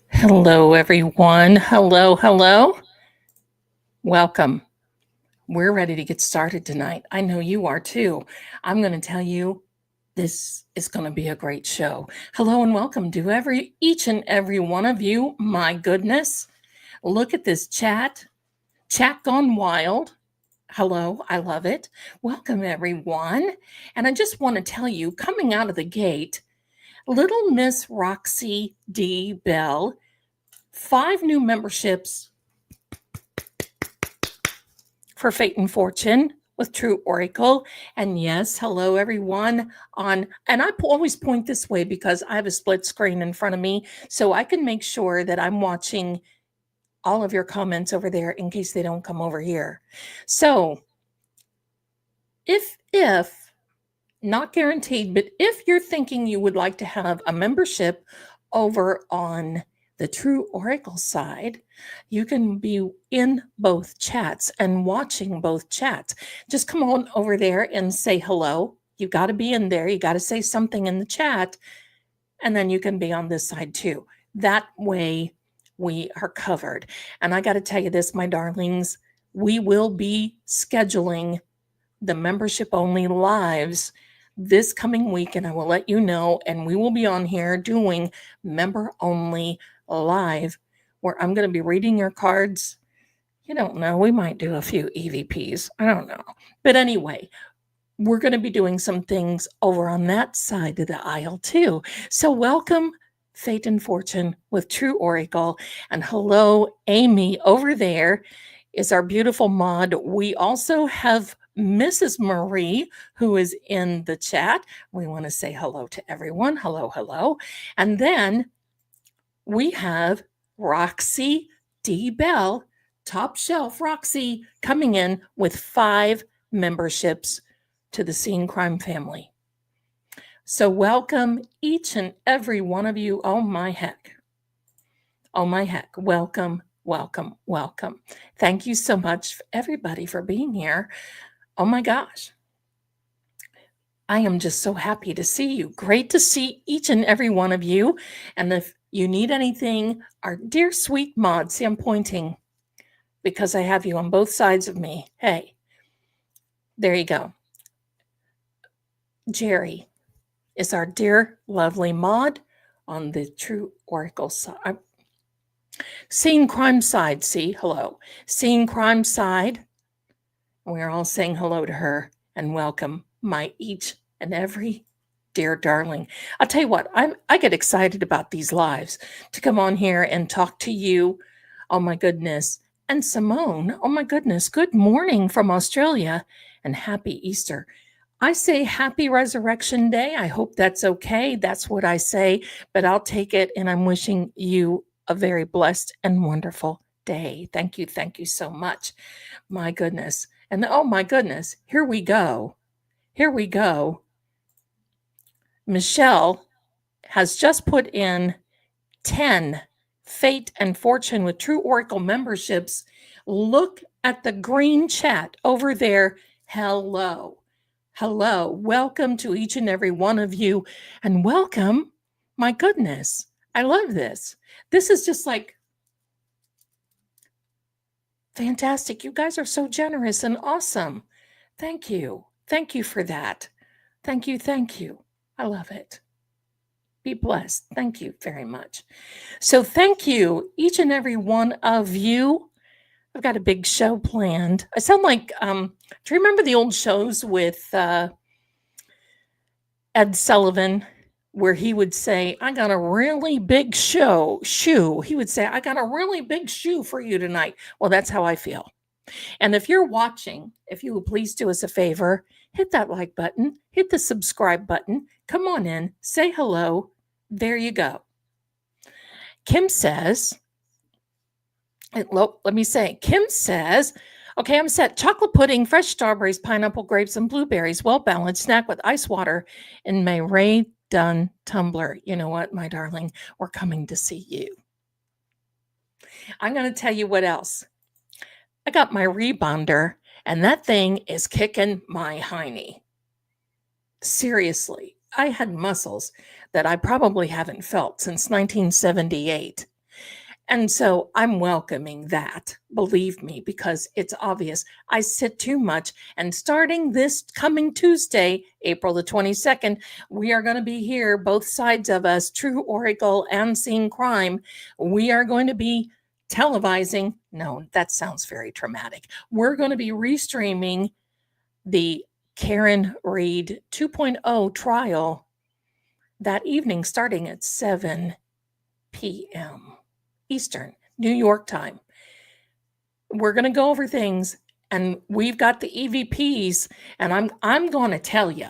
Hello, everyone. Hello. Welcome. We're ready to get started tonight. I know you are too. I'm going to tell you this is going to be a great show. Hello and welcome to each and every one of you. My goodness. Look at this chat. Chat gone wild. Hello, I love it. Welcome, everyone. And I just want to tell you, coming out of the gate, little Miss Roxy D. Bell, 5 new memberships for Fate and Fortune with True Oracle. And yes, hello everyone and I always point this way because I have a split screen in front of me, so I can make sure that I'm watching all of your comments over there in case they don't come over here. So if not guaranteed, but if you're thinking you would like to have a membership over on the True Oracle side, you can be in both chats and watching both chats. Just come on over there and say hello. You got to be in there. You got to say something in the chat, and then you can be on this side too. That way we are covered. And I got to tell you this, my darlings, we will be scheduling the membership only lives this coming week, and I will let you know, and we will be on here doing member only live where I'm going to be reading your cards. You don't know, we might do a few EVPs. I don't know. But anyway, we're going to be doing some things over on that side of the aisle too. So welcome, Fate and Fortune with True Oracle. And hello, Amy over there is our beautiful mod. We also have Mrs. Marie, who is in the chat. We want to say hello to everyone. Hello. And then we have Roxy D. Bell, top shelf Roxy, coming in with 5 memberships to the Scene Crime family. So welcome each and every one of you. Oh my heck. Welcome. Thank you so much, everybody, for being here. Oh my gosh. I am just so happy to see you. Great to see each and every one of you. And if you need anything, our dear sweet mod, see, I'm pointing because I have you on both sides of me. Hey, there you go. Jerry is our dear, lovely mod on the True Oracle side. Scene Crime side, see, hello. Scene Crime side. We're all saying hello to her and welcome my each and every dear darling. I'll tell you what, I get excited about these lives to come on here and talk to you. Oh my goodness. And Simone, oh my goodness, good morning from Australia and happy Easter. I say happy Resurrection Day. I hope that's okay. That's what I say, but I'll take it, and I'm wishing you a very blessed and wonderful day. Thank you. Thank you so much. My goodness. And oh my goodness, here we go. Here we go. Michelle has just put in 10 fate and fortune with True Oracle memberships. Look at the green chat over there. Hello. Hello. Welcome to each and every one of you. And welcome. My goodness. I love this. This is just like fantastic. You guys are so generous and awesome. Thank you. Thank you for that. Thank you. Thank you. I love it. Be blessed. Thank you very much. So thank you, each and every one of you. I've got a big show planned. I sound like, do you remember the old shows with Ed Sullivan, where he would say, I got a really big shoe. He would say, I got a really big shoe for you tonight. Well, that's how I feel. And if you're watching, if you would please do us a favor, hit that like button, hit the subscribe button, come on in, say hello. There you go. Kim says, Kim says, okay, I'm set. Chocolate pudding, fresh strawberries, pineapple, grapes, and blueberries, well-balanced snack with ice water in my Ray Dunn tumbler. You know what, my darling, we're coming to see you. I'm going to tell you what else. I got my Rebounder, and that thing is kicking my hiney. Seriously, I had muscles that I probably haven't felt since 1978. And so I'm welcoming that, believe me, because it's obvious I sit too much. And starting this coming Tuesday, April the 22nd, we are going to be here, both sides of us, True Oracle and Seen Crime. We are going to be televising. No, that sounds very traumatic. We're going to be restreaming the Karen Reed 2.0 trial that evening starting at 7 p.m. Eastern, New York time. We're going to go over things, and we've got the EVPs, and I'm going to tell you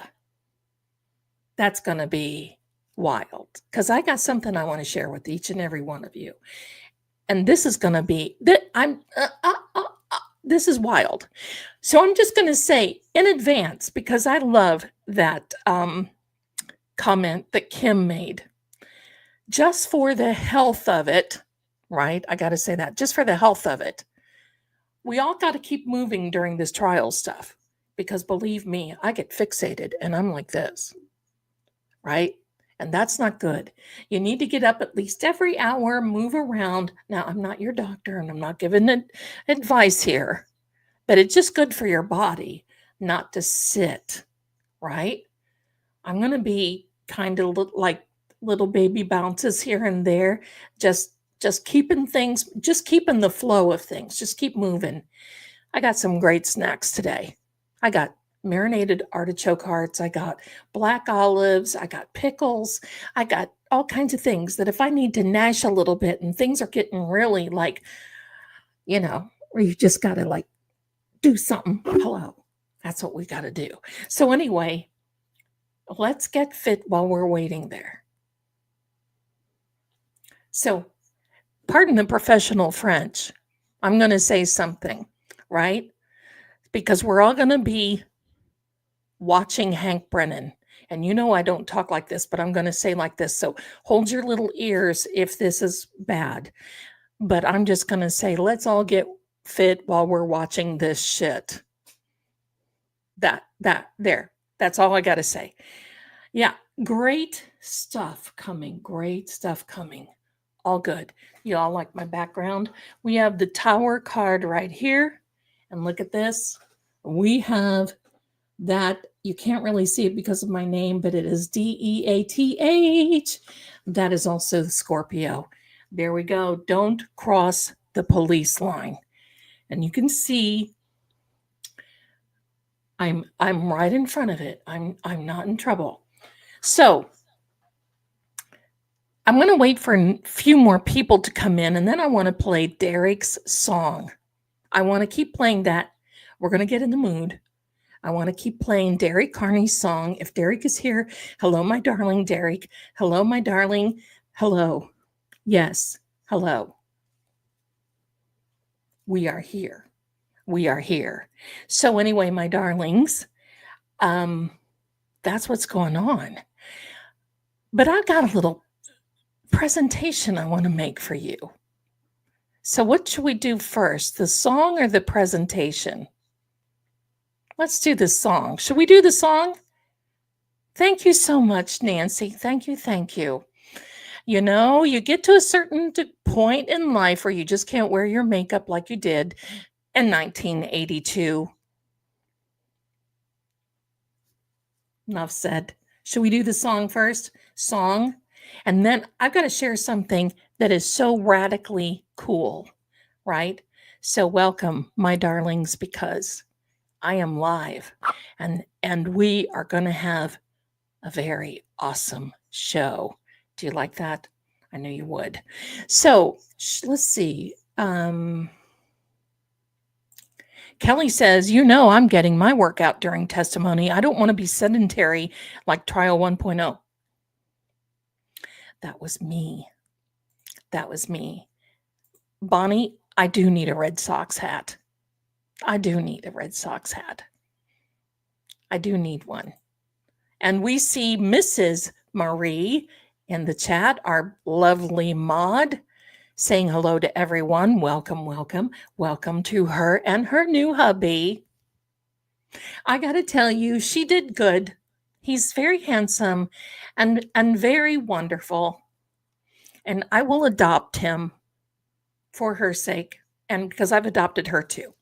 that's going to be wild, because I got something I want to share with each and every one of you. And this is going to be this is wild. So I'm just going to say in advance, because I love that comment that Kim made. Just for the health of it, right? I got to say that, just for the health of it. We all got to keep moving during this trial stuff, because believe me, I get fixated and I'm like this, right? And that's not good. You need to get up at least every hour, move around. Now, I'm not your doctor and I'm not giving advice here, but it's just good for your body not to sit, right? I'm going to be kind of like little baby bounces here and there, just keeping things, just keeping the flow of things, just keep moving. I got some great snacks today. I got marinated artichoke hearts. I got black olives. I got pickles. I got all kinds of things that if I need to gnash a little bit and things are getting really like, you know, where you just got to like do something. Hello. That's what we got to do. So anyway, let's get fit while we're waiting there. So, pardon the professional French. I'm going to say something, right? Because we're all going to be watching Hank Brennan. And you know I don't talk like this, but I'm going to say like this. So hold your little ears if this is bad. But I'm just going to say, let's all get fit while we're watching this shit. There. That's all I got to say. Yeah, great stuff coming. Great stuff coming. All good. You all like my background? We have the Tower card right here. And look at this. We have that. You can't really see it because of my name, but it is DEATH. That is also Scorpio. There we go. Don't cross the police line. And you can see I'm right in front of it. I'm not in trouble. So I'm going to wait for a few more people to come in, and then I want to play Derek's song. I want to keep playing that. We're going to get in the mood. I want to keep playing Derek Carney's song. If Derek is here, hello, my darling Derek. Hello, my darling. Hello. Yes, hello. We are here. We are here. So anyway, my darlings, that's what's going on. But I've got a little presentation I want to make for you. So what should we do first, the song or the presentation? Let's do the song. Should we do the song? Thank you so much, Nancy. Thank you. Thank you. You know, you get to a certain point in life where you just can't wear your makeup like you did in 1982. Enough said. Should we do the song first? Song. And then I've got to share something that is so radically cool, right? So welcome, my darlings, because I am live and we are going to have a very awesome show. Do you like that? I knew you would. So let's see. Kelly says, you know, I'm getting my workout during testimony. I don't want to be sedentary like trial 1.0. That was me. That was me. Bonnie, I do need a Red Sox hat. I do need a Red Sox hat. I do need one. And we see Mrs. Marie in the chat, our lovely mod, saying hello to everyone. Welcome, welcome, welcome to her and her new hubby. I got to tell you, she did good. He's very handsome and very wonderful. And I will adopt him for her sake and because I've adopted her too.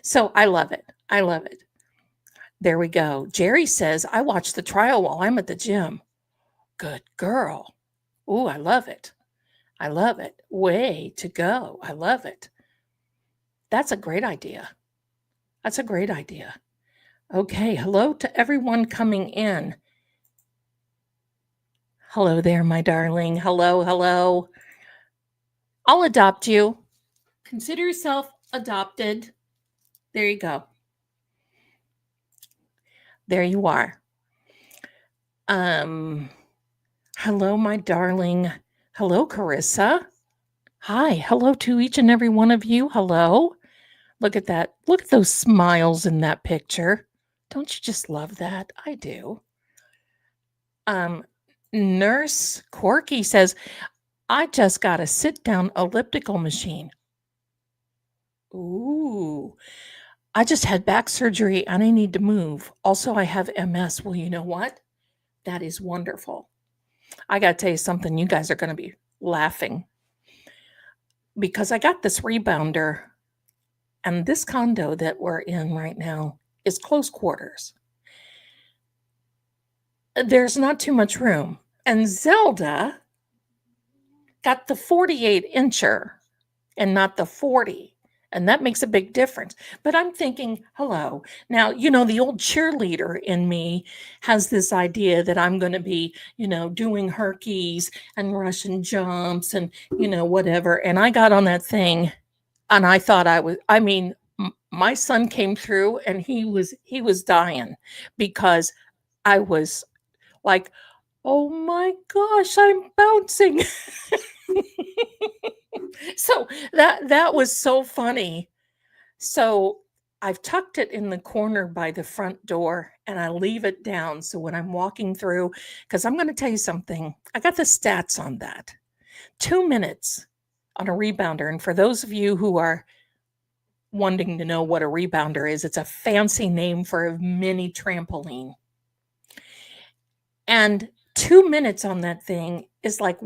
So I love it. I love it. There we go. Jerry says, I watch the trial while I'm at the gym. Good girl. Ooh, I love it. I love it. Way to go. I love it. That's a great idea. That's a great idea. Okay. Hello to everyone coming in. Hello there, my darling. Hello, hello. I'll adopt you. Consider yourself adopted. There you go. There you are. Hello, my darling. Hello, Carissa. Hi. Hello to each and every one of you. Hello. Look at that. Look at those smiles in that picture. Don't you just love that? I do. Nurse Corky says, I just got a sit-down elliptical machine. Ooh. I just had back surgery and I need to move. Also, I have MS. Well, you know what? That is wonderful. I got to tell you something. You guys are going to be laughing because I got this rebounder and this condo that we're in right now is close quarters. There's not too much room. And Zelda got the 48-incher and not the 40. And that makes a big difference. But I'm thinking, hello. Now, you know, the old cheerleader in me has this idea that I'm going to be, you know, doing herkies and Russian jumps and, you know, whatever. And I got on that thing and I thought my son came through and he was dying because I was like, oh my gosh, I'm bouncing. So that was so funny. So I've tucked it in the corner by the front door and I leave it down. So when I'm walking through, because I'm going to tell you something, I got the stats on that. 2 minutes on a rebounder. And for those of you who are wanting to know what a rebounder is, it's a fancy name for a mini trampoline. And 2 minutes on that thing is like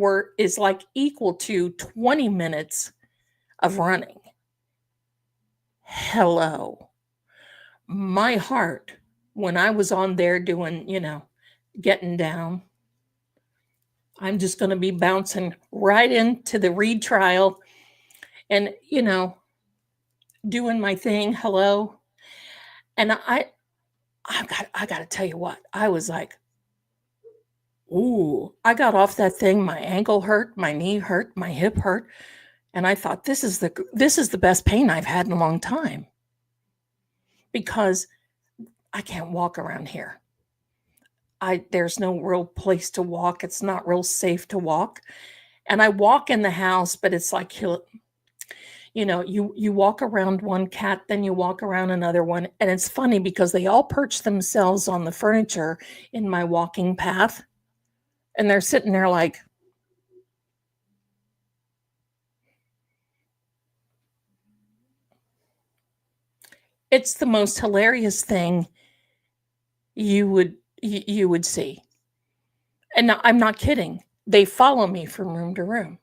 equal to 20 minutes of running. Hello. My heart, when I was on there doing, you know, getting down, I'm just going to be bouncing right into the retrial and, you know, doing my thing. Hello. And I got to tell you what, I was like, Ooh, I got off that thing, my ankle hurt, my knee hurt, my hip hurt, and I thought this is the best pain I've had in a long time because I can't walk around here. There's no real place to walk. It's not real safe to walk. And I walk in the house, but it's like you walk around one cat, then you walk around another one, and it's funny because they all perch themselves on the furniture in my walking path, and they're sitting there like, it's the most hilarious thing you would see. And no, I'm not kidding. They follow me from room to room.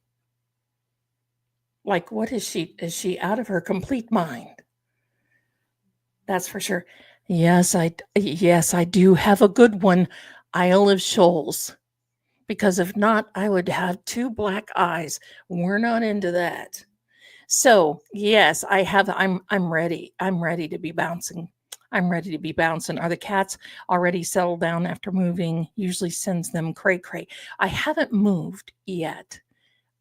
Like, what is she? Is she out of her complete mind? That's for sure. Yes, I do have a good one. Isle of Shoals. Because if not, I would have two black eyes. We're not into that. So, yes, I'm ready. I'm ready to be bouncing. I'm ready to be bouncing. Are the cats already settled down after moving? Usually sends them cray cray. I haven't moved yet.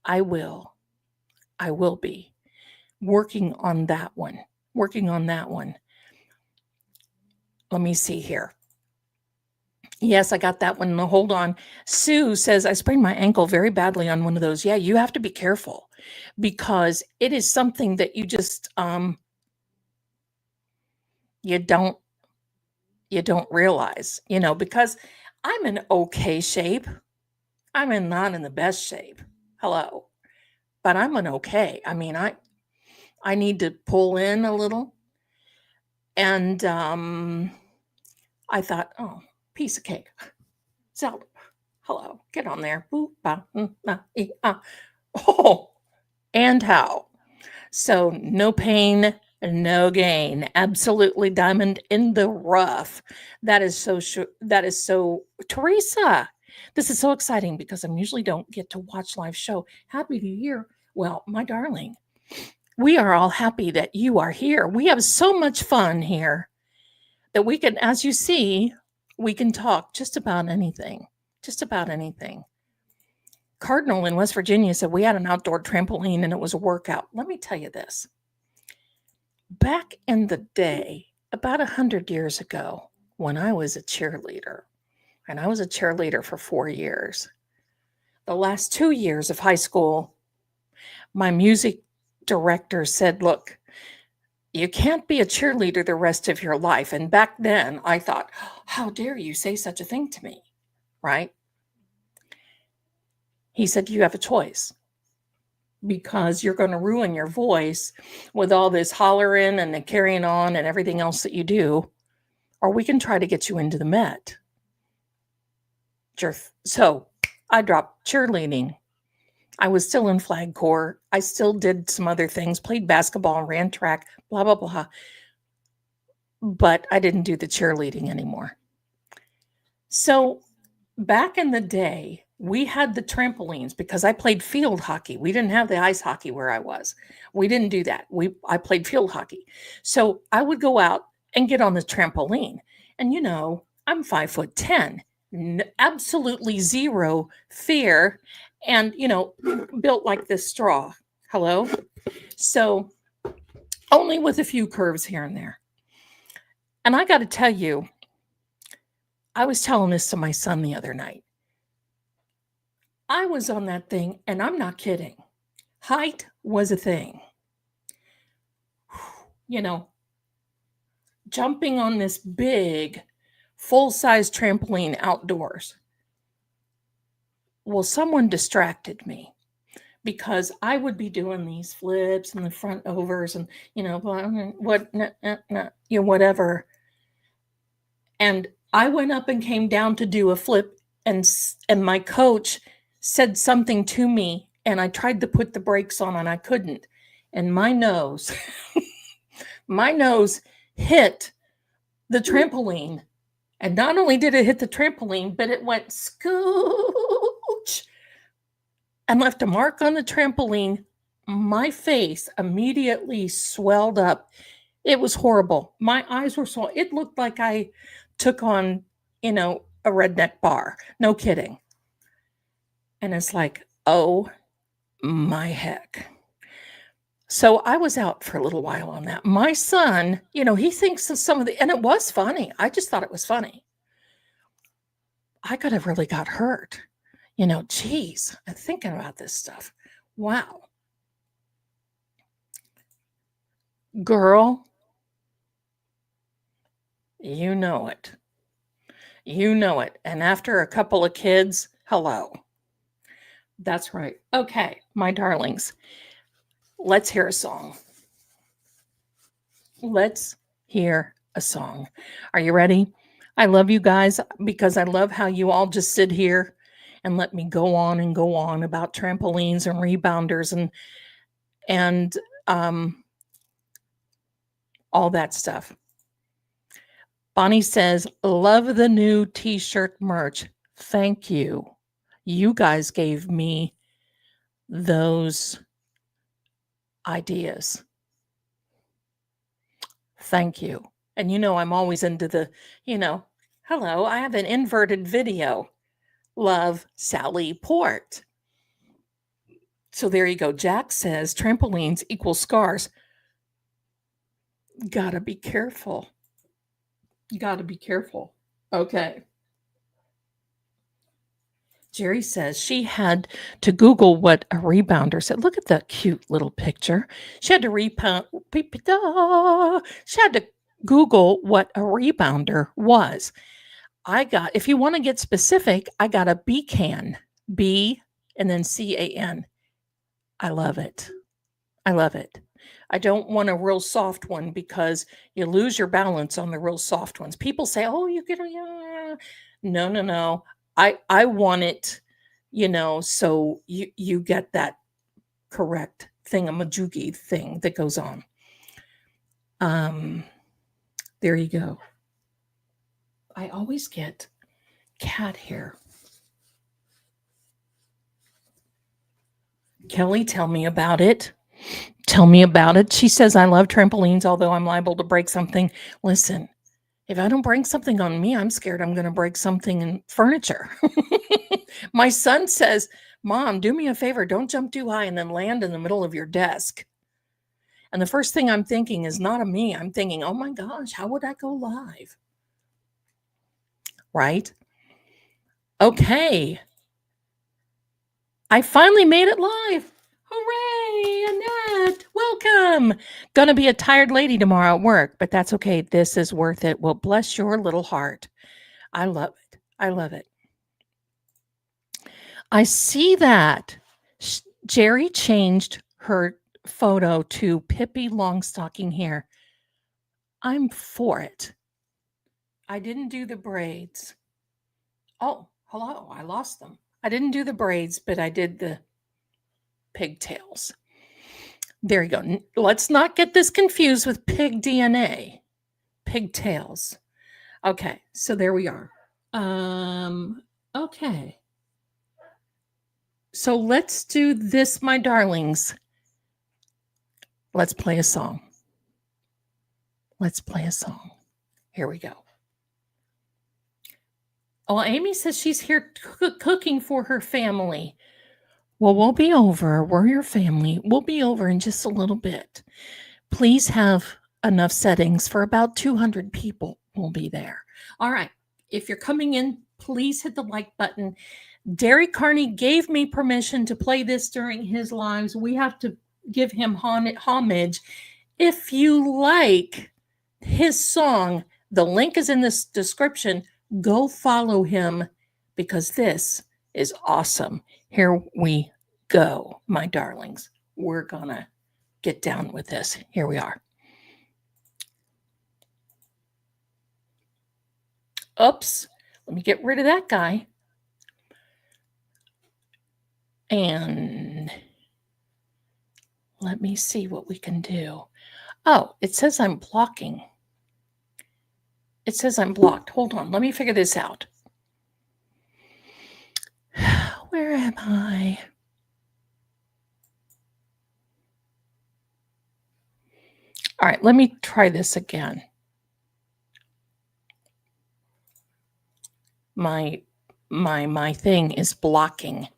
I will. I will be working on that one. Working on that one. Let me see here. Yes, I got that one. No, hold on. Sue says, I sprained my ankle very badly on one of those. Yeah, you have to be careful because it is something that you just you don't realize, because I'm in okay shape. I'm not in the best shape. Hello. But I'm in okay. I mean, I need to pull in a little. And I thought, oh, piece of cake. Zelda, hello, get on there. Boop, ba, ah. Oh, and how? So no pain, no gain. Absolutely diamond in the rough. That is so sure. That is so Teresa. This is so exciting because I usually don't get to watch live show. Happy New Year. Well, my darling, we are all happy that you are here. We have so much fun here that we can, as you see, we can talk just about anything. Just about anything. Cardinal in West Virginia said we had an outdoor trampoline and it was a workout. Let me tell you this. Back in the day, about 100 years ago, when I was a cheerleader, and I was a cheerleader for 4 years, the last 2 years of high school, my music director said, look, you can't be a cheerleader the rest of your life. And back then I thought, how dare you say such a thing to me, right? He said, you have a choice because you're going to ruin your voice with all this hollering and the carrying on and everything else that you do, or we can try to get you into the Met. So I dropped cheerleading. I was still in flag corps. I still did some other things, played basketball, ran track, blah, blah, blah. But I didn't do the cheerleading anymore. So back in the day, we had the trampolines because I played field hockey. We didn't have the ice hockey where I was. We didn't do that. I played field hockey. So I would go out and get on the trampoline. And I'm 5'10", absolutely zero fear, and built like this straw. Hello. So only with a few curves here and there. And I got to tell you, I was telling this to my son the other night. I was on that thing, and I'm not kidding. Height was a thing. Jumping on this big, full-size trampoline outdoors. Well, someone distracted me because I would be doing these flips and the front overs and, whatever. And I went up and came down to do a flip, and my coach said something to me, and I tried to put the brakes on and I couldn't. And my nose hit the trampoline. And not only did it hit the trampoline, but it went scooch and left a mark on the trampoline. My face immediately swelled up. It was horrible. My eyes were swollen. It looked like I took on, a redneck bar. No kidding. And it's like, oh my heck. So I was out for a little while on that. My son, he thinks of some of the, and it was funny. I just thought it was funny. I could have really got hurt. Geez, I'm thinking about this stuff. Wow. Girl, you know it. You know it. And after a couple of kids, hello. That's right. Okay, my darlings, let's hear a song. Let's hear a song. Are you ready? I love you guys because I love how you all just sit here and let me go on about trampolines and rebounders and all that stuff. Bonnie says, love the new t-shirt merch. Thank you. You guys gave me those ideas. Thank you. And I'm always into the, hello, I have an inverted video. Love, Sally Port. So there you go. Jack says trampolines equal scars. Gotta be careful. Gotta be careful. Okay. Jerry says she had to Google what a rebounder said. Look at that cute little picture. She had to she had to Google what a rebounder was. If you want to get specific, I got a B-can, B and then CAN. I love it. I love it. I don't want a real soft one because you lose your balance on the real soft ones. People say, "Oh, you get a no. I want it, so you get that correct thingamajoogie thing that goes on." There you go. I always get cat hair. Kelly, tell me about it. Tell me about it. She says, I love trampolines, although I'm liable to break something. Listen, if I don't break something on me, I'm scared I'm going to break something in furniture. My son says, Mom, do me a favor. Don't jump too high and then land in the middle of your desk. And the first thing I'm thinking is not of me. I'm thinking, oh my gosh, how would I go live? Right? Okay. I finally made it live. Hooray, Annette, welcome. Gonna be a tired lady tomorrow at work, but that's okay. This is worth it. Well, bless your little heart. I love it. I love it. I see that Jerry changed her photo to Pippi Longstocking hair. I'm for it. I didn't do the braids. Oh, hello. I lost them. I didn't do the braids, but I did the pigtails. There you go. Let's not get this confused with pig DNA. Pigtails. Okay, so there we are. Okay. So let's do this, my darlings. Let's play a song. Let's play a song. Here we go. Oh, Amy says she's here cooking for her family. Well, we'll be over. We're your family. We'll be over in just a little bit. Please have enough settings for about 200 people will be there. All right. If you're coming in, please hit the like button. Derek Carney gave me permission to play this during his lives. We have to give him homage. If you like his song, the link is in this description. Go follow him because this is awesome. Here we go, my darlings. We're gonna get down with this. Here we are. Oops, let me get rid of that guy. And let me see what we can do. Oh, it says I'm blocking. It says I'm blocked. Hold on, let me figure this out. Where am I? All right, let me try this again. My thing is blocking.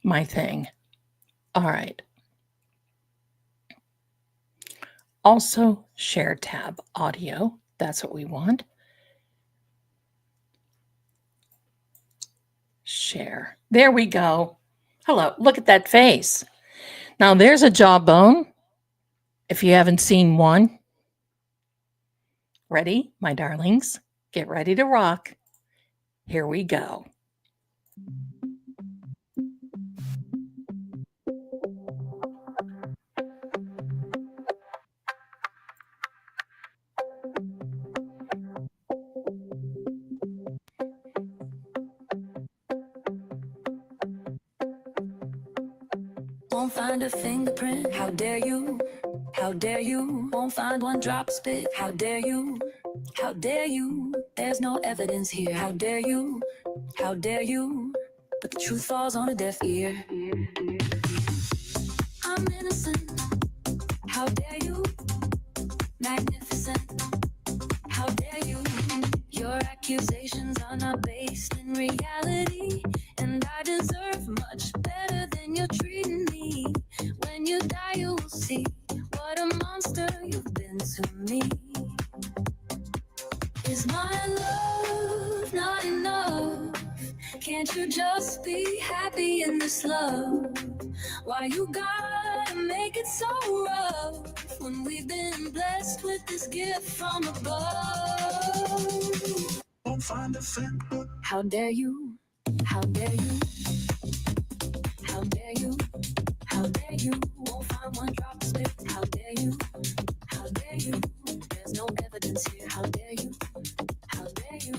my thing. All right. Also, share tab audio. That's what we want. Share. There we go. Hello. Look at that face. Now, there's a jawbone. If you haven't seen one. Ready, my darlings? Get ready to rock. Here we go. Won't find a fingerprint, how dare you? How dare you? Won't find one drop of spit, how dare you? How dare you? There's no evidence here, how dare you? How dare you? But the truth falls on a deaf ear. I'm innocent, how dare you? Magnificent, how dare you? Your accusations are not based in reality, and I deserve much better than you're treating me. When you die, you will see what a monster you've been to me. Is my love not enough? Can't you just be happy in this love? Why you gotta make it so rough when we've been blessed with this gift from above? Won't find a thing. How dare you? How dare you? How dare you? How dare you? Won't find one drop of spit. How dare you? How dare you? There's no evidence here. How dare you? How dare you?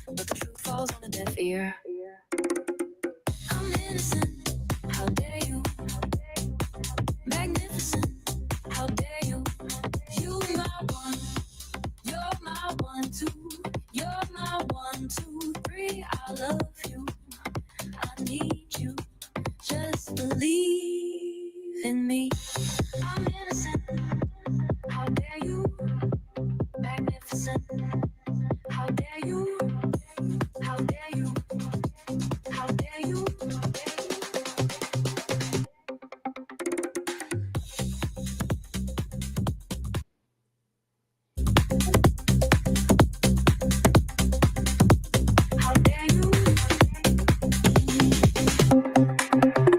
But the truth falls on a deaf ear. I'm innocent. How dare you? Magnificent. How dare you? You my one. You're my 1, 2. You're my 1, 2, 3. I love you. I need you. Just believe in me. I'm innocent. How dare you? Magnificent. How dare you? How dare you? How dare you? How dare you?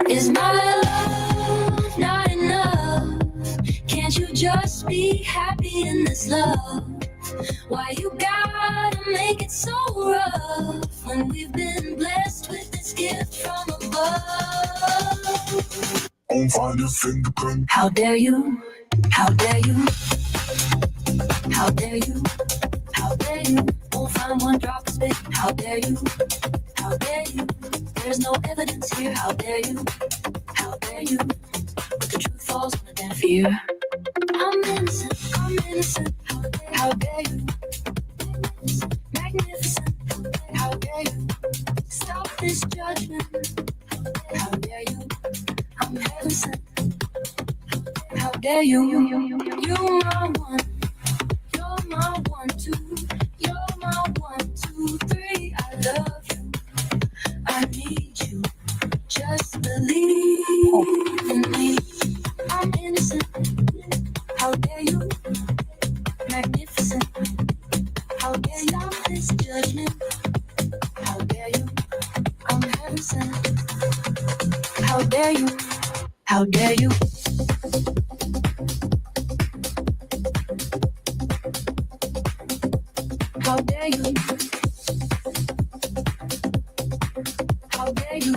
Is my love not enough? Can't you just be happy in this love? Why you gotta make it so rough when we've been blessed with this gift from above? Won't find a fingerprint. How dare you? How dare you? How dare you? How dare you? Won't find one drop of spit. How dare you? How dare you? There's no evidence here. How dare you? How dare you? But the truth falls on a deaf ear. I'm innocent. I'm innocent. How dare you? Magnificent. How dare you? Stop this judgment. How dare you? I'm heaven sent. How dare you? You're my one. You're my 1, 2. You're my 1, 2, 3. I love you. I need you. Just believe in me. I'm innocent. How dare you? Magnificent. How dare you? Stop this judgment. How dare you? I'm heaven sent. How dare you? How dare you? How dare you? How dare you?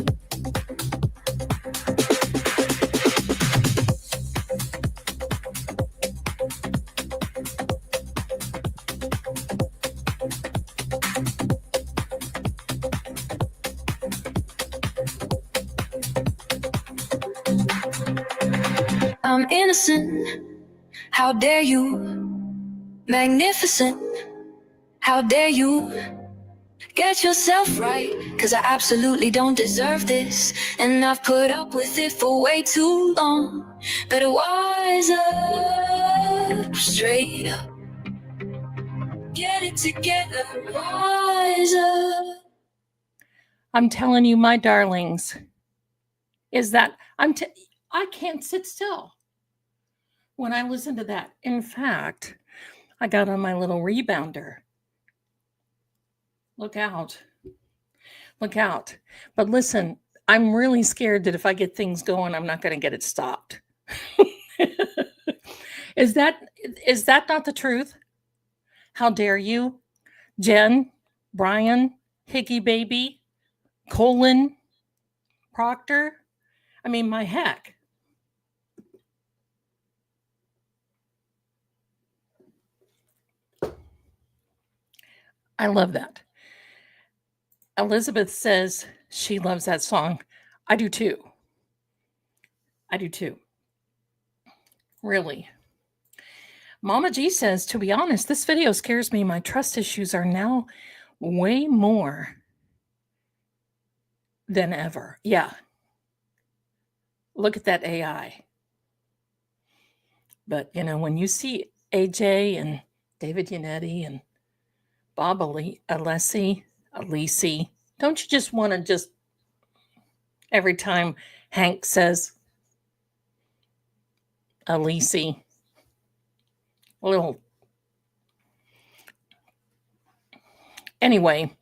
I'm innocent. How dare you? Magnificent. How dare you? Get yourself right, 'cause I absolutely don't deserve this, and I've put up with it for way too long. Better wise up, straight up. Get it together, wise up. I'm telling you, my darlings, is that I can't sit still when I listen to that. In fact, I got on my little rebounder. Look out. Look out. But listen, I'm really scared that if I get things going, I'm not going to get it stopped. Is that not the truth? How dare you? Jen, Brian, Higgy Baby, Colin, Proctor. I mean, my heck. I love that. Elizabeth says she loves that song. I do too. I do too. Really. Mama G says, to be honest, this video scares me. My trust issues are now way more than ever. Yeah. Look at that AI. But, you know, when you see AJ and David Yannetti and Bob Alessi, don't you just want to just, every time Hank says Alessi, a little. Anyway,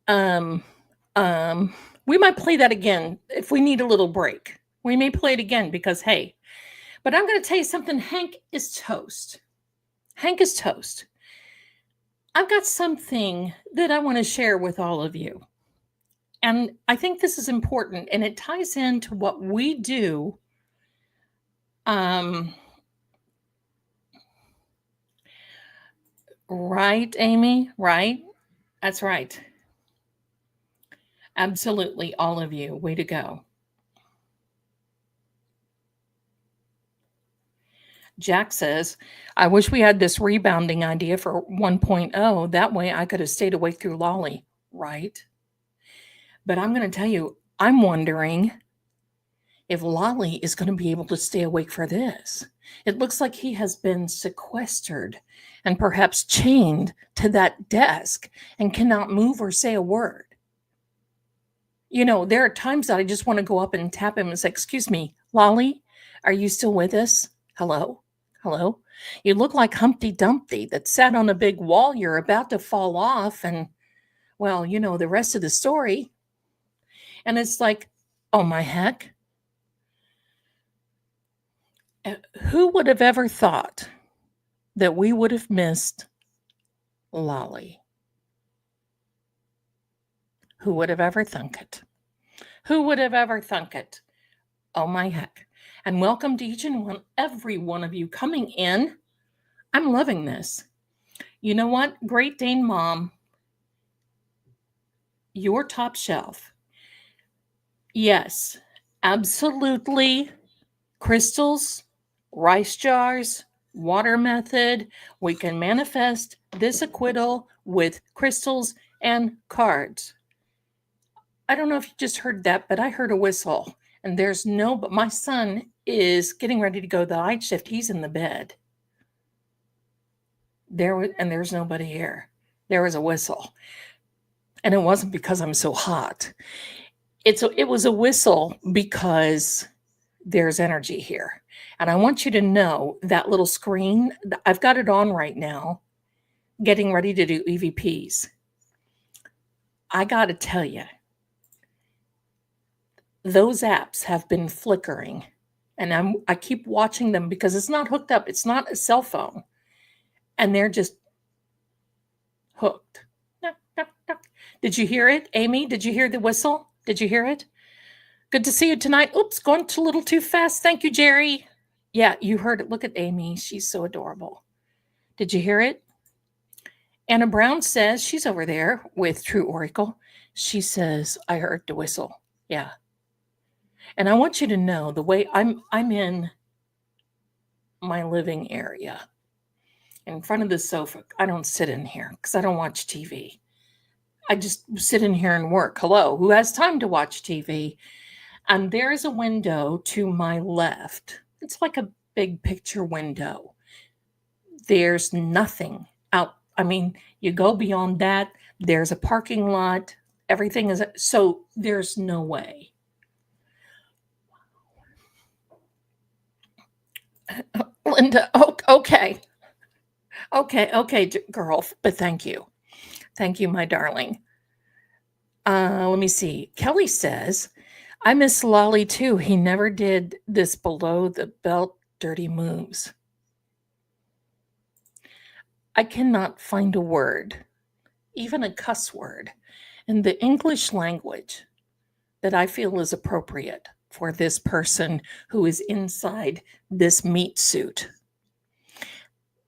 we might play that again if we need a little break. We may play it again because, hey, but I'm going to tell you something. Hank is toast. Hank is toast. I've got something that I want to share with all of you. And I think this is important, and it ties into what we do. Right, Amy? Right? That's right. Absolutely, all of you. Way to go. Jack says, I wish we had this rebounding idea for 1.0. That way I could have stayed awake through Lolly. Right? But I'm going to tell you, I'm wondering if Lolly is going to be able to stay awake for this. It looks like he has been sequestered and perhaps chained to that desk and cannot move or say a word. You know, there are times that I just want to go up and tap him and say, excuse me, Lolly, are you still with us? Hello? Hello? You look like Humpty Dumpty that sat on a big wall. You're about to fall off. And, well, you know, the rest of the story. And it's like, oh, my heck. Who would have ever thought that we would have missed Lolly? Who would have ever thunk it? Who would have ever thunk it? Oh, my heck. And welcome to each and every one of you coming in. I'm loving this. You know what? Great Dane Mom, your top shelf. Yes, absolutely. Crystals, rice jars, water method. We can manifest this acquittal with crystals and cards. I don't know if you just heard that, but I heard a whistle. And but my son is getting ready to go to the night shift. He's in the bed. There's nobody here. There was a whistle. And it wasn't because I'm so hot. It was a whistle because there's energy here. And I want you to know that little screen, I've got it on right now, getting ready to do EVPs. I got to tell you, those apps have been flickering, and I keep watching them because it's not hooked up. It's not a cell phone, and they're just hooked. Did you hear it, Amy? Did you hear the whistle? Did you hear it? Good to see you tonight. Oops, going a little too fast. Thank you, Jerry. Yeah, you heard it. Look at Amy. She's so adorable. Did you hear it? Anna Brown says, she's over there with True Oracle. She says, I heard the whistle. Yeah. And I want you to know the way I'm in my living area in front of the sofa. I don't sit in here because I don't watch TV. I just sit in here and work. Hello, who has time to watch TV? And there's a window to my left. It's like a big picture window. There's nothing out. I mean, you go beyond that, there's a parking lot. Everything is so there's no way. Linda, okay. Okay, girl, but thank you. Thank you, my darling. Let me see. Kelly says, I miss Lolly too. He never did this below the belt dirty moves. I cannot find a word, even a cuss word, in the English language that I feel is appropriate for this person who is inside this meat suit.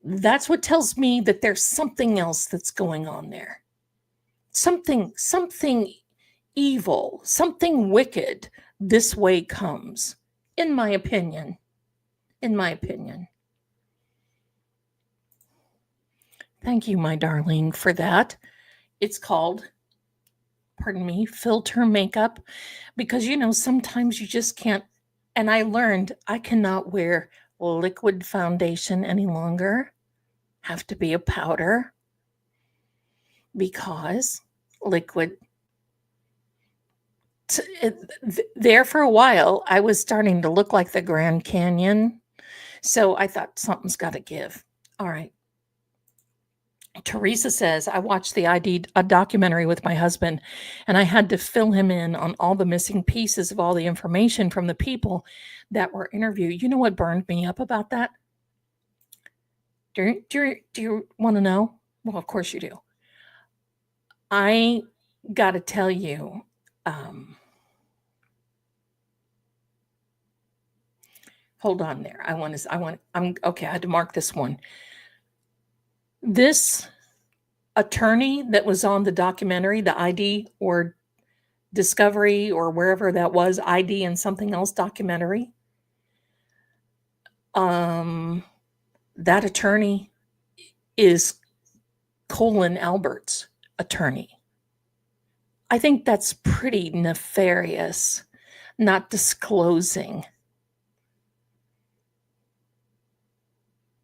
That's what tells me that there's something else that's going on there. Something evil, something wicked this way comes, in my opinion. In my opinion. Thank you, my darling, for that. It's called, pardon me, filter makeup, because, sometimes you just can't. And I learned I cannot wear liquid foundation any longer. Have to be a powder, because liquid. There for a while, I was starting to look like the Grand Canyon. So I thought something's got to give. All right. Teresa says, I watched a documentary with my husband, and I had to fill him in on all the missing pieces of all the information from the people that were interviewed. You know what burned me up about that? Do you want to know? Well, of course you do. I got to tell you, hold on there. I'm okay. I had to mark this one. This attorney that was on the documentary, the ID or Discovery or wherever that was, ID and something else documentary. That attorney is Colin Albert's attorney. I think that's pretty nefarious, not disclosing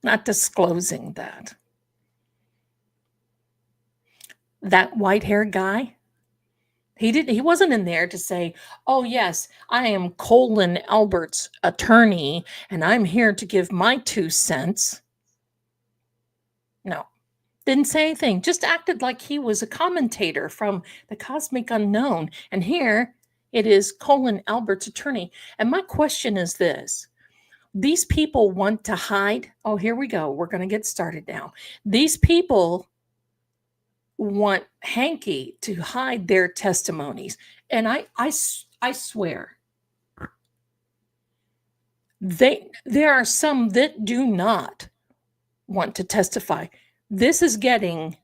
that. That white-haired guy, he wasn't in there to say, oh yes, I am Colin Albert's attorney and I'm here to give my 2 cents. No, didn't say anything, just acted like he was a commentator from the cosmic unknown. And here it is Colin Albert's attorney. And my question is this. These people want to hide. Oh, here we go. We're going to get started now. These people want Hanky to hide their testimonies. And I swear, there are some that do not want to testify. This is going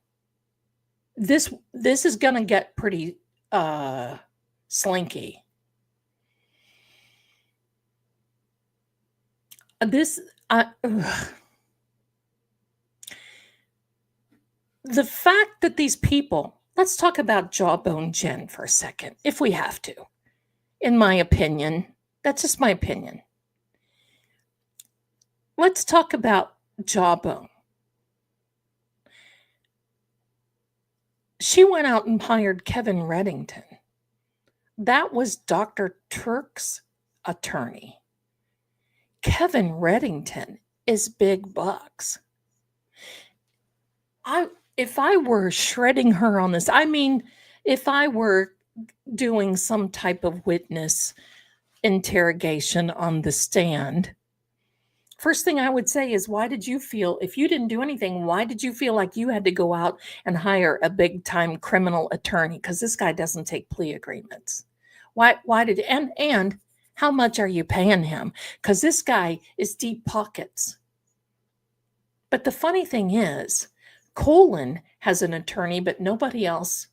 to get pretty slinky. The fact that these people, let's talk about Jawbone Jen for a second, if we have to. In my opinion, that's just my opinion. Let's talk about Jawbone. She went out and hired Kevin Reddington. That was Dr. Turk's attorney. Kevin Reddington is big bucks. If I were shredding her on this, if I were doing some type of witness interrogation on the stand, first thing I would say is, why did you feel, if you didn't do anything, why did you feel like you had to go out and hire a big time criminal attorney? Because this guy doesn't take plea agreements. Why did, and how much are you paying him? Because this guy is deep pockets. But the funny thing is, Colin has an attorney, but nobody else.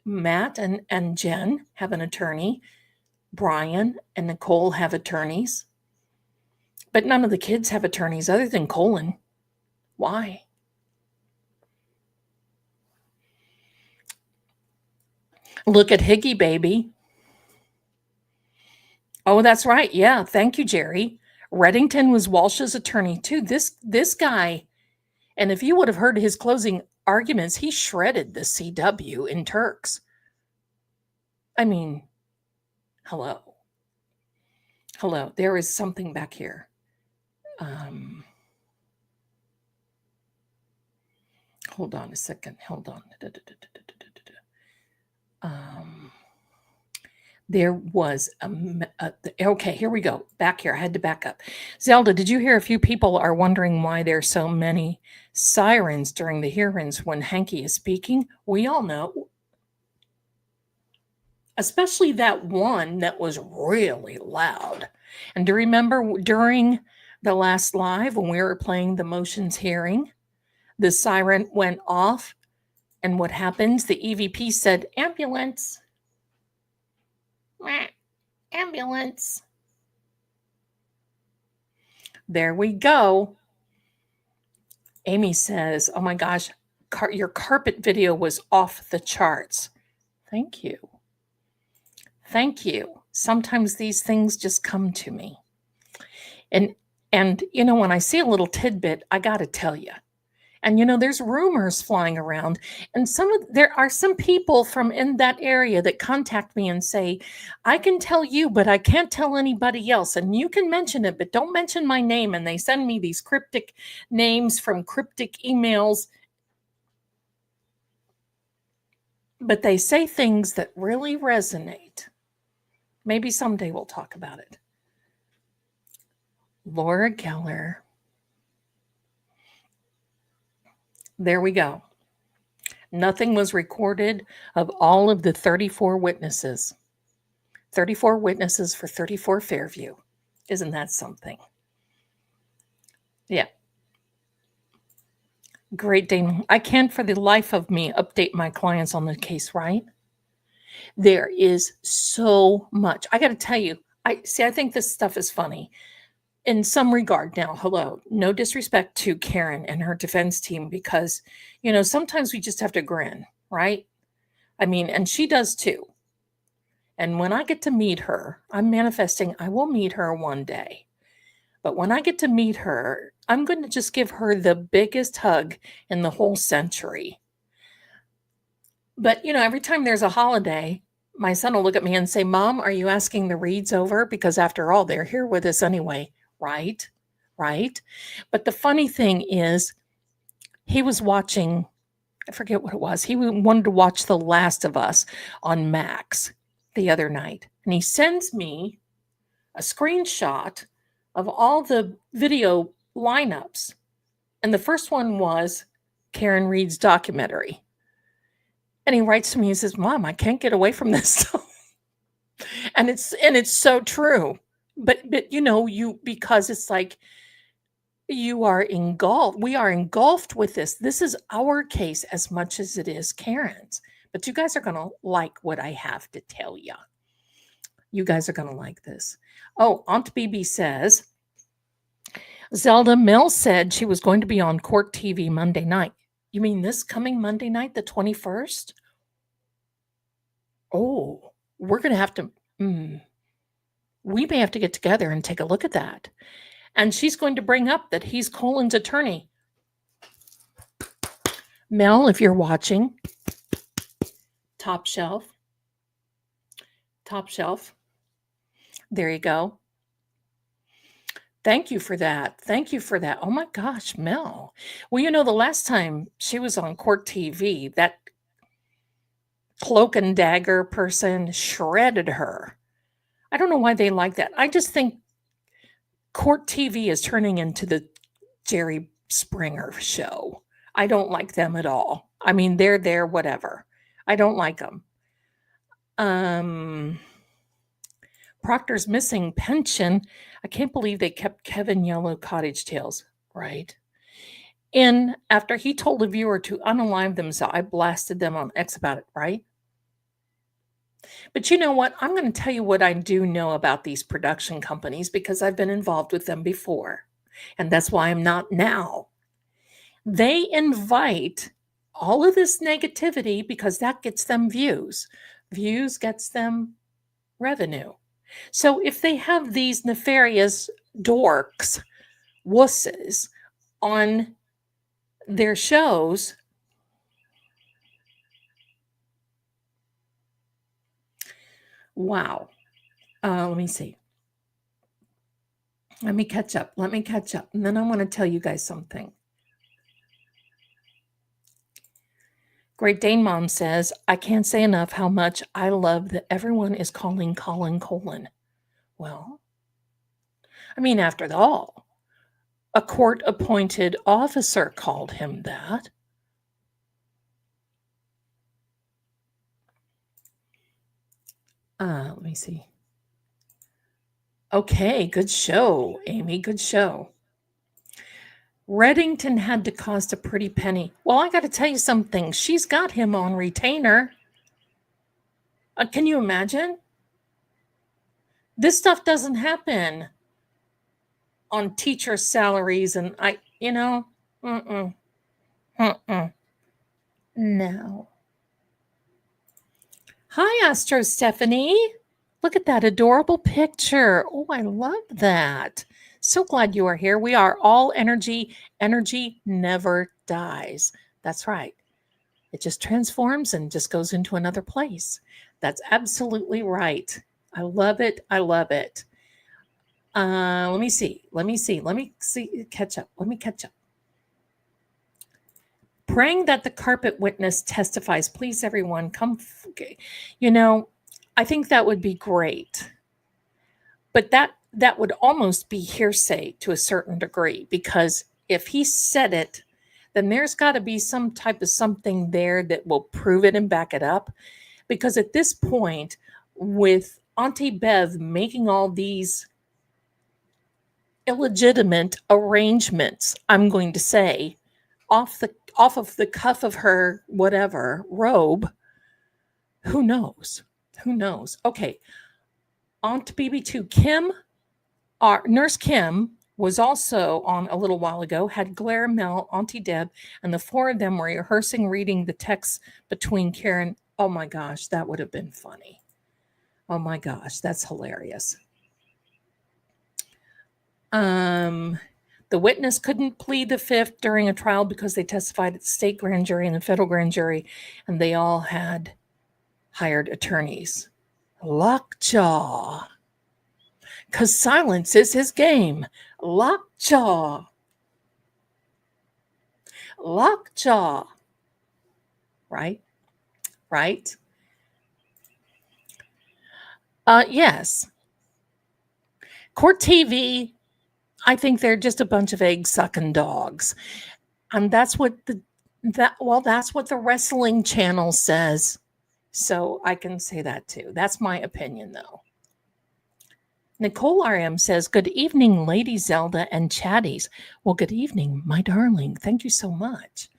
Matt and Jen have an attorney. Brian and Nicole have attorneys. But none of the kids have attorneys other than Colin. Why? Look at Higgy Baby. Oh, that's right. Yeah, thank you, Jerry. Reddington was Walsh's attorney too. This guy, and if you would have heard his closing arguments, he shredded the CW in Turks. I mean, hello. Hello. There is something back here. Hold on a second. Hold on. There was okay, here we go. Back here. I had to back up. Zelda, did you hear a few people are wondering why there's so many sirens during the hearings when Hanky is speaking? We all know. Especially that one that was really loud. And do you remember during the last live when we were playing the motions hearing, the siren went off, and what happens? The EVP said, ambulance. Ambulance. There we go. Amy says, oh my gosh, your carpet video was off the charts. Thank you. Thank you. Sometimes these things just come to me. And you know, when I see a little tidbit, I got to tell you. And you know, there's rumors flying around, and there are some people from in that area that contact me and say, I can tell you, but I can't tell anybody else. And you can mention it, but don't mention my name. And they send me these cryptic names from cryptic emails. But they say things that really resonate. Maybe someday we'll talk about it. Laura Geller. There we go. Nothing was recorded of all of the 34 witnesses. 34 witnesses for 34 Fairview. Isn't that something? Yeah. Great, Dane. I can't for the life of me update my clients on the case, right? There is so much. I got to tell you, I think this stuff is funny. In some regard now, hello, no disrespect to Karen and her defense team, because, you know, sometimes we just have to grin, right? I mean, and she does too. And when I get to meet her, I'm manifesting, I will meet her one day. But when I get to meet her, I'm going to just give her the biggest hug in the whole century. But, you know, every time there's a holiday, my son will look at me and say, Mom, are you asking the Reeds over? Because after all, they're here with us anyway. Right? Right? But the funny thing is, he was watching, I forget what it was. He wanted to watch The Last of Us on Max the other night. And he sends me a screenshot of all the video lineups. And the first one was Karen Reed's documentary. And he writes to me and says, Mom, I can't get away from this. and it's so true. But you know, because it's like you are engulfed. We are engulfed with this. This is our case as much as it is Karen's. But you guys are going to like what I have to tell you. You guys are going to like this. Oh, Aunt BB says, Zelda, Mel said she was going to be on Court TV Monday night. You mean this coming Monday night, the 21st? Oh, we're going to have to, we may have to get together and take a look at that. And she's going to bring up that he's Colin's attorney. Mel, if you're watching, top shelf. There you go. Thank you for that. Oh my gosh, Mel. Well, you know, the last time she was on Court TV, that cloak and dagger person shredded her. I don't know why they like that. I just think Court TV is turning into the Jerry Springer show. I don't like them at all. I mean, they're there, whatever. I don't like them. Proctor's missing pension. I can't believe they kept Kevin Yellow Cottage Tales, right? And after he told a viewer to unalive themselves, I blasted them on X about it, right? But you know what? I'm going to tell you what I do know about these production companies because I've been involved with them before. And that's why I'm not now. They invite all of this negativity because that gets them views. Views gets them revenue. So if they have these nefarious dorks, wusses on their shows, Wow. Let me see. Let me catch up. And then I want to tell you guys something. Great Dane Mom says, I can't say enough how much I love that everyone is calling Colin Colin. Well, I mean, after all, a court-appointed officer called him that. Let me see. Okay, good show, Amy, good show. Reddington had to cost a pretty penny. Well, I got to tell you something. She's got him on retainer. Can you imagine? This stuff doesn't happen on teacher salaries, and no. Hi, Astro Stephanie. Look at that adorable picture. Oh, I love that. So glad you are here. We are all energy. Energy never dies. That's right. It just transforms and just goes into another place. That's absolutely right. I love it. I love it. Let me see. Catch up. Let me catch up. Praying that the carpet witness testifies. Please, everyone, come. I think that would be great. But that would almost be hearsay to a certain degree, because if he said it, then there's got to be some type of something there that will prove it and back it up. Because at this point, with Auntie Bev making all these illegitimate arrangements, I'm going to say, off of the cuff of her whatever robe, who knows? Okay. Aunt BB2 Kim, our Nurse Kim, was also on a little while ago, had Claire, Mel, Auntie Deb, and the four of them were rehearsing reading the text between Karen. Oh my gosh, that would have been funny. Oh my gosh, that's hilarious. The witness couldn't plead the fifth during a trial because they testified at the state grand jury and the federal grand jury, and they all had hired attorneys. Lockjaw. Because silence is his game. Lockjaw. Right? Yes. Court TV, I think they're just a bunch of egg-sucking dogs. And that's what that's what the wrestling channel says. So I can say that too. That's my opinion, though. Nicole RM says, good evening, Lady Zelda and chatties. Well, good evening, my darling. Thank you so much.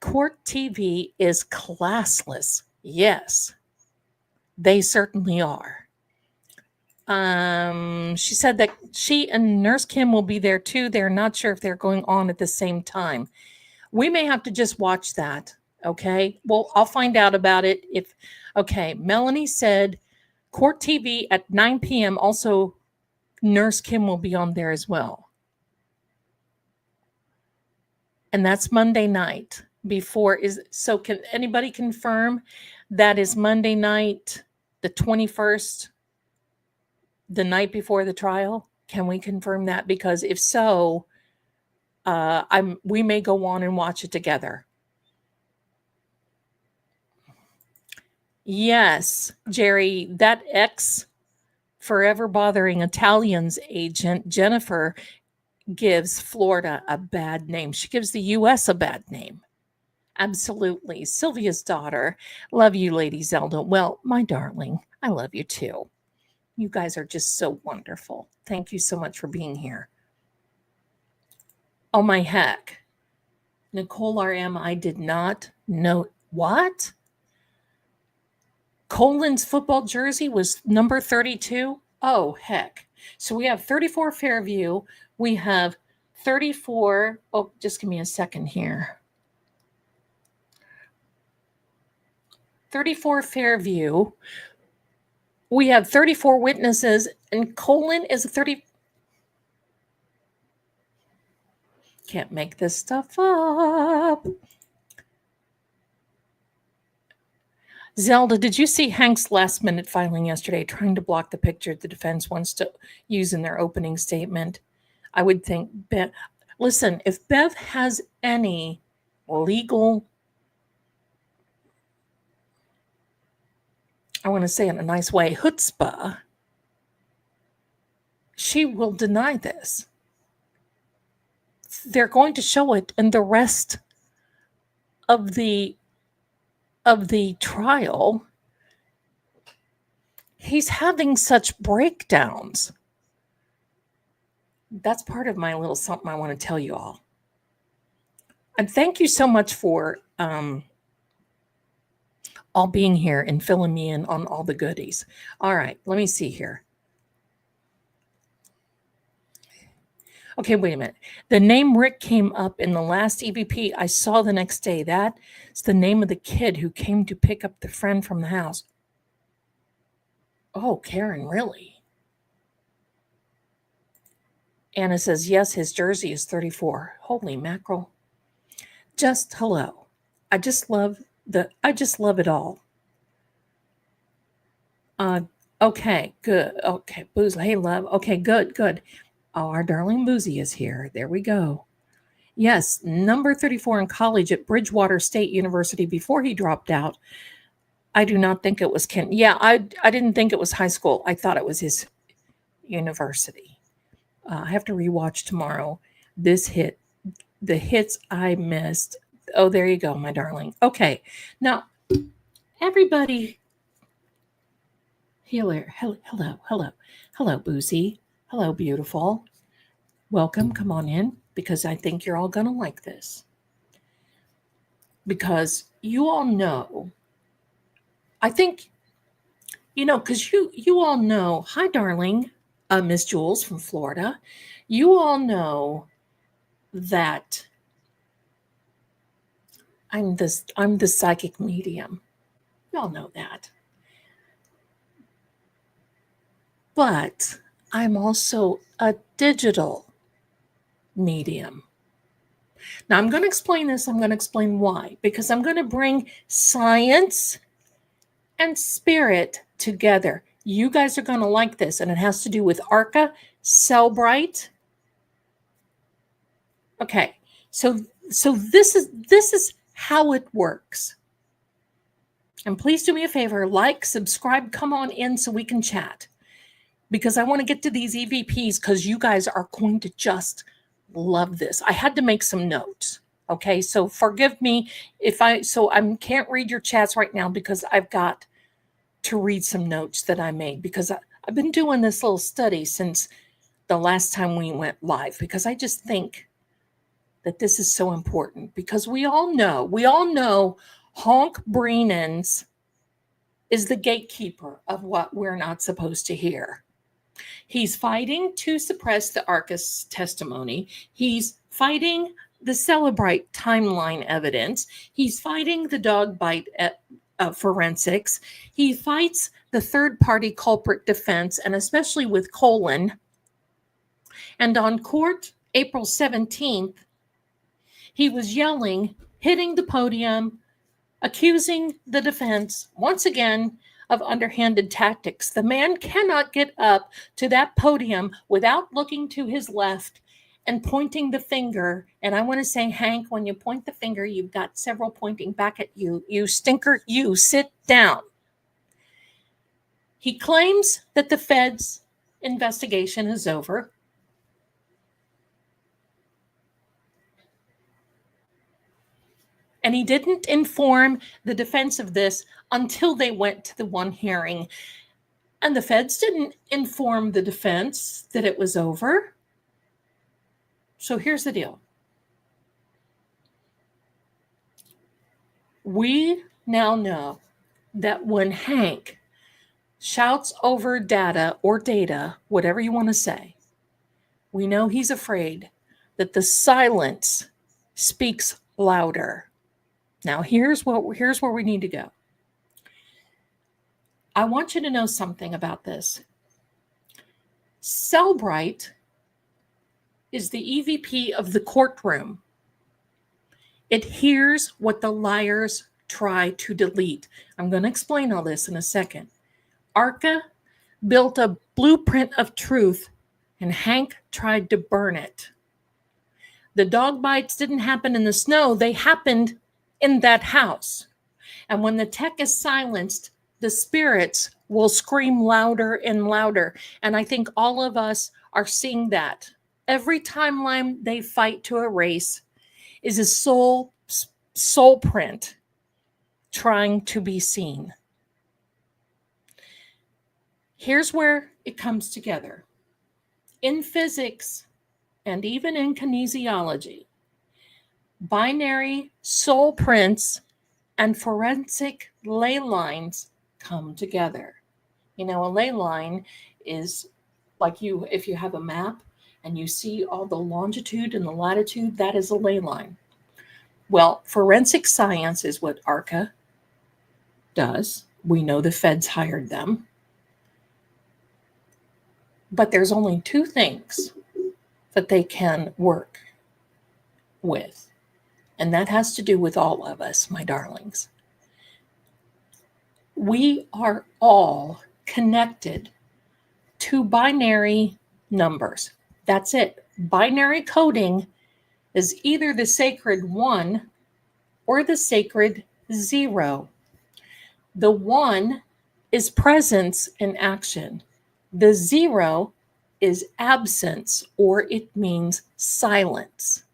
Court TV is classless. Yes, they certainly are. She said that she and Nurse Kim will be there too. They're not sure if they're going on at the same time. We may have to just watch that. Okay. Well, I'll find out about it. Okay. Melanie said Court TV at 9 p.m. Also, Nurse Kim will be on there as well. And that's Monday night so can anybody confirm that is Monday night, the 21st, the night before the trial? Can we confirm that? Because if so, we may go on and watch it together. Yes, Jerry, that ex forever bothering Italians agent, Jennifer, gives Florida a bad name. She gives the U.S. a bad name. Absolutely. Sylvia's daughter. Love you, Lady Zelda. Well, my darling, I love you too. You guys are just so wonderful. Thank you so much for being here. Oh, my heck. Nicole RM, I did not know. What? Colin's football jersey was number 32? Oh, heck. So we have 34 Fairview. We have 34. Oh, just give me a second here. 34 Fairview. We have 34 witnesses, and Colin is a 30. Can't make this stuff up. Zelda, did you see Hank's last minute filing yesterday trying to block the picture the defense wants to use in their opening statement? I would think, listen, if Bev has any legal, I want to say in a nice way, chutzpah, she will deny this. They're going to show it in the rest of the trial. He's having such breakdowns. That's part of my little something I want to tell you all. And thank you so much for all being here and filling me in on all the goodies. All right, let me see here. Okay, wait a minute. The name Rick came up in the last EVP I saw the next day. That's the name of the kid who came to pick up the friend from the house. Oh, Karen, really? Anna says, yes, his jersey is 34. Holy mackerel. Just hello. I just love it all. Okay, good. Okay, Booze. Hey, love. Okay, good. Oh, our darling Boozy is here. There we go. Yes, number 34 in college at Bridgewater State University before he dropped out. I do not think it was Kent. Yeah, I didn't think it was high school. I thought it was his university. I have to rewatch tomorrow. The hits I missed. Oh, there you go, my darling. Okay, now everybody. Hello, Boozy. Hello, beautiful. Welcome. Come on in because I think you're all gonna like this. Because you all know. I think because you all know. Hi, darling, Miss Jules from Florida. You all know that I'm the psychic medium. You all know that. But I'm also a digital medium. Now I'm going to explain this. I'm going to explain why. Because I'm going to bring science and spirit together. You guys are going to like this. And it has to do with Arca, Cellbrite. Okay. So this is how it works. And please do me a favor, like, subscribe, come on in so we can chat. Because I want to get to these EVPs because you guys are going to just love this. I had to make some notes. Okay, so forgive me if I can't read your chats right now because I've got to read some notes that I made because I've been doing this little study since the last time we went live because I just think that this is so important because we all know Honk Breenans is the gatekeeper of what we're not supposed to hear. He's fighting to suppress the Arcus testimony. He's fighting the Cellbrite timeline evidence. He's fighting the dog bite forensics. He fights the third-party culprit defense, and especially with Colin. And on court, April 17th, he was yelling, hitting the podium, accusing the defense once again of underhanded tactics. The man cannot get up to that podium without looking to his left and pointing the finger. And I want to say, Hank, when you point the finger, you've got several pointing back at you. You stinker, you sit down. He claims that the Fed's investigation is over. And he didn't inform the defense of this until they went to the one hearing. And the feds didn't inform the defense that it was over. So here's the deal. We now know that when Hank shouts over data or data, whatever you want to say, we know he's afraid that the silence speaks louder. Now, here's where we need to go. I want you to know something about this. Cellbrite is the EVP of the courtroom. It hears what the liars try to delete. I'm going to explain all this in a second. Arca built a blueprint of truth, and Hank tried to burn it. The dog bites didn't happen in the snow, they happened in that house. And when the tech is silenced, the spirits will scream louder and louder. And I think all of us are seeing that. Every timeline they fight to erase is a soul print trying to be seen. Here's where it comes together. In physics and even in kinesiology, binary soul prints and forensic ley lines come together. You know, a ley line is like if you have a map and you see all the longitude and the latitude, that is a ley line. Well, forensic science is what ARCA does. We know the feds hired them. But there's only two things that they can work with. And that has to do with all of us, my darlings. We are all connected to binary numbers. That's it. Binary coding is either the sacred 1 or the sacred 0. The 1 is presence in action. The 0 is absence, or it means silence.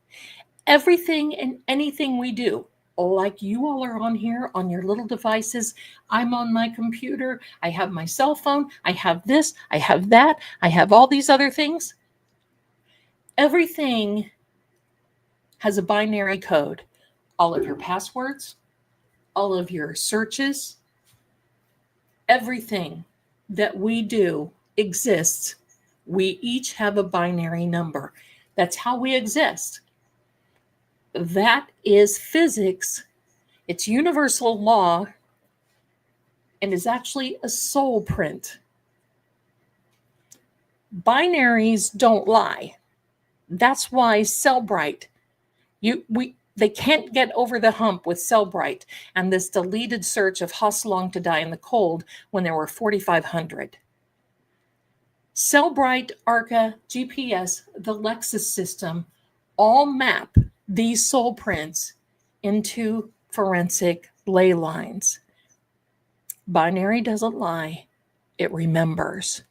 Everything and anything we do, like you all are on here on your little devices, I'm on my computer, I have my cell phone, I have this, I have that, I have all these other things. Everything has a binary code. All of your passwords, all of your searches, everything that we do exists. We each have a binary number. That's how we exist. That is physics. It's universal law and is actually a soul print. Binaries don't lie. That's why Cellbrite, they can't get over the hump with Cellbrite and this deleted search of How Long to Die in the Cold when there were 4,500. Cellbrite, ARCA, GPS, the Lexus system all map these soul prints into forensic ley lines. Binary doesn't lie. It remembers.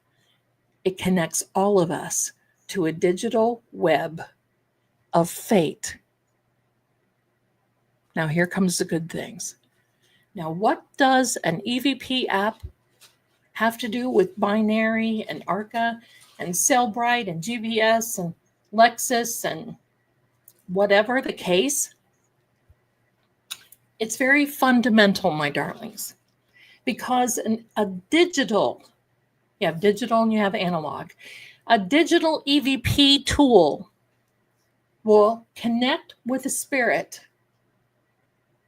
It connects all of us to a digital web of fate. Now here comes the good things. Now what does an EVP app have to do with binary and ARCA and Cellbrite and GPS and Lexus and whatever the case? It's very fundamental, my darlings, because a digital, you have digital and you have analog, a digital EVP tool will connect with a spirit.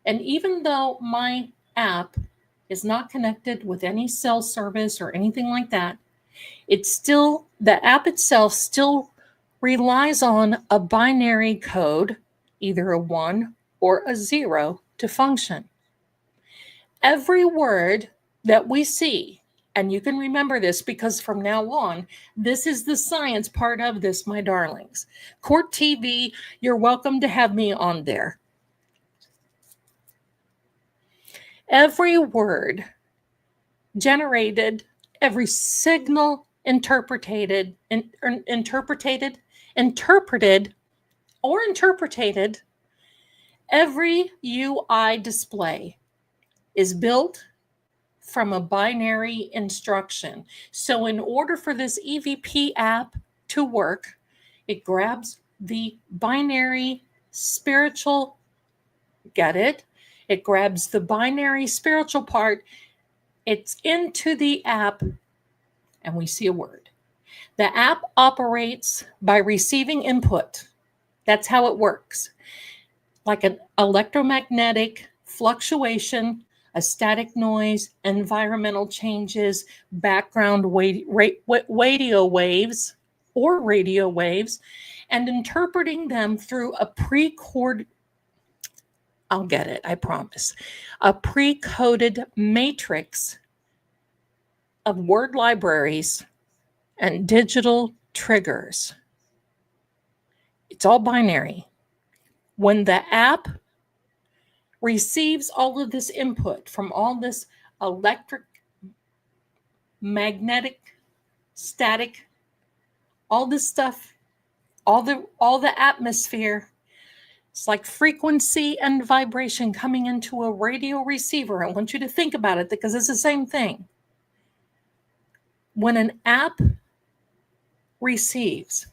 And even though my app is not connected with any cell service or anything like that, the app itself still relies on a binary code, either a 1 or a 0, to function. Every word that we see, and you can remember this because from now on, this is the science part of this, my darlings. Court TV, you're welcome to have me on there. Every word generated, every signal interpreted, every UI display is built from a binary instruction. So in order for this EVP app to work, it grabs the binary spiritual, get it? It grabs the binary spiritual part, it's into the app, and we see a word. The app operates by receiving input. That's how it works. Like an electromagnetic fluctuation, a static noise, environmental changes, background radio waves, and interpreting them through a I'll get it, I promise. A pre-coded matrix of word libraries and digital triggers. It's all binary. When the app receives all of this input from all this electric, magnetic, static, all this stuff, all the atmosphere, it's like frequency and vibration coming into a radio receiver. I want you to think about it because it's the same thing. When an app receives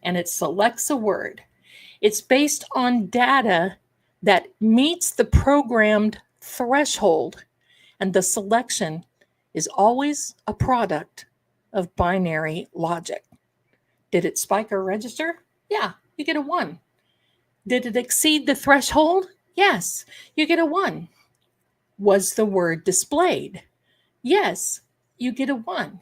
and it selects a word, it's based on data that meets the programmed threshold, and the selection is always a product of binary logic. Did it spike or register? Yeah, you get a 1. Did it exceed the threshold? Yes, you get a 1. Was the word displayed? Yes, you get a 1.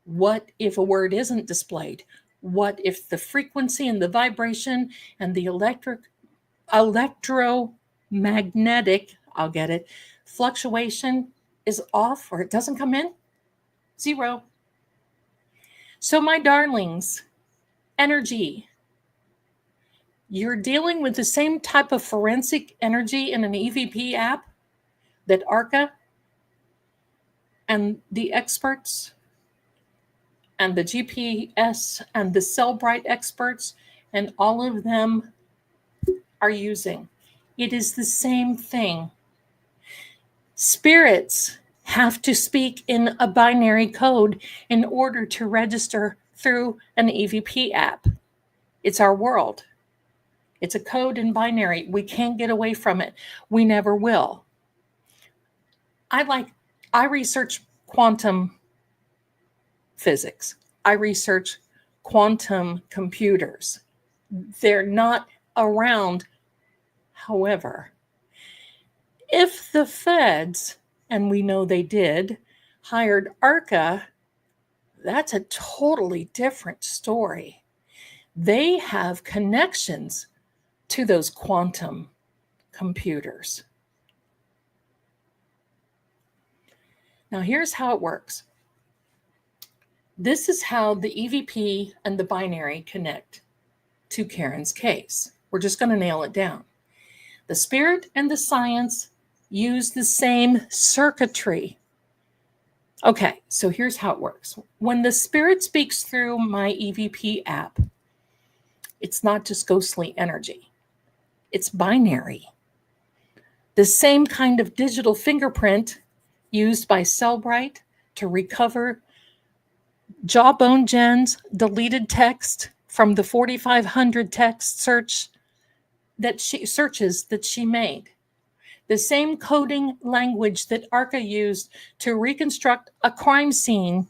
What if a word isn't displayed? What if the frequency and the vibration and the electromagnetic, I'll get it, fluctuation is off or it doesn't come in? 0. So, my darlings, energy. You're dealing with the same type of forensic energy in an EVP app that ARCA and the experts and the GPS and the Cellbrite experts and all of them are using. It is the same thing. Spirits have to speak in a binary code in order to register through an EVP app. It's our world. It's a code in binary. We can't get away from it. We never will. I research quantum physics. I research quantum computers. They're not around. However, if the feds, and we know they did, hired ARCA, that's a totally different story. They have connections to those quantum computers. Now, here's how it works. This is how the EVP and the binary connect to Karen's case. We're just going to nail it down. The spirit and the science use the same circuitry. Okay, so here's how it works. When the spirit speaks through my EVP app, it's not just ghostly energy. It's binary. The same kind of digital fingerprint used by Cellbrite to recover Jawbone Jen's deleted text from the 4,500 text searches that she made. The same coding language that ARCA used to reconstruct a crime scene,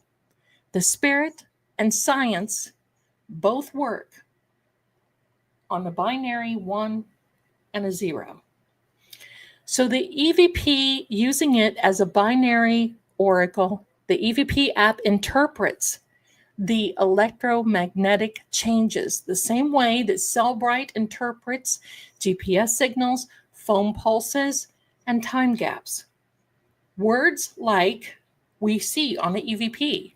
the spirit and science both work on a binary 1 and a 0. So the EVP, using it as a binary oracle, the EVP app interprets the electromagnetic changes the same way that Cellbrite interprets GPS signals, phone pulses, and time gaps. Words like we see on the EVP,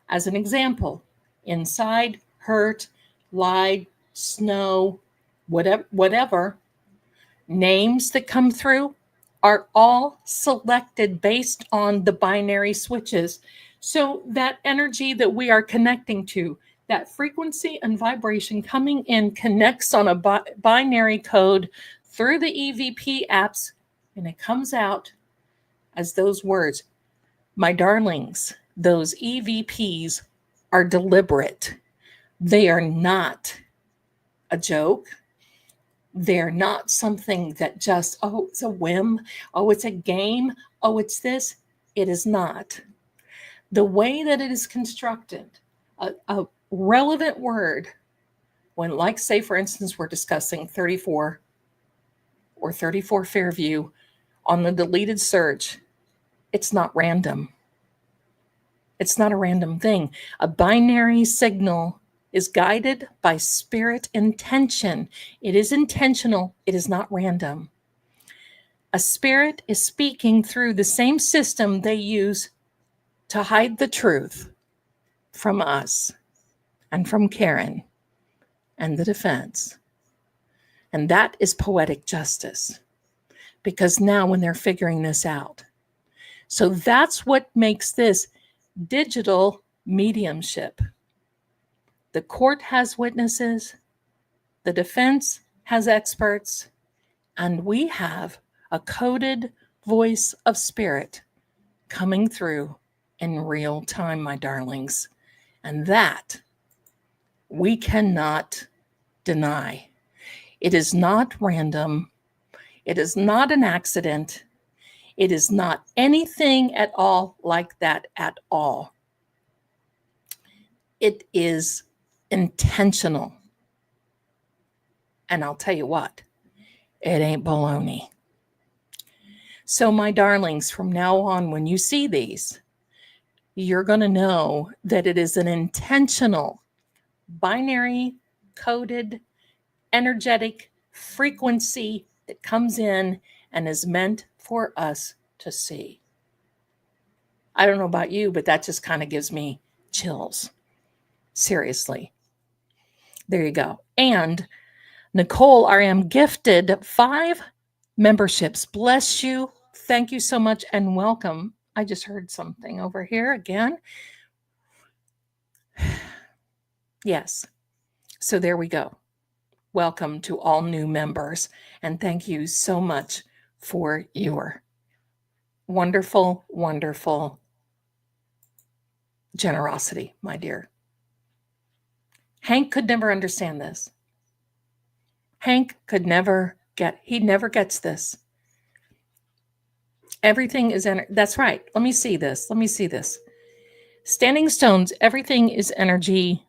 as an example, inside, hurt, lied, snow, whatever, names that come through are all selected based on the binary switches. So that energy that we are connecting to, that frequency and vibration coming in connects on a binary code through the EVP apps, and it comes out as those words. My darlings, those EVPs are deliberate. They are not a joke. They're not something that just, oh, it's a whim. Oh, it's a game. Oh, it's this. It is not. The way that it is constructed, a relevant word, when, like, say, for instance, we're discussing 34 or 34 Fairview on the deleted search, it's not random. It's not a random thing. A binary signal is guided by spirit intention. It is intentional. It is not random. A spirit is speaking through the same system they use to hide the truth from us and from Karen and the defense. And that is poetic justice, because now when they're figuring this out. So that's what makes this digital mediumship. The court has witnesses, the defense has experts, and we have a coded voice of spirit coming through in real time, my darlings. And that we cannot deny. It is not random. It is not an accident. It is not anything at all like that at all. It is intentional. And I'll tell you what, it ain't baloney. So, my darlings, from now on, when you see these, you're going to know that it is an intentional, binary, coded, energetic frequency that comes in and is meant for us to see. I don't know about you, but that just kind of gives me chills. Seriously. There you go. And Nicole RM gifted 5 memberships. Bless you. Thank you so much and welcome. I just heard something over here again. Yes. So there we go. Welcome to all new members. And thank you so much for your wonderful, wonderful generosity, my dear. Hank could never understand this. Hank could never he never gets this. Everything is that's right. Let me see this. Standing stones, everything is energy.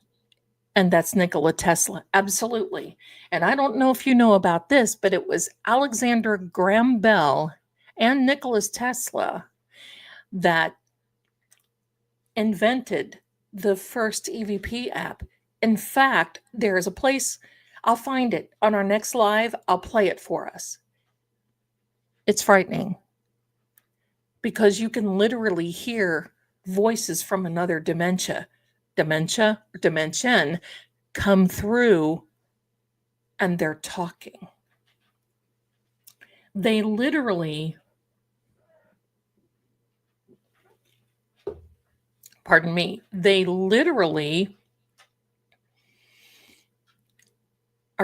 And that's Nikola Tesla. Absolutely. And I don't know if you know about this, but it was Alexander Graham Bell and Nikola Tesla that invented the first EVP app. In fact, there is a place, I'll find it on our next live. I'll play it for us. It's frightening because you can literally hear voices from another dimension come through, and they're talking. They literally, are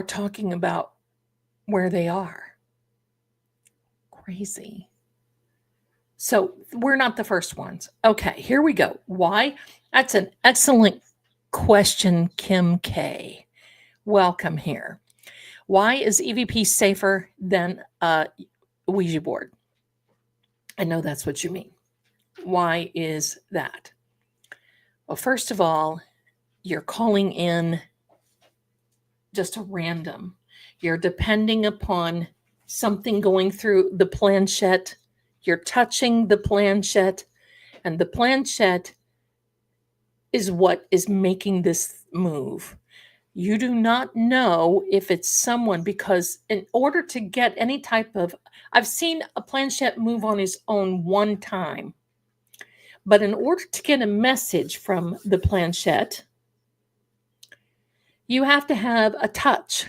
talking about where they are. Crazy. So we're not the first ones. Okay, here we go. Why? That's an excellent question, Kim K. Welcome here. Why is EVP safer than a Ouija board? I know that's what you mean. Why is that? Well, first of all, you're calling in just a random. You're depending upon something going through the planchette. You're touching the planchette, and the planchette is what is making this move. You do not know if it's someone, because in order to get any type of, I've seen a planchette move on its own one time, but in order to get a message from the planchette, you have to have a touch.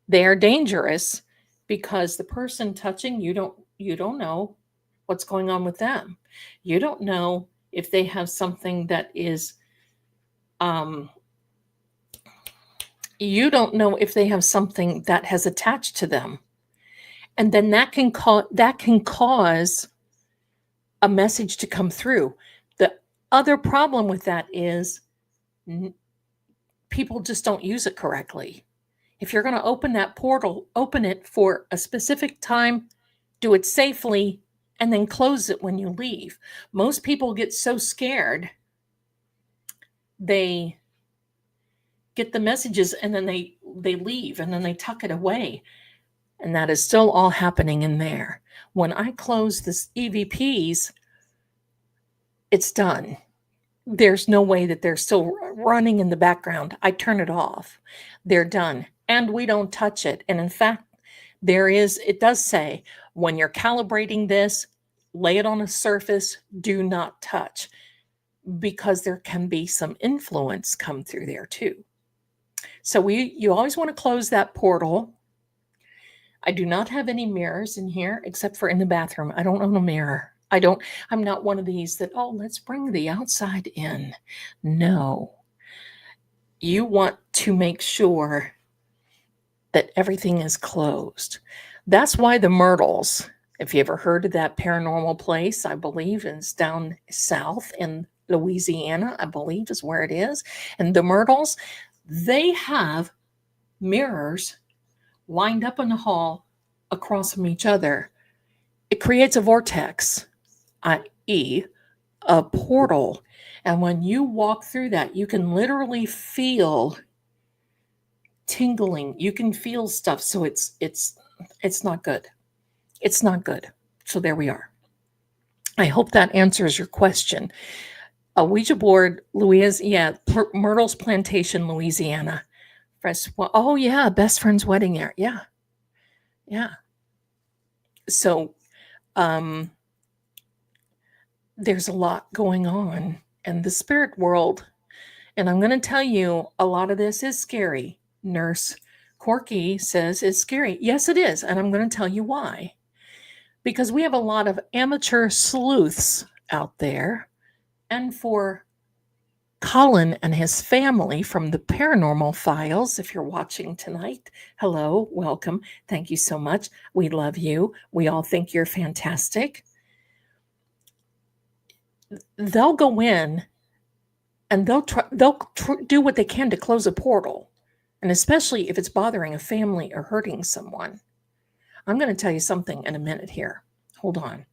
They are dangerous because the person touching, you don't know what's going on with them. You don't know if they have something that is, you don't know if they have something that has attached to them. And then that can cause a message to come through. The other problem with that is people just don't use it correctly. If you're going to open that portal, open it for a specific time, do it safely, and then close it when you leave. Most people get so scared, they get the messages and then they leave and then they tuck it away. And that is still all happening in there. When I close this EVPs, it's done. There's no way that they're still running in the background. I turn it off. They're done. And we don't touch it. And in fact, it does say when you're calibrating this, lay it on a surface, do not touch, because there can be some influence come through there too. So you always want to close that portal. I do not have any mirrors in here except for in the bathroom. I don't own a mirror. I'm not one of these that, oh, let's bring the outside in. No. You want to make sure that everything is closed. That's why the Myrtles, if you ever heard of that paranormal place, I believe is down south in Louisiana, I believe is where it is. And the Myrtles, they have mirrors lined up in the hall across from each other. It creates a vortex, i.e., a portal. And when you walk through that, you can literally feel tingling. You can feel stuff. So it's not good. It's not good. So there we are. I hope that answers your question. A Ouija board, Myrtle's Plantation, Louisiana. Oh yeah, best friend's wedding there. Yeah. Yeah. So there's a lot going on in the spirit world. And I'm going to tell you, a lot of this is scary. Nurse Corky says it's scary. Yes, it is. And I'm going to tell you why. Because we have a lot of amateur sleuths out there. And for Colin and his family from the Paranormal Files, if you're watching tonight, hello, welcome. Thank you so much. We love you. We all think you're fantastic. They'll go in and they'll do what they can to close a portal. And especially if it's bothering a family or hurting someone. I'm going to tell you something in a minute here. Hold on.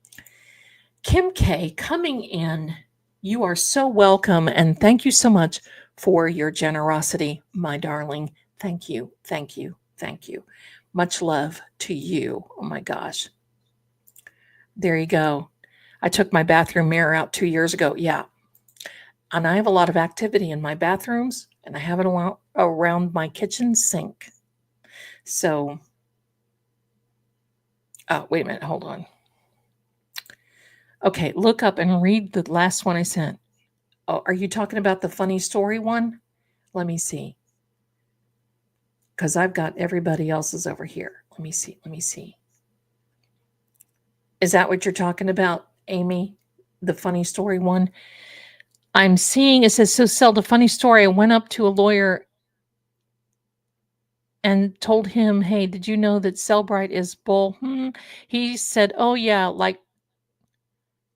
Kim K coming in. You are so welcome. And thank you so much for your generosity, my darling. Thank you. Thank you. Thank you. Much love to you. Oh my gosh. There you go. I took my bathroom mirror out 2 years ago. Yeah. And I have a lot of activity in my bathrooms, and I have it around my kitchen sink. So, wait a minute. Hold on. Okay, look up and read the last one I sent. Oh, are you talking about the funny story one? Let me see. Because I've got everybody else's over here. Let me see. Is that what you're talking about, Amy? The funny story one? I'm seeing, it says, so Zelda, funny story. I went up to a lawyer and told him, hey, did you know that Cellbrite is bull? He said, oh, yeah,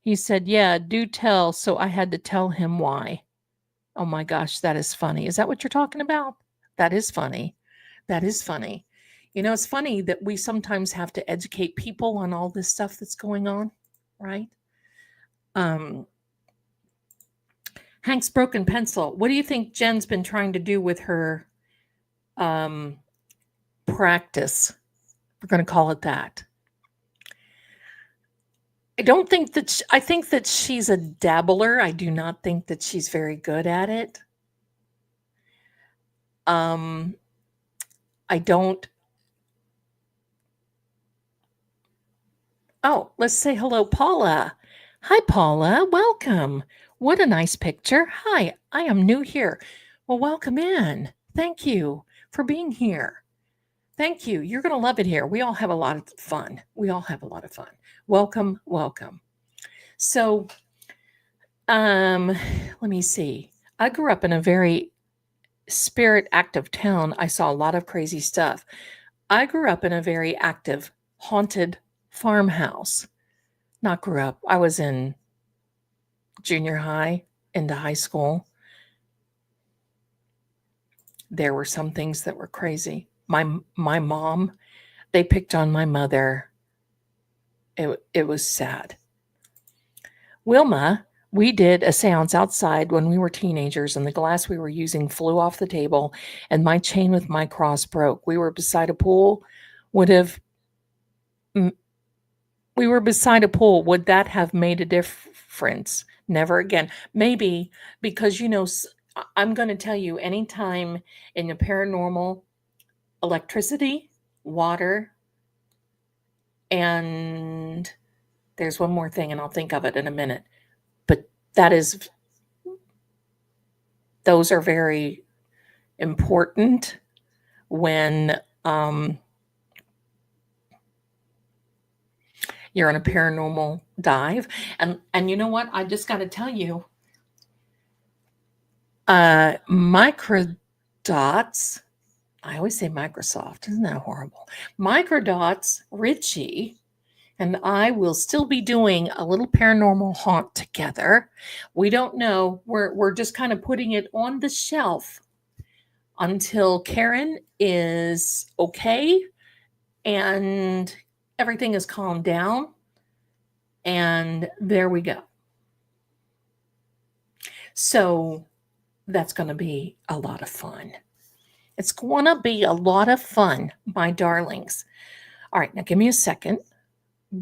he said, yeah, do tell. So I had to tell him why. Oh my gosh, that is funny. Is that what you're talking about? That is funny. That is funny. You know, it's funny that we sometimes have to educate people on all this stuff that's going on, right? Hank's broken pencil. What do you think Jen's been trying to do with her practice? We're going to call it that. I think that she's a dabbler. I do not think that she's very good at it. I don't. Oh, let's say hello, Paula. Hi, Paula. Welcome. What a nice picture. Hi, I am new here. Well, welcome in. Thank you for being here. Thank you. You're going to love it here. We all have a lot of fun. Welcome, welcome. So, let me see. I grew up in a very spirit active town. I saw a lot of crazy stuff. I grew up in a very active, haunted farmhouse. Not grew up. I was in junior high into high school. There were some things that were crazy. My mom, they picked on my mother. It was sad. Wilma, we did a seance outside when we were teenagers, and the glass we were using flew off the table, and my chain with my cross broke. We were beside a pool. Would that have made a difference? Never again. Maybe because, I'm going to tell you, anytime in the paranormal, electricity, water, and there's one more thing, and I'll think of it in a minute. But those are very important when you're on a paranormal dive. And you know what? I just got to tell you, microdots. I always say Microsoft. Isn't that horrible? Microdots, Richie, and I will still be doing a little paranormal haunt together. We don't know. We're just kind of putting it on the shelf until Karen is okay and everything is calmed down. And there we go. So that's going to be a lot of fun. It's going to be a lot of fun, my darlings. All right, now give me a second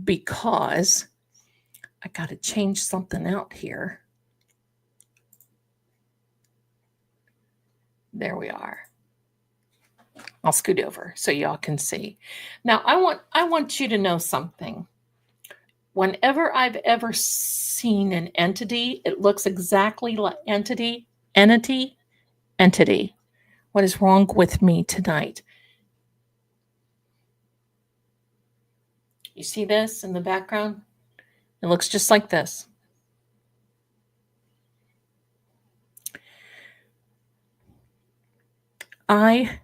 because I got to change something out here. There we are. I'll scoot over so y'all can see. Now I want you to know something. Whenever I've ever seen an entity, it looks exactly like entity. What is wrong with me tonight? You see this in the background? It looks just like this. I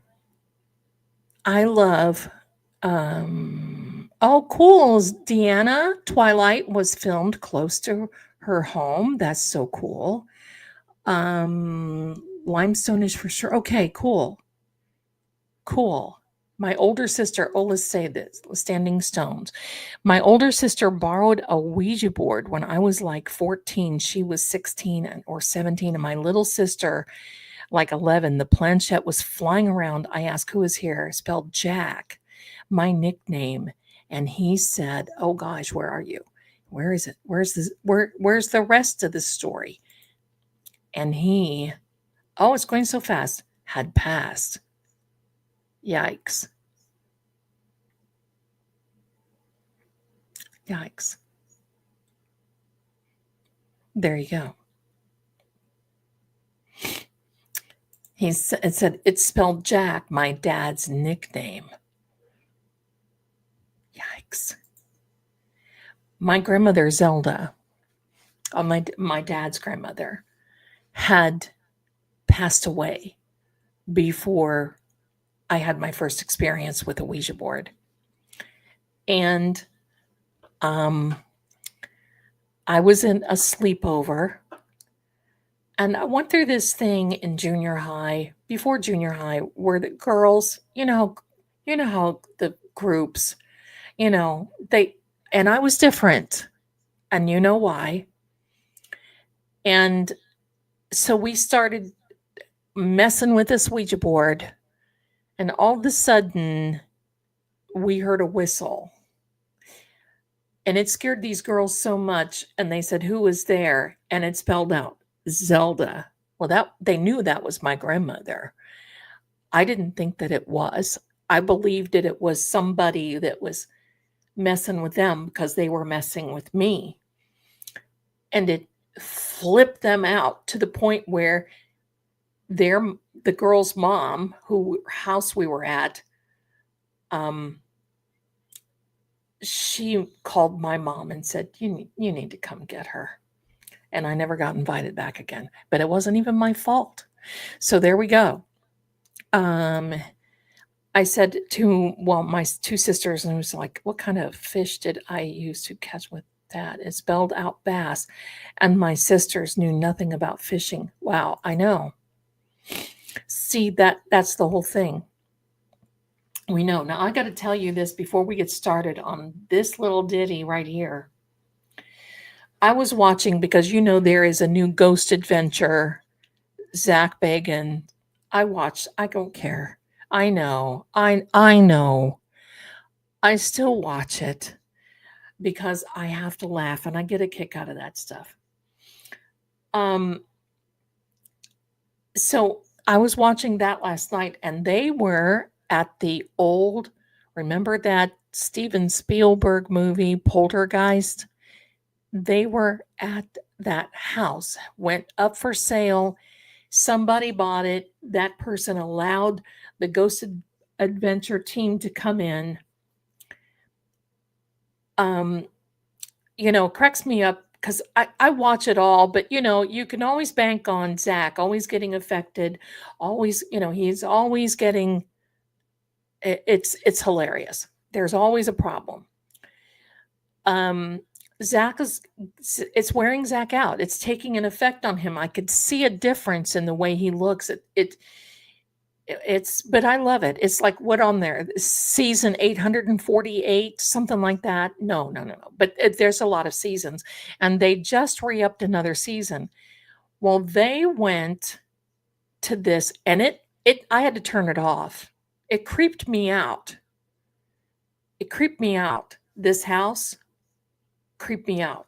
love oh cool, Deanna. Twilight was filmed close to her home. That's so cool. Limestone is for sure. Okay, cool. Cool. My older sister, let's say this, Standing Stones. My older sister borrowed a Ouija board when I was like 14. She was 16 or 17. And my little sister, like 11, the planchette was flying around. I asked, who is here? Spelled Jack, my nickname. And he said, oh gosh, where are you? Where is it? Where's the rest of the story? And he, oh, it's going so fast, had passed. Yikes. Yikes. There you go. It said, it's spelled Jack, my dad's nickname. Yikes. My grandmother, Zelda, my dad's grandmother, had passed away before I had my first experience with a Ouija board. And I was in a sleepover, and I went through this thing in junior high, before junior high, where the girls, you know how the groups, and I was different, and you know why. And so we started messing with this Ouija board, and all of a sudden we heard a whistle. And it scared these girls so much, and they said, who was there? And it spelled out Zelda. Well, they knew that was my grandmother. I didn't think that it was. I believed that it was somebody that was messing with them because they were messing with me. And it flipped them out to the point where the girl's mom, whose house we were at, she called my mom and said, you need to come get her. And I never got invited back again, but it wasn't even my fault. So there we go. I said to, my two sisters, and I was like, what kind of fish did I use to catch with that? It spelled out bass. And my sisters knew nothing about fishing. Wow, I know. See, that's the whole thing. We know. Now, I got to tell you this before we get started on this little ditty right here. I was watching, because there is a new Ghost Adventure, Zach Bagan. I don't care. I know. I know. I still watch it because I have to laugh, and I get a kick out of that stuff. So I was watching that last night, and they were at the old, remember that Steven Spielberg movie, Poltergeist? They were at that house, went up for sale. Somebody bought it. That person allowed the Ghost Adventure team to come in. Um, cracks me up because I watch it all, but you can always bank on Zach always getting affected, always, he's always getting it's hilarious. There's always a problem. Um, Zach is it's wearing Zach out. It's taking an effect on him. I could see a difference in the way he looks. It's but I love it. It's like what on there? Season 848, something like that. No, no, no, no. But there's a lot of seasons, and they just re-upped another season. Well, they went to this, and it I had to turn it off. It creeped me out. It creeped me out. This house creeped me out.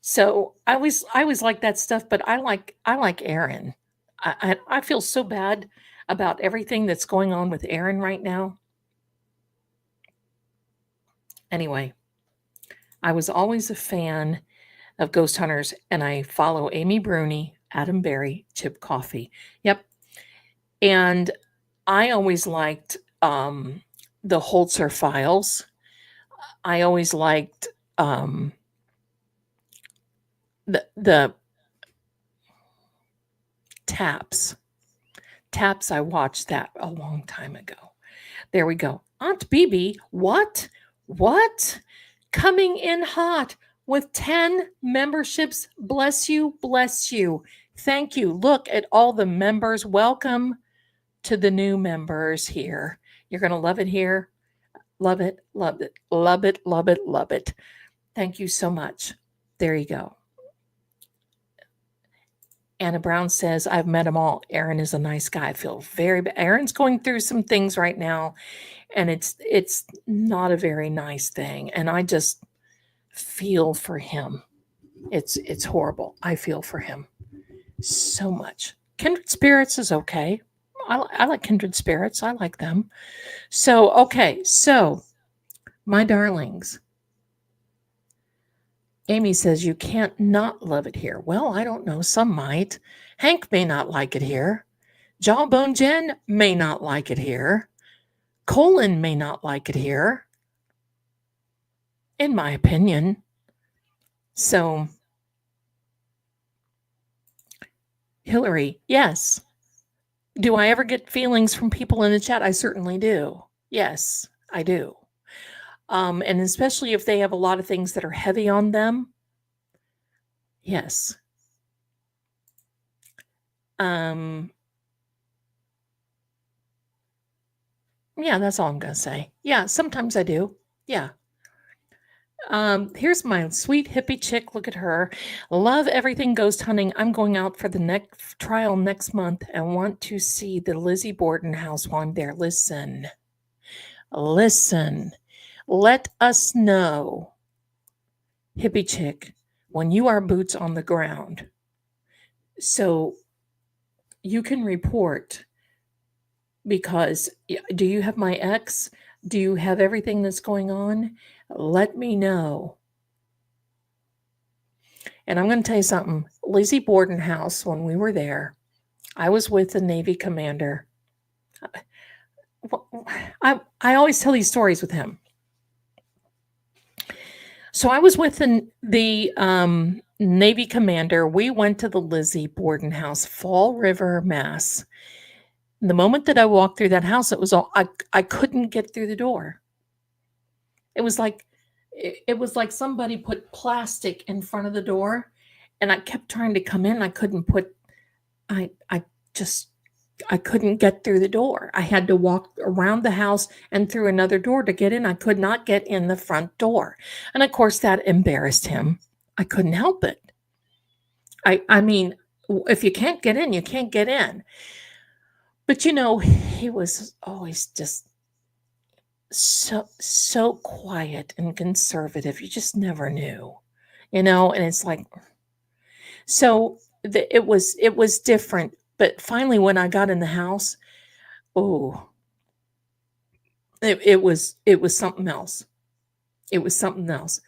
So I always like that stuff, but I like Aaron. I feel so bad about everything that's going on with Aaron right now. Anyway, I was always a fan of Ghost Hunters, and I follow Amy Bruni, Adam Berry, Chip Coffee. Yep. And I always liked the Holzer files. I always liked the taps. Taps, I watched that a long time ago. There we go. Aunt Bibi, what? What? Coming in hot with 10 memberships. Bless you, bless you. Thank you. Look at all the members. Welcome to the new members here. You're going to love it here. Love it, love it, love it, love it, love it. Thank you so much. There you go. Anna Brown says, I've met them all. Aaron is a nice guy. I feel very bad. Aaron's going through some things right now, and it's not a very nice thing. And I just feel for him. It's horrible. I feel for him so much. Kindred Spirits is okay. I like Kindred Spirits. I like them. So, okay. So, my darlings, Amy says, you can't not love it here. Well, I don't know. Some might. Hank may not like it here. Jawbone Jen may not like it here. Colin may not like it here. In my opinion. So, Hillary, yes. Do I ever get feelings from people in the chat? I certainly do. Yes, I do. And especially if they have a lot of things that are heavy on them. Yes. Yeah, that's all I'm going to say. Yeah, sometimes I do. Yeah. Here's my sweet hippie chick. Look at her. Love everything ghost hunting. I'm going out for the next trial next month and want to see the Lizzie Borden house while I'm there. Listen. Let us know, hippie chick, when you are boots on the ground. So you can report, because do you have my ex? Do you have everything that's going on? Let me know. And I'm going to tell you something. Lizzie Borden house, when we were there, I was with the Navy commander. I always tell these stories with him. So I was with the Navy commander. We went to the Lizzie Borden house, Fall River, Mass. The moment that I walked through that house, it was all I couldn't get through the door. It was like somebody put plastic in front of the door, and I kept trying to come in. I couldn't get through the door. I had to walk around the house and through another door to get in. I could not get in the front door. And of course that embarrassed him. I couldn't help it. I mean, if you can't get in, you can't get in. But he was always just so quiet and conservative. You just never knew. And it's like, so it was different But finally, when I got in the house, oh, it was something else. It was something else.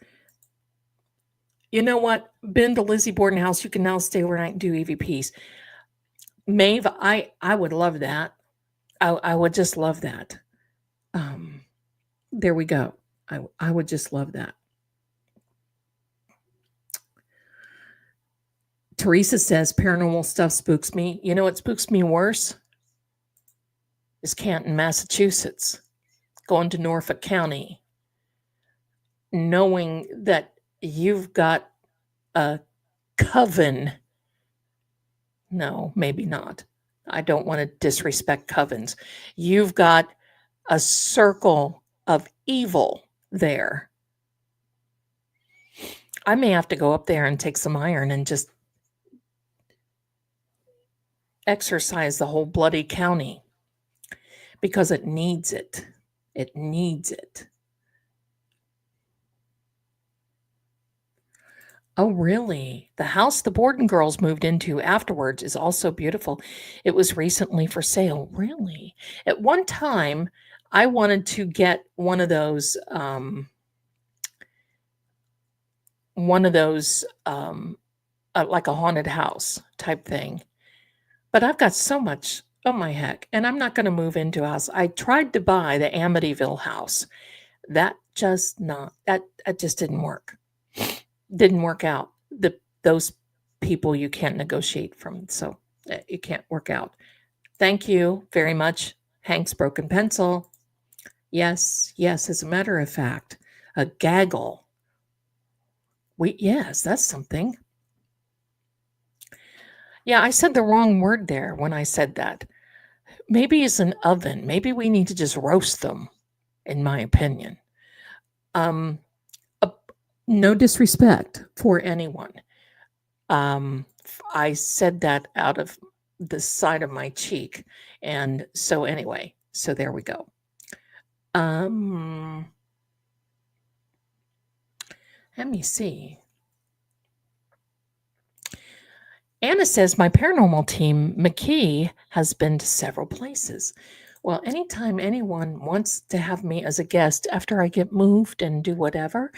You know what? Been to Lizzie Borden house. You can now stay overnight and do EVPs. Maeve, I would love that. I would just love that. Um, there we go. I would just love that. Teresa says paranormal stuff spooks me. You know what spooks me worse? Is Canton, Massachusetts, going to Norfolk County, knowing that you've got a coven. No, maybe not. I don't want to disrespect covens. You've got a circle of evil there. I may have to go up there and take some iron and just exorcise the whole bloody county because it needs it. It needs it. Oh, really? The house the Borden girls moved into afterwards is also beautiful. It was recently for sale. Really? At one time, I wanted to get one of those like a haunted house type thing. But I've got so much, oh my heck, and I'm not going to move into a house. I tried to buy the Amityville house. That just didn't work. Didn't work out. Those people you can't negotiate from, so it can't work out. Thank you very much, Hank's Broken Pencil. Yes, as a matter of fact, a gaggle. Yes, that's something. Yeah, I said the wrong word there when I said that. Maybe it's an oven. Maybe we need to just roast them, in my opinion. No disrespect for anyone. I said that out of the side of my cheek. And so anyway, so there we go. Let me see. Anna says, my paranormal team, McKee, has been to several places. Well, anytime anyone wants to have me as a guest after I get moved and do whatever,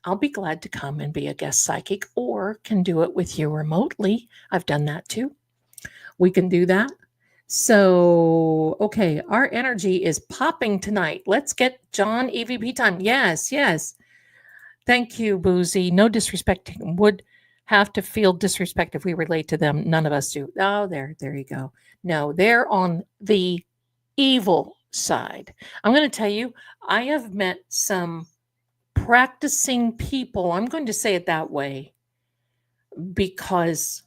I'll be glad to come and be a guest psychic, or can do it with you remotely. I've done that too. We can do that. So, okay, our energy is popping tonight. Let's get John EVP time. Yes. Thank you, Boozy. No disrespect. Would have to feel disrespect if we relate to them. None of us do. Oh, there you go. No, they're on the evil side. I'm going to tell you, I have met some practicing people. I'm going to say it that way because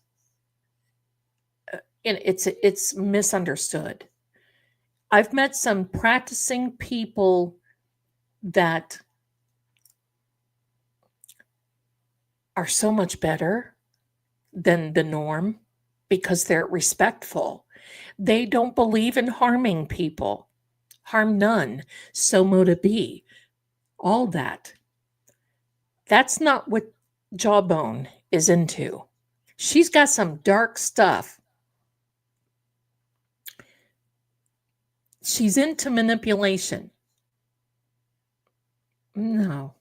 it's misunderstood. I've met some practicing people that are so much better than the norm because they're respectful. They don't believe in harming people. Harm none, so mote be. All that. That's not what Jawbone is into. She's got some dark stuff. She's into manipulation. No.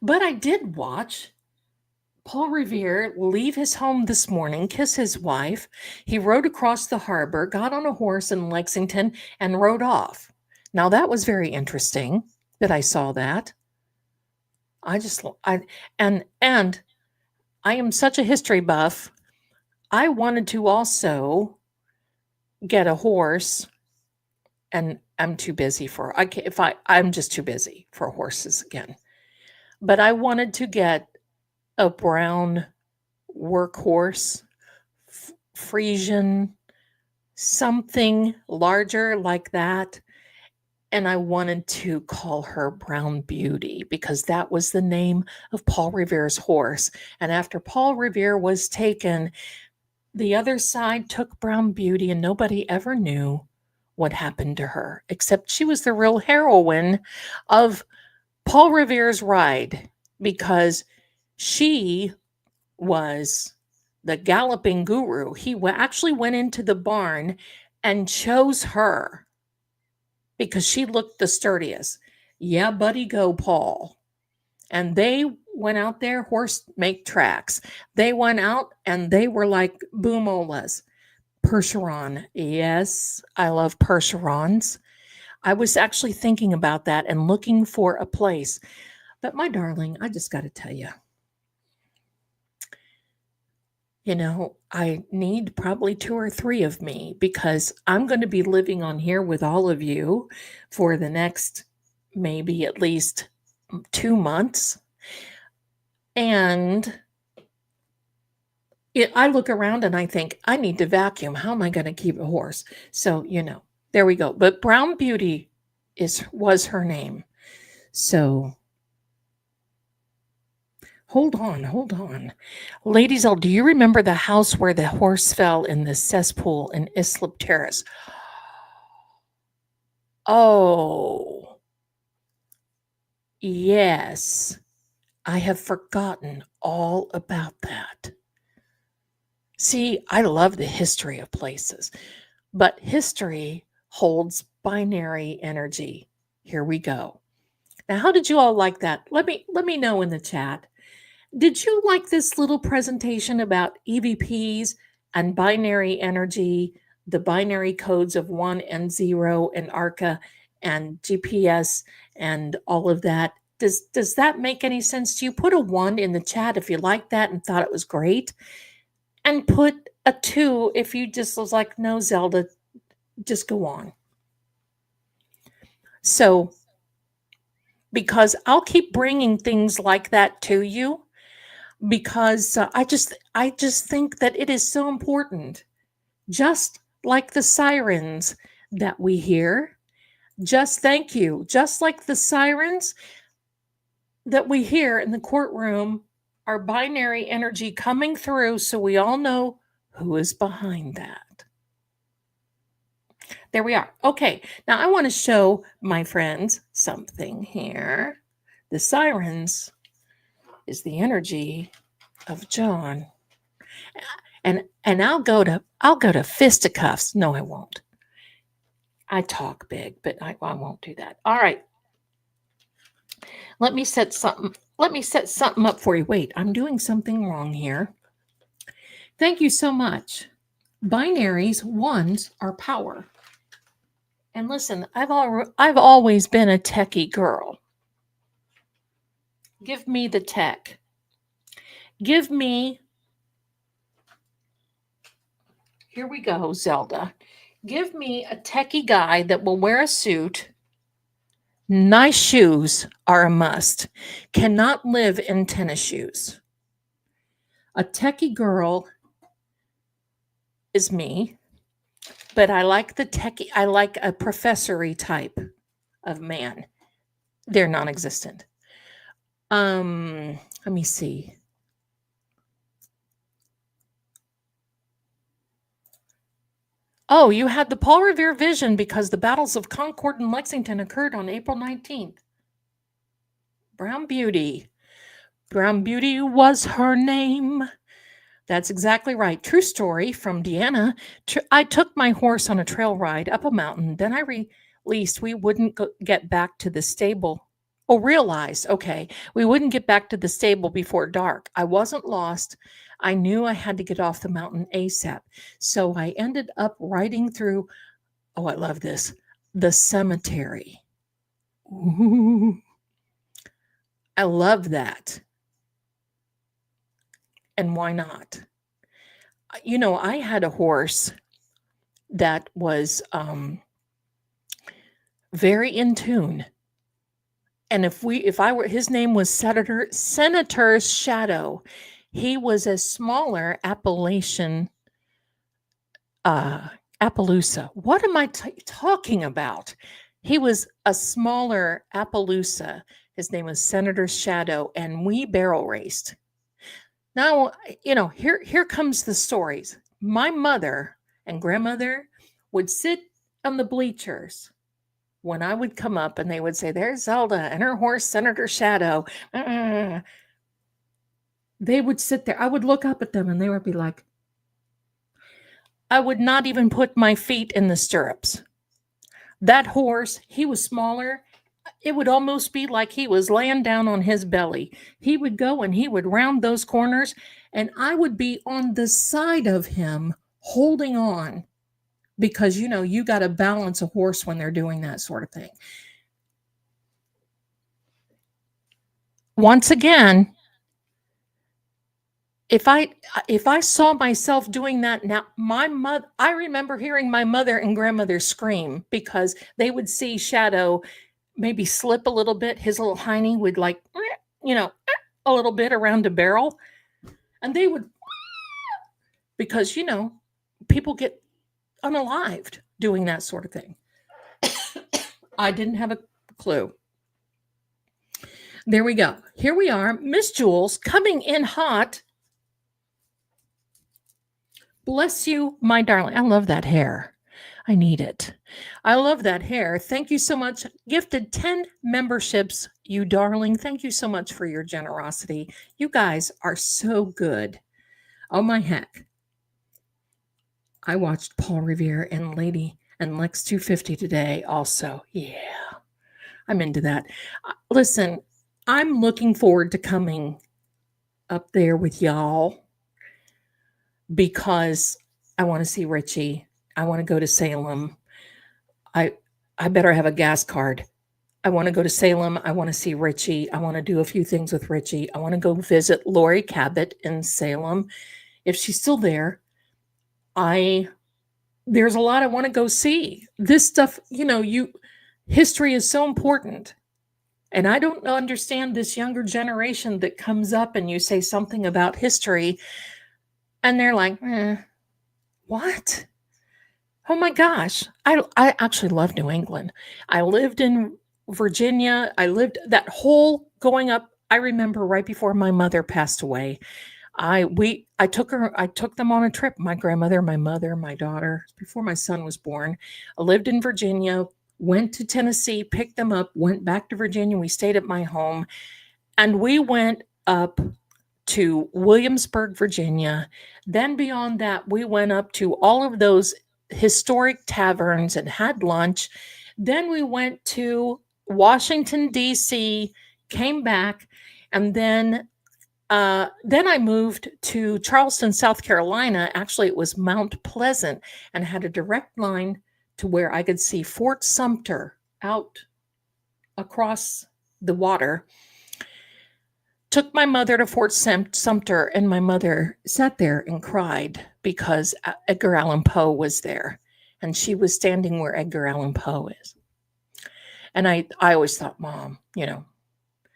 But I did watch Paul Revere leave his home this morning, kiss his wife. He rode across the harbor, got on a horse in Lexington, and rode off. Now, that was very interesting that I saw that. And I am such a history buff. I wanted to also get a horse, and I'm too busy for, I'm just too busy for horses again. But I wanted to get a brown workhorse, Frisian, something larger like that. And I wanted to call her Brown Beauty because that was the name of Paul Revere's horse. And after Paul Revere was taken, the other side took Brown Beauty, and nobody ever knew what happened to her, except she was the real heroine of Paul Revere's ride because She was the galloping guru. He actually went into the barn and chose her because she looked the sturdiest. Yeah, buddy, go, Paul. And they went out there, horse make tracks. They went out and they were like boomolas. Percheron. Yes, I love Percherons. I was actually thinking about that and looking for a place. But my darling, I just got to tell you, I need probably 2 or 3 of me because I'm going to be living on here with all of you for the next maybe at least 2 months. And I look around and I think, I need to vacuum. How am I going to keep a horse? So, there we go. But Brown Beauty was her name. So hold on. Ladies, do you remember the house where the horse fell in the cesspool in Islip Terrace? Oh, yes. I have forgotten all about that. See, I love the history of places, but history holds binary energy. Here we go. Now, how did you all like that? Let me know in the chat. Did you like this little presentation about EVPs and binary energy, the binary codes of 1 and 0 and ARCA and GPS and all of that? Does that make any sense to you? Put a 1 in the chat if you liked that and thought it was great. And put a 2 if you just was like, no, Zelda, just go on. So, because I'll keep bringing things like that to you, because I just think that it is so important. Just like the sirens that we hear, thank you. Just like the sirens that we hear in the courtroom are binary energy coming through, so we all know who is behind that. There we are. Okay, now I want to show my friends something here. The sirens is the energy of John. And I'll go to fisticuffs. No, I won't. I talk big, but I won't do that. All right. Let me set something up for you. Wait, I'm doing something wrong here. Thank you so much. Binaries, 1s are power. And listen, I've always been a techie girl. Give me the tech. Give me, here we go, Zelda. Give me a techie guy that will wear a suit. Nice shoes are a must. Cannot live in tennis shoes. A techie girl is me, but I like I like a professory type of man. They're non-existent. Let me see. Oh, you had the Paul Revere vision because the battles of Concord and Lexington occurred on April 19th. Brown Beauty. Brown Beauty was her name. That's exactly right. True story from Deanna. I took my horse on a trail ride up a mountain. Then I released we wouldn't get back to the stable. Oh, realized, okay, we wouldn't get back to the stable before dark. I wasn't lost. I knew I had to get off the mountain ASAP. So I ended up riding through, oh, I love this, the cemetery. Ooh, I love that. And why not? I had a horse that was very in tune. And his name was Senator's Shadow. He was a smaller Appalachian, Appaloosa. What am I talking about? He was a smaller Appaloosa. His name was Senator's Shadow, and we barrel raced. Now, here comes the stories. My mother and grandmother would sit on the bleachers when I would come up and they would say, there's Zelda and her horse, Senator Shadow. They would sit there. I would look up at them and they would be like, I would not even put my feet in the stirrups. That horse, he was smaller. It would almost be like he was laying down on his belly. He would go and he would round those corners, and I would be on the side of him holding on because, you got to balance a horse when they're doing that sort of thing. Once again, if I saw myself doing that now, I remember hearing my mother and grandmother scream because they would see Shadow maybe slip a little bit. His little hiney would like, a little bit around a barrel, and they would, because people get unalived doing that sort of thing. I didn't have a clue. There we go. Here we are, Miss Jules coming in hot. Bless you, my darling. I love that hair. I need it. I love that hair. Thank you so much. Gifted 10 memberships, you darling. Thank you so much for your generosity. You guys are so good. Oh my heck. I watched Paul Revere and Lady and Lex 250 today also. Yeah. I'm into that. Listen, I'm looking forward to coming up there with y'all because I want to see Richie. I want to go to Salem. I better have a gas card. I want to go to Salem. I want to see Richie. I want to do a few things with Richie. I want to go visit Lori Cabot in Salem. If she's still there, there's a lot I want to go see. This stuff, history is so important. And I don't understand this younger generation that comes up and you say something about history and they're like, what? Oh my gosh. I actually love New England. I lived in Virginia. I lived that whole going up. I remember right before my mother passed away. I took them on a trip. My grandmother, my mother, my daughter, before my son was born. I lived in Virginia, went to Tennessee, picked them up, went back to Virginia. We stayed at my home, and we went up to Williamsburg, Virginia. Then beyond that, we went up to all of those historic taverns and had lunch. Then we went to Washington, D.C., came back, and then I moved to Charleston, South Carolina. Actually, it was Mount Pleasant, and had a direct line to where I could see Fort Sumter out across the water. Took my mother to Fort Sumter, and my mother sat there and cried because Edgar Allan Poe was there, and she was standing where Edgar Allan Poe is. And I always thought, Mom,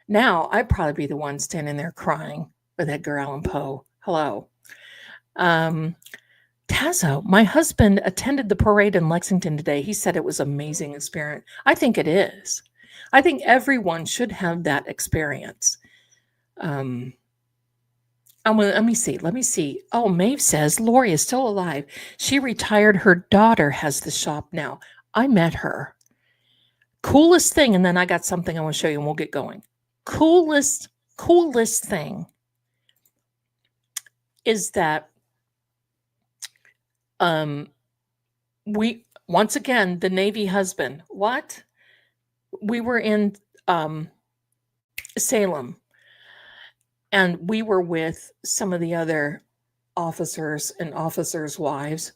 now I'd probably be the one standing there crying with Edgar Allan Poe. Hello. Tazo, my husband attended the parade in Lexington today. He said it was an amazing experience. I think it is. I think everyone should have that experience. Let me see. Oh, Maeve says Lori is still alive. She retired. Her daughter has the shop now. I met her. Coolest thing. And then I got something I want to show you and we'll get going. Coolest thing is that we, once again, the Navy husband, we were in Salem, and we were with some of the other officers and officers' wives,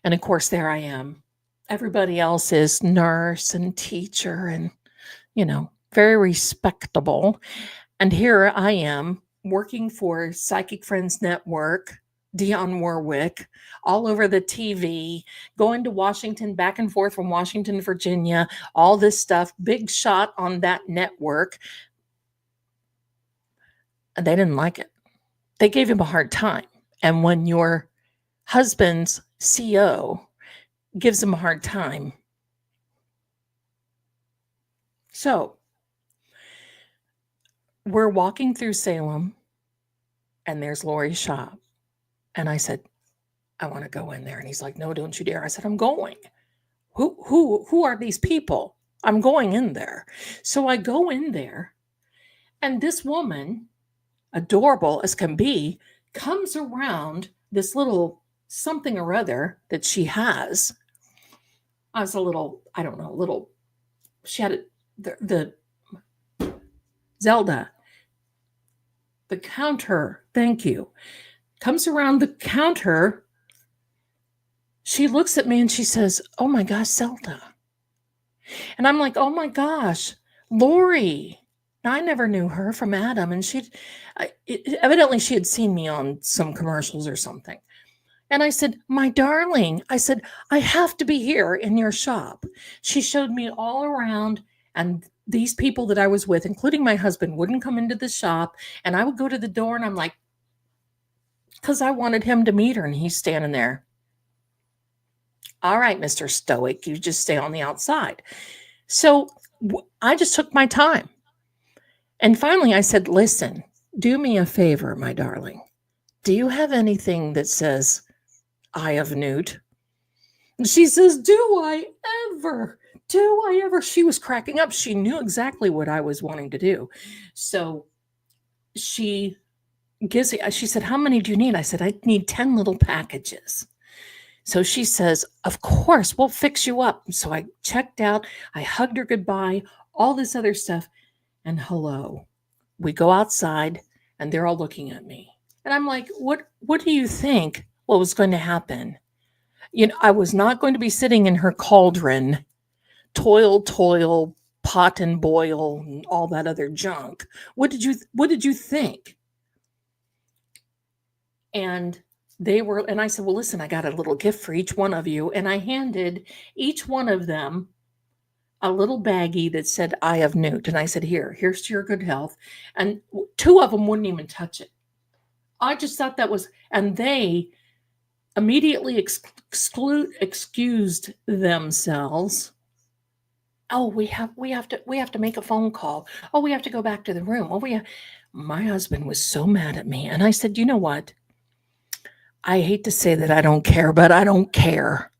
and of course there I am. Everybody else is nurse and teacher and very respectable. And here I am working for Psychic Friends Network, Dionne Warwick, all over the TV, going to Washington, back and forth from Washington, Virginia, all this stuff, big shot on that network. And they didn't like it. They gave him a hard time. And when your husband's CO gives him a hard time. So we're walking through Salem, and there's Lori's shop. And I said, I want to go in there. And he's like, no, don't you dare. I said, I'm going. Who are these people? I'm going in there. So I go in there, and this woman adorable as can be, comes around this little something or other that she has. I was a little, I don't know, little, she had the Zelda, the counter, thank you, comes around the counter. She looks at me and she says, "Oh my gosh, Zelda." And I'm like, "Oh my gosh, Lori." Now, I never knew her from Adam, and evidently she had seen me on some commercials or something. And I said, "My darling," I said, "I have to be here in your shop." She showed me all around, and these people that I was with, including my husband, wouldn't come into the shop. And I would go to the door and I'm like, because I wanted him to meet her, and he's standing there. "All right, Mr. Stoic, you just stay on the outside." So I just took my time. And finally I said, "Listen, do me a favor, my darling. Do you have anything that says Eye of Newt?" And she says, "Do I ever? Do I ever?" She was cracking up. She knew exactly what I was wanting to do. So she she said, "How many do you need?" I said, "I need 10 little packages." So she says, "Of course, we'll fix you up." So I checked out, I hugged her goodbye, all this other stuff. And hello, we go outside and they're all looking at me. And I'm like, what do you think what was going to happen? I was not going to be sitting in her cauldron, toil, pot and boil, and all that other junk. What did you think? And and I said, "Well, listen, I got a little gift for each one of you." And I handed each one of them a little baggie that said "Eye of Newt." And I said, here's to your good health. And two of them wouldn't even touch it. I just thought that was, and they immediately excused themselves. "Oh, we have to make a phone call. Oh, we have to go back to the room. My husband was so mad at me. And I said, "You know what? I hate to say that I don't care, but I don't care.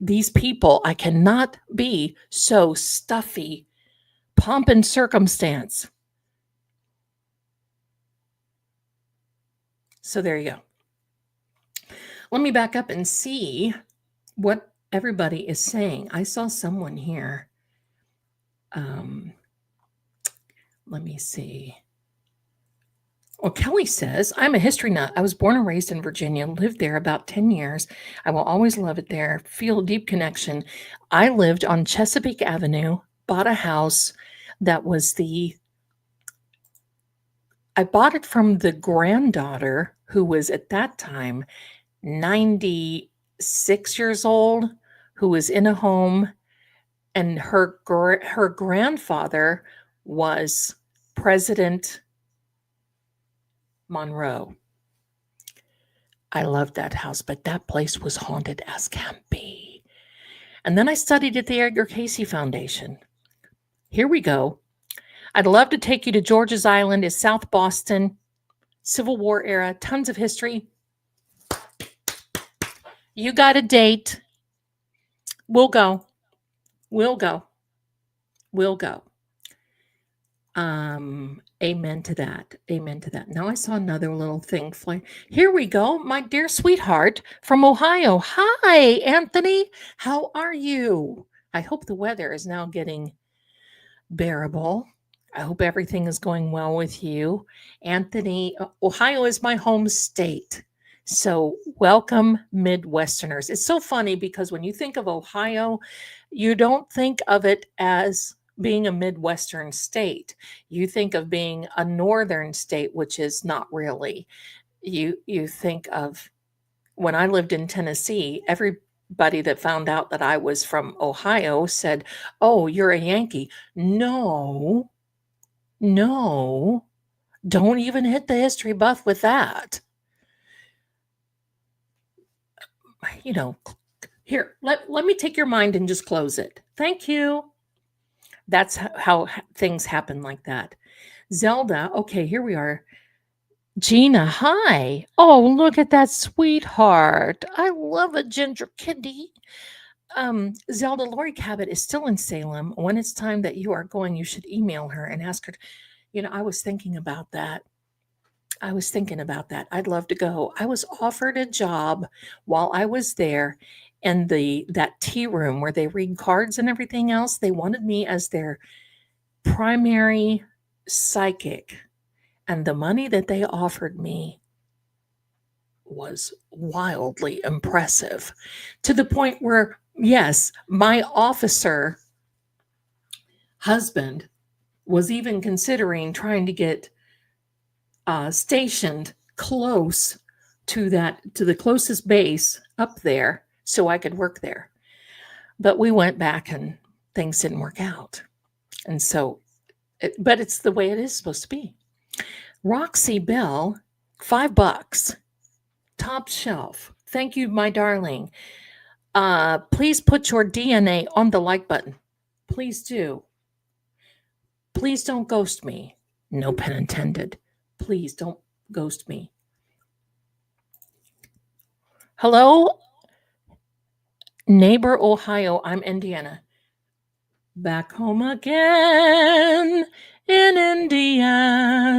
These people, I cannot be so stuffy, pomp and circumstance." So there you go. Let me back up and see what everybody is saying. I saw someone here. Let me see. Well, Kelly says, "I'm a history nut. I was born and raised in Virginia, lived there about 10 years. I will always love it there, feel a deep connection. I lived on Chesapeake Avenue, bought a house that was I bought it from the granddaughter who was at that time 96 years old, who was in a home, and her grandfather was President Monroe. I loved that house, but that place was haunted as can be. And then I studied at the Edgar Cayce Foundation. Here we go. "I'd love to take you to George's Island, is South Boston, Civil War era, tons of history. You got a date. We'll go. We'll go. We'll go." Amen to that. Amen to that. Now I saw another little thing fly. Here we go. "My dear sweetheart from Ohio." Hi, Anthony. How are you? I hope the weather is now getting bearable. I hope everything is going well with you. Anthony, Ohio is my home state. So welcome, Midwesterners. It's so funny because when you think of Ohio, you don't think of it as being a Midwestern state. You think of being a northern state, which is not really. You think of, when I lived in Tennessee, everybody that found out that I was from Ohio said, "Oh, you're a Yankee." No, don't even hit the history buff with that. Here, let me take your mind and just close it. Thank you. That's how things happen like that. Zelda, okay, here we are. Gina, hi. Oh, look at that sweetheart. I love a ginger kitty. Zelda, Lori Cabot is still in Salem. When it's time that you are going, you should email her and ask her. I was thinking about that. I was thinking about that. I'd love to go. I was offered a job while I was there in that tea room where they read cards and everything else. They wanted me as their primary psychic, and the money that they offered me was wildly impressive, to the point where, yes, my officer husband was even considering trying to get stationed close to the closest base up there so I could work there. But we went back and things didn't work out. And so, but it's the way it is supposed to be. Roxy Bell, $5, top shelf. Thank you, my darling. Please put your DNA on the like button. Please do. Please don't ghost me. No pun intended. Please don't ghost me. Hello, neighbor Ohio. I'm Indiana. Back home again in Indiana.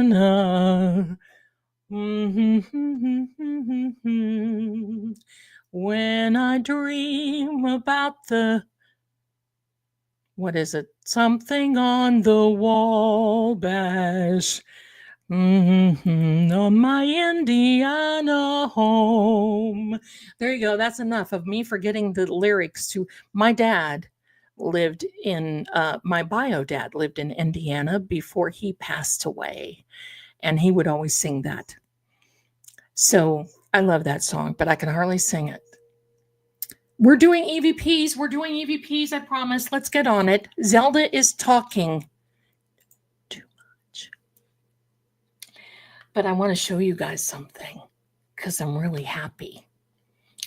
When I dream about what is it? Something on the wall, bash. On my Indiana home. There you go. That's enough of me forgetting the lyrics to my dad lived in my bio dad lived in Indiana before he passed away, and he would always sing that. So I love that song, but I can hardly sing it. We're doing EVPs. I promise. Let's get on it. Zelda is talking too much. But I want to show you guys something because I'm really happy.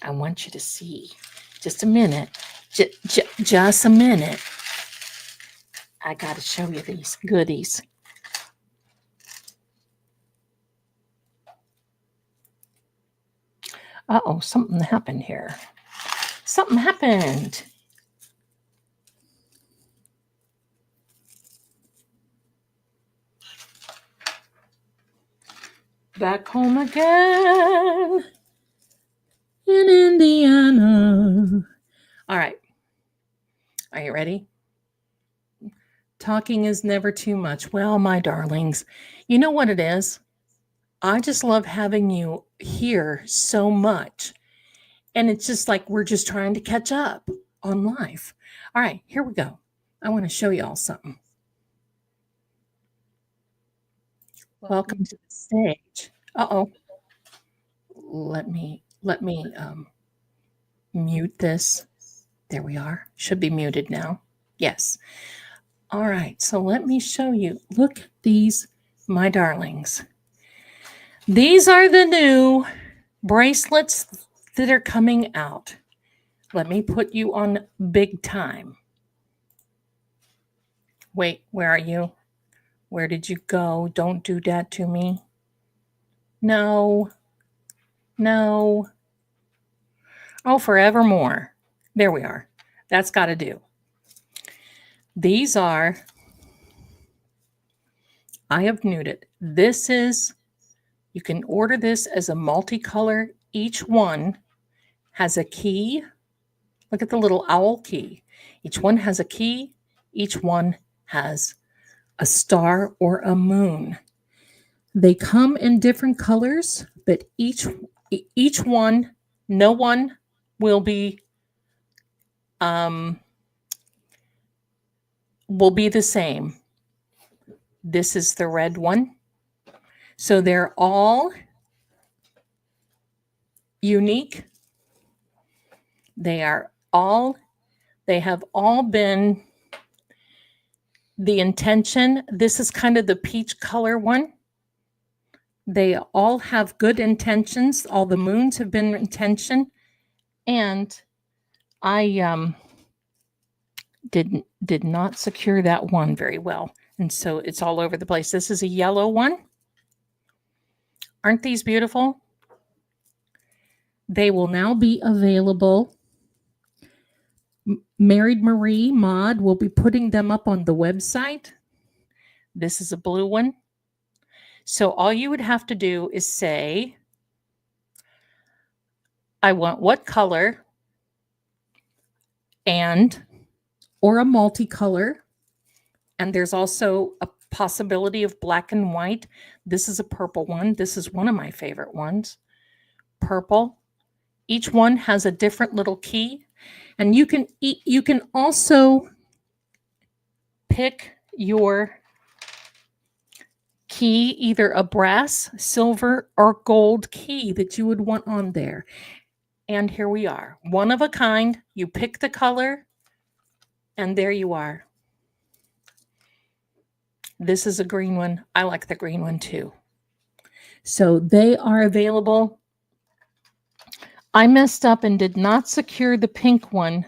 I want you to see. Just a minute. Just a minute. I got to show you these goodies. Uh-oh, something happened here. Something happened. Back home again in Indiana. All right. Are you ready? Talking is never too much. Well, my darlings, you know what it is? I just love having you here so much. And it's just like we're just trying to catch up on life. All right, here we go. I want to show you all something. Welcome to the stage. Uh-oh. Let me mute this. There we are. Should be muted now. Yes. All right, so let me show you. Look at these, my darlings. These are the new bracelets that are coming out. Let me put you on big time. Wait, where are you? Where did you go? Don't do that to me. No. Oh, forevermore. There we are. That's got to do. These are, I have nuded. This is, you can order this as a multicolor. Each one has a key. Look at the little owl key. Each one has a key. Each one has a star or a moon. They come in different colors, but each one, no one will be the same. This is the red one. So they're all unique. They have all been the intention. This is kind of the peach color one. They all have good intentions. All the moons have been intention. And I did not secure that one very well. And so it's all over the place. This is a yellow one. Aren't these beautiful? They will now be available. Married Marie Mod will be putting them up on the website. This is a blue one. So all you would have to do is say, I want what color, and or a multicolor. And there's also a possibility of black and white. This is a purple one. This is one of my favorite ones. Purple. Each one has a different little key. And you can also pick your key, either a brass, silver, or gold key that you would want on there. And here we are. One of a kind. You pick the color, and there you are. This is a green one. I like the green one too. So they are available. I messed up and did not secure the pink one,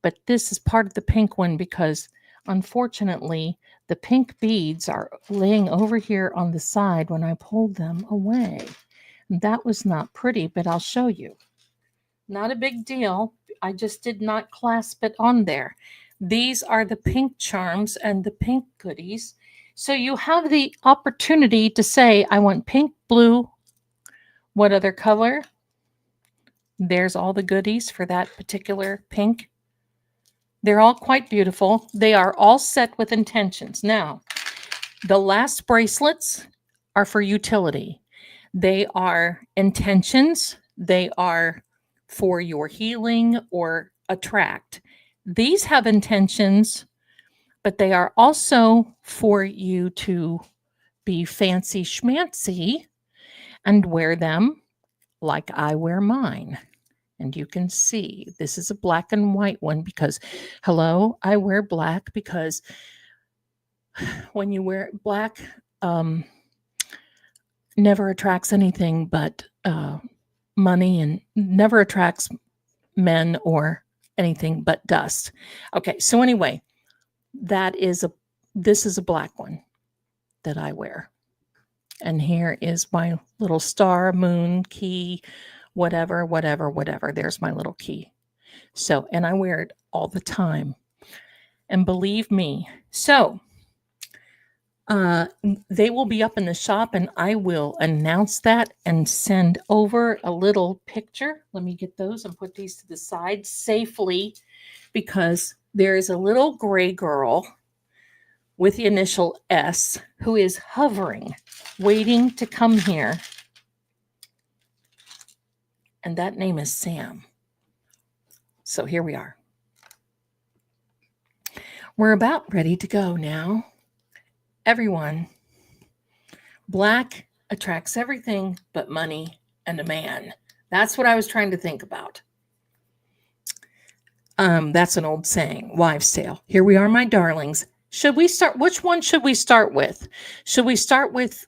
but this is part of the pink one because unfortunately the pink beads are laying over here on the side when I pulled them away. That was not pretty, but I'll show you. Not a big deal. I just did not clasp it on there. These are the pink charms and the pink goodies. So you have the opportunity to say, I want pink, blue, what other color? There's all the goodies for that particular pink. They're all quite beautiful. They are all set with intentions. Now, the last bracelets are for utility. They are intentions. They are for your healing or attract. These have intentions, but they are also for you to be fancy schmancy and wear them like I wear mine. And you can see this is a black and white one because, hello, I wear black because when you wear black, never attracts anything but money, and never attracts men or anything but dust. Okay, so anyway, this is a black one that I wear. And here is my little star, moon, key, whatever. There's my little key. So, and I wear it all the time. And believe me, so they will be up in the shop, and I will announce that and send over a little picture. Let me get those and put these to the side safely, because there is a little gray girl with the initial S who is hovering, waiting to come here. And that name is Sam. So here we are. We're about ready to go now. Everyone, black attracts everything but money and a man. That's what I was trying to think about. That's an old saying, wives' tale. Here we are, my darlings. Should we start? Which one should we start with? Should we start with,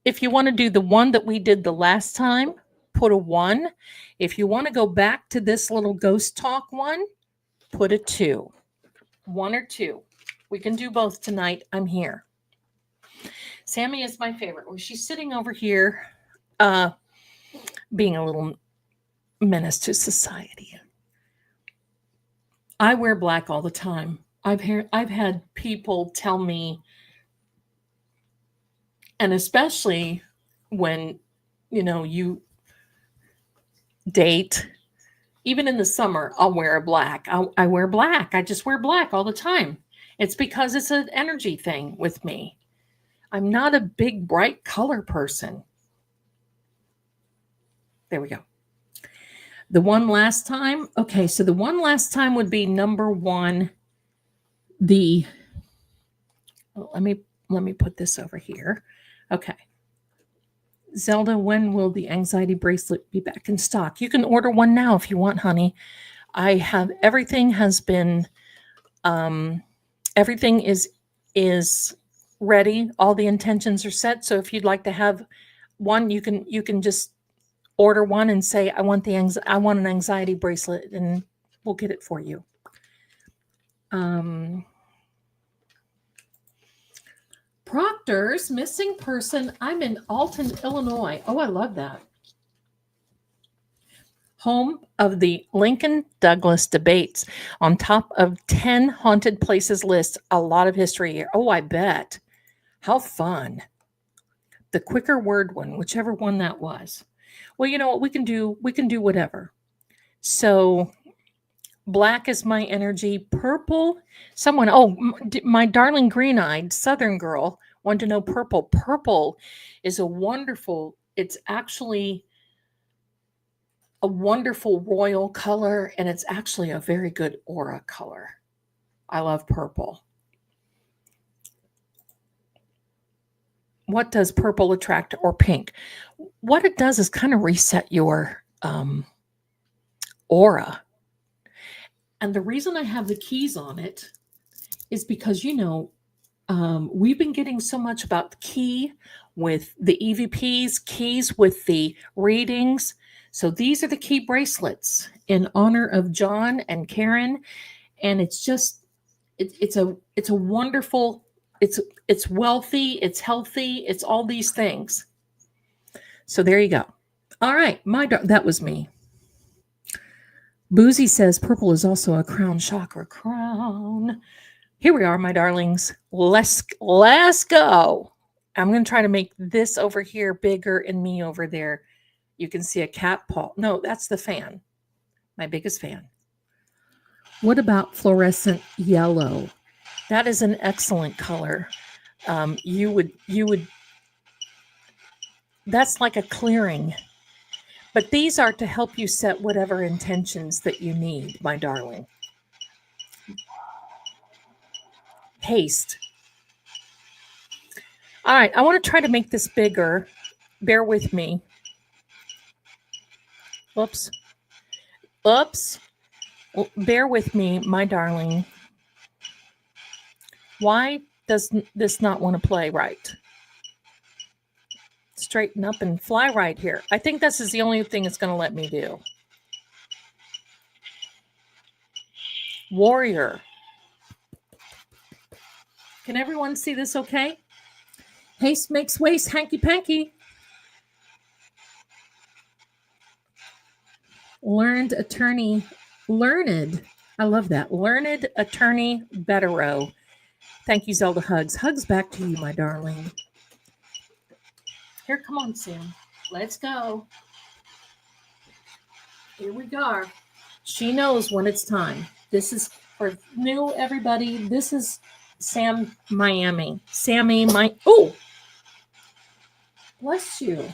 if you want to do the one that we did the last time, put a 1. If you want to go back to this little ghost talk one, put a 2. 1 or 2. We can do both tonight. I'm here. Sammy is my favorite. Well, she's sitting over here being a little menace to society. I wear black all the time. I've had people tell me, and especially when, you date, even in the summer, I'll wear a black. I wear black. I just wear black all the time. It's because it's an energy thing with me. I'm not a big, bright color person. There we go. The one last time. Okay, so the one last time would be number 1. Let me put this over here. Okay. Zelda, when will the anxiety bracelet be back in stock? You can order one now if you want, honey. Everything has been, everything is ready. All the intentions are set. So if you'd like to have one, you can just order one and say, I want an anxiety bracelet, and we'll get it for you. Proctor's missing person. I'm in Alton, Illinois. Oh, I love that. Home of the Lincoln Douglas debates, on top of 10 haunted places list. A lot of history here. Oh, I bet. How fun. the quicker word one, whichever one that was. Well, you know what? We can do whatever. So black is my energy. Purple, someone, my darling green-eyed Southern girl wanted to know purple. Purple is it's actually a wonderful royal color, and it's actually a very good aura color. I love purple. What does purple attract, or pink? What it does is kind of reset your aura. And the reason I have the keys on it is because, we've been getting so much about the key with the EVPs, keys with the readings. So these are the key bracelets in honor of John and Karen. And it's just, it's a wonderful, it's wealthy, it's healthy, it's all these things. So there you go. All right, that was me. Boozy says purple is also a crown chakra. Crown. Here we are, my darlings. Let's go. I'm going to try to make this over here bigger and me over there. You can see a cat paw. No, that's the fan. My biggest fan. What about fluorescent yellow? That is an excellent color. You would. That's like a clearing. But these are to help you set whatever intentions that you need, my darling. Haste. All right, I want to try to make this bigger. Bear with me. Oops. Bear with me, my darling. Why does this not want to play right? Straighten up and fly right here. I think this is the only thing it's going to let me do. Warrior. Can everyone see this okay? Haste makes waste, hanky-panky. Learned attorney. I love that. Learned attorney Bettero. Thank you, Zelda. Hugs. Hugs back to you, my darling. Here, come on, Sam. Let's go. Here we go. She knows when it's time. This is for new everybody. This is Sam Miami. Sammy, oh, bless you.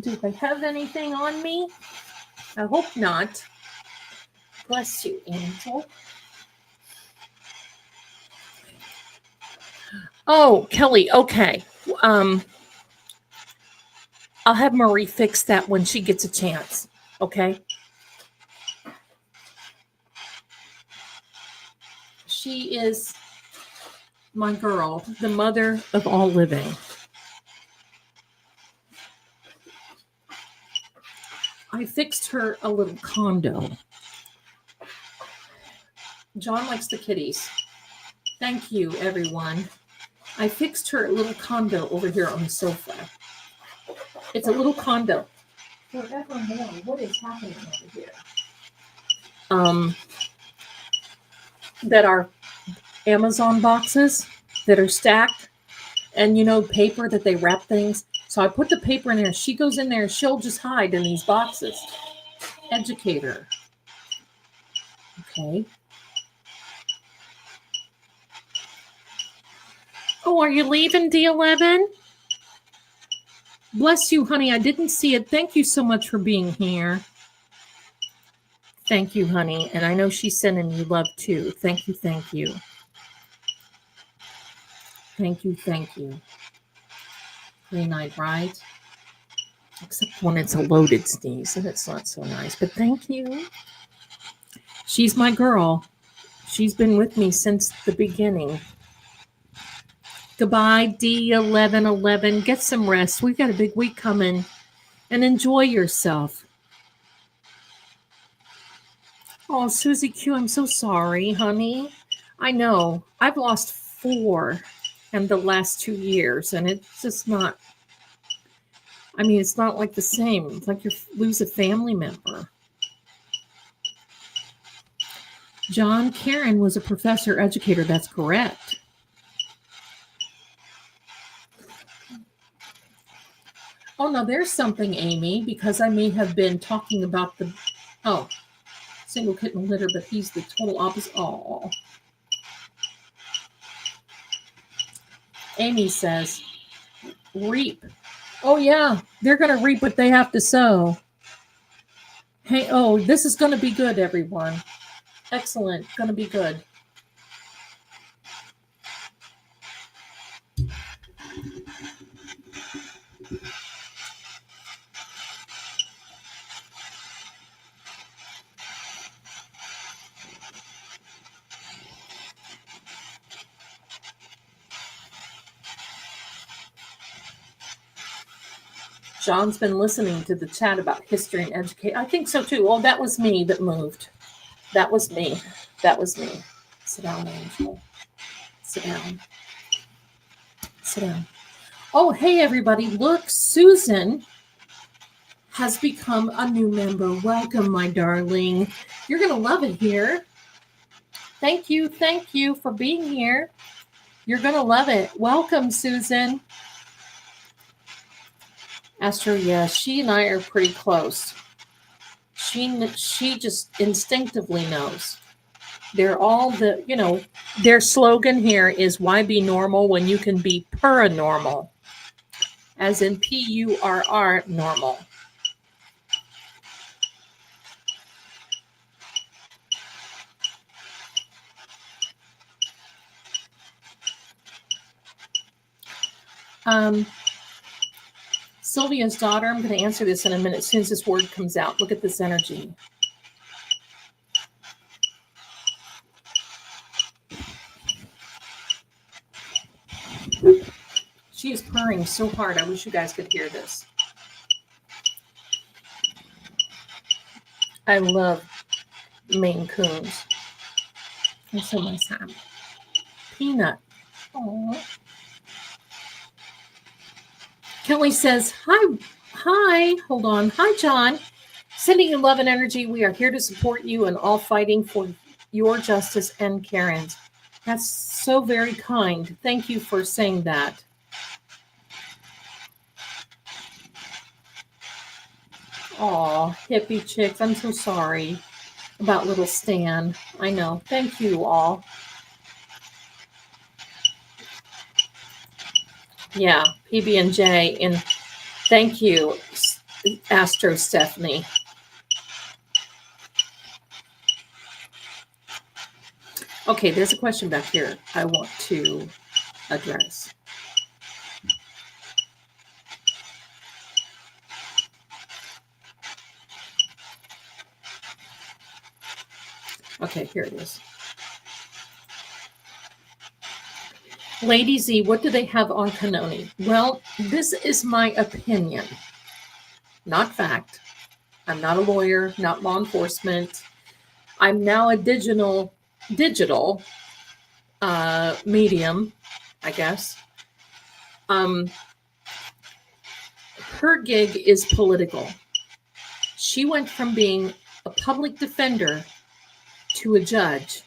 Do I have anything on me? I hope not. Bless you, Angel. Oh, Kelly, okay. I'll have Marie fix that when she gets a chance, okay? She is my girl, the mother of all living. I fixed her a little condo. John likes the kitties. Thank you, everyone. I fixed her a little condo over here on the sofa. It's a little condo. Forevermore, what is happening over here? That are Amazon boxes that are stacked, and paper that they wrap things. So I put the paper in there. She goes in there. She'll just hide in these boxes. Educator. Okay. Oh, are you leaving, D11? Bless you, honey. I didn't see it. Thank you so much for being here. Thank you, honey. And I know she's sending you love, too. Thank you, thank you. Thank you, thank you. Green-eyed, right? Except when it's a loaded sneeze, and it's not so nice. But thank you. She's my girl. She's been with me since the beginning. Goodbye, D1111. Get some rest. We've got a big week coming. And enjoy yourself. Oh, Susie Q, I'm so sorry, honey. I know. I've lost 4 in the last 2 years, and it's just not, it's not like the same. It's like you lose a family member. John Karen was a professor educator. That's correct. Oh, no, there's something, Amy, because I may have been talking about single kitten litter, but he's the total opposite. Oh. Amy says, reap. Oh, yeah, they're going to reap what they have to sow. Hey, oh, this is going to be good, everyone. Excellent. Going to be good. John's been listening to the chat about history and education. I think so too. Well, that was me that moved. That was me. That was me. Sit down, Angel. Sit down. Sit down. Oh, hey, everybody. Look, Susan has become a new member. Welcome, my darling. You're going to love it here. Thank you. Thank you for being here. You're going to love it. Welcome, Susan. Astro, yeah, she and I are pretty close. She just instinctively knows. They're all their slogan here is why be normal when you can be paranormal, as in PURR normal. Sylvia's daughter, I'm going to answer this in a minute as soon as this word comes out. Look at this energy. She is purring so hard. I wish you guys could hear this. I love Maine Coons. And so my son. Peanut. Aww. Kelly says, hi, hold on. Hi, John. Sending you love and energy. We are here to support you in all fighting for your justice and Karen's. That's so very kind. Thank you for saying that. Aw, hippie chicks. I'm so sorry about little Stan. I know. Thank you all. Yeah, PB&J. And thank you, Astro Stephanie. Okay, there's a question back here I want to address. Okay, here it is. Lady Z, what do they have on Kanoni? Well, this is my opinion, not fact. I'm not a lawyer, not law enforcement. I'm now a digital medium, I guess. Her gig is political. She went from being a public defender to a judge.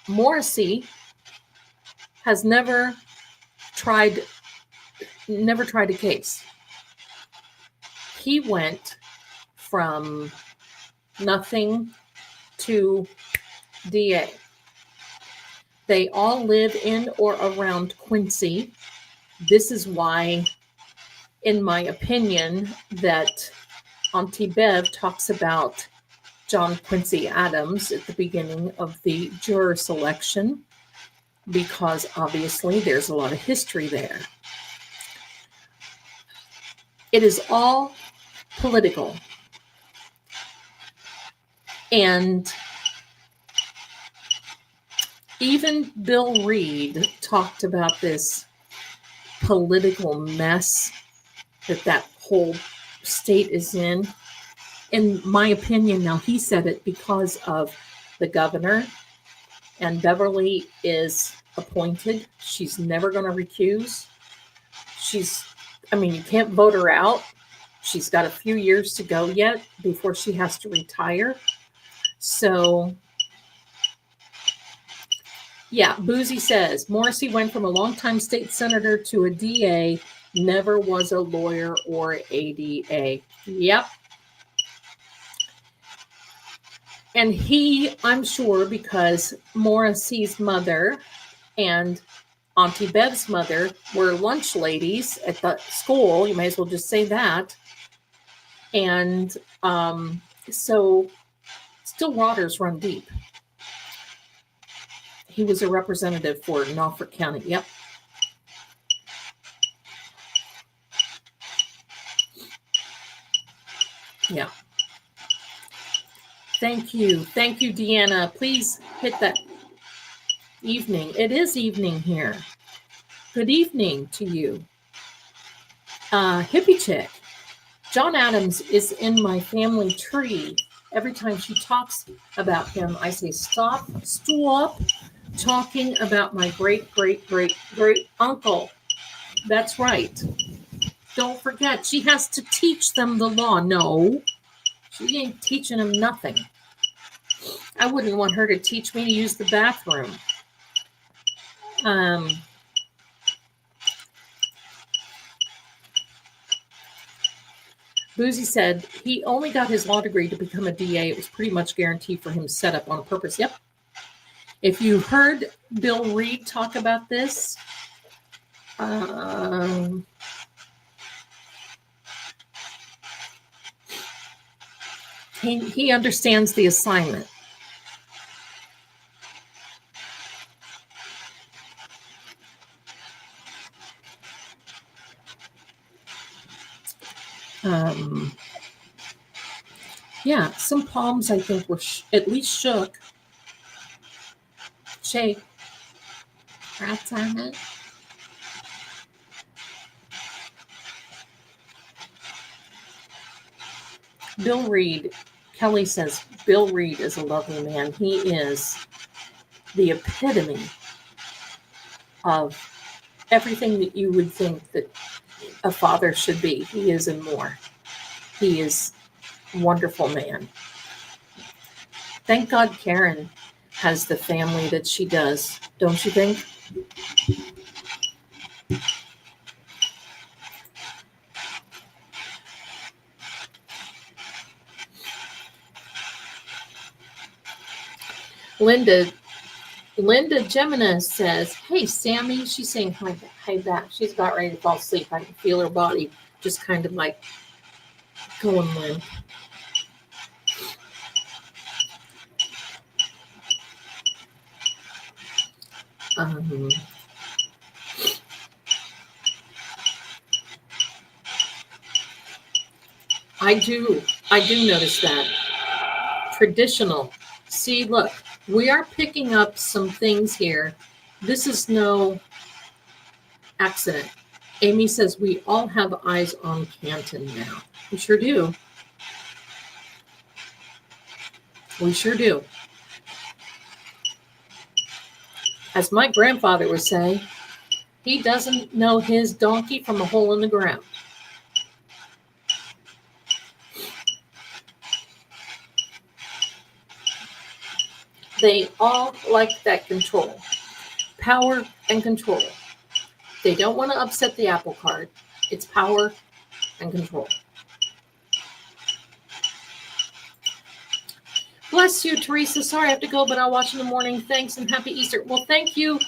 Morrissey has never tried a case. He went from nothing to DA. They all live in or around Quincy. This is why, in my opinion, that Auntie Bev talks about John Quincy Adams at the beginning of the juror selection, because obviously there's a lot of history there. It is all political. And even Bill Reed talked about this political mess that whole state is in. In my opinion, now he said it because of the governor, and Beverly is appointed. She's never going to recuse. You can't vote her out. She's got a few years to go yet before she has to retire. So Yeah, Boozy says Morrissey went from a longtime state senator to a DA, never was a lawyer or ADA. Yep. And he, I'm sure, because Morrissey's mother and Auntie Bev's mother were lunch ladies at the school. You may as well just say that. And so still waters run deep. He was a representative for Norfolk County. Yep. Yeah. Thank you. Thank you, Deanna. Please hit that evening. It is evening here. Good evening to you. Hippie chick. John Adams is in my family tree. Every time she talks about him, I say, stop talking about my great, great, great, great uncle. That's right. Don't forget, she has to teach them the law. No, she ain't teaching them nothing. I wouldn't want her to teach me to use the bathroom. Boozy said he only got his law degree to become a DA. It was pretty much guaranteed for him set up on purpose. Yep. If you heard Bill Reed talk about this, he understands the assignment. Yeah, some palms I think were at least shook. Shake. Rats on it. Bill Reed, Kelly says, Bill Reed is a lovely man. He is the epitome of everything that you would think that a father should be. He is and more. He is a wonderful man. Thank God Karen has the family that she does, don't you think? Linda Gemina says, hey, Sammy. She's saying hi back. She's about ready to fall asleep. I can feel her body just kind of like going limp. I do notice that. Traditional. See, look, we are picking up some things here. This is no accident. Amy says we all have eyes on Canton now. We sure do. We sure do. As my grandfather would say, he doesn't know his donkey from a hole in the ground. They all like that control, power and control. They don't want to upset the apple cart. It's power and control. Bless you, Teresa. Sorry I have to go, but I'll watch in the morning. Thanks and happy Easter. Well, thank you.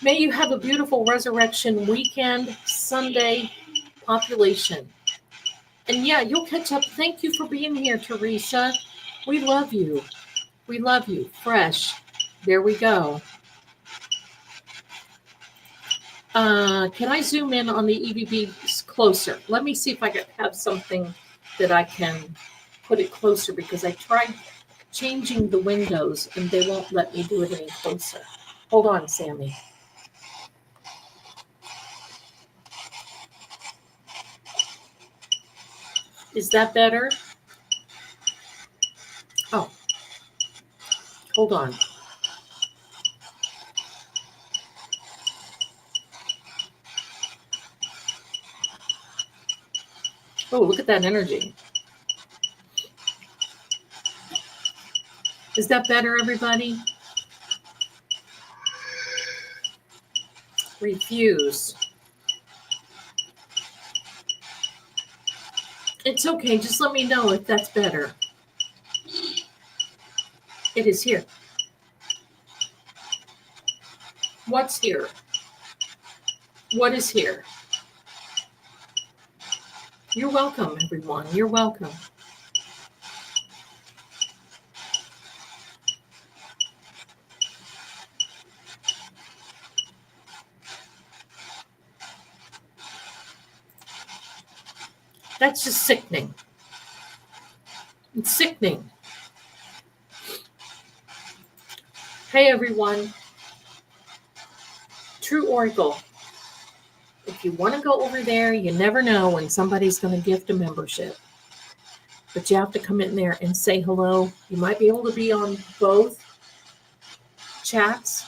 May you have a beautiful resurrection weekend, Sunday population. And yeah, you'll catch up. Thank you for being here, Teresa. We love you. We love you. Fresh. There we go. Can I zoom in on the EVPs closer? Let me see if I can have something that I can put it closer, because I tried changing the windows and they won't let me do it any closer. Hold on, Sammy. Is that better? Oh, hold on. Oh, look at that energy. Is that better, everybody? Refuse. It's okay. Just let me know if that's better. It is here. What's here? What is here? You're welcome, everyone. You're welcome. That's just sickening. It's sickening. Hey, everyone. True Oracle. If you want to go over there, you never know when somebody's going to gift a membership. But you have to come in there and say hello. You might be able to be on both chats.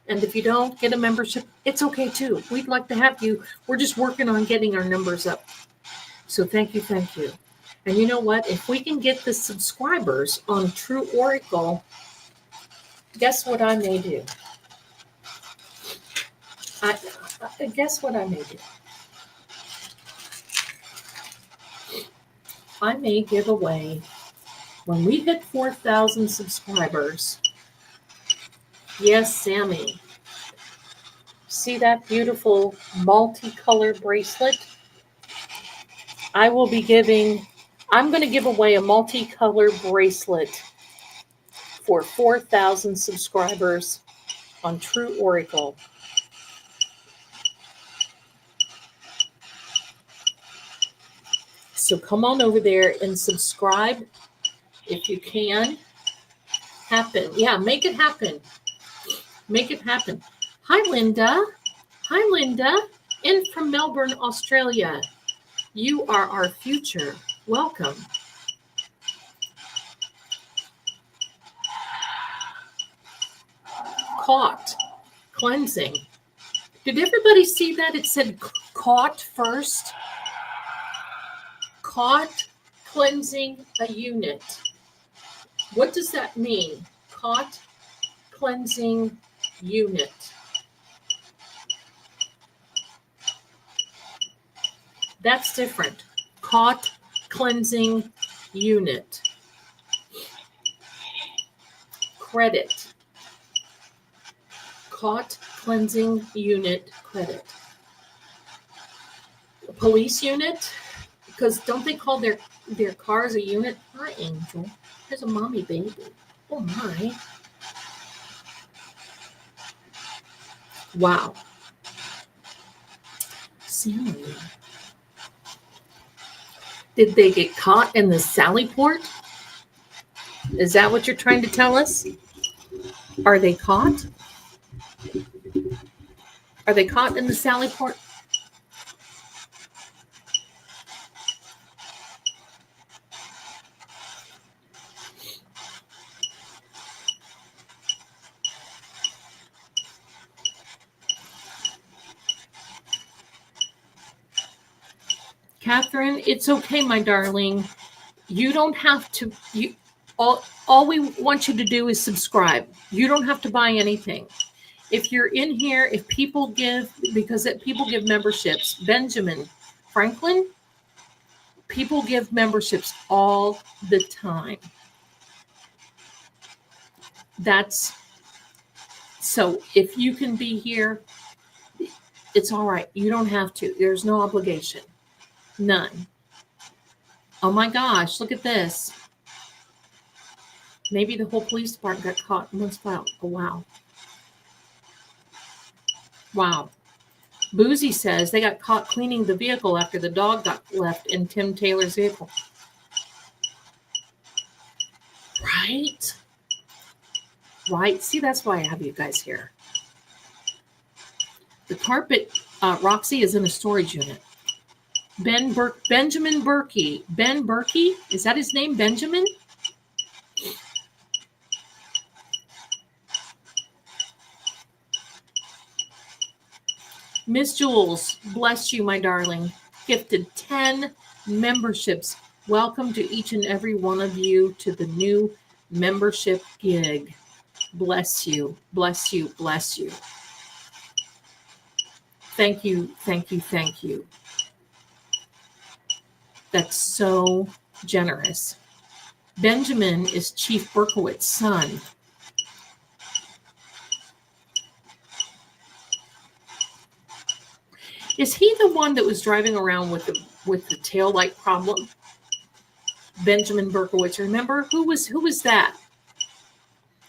And if you don't get a membership, it's okay too. We'd like to have you. We're just working on getting our numbers up. So thank you, thank you. And you know what? If we can get the subscribers on True Oracle, guess what I may do? Guess what I may do? I may give away, when we hit 4,000 subscribers, yes, Sammy, see that beautiful multicolored bracelet? I'm going to give away a multicolored bracelet for 4,000 subscribers on True Oracle. So come on over there and subscribe if you can. Happen. Yeah, make it happen. Make it happen. Hi, Linda. Hi, Linda. In from Melbourne, Australia. You are our future. Welcome. Caught. Cleansing. Did everybody see that? It said caught first. Caught cleansing a unit. What does that mean? Caught cleansing unit. That's different. Caught cleansing unit. Credit. Caught cleansing unit credit. Police unit. Because don't they call their cars a unit? Hi, Angel. There's a mommy baby. Oh, my. Wow. Sammy. Did they get caught in the Sally port? Is that what you're trying to tell us? Are they caught? Are they caught in the Sally port? Catherine, it's okay, my darling. You don't have to. All we want you to do is subscribe. You don't have to buy anything. If you're in here, if people give, because people give memberships, Benjamin Franklin, people give memberships all the time. So if you can be here, it's all right. You don't have to. There's no obligation. None. Oh my gosh, look at this. Maybe the whole police department got caught in one spot. Oh, wow. Wow. Boozy says they got caught cleaning the vehicle after the dog got left in Tim Taylor's vehicle. Right? Right. See, that's why I have you guys here. The carpet, Roxy, is in a storage unit. Benjamin Berkey. Ben Berkey? Is that his name, Benjamin? Miss Jules, bless you, my darling. Gifted 10 memberships. Welcome to each and every one of you to the new membership gig. Bless you, bless you, bless you. Thank you, thank you, thank you. That's so generous. Benjamin is Chief Berkowitz's son. Is he the one that was driving around with the tail light problem? Benjamin Berkowitz, remember? Who was that?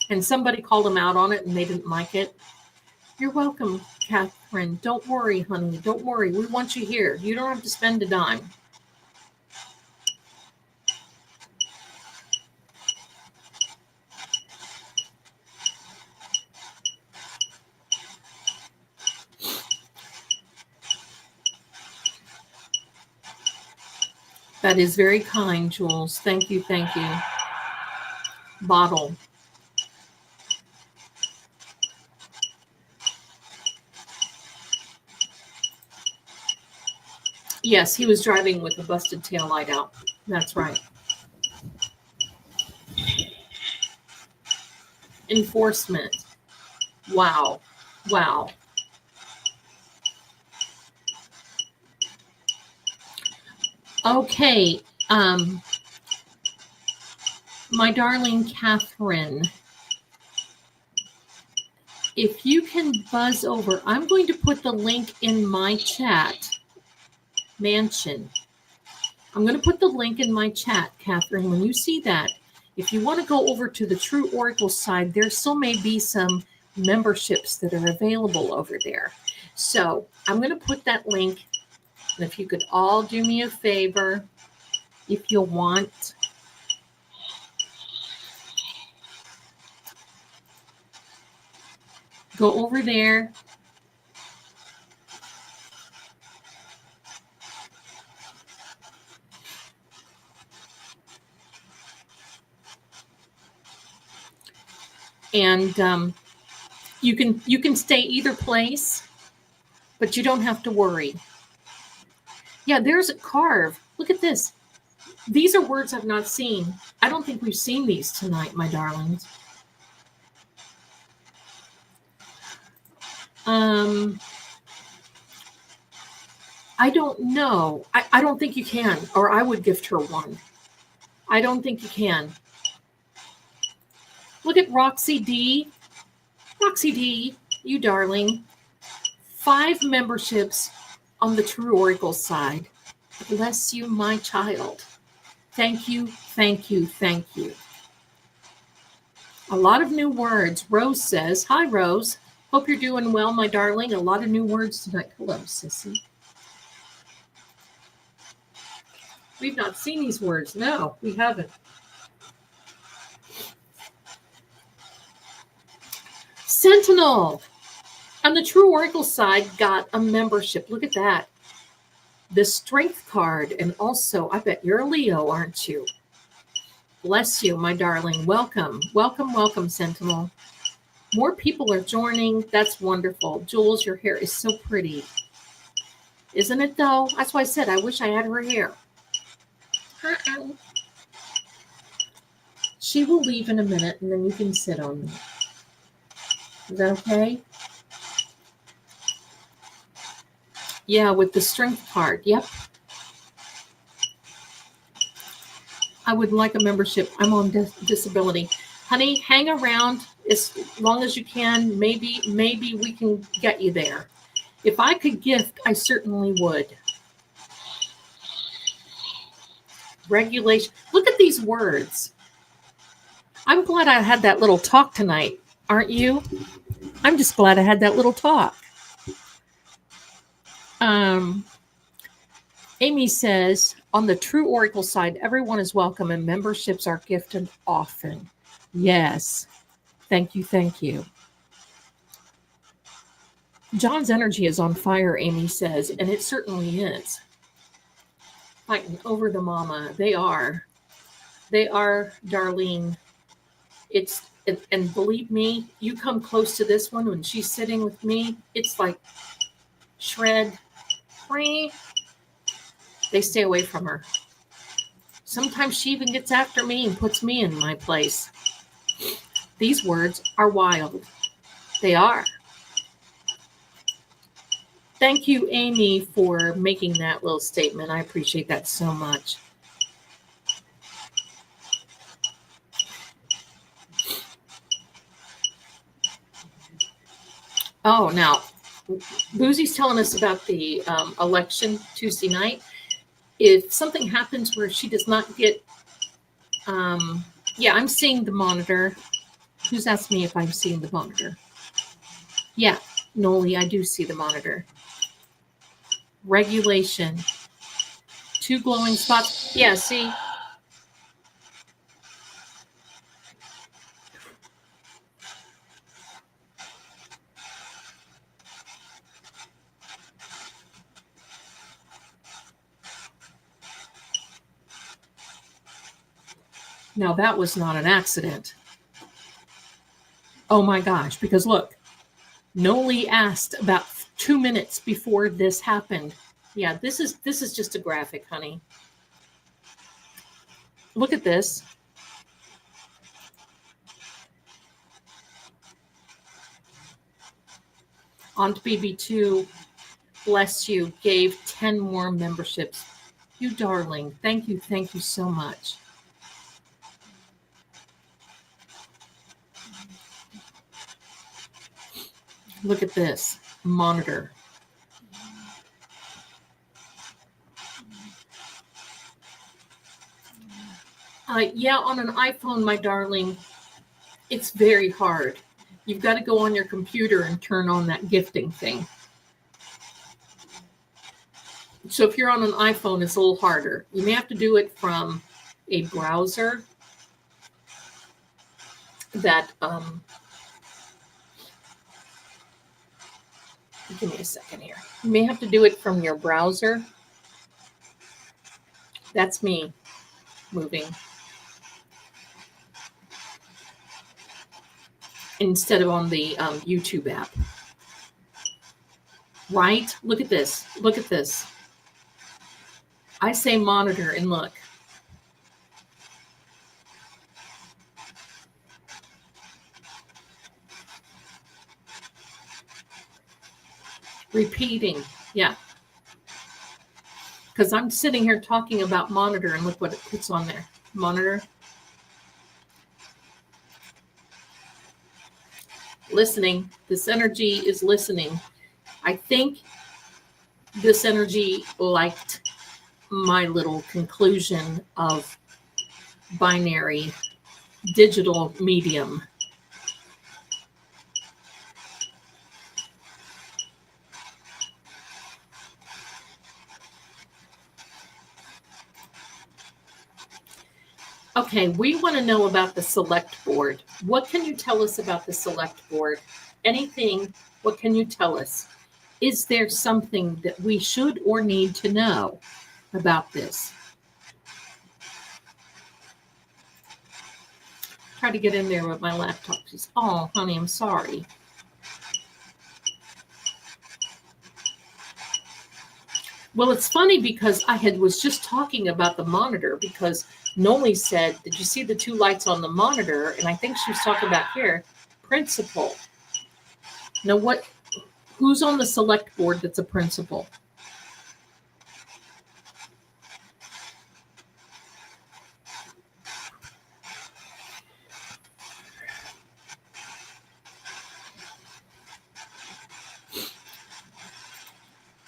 And somebody called him out on it and they didn't like it. You're welcome, Catherine. Don't worry, honey. Don't worry. We want you here. You don't have to spend a dime. That is very kind, Jules. Thank you, thank you. Bottle. Yes, he was driving with a busted tail light out. That's right. Enforcement. Wow. Wow. Okay. My darling Catherine, if you can buzz over, I'm going to put the link in my chat. Mansion. I'm going to put the link in my chat, Catherine. When you see that, if you want to go over to the True Oracle side, there still may be some memberships that are available over there. So I'm going to put that link. And if you could all do me a favor, if you want, go over there. And you can stay either place, but you don't have to worry. Yeah, there's a carve. Look at this. These are words I've not seen. I don't think we've seen these tonight, my darlings. I don't know. I don't think you can, or I would gift her one. I don't think you can. Look at Roxy D. Roxy D, you darling. 5 memberships on the True Oracle side. Bless you, my child. Thank you, thank you, thank you. A lot of new words. Rose says, hi, Rose. Hope you're doing well, my darling. A lot of new words tonight. Hello, sissy. We've not seen these words. No, we haven't. Sentinel. On the True Oracle side, got a membership. Look at that. The Strength card. And also, I bet you're a Leo, aren't you? Bless you, my darling. Welcome. Welcome, welcome, Sentinel. More people are joining. That's wonderful. Jules, your hair is so pretty. Isn't it, though? That's why I said I wish I had her hair. She will leave in a minute, and then you can sit on me. Is that okay? Yeah, with the Strength card. Yep. I would like a membership. I'm on disability. Honey, hang around as long as you can. Maybe we can get you there. If I could gift, I certainly would. Regulation. Look at these words. I'm glad I had that little talk tonight, aren't you? I'm just glad I had that little talk. Amy says, on the True Oracle side, everyone is welcome and memberships are gifted often. Yes. Thank you. Thank you. John's energy is on fire, Amy says, and it certainly is. Fighting over the mama. They are, Darlene. And believe me, you come close to this one when she's sitting with me, it's like shred. They stay away from her. Sometimes she even gets after me and puts me in my place. These words are wild. They are. Thank you, Amy, for making that little statement. I appreciate that so much. Oh, now, Boozy's telling us about the election Tuesday night. If something happens where she does not get, yeah, I'm seeing the monitor. Who's asked me if I'm seeing the monitor? Yeah, Noli, I do see the monitor. Regulation. 2 glowing spots. Yeah, see? Now that was not an accident. Oh my gosh, because look, Noli asked about 2 minutes before this happened. Yeah, this is just a graphic, honey. Look at this. Aunt BB2, bless you, gave 10 more memberships. You darling. Thank you so much. Look at this monitor. Yeah, on an iPhone, my darling, it's very hard. You've got to go on your computer and turn on that gifting thing. So if you're on an iPhone, it's a little harder. You may have to do it from a browser that, give me a second here. You may have to do it from your browser. That's me moving. Instead of on the YouTube app. Right? Look at this. Look at this. I say monitor and look. Repeating. Yeah. Because I'm sitting here talking about monitor and look what it puts on there. Monitor. Listening. This energy is listening. I think this energy liked my little conclusion of binary digital medium. Okay, we want to know about the select board. What can you tell us about the select board? Anything, what can you tell us? Is there something that we should or need to know about this? Try to get in there with my laptop. She's, oh, honey, I'm sorry. Well, it's funny because was just talking about the monitor because Noli said, did you see the 2 lights on the monitor? And I think she was talking about here, principal. Now who's on the select board that's a principal?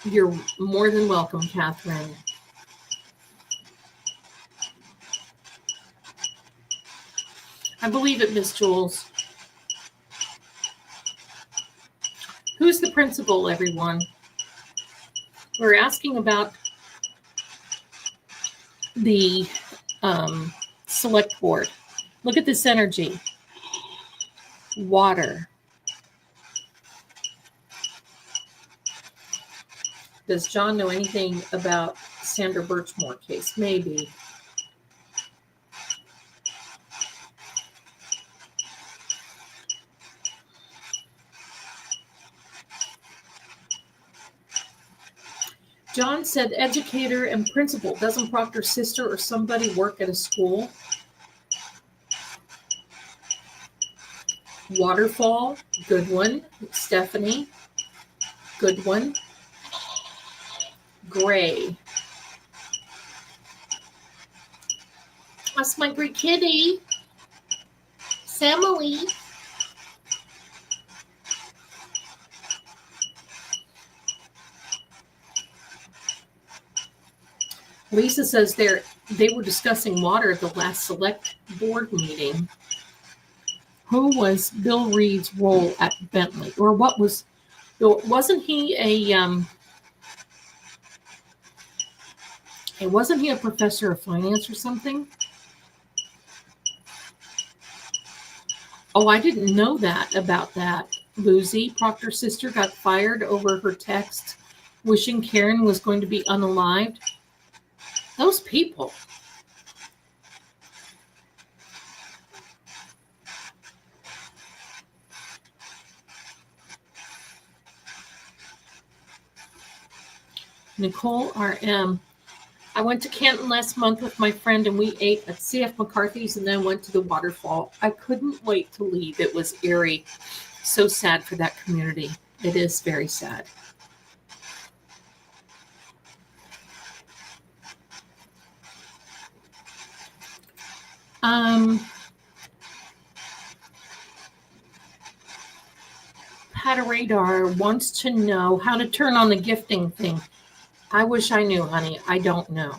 You're more than welcome, Catherine. I believe it, Miss Jules. Who's the principal, everyone? We're asking about the select board. Look at this energy. Water. Does John know anything about Sandra Birchmore case? Maybe. John said educator and principal. Doesn't Proctor's sister or somebody work at a school? Waterfall, good one. Stephanie, good one. Gray. That's my great kitty, Samily. Lisa says they were discussing water at the last select board meeting. Who was Bill Reed's role at Bentley, or what was? Wasn't he a professor of finance or something? Oh, I didn't know that about that. Lucy, Proctor's sister, got fired over her text wishing Karen was going to be unalived. Those people. Nicole RM. I went to Canton last month with my friend and we ate at CF McCarthy's and then went to the waterfall. I couldn't wait to leave. It was eerie. So sad for that community. It is very sad. Radar wants to know how to turn on the gifting thing. I wish I knew, honey. I don't know.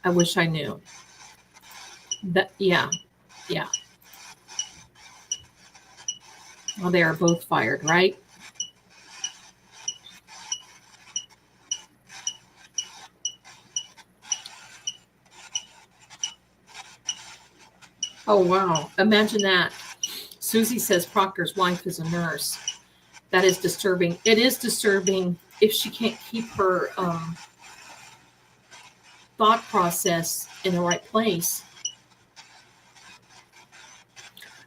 I wish I knew. Yeah. Well, they are both fired, right? Oh, wow. Imagine that. Susie says Proctor's wife is a nurse. That is disturbing. It is disturbing if she can't keep her thought process in the right place.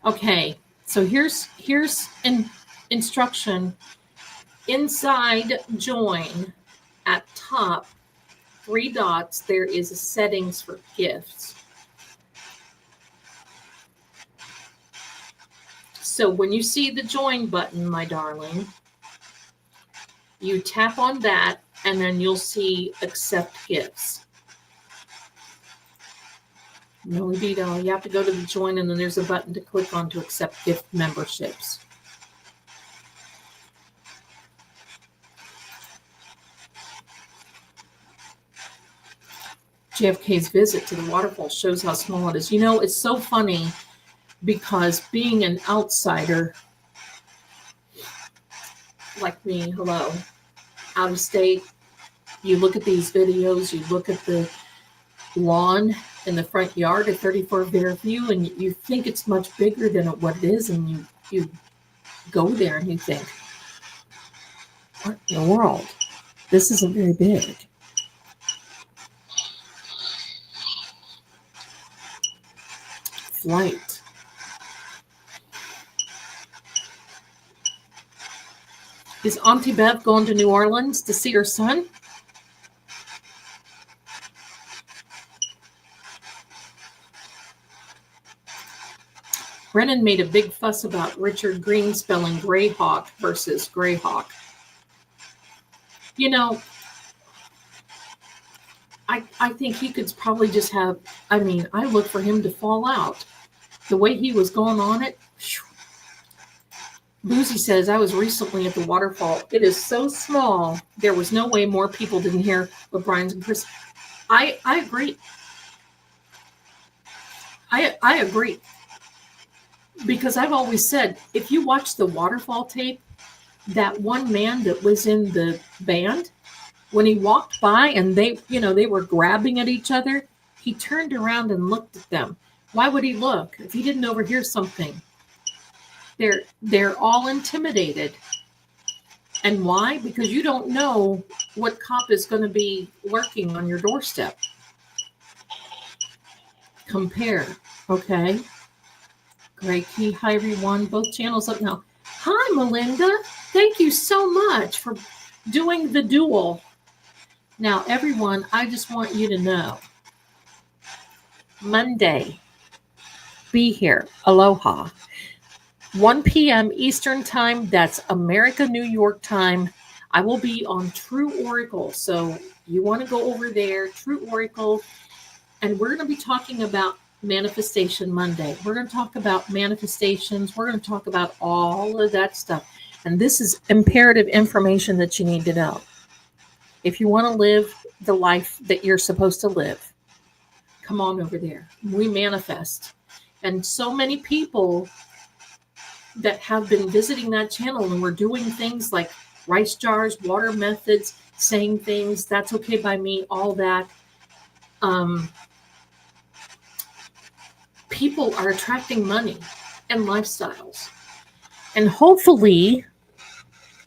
Okay, so here's an instruction. Inside join, at top, 3 dots, there is a settings for gifts. So when you see the join button, my darling, you tap on that and then you'll see accept gifts. No, indeed, you have to go to the join and then there's a button to click on to accept gift memberships. JFK's visit to the waterfall shows how small it is. You know, it's so funny because being an outsider like me, hello, out of state, you look at these videos, you look at the lawn in the front yard at 34 Fairview, and you think it's much bigger than what it is, and you go there and you think, what in the world? This isn't very big. Flight. Is Auntie Bev going to New Orleans to see her son? Brennan made a big fuss about Richard Green spelling Greyhawk versus Greyhawk. You know, I think he could probably just have, I look for him to fall out. The way he was going on it. Boozy says, I was recently at the waterfall. It is so small. There was no way more people didn't hear what Brian's and Chris. I agree. I agree. Because I've always said, if you watch the waterfall tape, that one man that was in the band, when he walked by and they were grabbing at each other, he turned around and looked at them. Why would he look if he didn't overhear something? They're all intimidated. And why? Because you don't know what cop is going to be lurking on your doorstep. Compare, okay? Great key. Hi, everyone. Both channels up now. Hi, Melinda. Thank you so much for doing the duel. Now, everyone, I just want you to know, Monday, be here. Aloha. 1 p.m. Eastern time. That's America, New York time. I will be on True Oracle. So you want to go over there, True Oracle, and we're going to be talking about Manifestation Monday. We're going to talk about manifestations. We're going to talk about all of that stuff. And this is imperative information that you need to know. If you want to live the life that you're supposed to live, come on over there. We manifest. And so many people that have been visiting that channel, and we're doing things like rice jars, water methods, saying things, that's okay by me, all that. People are attracting money and lifestyles. And hopefully,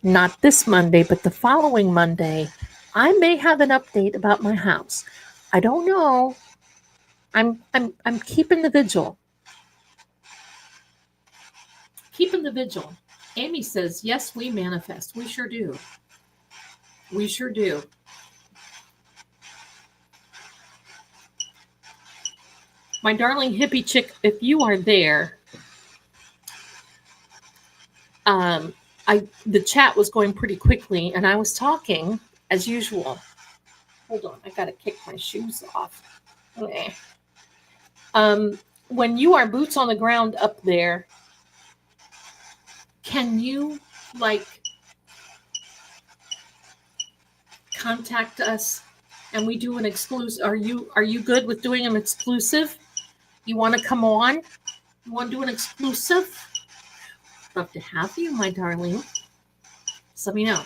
not this Monday, but the following Monday, I may have an update about my house. I don't know. I'm keeping the vigil. Keeping the vigil. Amy says, yes, we manifest. We sure do. We sure do. My darling hippie chick, if you are there, the chat was going pretty quickly, and I was talking as usual. Hold on, I gotta kick my shoes off. Okay. When you are boots on the ground up there, can you contact us and we do an exclusive? Are you good with doing an exclusive? You want to come on? You want to do an exclusive? Love to have you, my darling. Just let me know.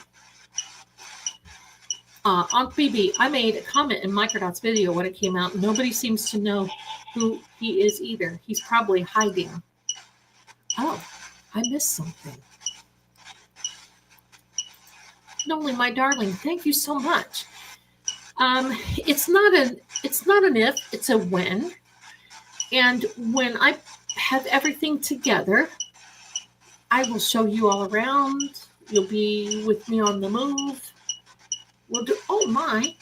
Aunt BB, I made a comment in Microdot's video when it came out. Nobody seems to know who he is either. He's probably hiding. Oh, I missed something. Noli, my darling, thank you so much. It's not an if, it's a when. And when I have everything together, I will show you all around. You'll be with me on the move. We'll do, oh my.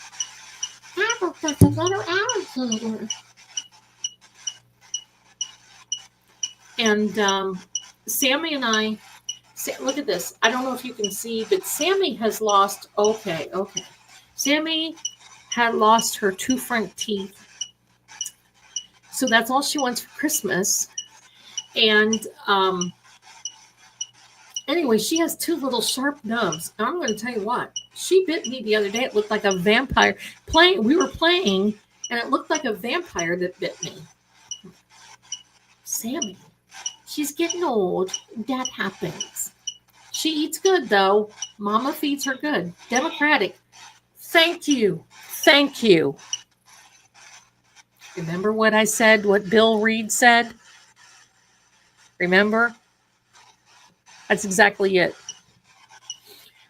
There's a little alligator. And Sammy and I, look at this. I don't know if you can see, but Sammy has lost, okay. Sammy had lost her 2 front teeth. So that's all she wants for Christmas. And anyway, she has 2 little sharp nubs. And I'm going to tell you what. She bit me the other day. It looked like a vampire. We were playing, and it looked like a vampire that bit me. Sammy, she's getting old. That happens. She eats good, though. Mama feeds her good. Democratic. Thank you. Thank you. Remember what I said, what Bill Reed said? Remember? That's exactly it.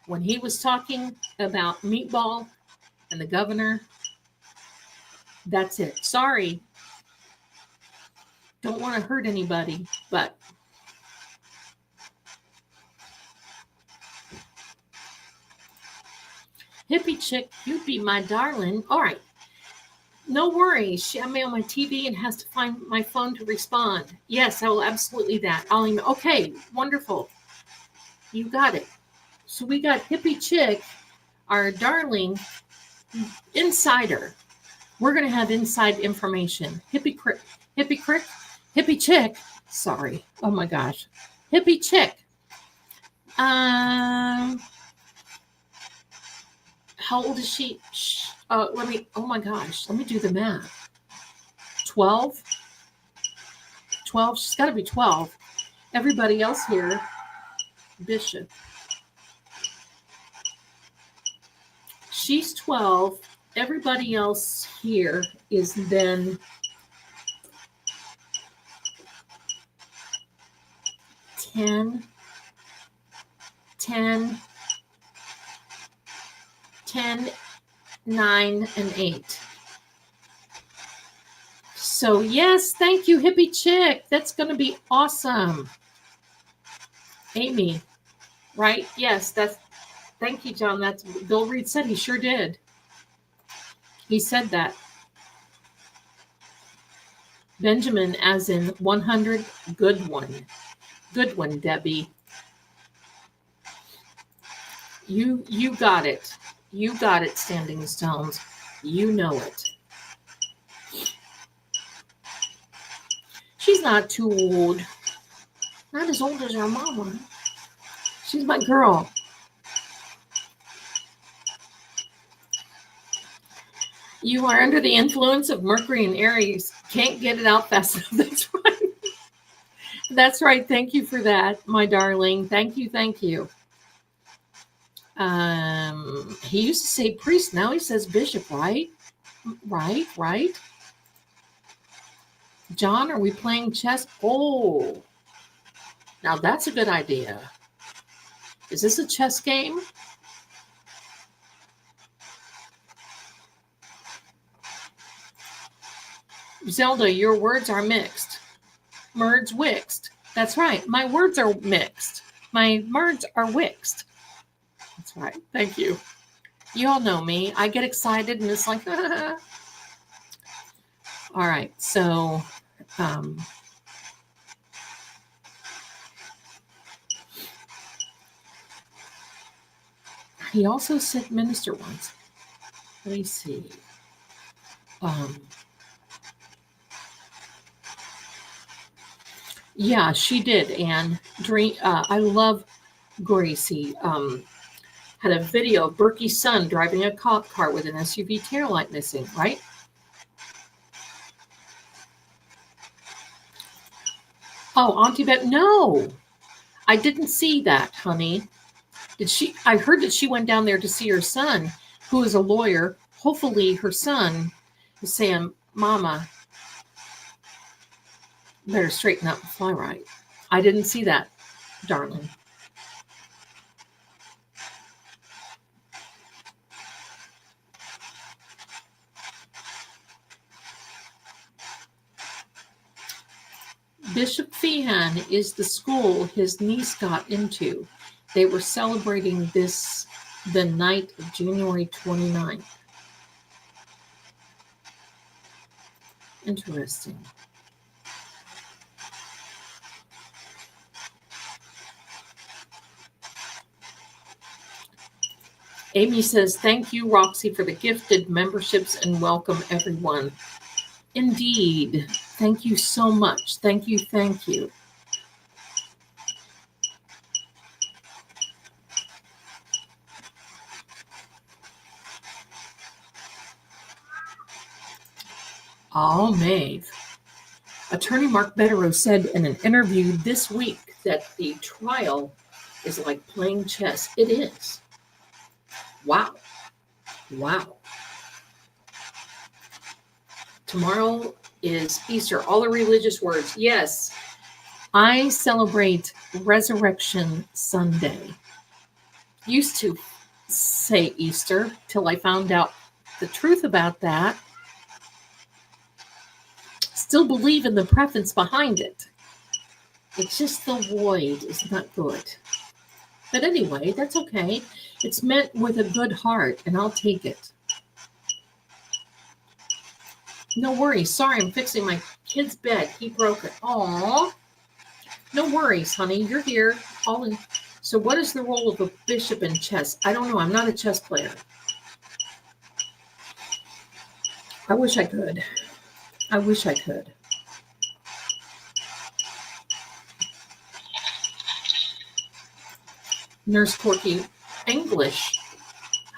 When he was talking about Meatball and the governor, that's it. Sorry. Don't want to hurt anybody, but hippie chick, you'd be my darling. All right. No worries. I'm on my TV and has to find my phone to respond. Yes, I will absolutely that. I'll email. Okay, wonderful. You got it. So we got hippie chick, our darling insider. We're going to have inside information. Hippie chick. Sorry. Oh my gosh. Hippie chick. How old is she? Oh my gosh. Let me do the math. 12? 12? She's got to be 12. Everybody else here, Bishop. She's 12. Everybody else here is then 10, 9, and 8. So yes, thank you, hippie chick. That's going to be awesome. Amy, right? Yes, thank you, John. That's Bill Reed said. He sure did. He said that. Benjamin, as in 100, good one. Good one, Debbie. You got it. You got it, Standing Stones. You know it. She's not too old. Not as old as her mama. She's my girl. You are under the influence of Mercury and Aries. Can't get it out fast enough. That's right. That's right. Thank you for that, my darling. Thank you. Thank you. He used to say priest. Now he says bishop, right? Right. John, are we playing chess? Oh, now that's a good idea. Is this a chess game? Zelda, your words are mixed. Merds wixed. That's right. My words are mixed. My words are wixed. That's right. Thank you. You all know me. I get excited and it's like, all right. So, he also said minister once. Let me see. Yeah, she did. And I love Gracie. Had a video of Berkey's son driving a cop car with an SUV taillight missing, right? Oh, Auntie Beth, no, I didn't see that, honey. Did she? I heard that she went down there to see her son, who is a lawyer. Hopefully her son is saying, Mama, better straighten up and fly right. I didn't see that, darling. Bishop Feehan is the school his niece got into. They were celebrating this the night of January 29th. Interesting. Amy says, thank you, Roxy, for the gifted memberships and welcome everyone. Indeed. Thank you so much. Thank you. Thank you. Oh, Maeve. Attorney Mark Betterow said in an interview this week that the trial is like playing chess. It is. Wow. Tomorrow is Easter. All the religious words. Yes. I celebrate Resurrection Sunday. Used to say Easter till I found out the truth about that. Still believe in the preference behind it. It's just the void is not good. But anyway, that's okay. It's meant with a good heart, and I'll take it. No worries. Sorry, I'm fixing my kid's bed. He broke it. Aw. No worries, honey. You're here. All in. So what is the role of a bishop in chess? I don't know. I'm not a chess player. I wish I could. Nurse Corky, English.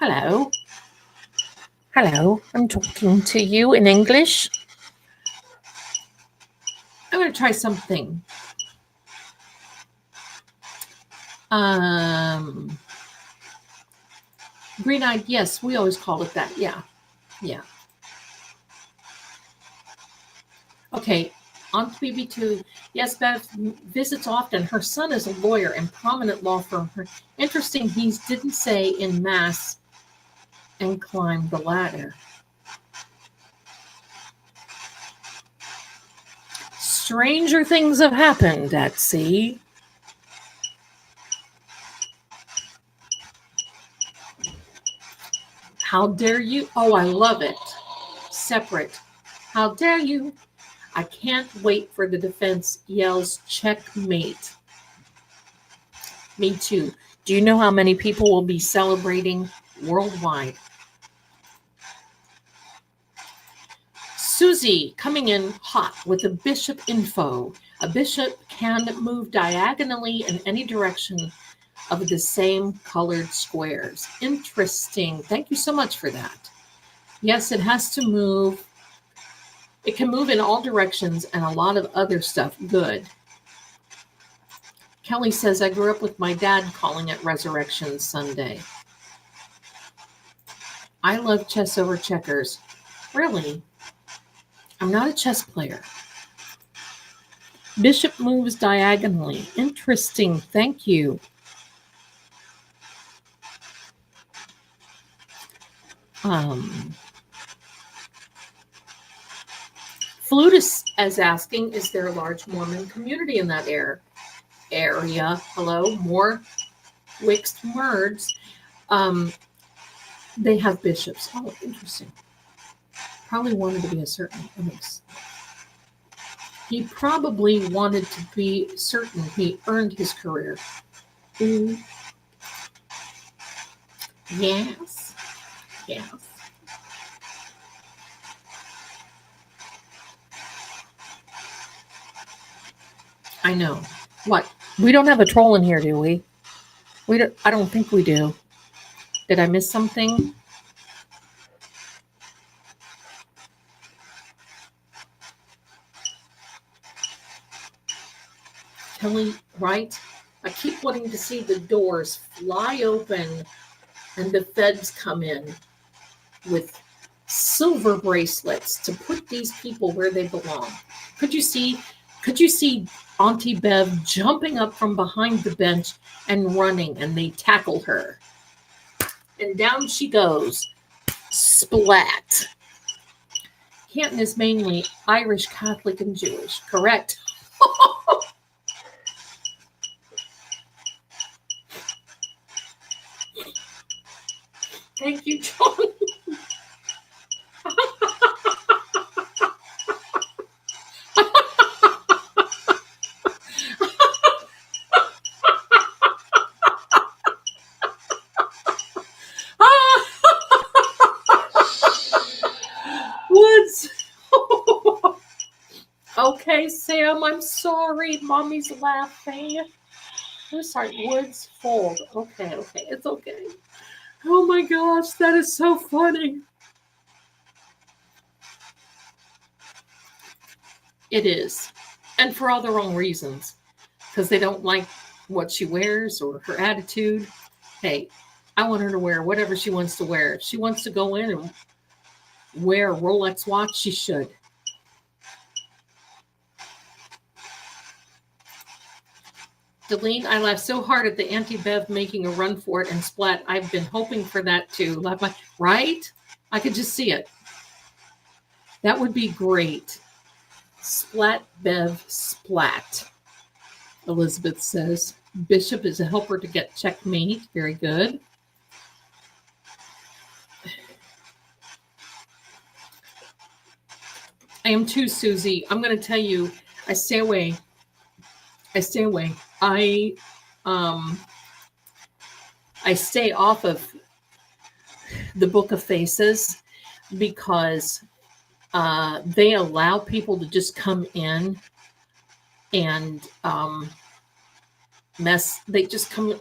Hello. I'm talking to you in English. I'm going to try something. Green-eyed, yes, we always called it that. Yeah. Okay, on to BB2. Yes, Bev visits often. Her son is a lawyer and prominent law firm. Interesting, he didn't say in mass and climb the ladder. Stranger things have happened at sea. How dare you? Oh, I love it. Separate. How dare you? I can't wait for the defense yells checkmate. Me too. Do you know how many people will be celebrating worldwide? Susie coming in hot with a bishop info. A bishop can move diagonally in any direction of the same colored squares. Interesting. Thank you so much for that. Yes, it has to move. It can move in all directions and a lot of other stuff. Good. Kelly says, I grew up with my dad calling it Resurrection Sunday. I love chess over checkers. Really? I'm not a chess player. Bishop moves diagonally. Interesting. Thank you. Flutus is asking, is there a large Mormon community in that area? Hello, more mixed words. They have bishops. Oh, interesting. Probably wanted to be a certain place. He probably wanted to be certain he earned his career. Yes. Yes. I know. What? We don't have a troll in here, do we? I don't think we do. Did I miss something? Kelly, right? I keep wanting to see the doors fly open and the feds come in with silver bracelets to put these people where they belong. Could you see Auntie Bev jumping up from behind the bench and running, and they tackle her? And down she goes. Splat. Canton is mainly Irish, Catholic, and Jewish. Correct. Thank you, John. Woods. Okay, Sam, I'm sorry. Mommy's laughing. I'm sorry. Woods fold. Okay, it's okay. Oh my gosh, that is so funny. It is. And for all the wrong reasons. Because they don't like what she wears or her attitude. Hey, I want her to wear whatever she wants to wear. If she wants to go in and wear a Rolex watch, she should. Delene, I laughed so hard at the Auntie Bev making a run for it and splat. I've been hoping for that too. Right? I could just see it. That would be great. Splat, Bev, splat. Elizabeth says, Bishop is a helper to get checkmate. Very good. I am too, Susie. I'm going to tell you, I stay away. I stay off of the Book of Faces because they allow people to just come in and mess. They just come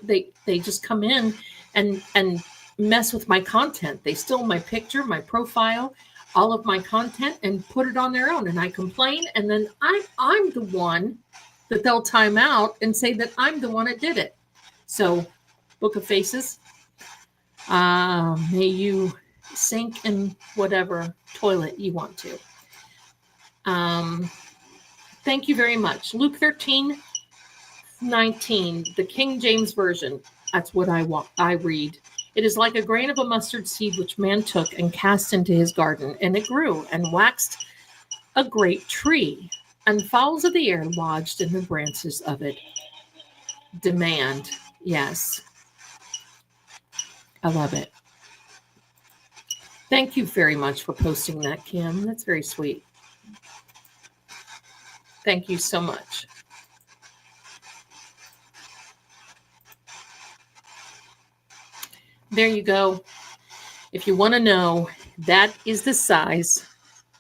in and mess with my content. They steal my picture, my profile, all of my content, and put it on their own. And I complain, and then I'm the one that they'll time out and say that I'm the one that did it. So, Book of Faces, may you sink in whatever toilet you want to. Thank you very much. Luke 13:19, the King James Version. That's what I read. It is like a grain of a mustard seed which man took and cast into his garden, and it grew and waxed a great tree, and fowls of the air lodged in the branches of it. Demand. Yes. I love it. Thank you very much for posting that, Kim. That's very sweet. Thank you so much. There you go. If you want to know, that is the size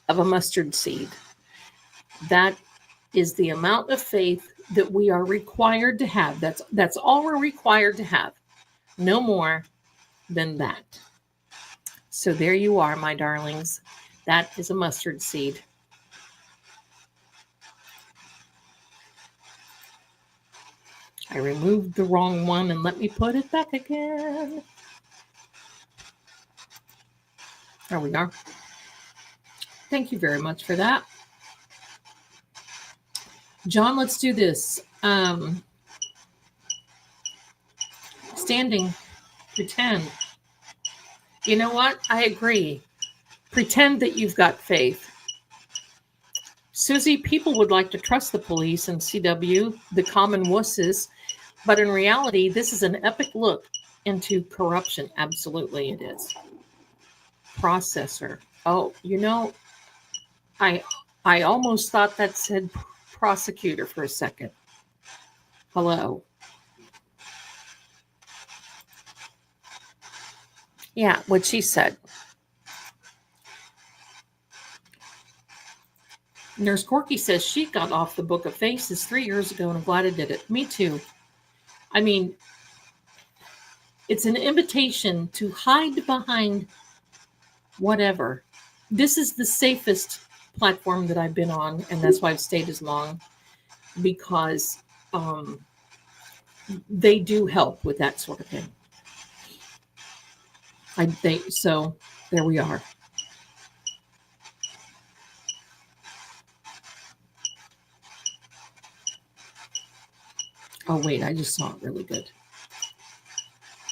of a mustard seed. That is the amount of faith that we are required to have. That's all we're required to have. No more than that. So there you are, my darlings. That is a mustard seed. I removed the wrong one and let me put it back again. There we are. Thank you very much for that. John, let's do this. Standing, pretend. You know what? I agree. Pretend that you've got faith. Susie, people would like to trust the police and CW, the common wusses, but in reality, this is an epic look into corruption. Absolutely, it is. Processor. Oh, you know, I almost thought that said prosecutor for a second. Hello. Yeah, what she said. Nurse Corky says she got off the Book of Faces 3 years ago and I'm glad I did it. Me too. I mean, it's an invitation to hide behind whatever. This is the safest platform that I've been on, and that's why I've stayed as long, because they do help with that sort of thing. So there we are. Oh, wait, I just saw it really good.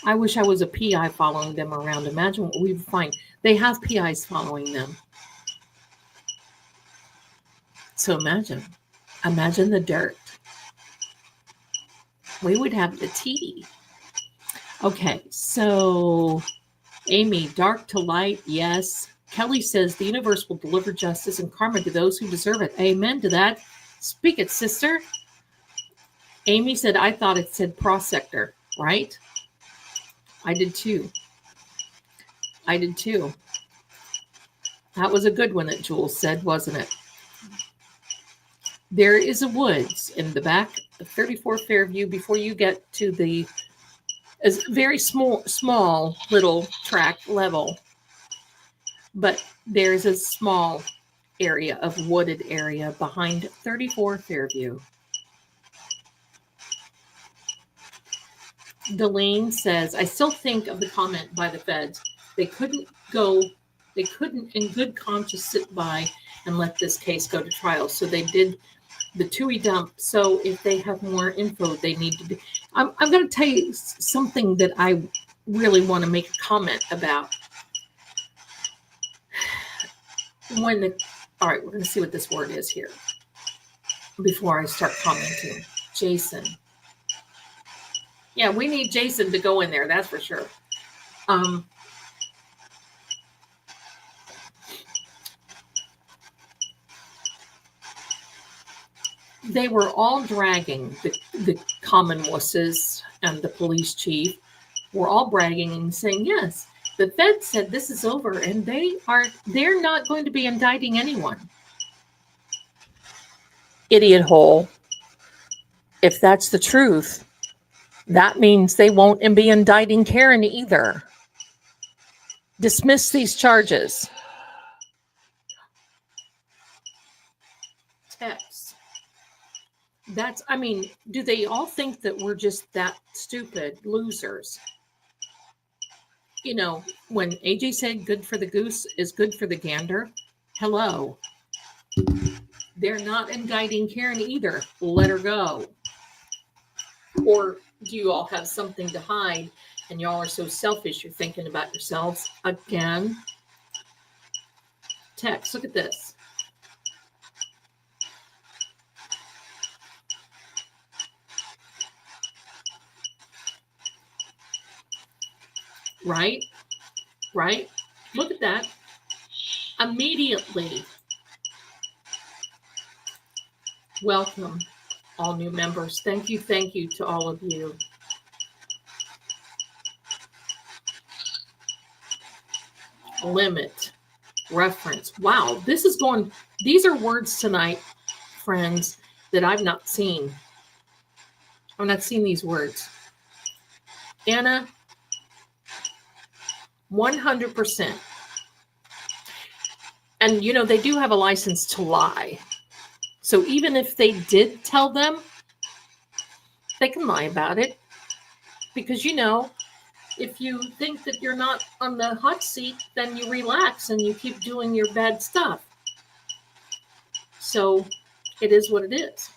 I wish I was a PI following them around. Imagine what we would find. They have PIs following them. So imagine the dirt. We would have the tea. Okay, so Amy, dark to light, yes. Kelly says the universe will deliver justice and karma to those who deserve it. Amen to that. Speak it, sister. Amy said, I thought it said prosector, right? I did too. That was a good one that Jules said, wasn't it? There is a woods in the back of 34 Fairview before you get to the very small little track level. But there's a small area of wooded area behind 34 Fairview. Delane says, I still think of the comment by the feds. They couldn't in good conscience sit by and let this case go to trial. So they did the TUI dump. So if they have more info, they need to do. I'm going to tell you something that I really want to make a comment about. All right, we're going to see what this word is here before I start commenting. Jason. Yeah, we need Jason to go in there, that's for sure. They were all dragging, the common wusses and the police chief were all bragging and saying, yes, the Fed said this is over and they're not going to be indicting anyone. Idiot hole. If that's the truth, that means they won't be indicting Karen either. Dismiss these charges. Text. Do they all think that we're just that stupid losers? You know, when AJ said good for the goose is good for the gander, hello. They're not indicting Karen either. Let her go. Or do you all have something to hide and y'all are so selfish you're thinking about yourselves again? Text, look at this. Right? Look at that. Immediately. Welcome, all new members. Thank you to all of you. limit, reference. Wow, this is going, these are words tonight, friends, that I've not seen. I've not seen these words. Anna, 100%. And, you know, they do have a license to lie. So even if they did tell them, they can lie about it. Because, you know, if you think that you're not on the hot seat, then you relax and you keep doing your bad stuff. So it is what it is.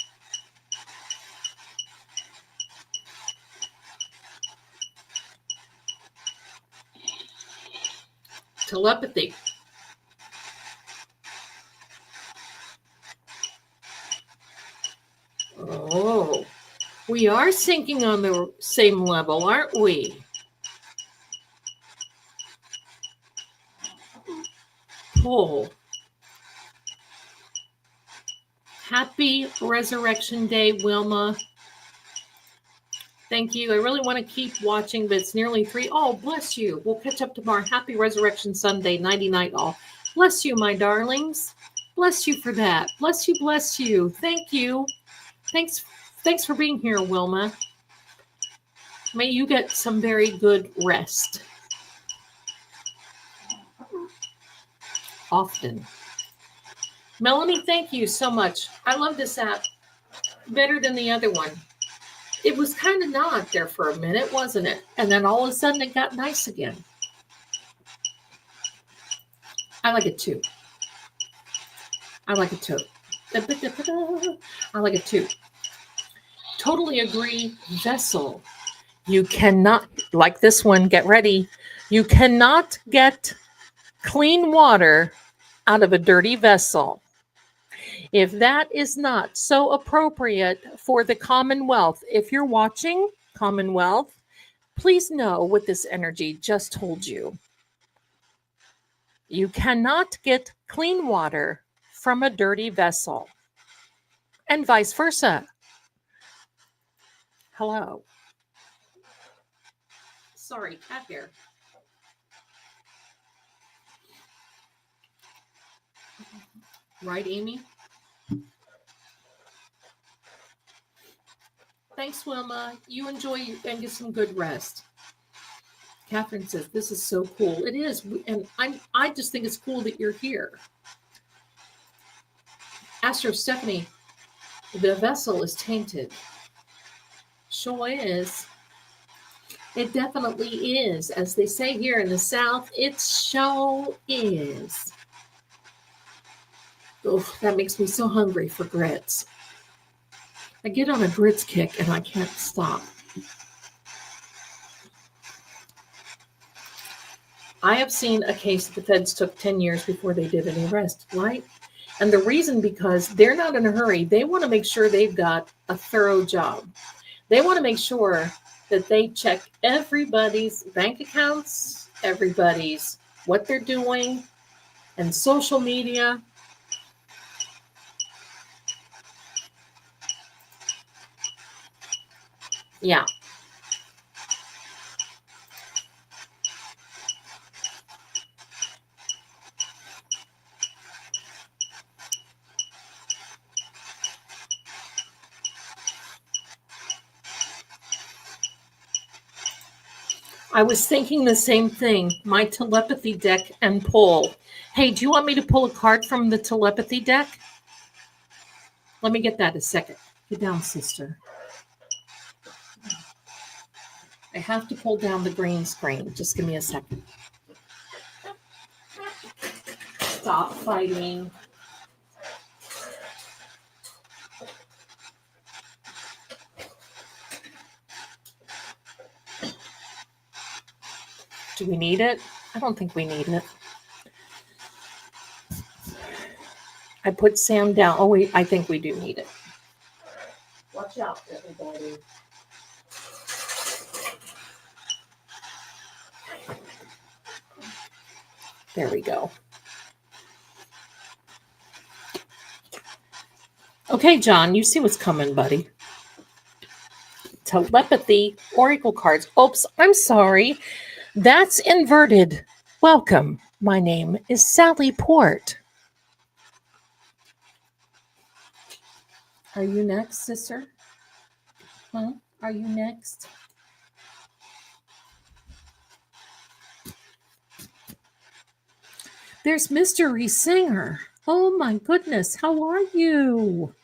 Telepathy. Oh, we are syncing on the same level, aren't we? Pull. Happy Resurrection Day, Wilma. Thank you. I really want to keep watching, but it's nearly 3. Oh, bless you. We'll catch up tomorrow. Happy Resurrection Sunday, 90-night all. Bless you, my darlings. Bless you for that. Bless you, bless you. Thank you. Thanks for being here, Wilma. May you get some very good rest. Often. Melanie, thank you so much. I love this app better than the other one. It was kind of not there for a minute, wasn't it? And then all of a sudden it got nice again. I like it too. I like it too. I like it too. Totally agree. Vessel. You cannot, like this one, get ready. You cannot get clean water out of a dirty vessel. If that is not so appropriate for the Commonwealth, if you're watching Commonwealth, please know what this energy just told you. You cannot get clean water from a dirty vessel, and vice versa. Hello. Sorry, cat hair. Right, Amy? Thanks, Wilma. You enjoy and get some good rest. Catherine says, this is so cool. It is. And I just think it's cool that you're here. Astro Stephanie, the vessel is tainted. Sure is. It definitely is. As they say here in the South, it sure is. Oh, that makes me so hungry for grits. I get on a grits kick and I can't stop. I have seen a case that the feds took 10 years before they did an arrest, right? And the reason, because they're not in a hurry. They want to make sure they've got a thorough job. They want to make sure that they check everybody's bank accounts, everybody's what they're doing, and social media. Yeah. I was thinking the same thing. My telepathy deck and pull. Hey, do you want me to pull a card from the telepathy deck? Let me get that a second. Get down, sister. I have to pull down the green screen. Just give me a second. Stop fighting. Do we need it? I don't think we need it. I put Sam down. Oh, wait, I think we do need it. Watch out, everybody. There we go. Okay, John, you see what's coming, buddy. Telepathy, oracle cards. Oops, I'm sorry. That's inverted. Welcome. My name is Sally Port. Are you next, sister? Huh? Are you next? There's Mystery Singer. Oh my goodness, how are you?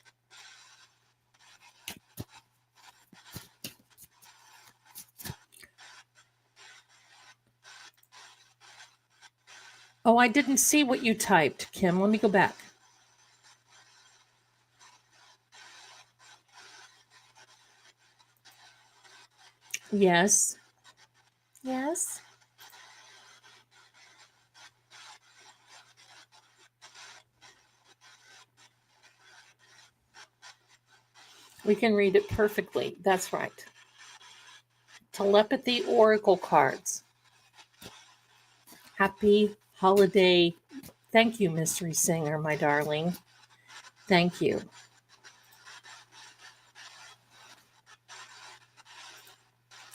Oh, I didn't see what you typed, Kim. Let me go back. Yes. Yes. We can read it perfectly. That's right. Telepathy Oracle cards. Happy holiday. Thank you, Mystery Singer, my darling. Thank you.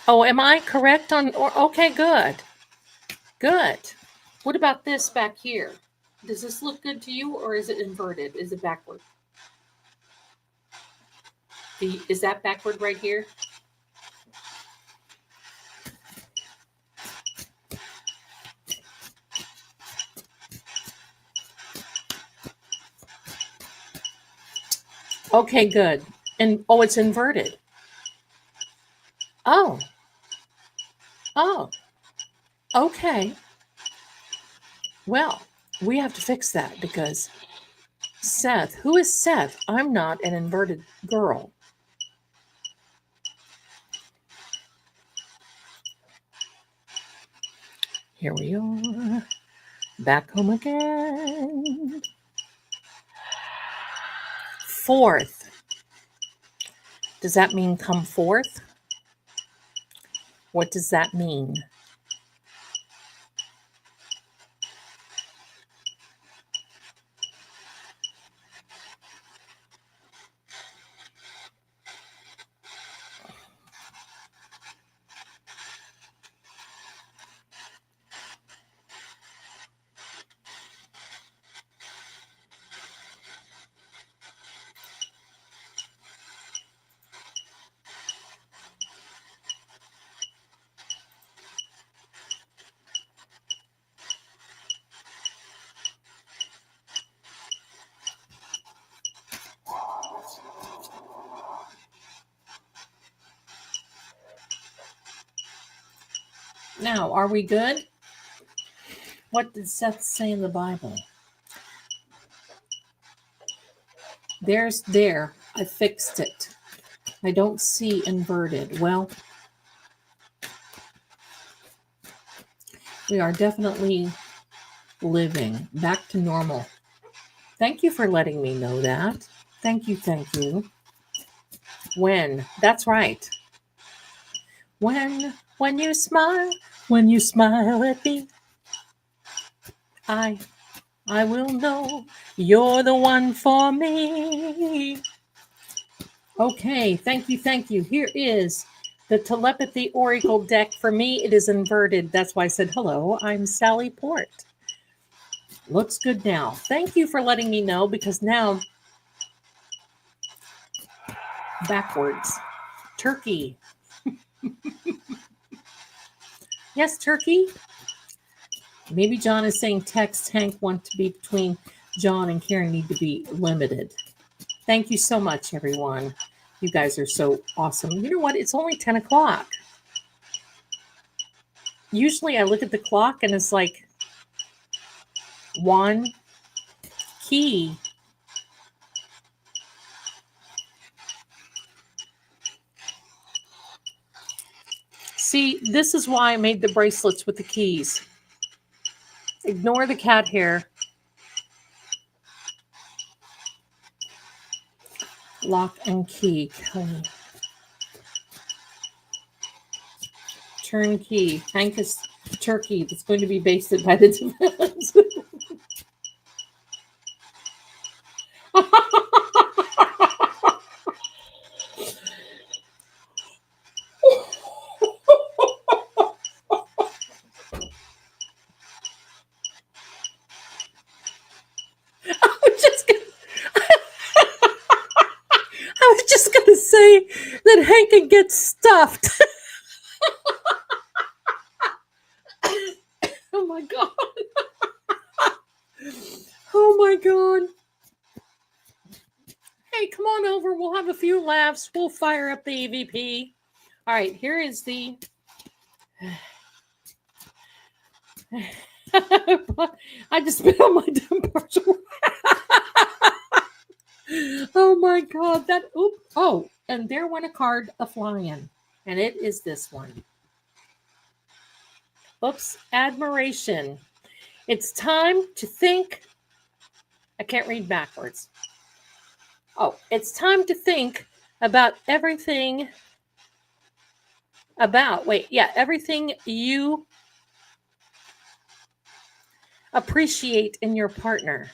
Oh, am I correct on? Okay, good. Good. What about this back here? Does this look good to you, or is it inverted? Is it backward? Is that backward right here? Okay, good. And oh, it's inverted. Oh. Oh. Okay. Well, we have to fix that because Seth, who is Seth? I'm not an inverted girl. Here we are. Back home again. Fourth. Does that mean come forth? What does that mean? Now, are we good? What did Seth say in the Bible? There. I fixed it. I don't see inverted. Well, we are definitely living back to normal. Thank you for letting me know that. Thank you. Thank you. When? That's right. When you smile at me, I will know you're the one for me. Okay, thank you. Here is the telepathy oracle deck. For me, it is inverted. That's why I said hello. I'm Sally Port. Looks good now. Thank you for letting me know because now backwards. Turkey. Yes, Turkey. Maybe John is saying text Hank want to be between John and Karen need to be limited. Thank you so much, everyone. You guys are so awesome. You know what? It's only 10 o'clock. Usually I look at the clock and it's like one key. See, this is why I made the bracelets with the keys. Ignore the cat hair. Lock and key, Kelly. Turnkey. Hank is turkey that's going to be basted by the defense. that Hank can get stuffed. Oh my God. Oh my God. Hey, come on over. We'll have a few laughs. We'll fire up the EVP. All right, here is the. I just spit on my dumb partial. Oh my God. That. Oop. Oh, and there went a card a flying. And it is this one. Oops. Admiration. It's time to think. I can't read backwards. Oh, it's time to think about everything everything you appreciate in your partner.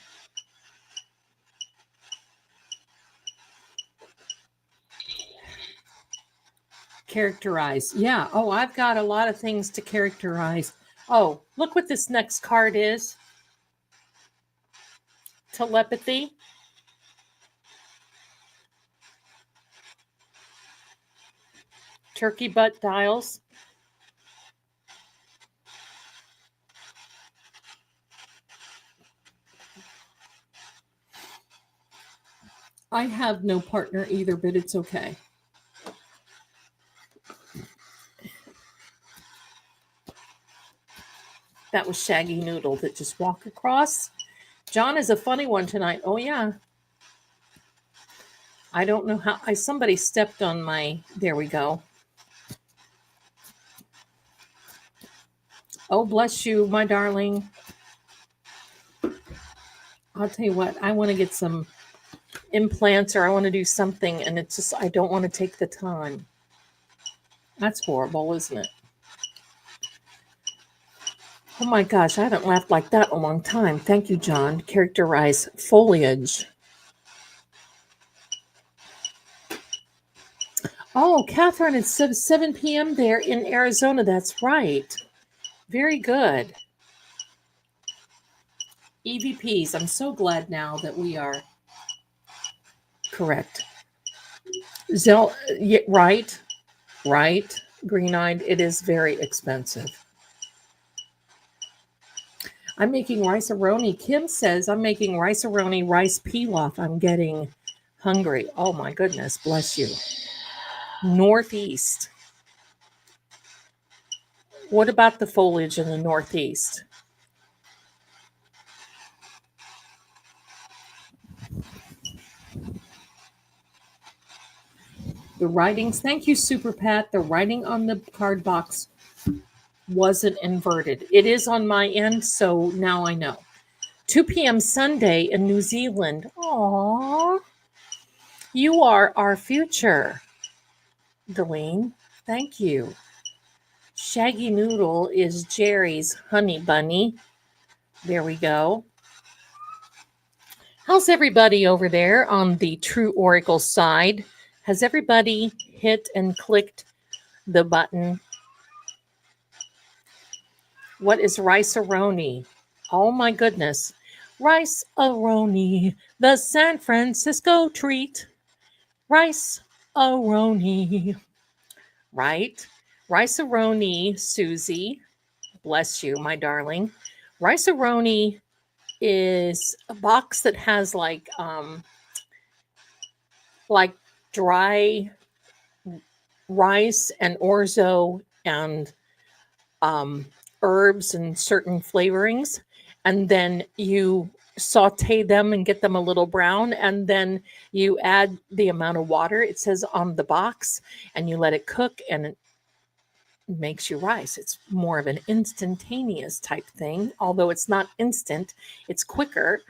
Characterize. Yeah. Oh, I've got a lot of things to characterize. Oh, look what this next card is. Telepathy. Turkey butt dials. I have no partner either, but it's okay. That was Shaggy Noodle that just walked across. John is a funny one tonight. Oh, yeah. I don't know how. Somebody stepped on my. There we go. Oh, bless you, my darling. I'll tell you what. I want to get some implants or I want to do something, and it's just I don't want to take the time. That's horrible, isn't it? Oh my gosh, I haven't laughed like that in a long time. Thank you, John. Characterize foliage. Oh, Catherine, it's 7 p.m. there in Arizona. That's right. Very good. EVPs. I'm so glad now that we are correct. Right. Green-eyed. It is very expensive. I'm making rice-a-roni. Kim says I'm making rice-a-roni rice pilaf. I'm getting hungry. Oh my goodness. Bless you. Northeast. What about the foliage in the Northeast? The writings, thank you, Super Pat. The writing on the card box wasn't inverted. It is on my end, so now I know. 2 p.m. Sunday in New Zealand. Aww. You are our future, Delene. Thank you. Shaggy Noodle is Jerry's honey bunny. There we go. How's everybody over there on the True Oracle side? Has everybody hit and clicked the button? What is rice-a-roni? Oh my goodness. Rice-a-roni, the San Francisco treat. Rice-a-roni. Right? Rice-a-roni, Susie. Bless you, my darling. Rice-a-roni is a box that has like dry rice and orzo and herbs and certain flavorings, and then you saute them and get them a little brown, and then you add the amount of water it says on the box, and you let it cook, and it makes you rice. It's more of an instantaneous type thing, although it's not instant, it's quicker,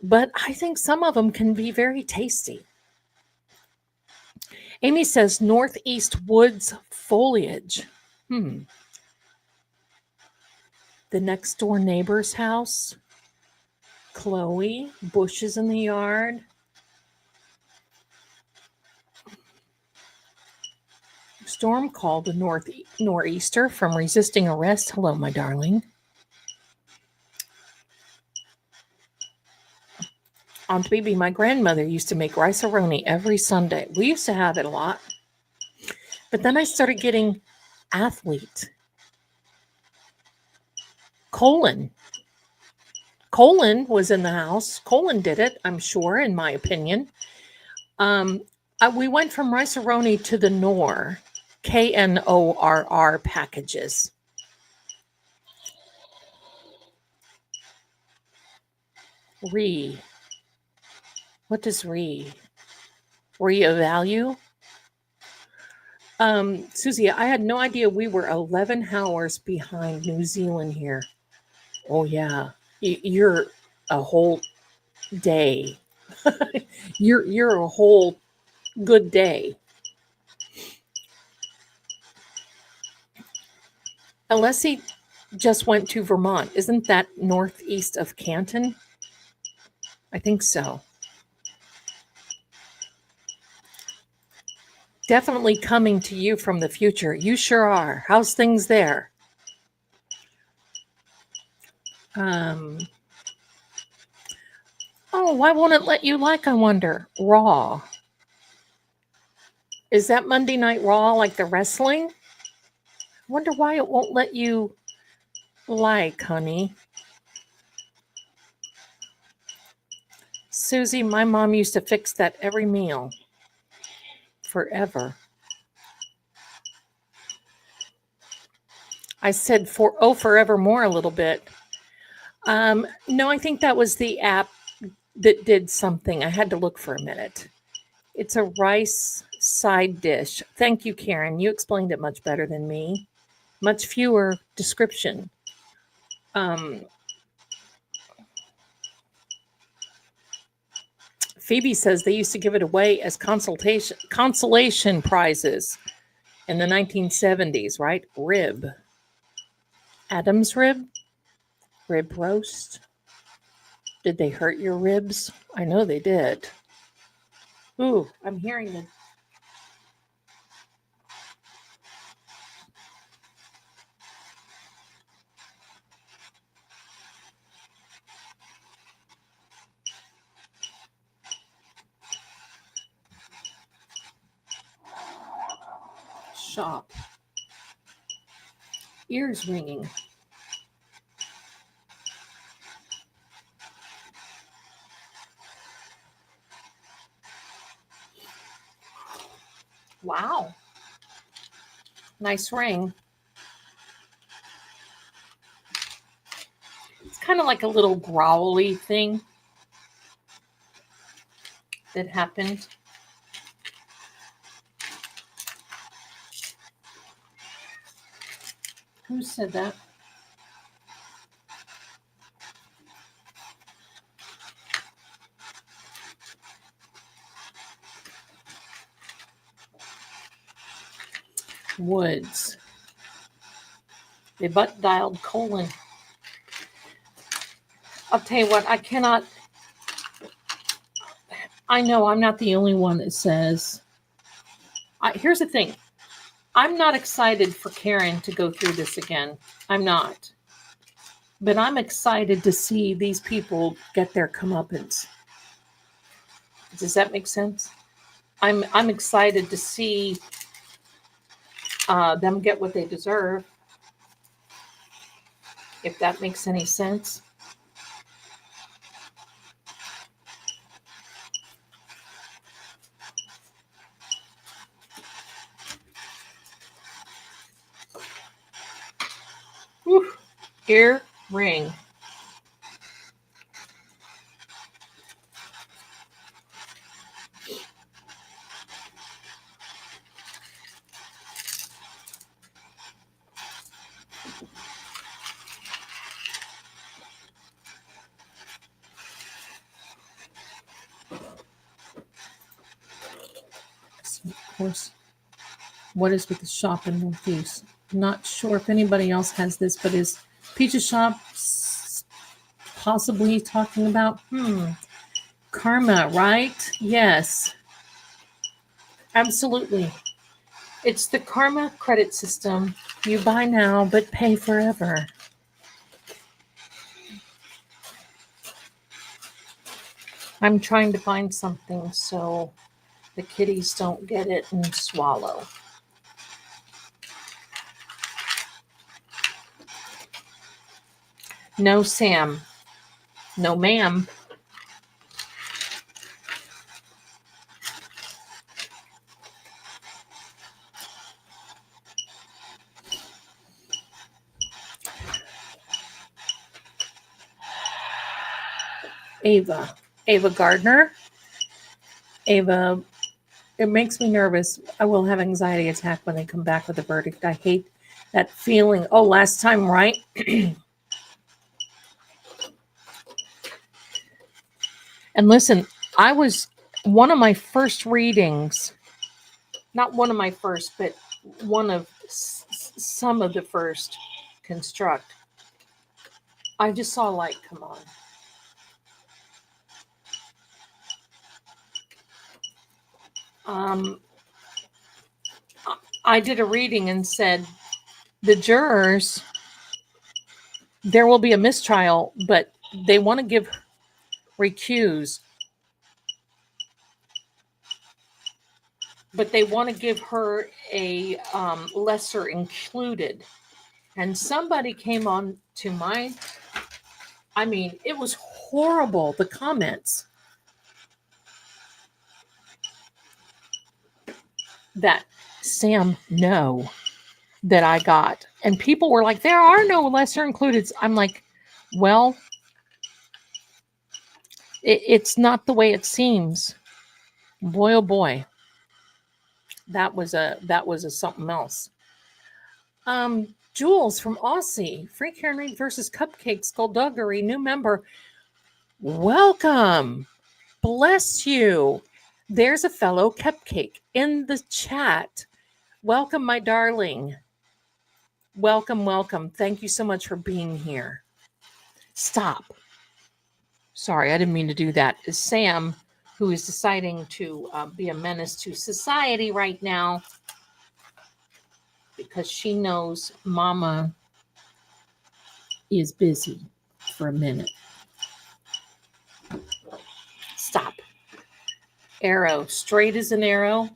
but I think some of them can be very tasty. Amy says Northeast Woods foliage. The next door neighbor's house. Chloe, bushes in the yard. Storm called a nor'easter from resisting arrest. Hello, my darling. Aunt Bibi, my grandmother used to make rice-a-roni every Sunday. We used to have it a lot. But then I started getting athlete. Colon was in the house. Colon did it, I'm sure, in my opinion. We went from Rice-A-Roni to the Knorr, KNORR packages. What does reevaluate? Susie, I had no idea we were 11 hours behind New Zealand here. Oh yeah, you're a whole day. you're a whole good day. Unless he just went to Vermont. Isn't that northeast of Canton? I think so. Definitely coming to you from the future. You sure are. How's things there? Oh, why won't it let you like, I wonder? Raw. Is that Monday Night Raw like the wrestling? I wonder why it won't let you like, honey. Susie, my mom used to fix that every meal. Forever. I said forevermore a little bit. No, I think that was the app that did something. I had to look for a minute. It's a rice side dish. Thank you, Karen. You explained it much better than me. Much fewer description. Phoebe says they used to give it away as consolation prizes in the 1970s, right? Rib. Adam's rib? Rib roast? Did they hurt your ribs? I know they did. Ooh, I'm hearing the shop. Ears ringing. Wow. Nice ring. It's kind of like a little growly thing that happened. Who said that? Woods. They butt dialed colon. I'll tell you what, I know I'm not the only one that says, here's the thing. I'm not excited for Karen to go through this again. I'm not. But I'm excited to see these people get their comeuppance. Does that make sense? I'm excited to see them get what they deserve. If that makes any sense. Whew. Ear ring. Of course, what is with the shop in Northeast? Not sure if anybody else has this, but is Pizza Shop possibly talking about karma, right? Yes, absolutely. It's the karma credit system. You buy now but pay forever. I'm trying to find something so the kitties don't get it and swallow. No, Sam. No, ma'am. Ava Gardner. Ava, it makes me nervous. I will have anxiety attack when they come back with a verdict. I hate that feeling. Oh, last time, right? And listen, I was one of my first readings, not one of my first, but one of some of the first construct. I just saw light come on. I did a reading and said the jurors, there will be a mistrial, but they want to give recuse, but they want to give her a lesser included. And somebody came on to my, I mean, it was horrible, the comments that Sam, no, that I got. And people were like, there are no lesser included. I'm like, well, it's not the way it seems. Boy, oh boy. That was a something else. Jules from Aussie, Frank Henry versus Cupcake Skullduggery, new member. Welcome. Bless you. There's a fellow cupcake in the chat. Welcome, my darling. Welcome, welcome. Thank you so much for being here. Stop. Sorry, I didn't mean to do that. Is Sam, who is deciding to be a menace to society right now because she knows Mama is busy for a minute. Stop. Arrow, straight as an arrow.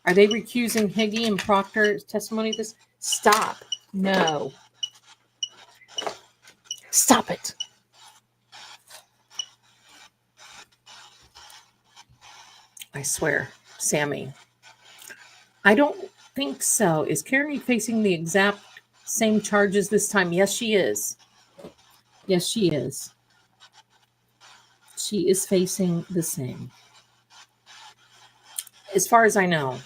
Are they recusing Higgy and Proctor's testimony of this? Stop. No. Stop it. I swear, Sammy. I don't think so. Is Karen facing the exact same charges this time? Yes, she is. Yes, she is. She is facing the same. As far as I know,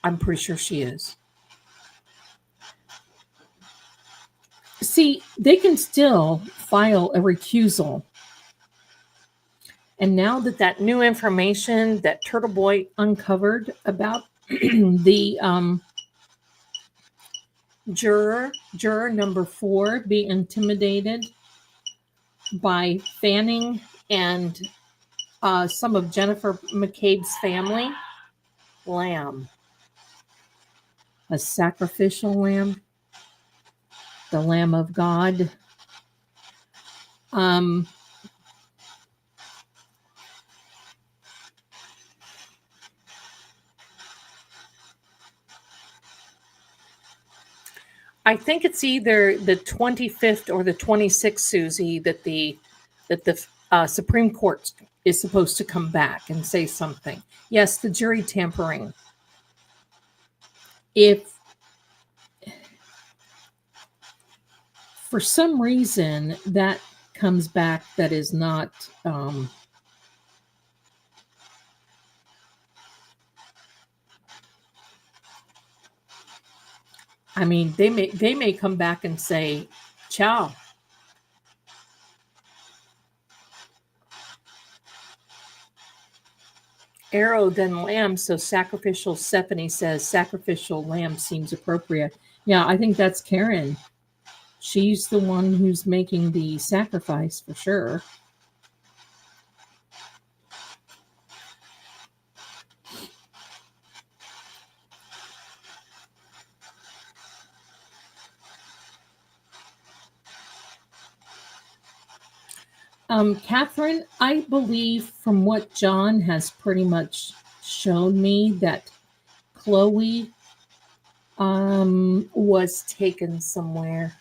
I'm pretty sure she is. See, they can still file a recusal. And now that new information that Turtle Boy uncovered about the juror number 4 being intimidated by Fanning and some of Jennifer McCabe's family, lamb, a sacrificial lamb, the Lamb of God. I think it's either the 25th or the 26th, Susie, that the Supreme Court is supposed to come back and say something. Yes, the jury tampering. If for some reason that comes back that is not I mean, they may come back and say, ciao. Arrow, then lamb, so sacrificial. Stephanie says sacrificial lamb seems appropriate. Yeah, I think that's Karen. She's the one who's making the sacrifice for sure. Catherine, I believe from what John has pretty much shown me that Chloe was taken somewhere.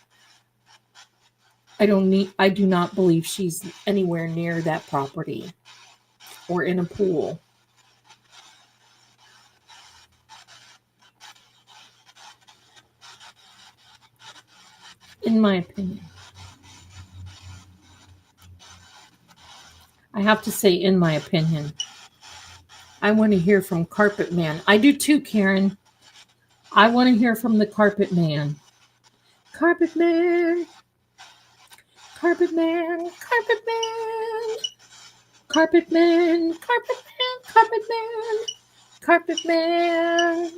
I do not believe she's anywhere near that property or in a pool. In my opinion. I have to say, in my opinion. I want to hear from Carpet Man. I do too, Karen. I want to hear from the Carpet Man. Carpet Man. Carpet Man. Carpet Man. Carpet Man. Carpet Man. Carpet Man. Carpet Man.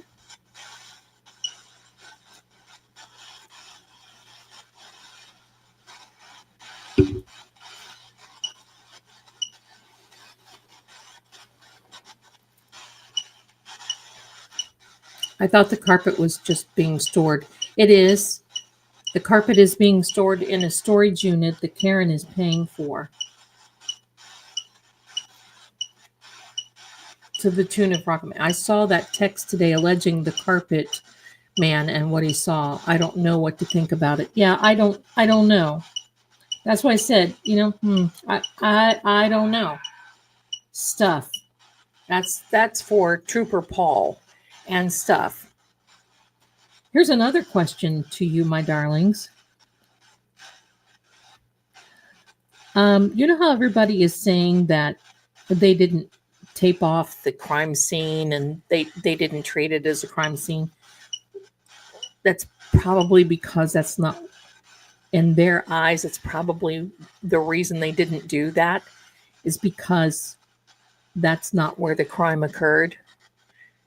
I thought the carpet was just being stored. It is. The carpet is being stored in a storage unit that Karen is paying for. To the tune of Rockman. I saw that text today alleging the Carpet Man and what he saw. I don't know what to think about it. Yeah, I don't know. That's why I said, I don't know. Stuff. That's for Trooper Paul and stuff. Here's another question to you, my darlings. You know how everybody is saying that they didn't tape off the crime scene and they didn't treat it as a crime scene? That's probably because that's not, in their eyes, it's probably the reason they didn't do that is because that's not where the crime occurred.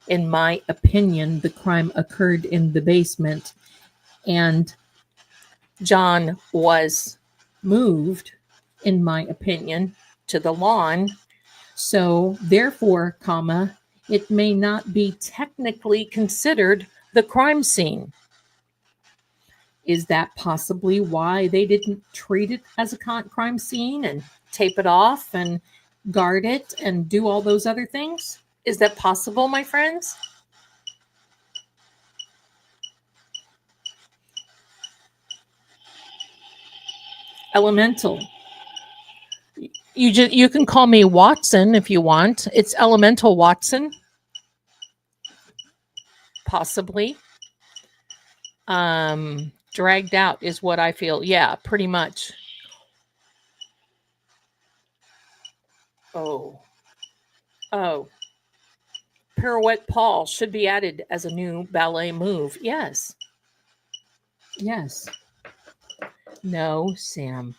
In my opinion, the crime occurred in the basement and John was moved, in my opinion, to the lawn. So therefore, it may not be technically considered the crime scene. Is that possibly why they didn't treat it as a crime scene and tape it off and guard it and do all those other things? Is that possible, my friends? Elemental. You can call me Watson if you want. It's Elemental Watson. Possibly. Dragged out is what I feel. Yeah, pretty much. Oh. Pirouette Paul should be added as a new ballet move. Yes. No, Sam.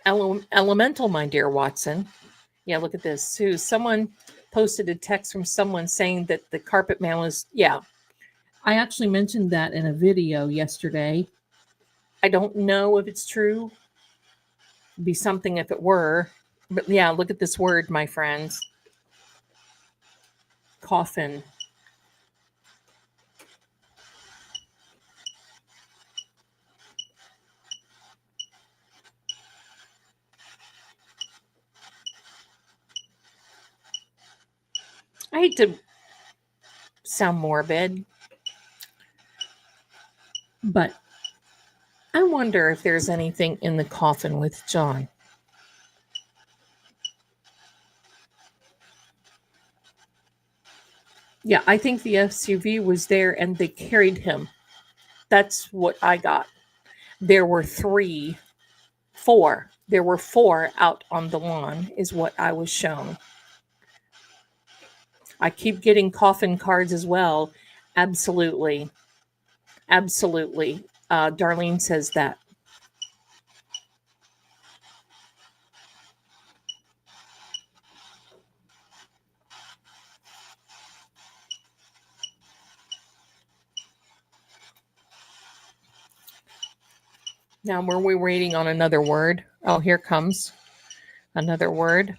Elemental, my dear Watson. Yeah, look at this. Sue, someone posted a text from someone saying that the Carpet Man was, yeah. I actually mentioned that in a video yesterday. I don't know if it's true. It'd be something if it were. But yeah, look at this word, my friends. Coffin. I hate to sound morbid, but I wonder if there's anything in the coffin with John. Yeah, I think the SUV was there and they carried him. That's what I got. There were four. There were four out on the lawn, is what I was shown. I keep getting coffin cards as well. Absolutely. Darlene says that. Now, were we waiting on another word? Oh, here comes another word.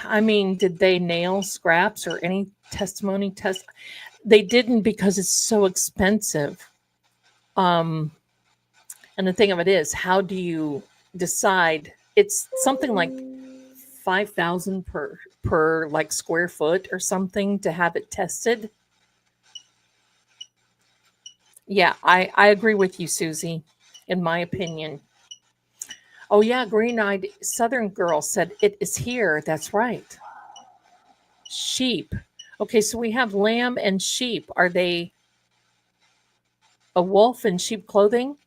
I mean, did they nail scraps or any testimony test? They didn't because it's so expensive. And the thing of it is, how do you decide? It's something like 5,000 per like square foot or something to have it tested. Yeah, I agree with you, Susie, in my opinion. Oh, yeah, Green Eyed Southern Girl said, it is here. That's right. Sheep. Okay, so we have lamb and sheep. Are they a wolf in sheep clothing?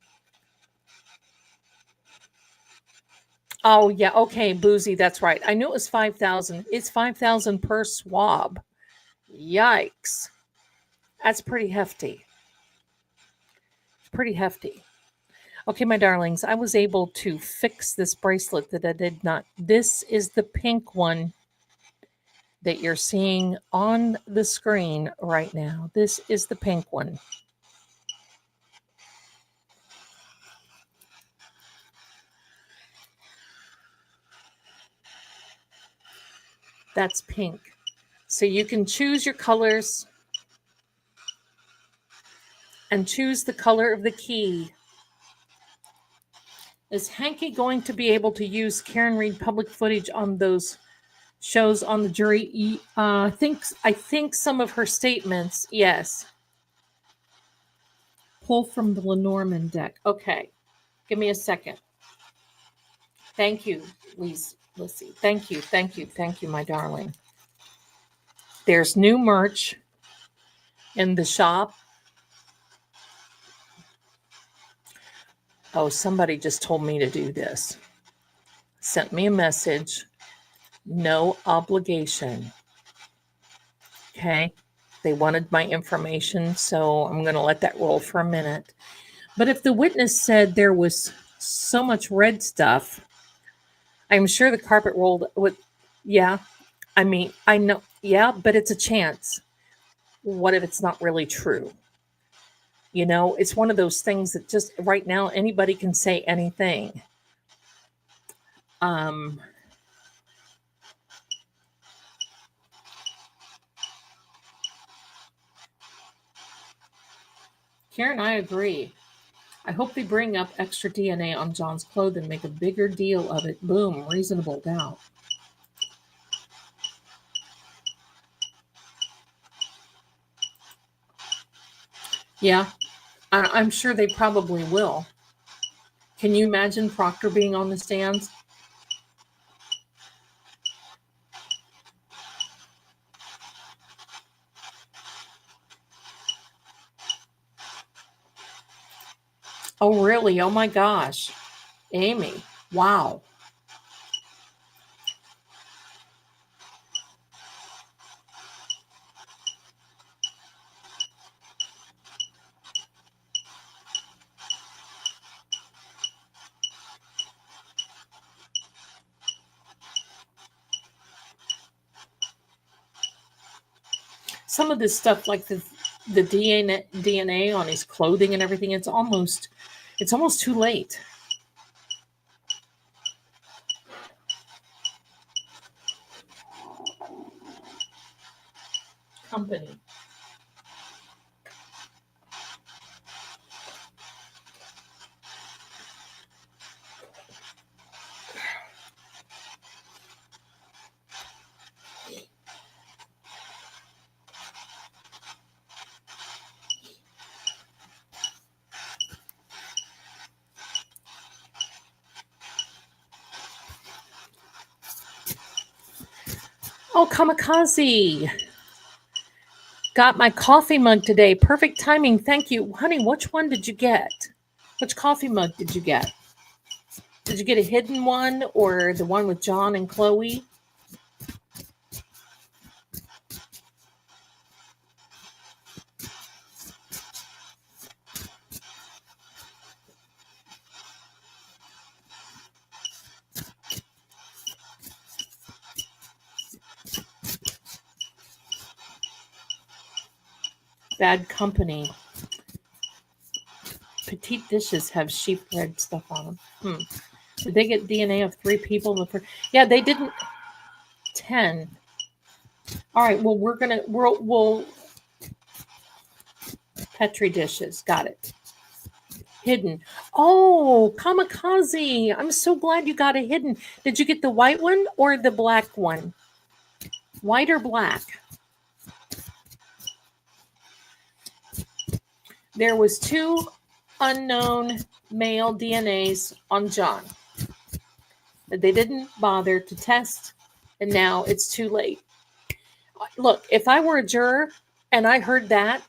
Oh, yeah. Okay, Boozy. That's right. I knew it was 5,000. It's 5,000 per swab. Yikes. That's pretty hefty. It's pretty hefty. Okay, my darlings, I was able to fix this bracelet that I did not. This is the pink one that you're seeing on the screen right now. This is the pink one. That's pink. So you can choose your colors and choose the color of the key. Is Hanky going to be able to use Karen Reed public footage on those shows on the jury? I think some of her statements, yes. Pull from the Lenormand deck. Okay, give me a second. Thank you, Lissy. Thank you, my darling. There's new merch in the shop. Oh, somebody just told me to do this. Sent me a message. No obligation. Okay. They wanted my information, so I'm going to let that roll for a minute. But if the witness said there was so much red stuff, I'm sure the carpet rolled with, yeah. I mean, I know, yeah, but it's a chance. What if it's not really true? You know, it's one of those things that just right now anybody can say anything. Karen, I agree. I hope they bring up extra DNA on John's clothing, make a bigger deal of it. Boom, reasonable doubt. Yeah, I'm sure they probably will. Can you imagine Proctor being on the stands? Oh, really? Oh, my gosh. Amy, wow. Some of this stuff, like the DNA on his clothing and everything, it's almost too late. Company. Oh, Kamikaze. Got my coffee mug today. Perfect timing. Thank you. Honey, which one did you get? Which coffee mug did you get? Did you get a hidden one or the one with John and Chloe? Bad Company. Petite dishes have sheep red stuff on them. Did they get DNA of 3 people? Yeah, they didn't. 10. All right. Well, we'll Petri dishes. Got it. Hidden. Oh, Kamikaze. I'm so glad you got a hidden. Did you get the white one or the black one? White or black? There was 2 unknown male DNAs on John that they didn't bother to test, and now it's too late. Look, if I were a juror and I heard that,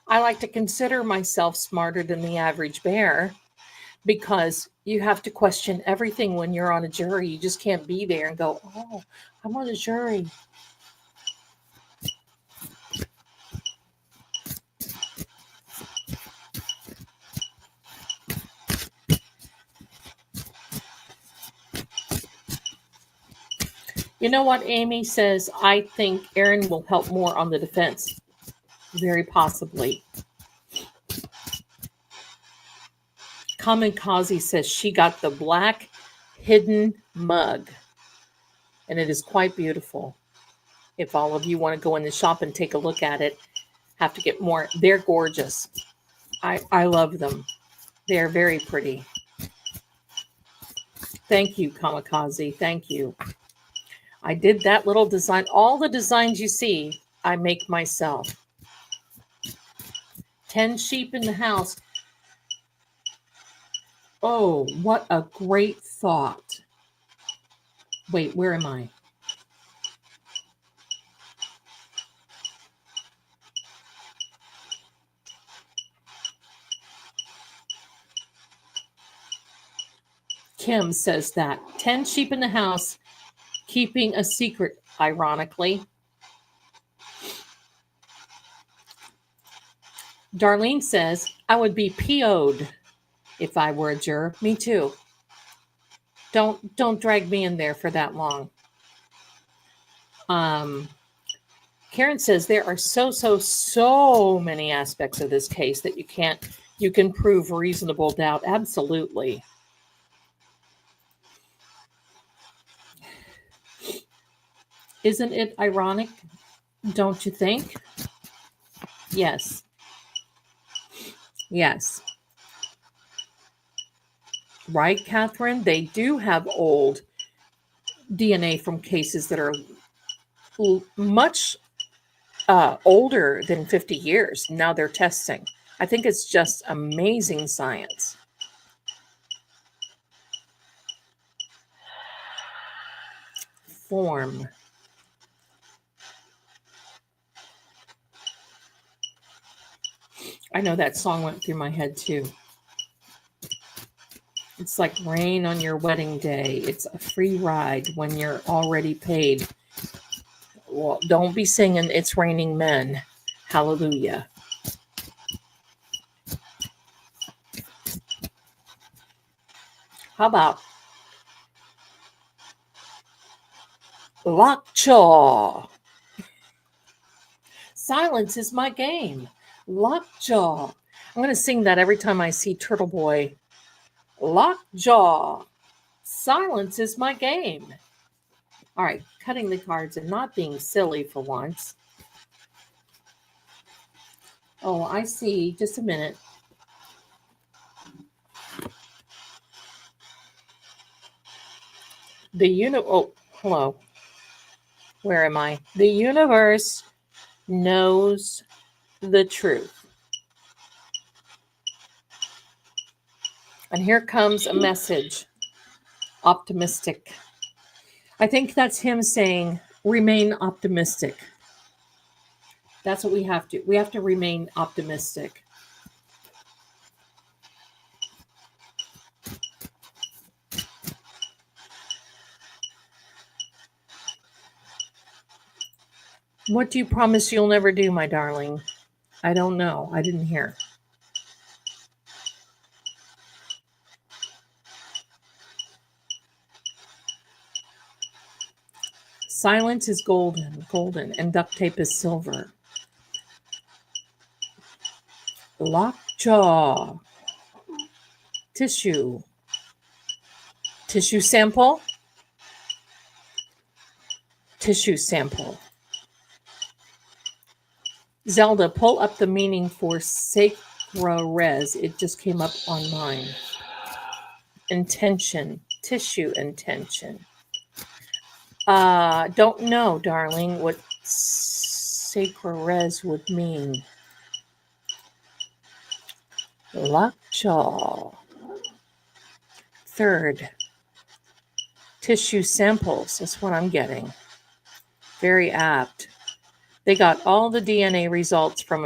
I like to consider myself smarter than the average bear, because you have to question everything when you're on a jury. You just can't be there and go, oh, I'm on a jury. You know what Amy says? I think Aaron will help more on the defense. Very possibly. Kamikaze says she got the black hidden mug, and it is quite beautiful. If all of you want to go in the shop and take a look at it, have to get more. They're gorgeous. I love them. They're very pretty. Thank you, Kamikaze. Thank you. I did that little design. All the designs you see, I make myself. 10 sheep in the house. Oh, what a great thought. Wait, where am I? Kim says that. 10 sheep in the house, keeping a secret, ironically. Darlene says, I would be PO'd if I were a juror. Me too. Don't drag me in there for that long. Karen says there are so many aspects of this case that you can prove reasonable doubt. Absolutely. Isn't it ironic? Don't you think? Yes. Yes. Right, Catherine? They do have old DNA from cases that are much older than 50 years. Now they're testing. I think it's just amazing science. Form. I know that song went through my head too. It's like rain on your wedding day. It's a free ride when you're already paid. Well, don't be singing It's Raining Men. Hallelujah. How about Lockjaw? Silence is my game. Lockjaw. I'm going to sing that every time I see Turtle Boy. Lockjaw. Silence is my game. All right, cutting the cards and not being silly for once. Oh, I see. Just a minute. Oh, hello. Where am I? The universe knows the truth. And here comes a message. Optimistic. I think that's him saying, remain optimistic. That's what we have to. We have to remain optimistic. What do you promise you'll never do, my darling? I don't know. I didn't hear. Silence is golden, and duct tape is silver. Lockjaw. Tissue. Tissue sample. Tissue sample. Zelda, pull up the meaning for sacra res. It just came up on mine. Intention. Tissue intention. Don't know, darling, what sacra res would mean. Lockjaw. Third, tissue samples. That's what I'm getting. Very apt. They got all the DNA results from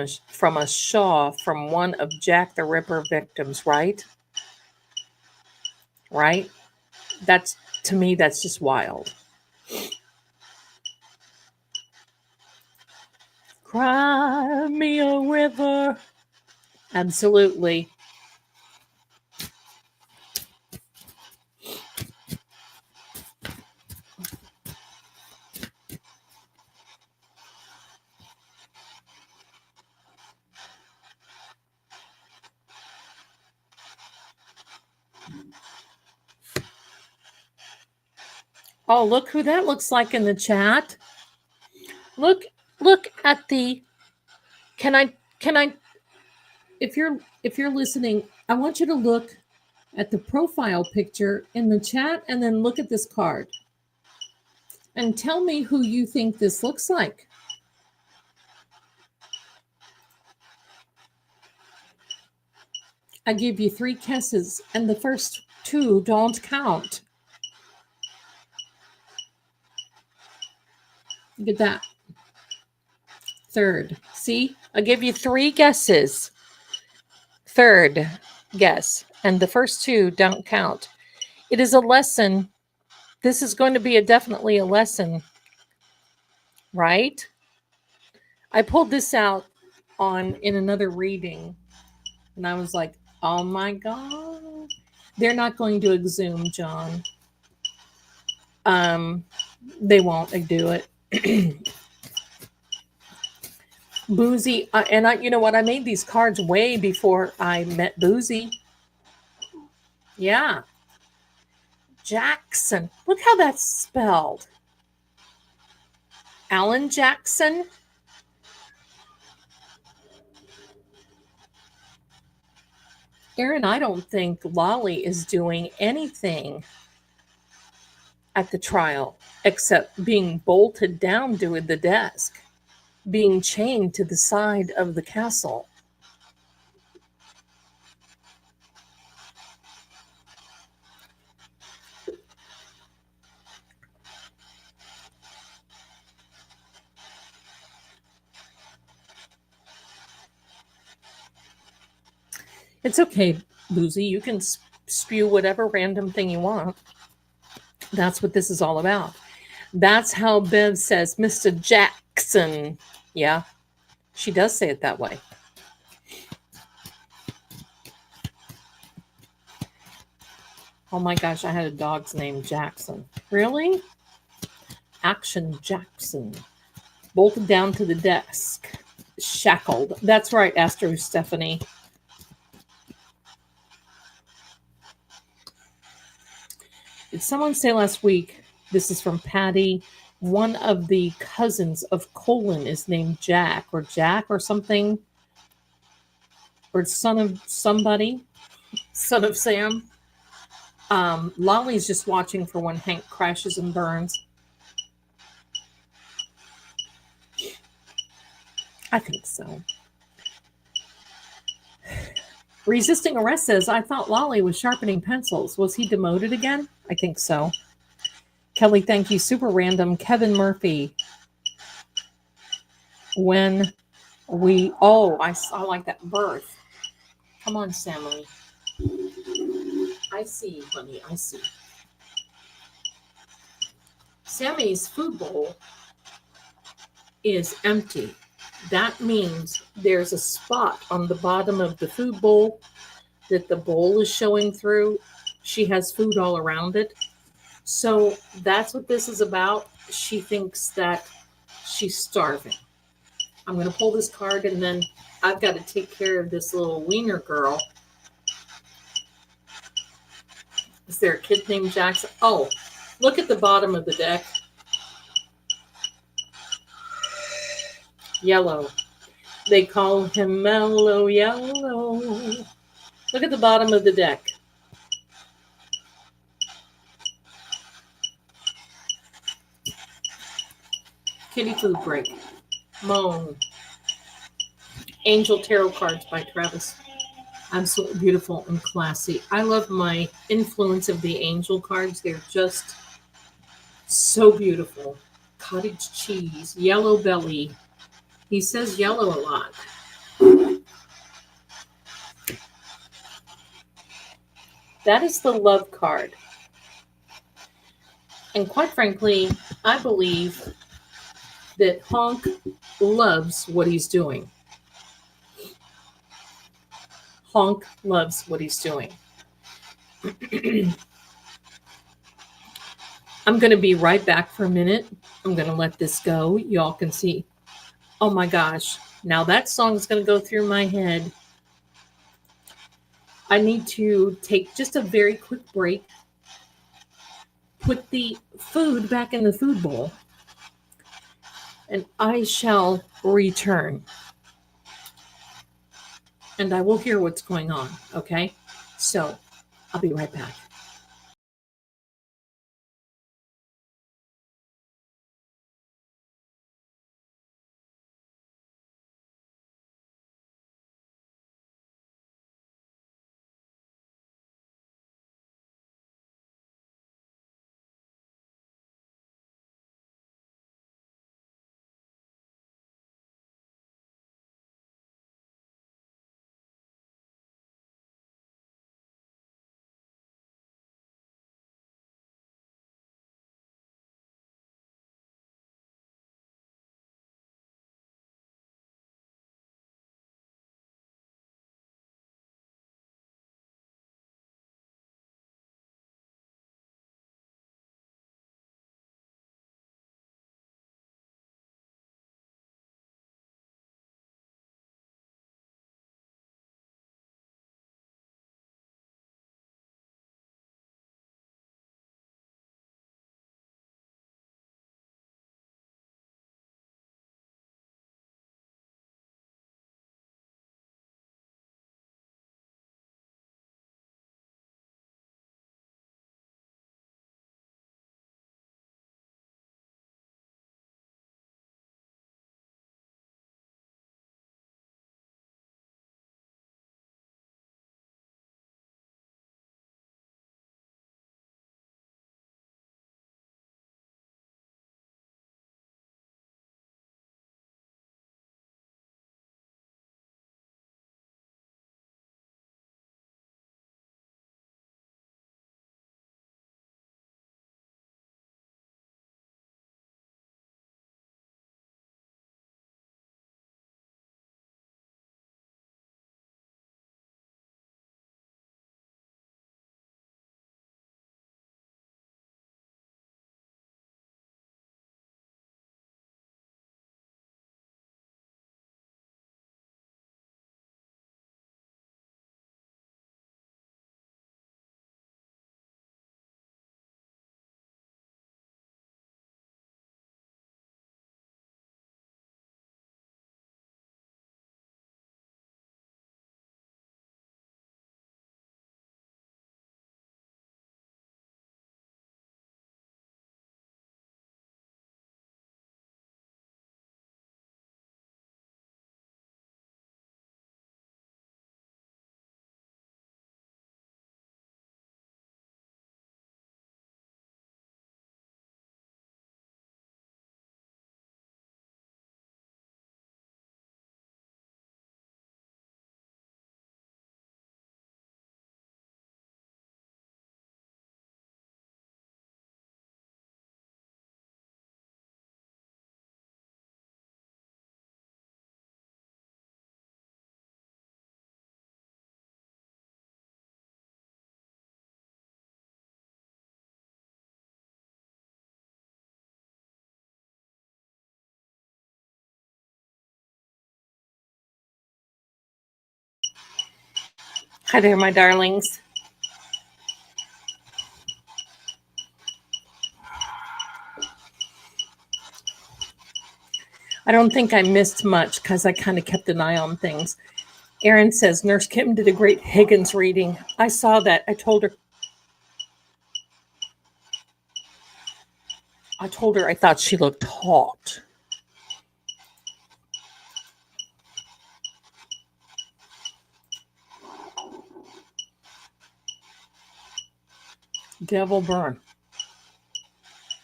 a Shaw from one of Jack the Ripper victims, right? Right? That's, to me, that's just wild. Cry me a river. Absolutely. Oh, look who that looks like in the chat. Look at the, can I, if you're listening, I want you to look at the profile picture in the chat and then look at this card and tell me who you think this looks like. I give you 3 guesses and the first 2 don't count. Look at that. Third. See, I give you 3 guesses. Third guess, and the first 2 don't count. It is a lesson. This is going to be definitely a lesson, right? I pulled this out in another reading, and I was like, oh my God. They're not going to exhume John. They won't do it. Boozy, and you know what? I made these cards way before I met Boozy. Yeah. Jackson. Look how that's spelled. Alan Jackson. Aaron, I don't think Lolly is doing anything at the trial except being bolted down to the desk, being chained to the side of the castle. It's okay, Boozy. You can spew whatever random thing you want. That's what this is all about. That's how Bev says, Mr. Jackson. Yeah, she does say it that way. Oh my gosh, I had a dog's name, Jackson. Really? Action Jackson. Bolted down to the desk. Shackled. That's right, Astro Stephanie. Did someone say last week, this is from Patty, one of the cousins of Colin is named Jack or something? Or son of somebody? Son of Sam? Lolly's just watching for when Hank crashes and burns. I think so. Resisting arrest says, I thought Lolly was sharpening pencils. Was he demoted again? I think so. Kelly, thank you. Super random. Kevin Murphy. When we, I like that birth. Come on, Sammy. I see, honey. I see. Sammy's food bowl is empty. That means there's a spot on the bottom of the food bowl that the bowl is showing through. She has food all around it. So that's what this is about. She thinks that she's starving. I'm going to pull this card and then I've got to take care of this little wiener girl. Is there a kid named Jackson? Oh, look at the bottom of the deck. Yellow. They call him Mellow Yellow. Look at the bottom of the deck. Kitty food break. Moan. Angel Tarot Cards by Travis. Absolutely beautiful and classy. I love my influence of the angel cards. They're just so beautiful. Cottage cheese, yellow belly. He says yellow a lot. That is the love card. And quite frankly, I believe that Honk loves what he's doing. Honk loves what he's doing. I'm going to be right back for a minute. I'm going to let this go. Y'all can see. Oh my gosh. Now that song is going to go through my head. I need to take just a very quick break. Put the food back in the food bowl. And I shall return. And I will hear what's going on. Okay? So I'll be right back. Hi there, my darlings. I don't think I missed much because I kind of kept an eye on things. Erin says Nurse Kim did a great Higgins reading. I saw that. I told her I thought she looked hot. Devil burn.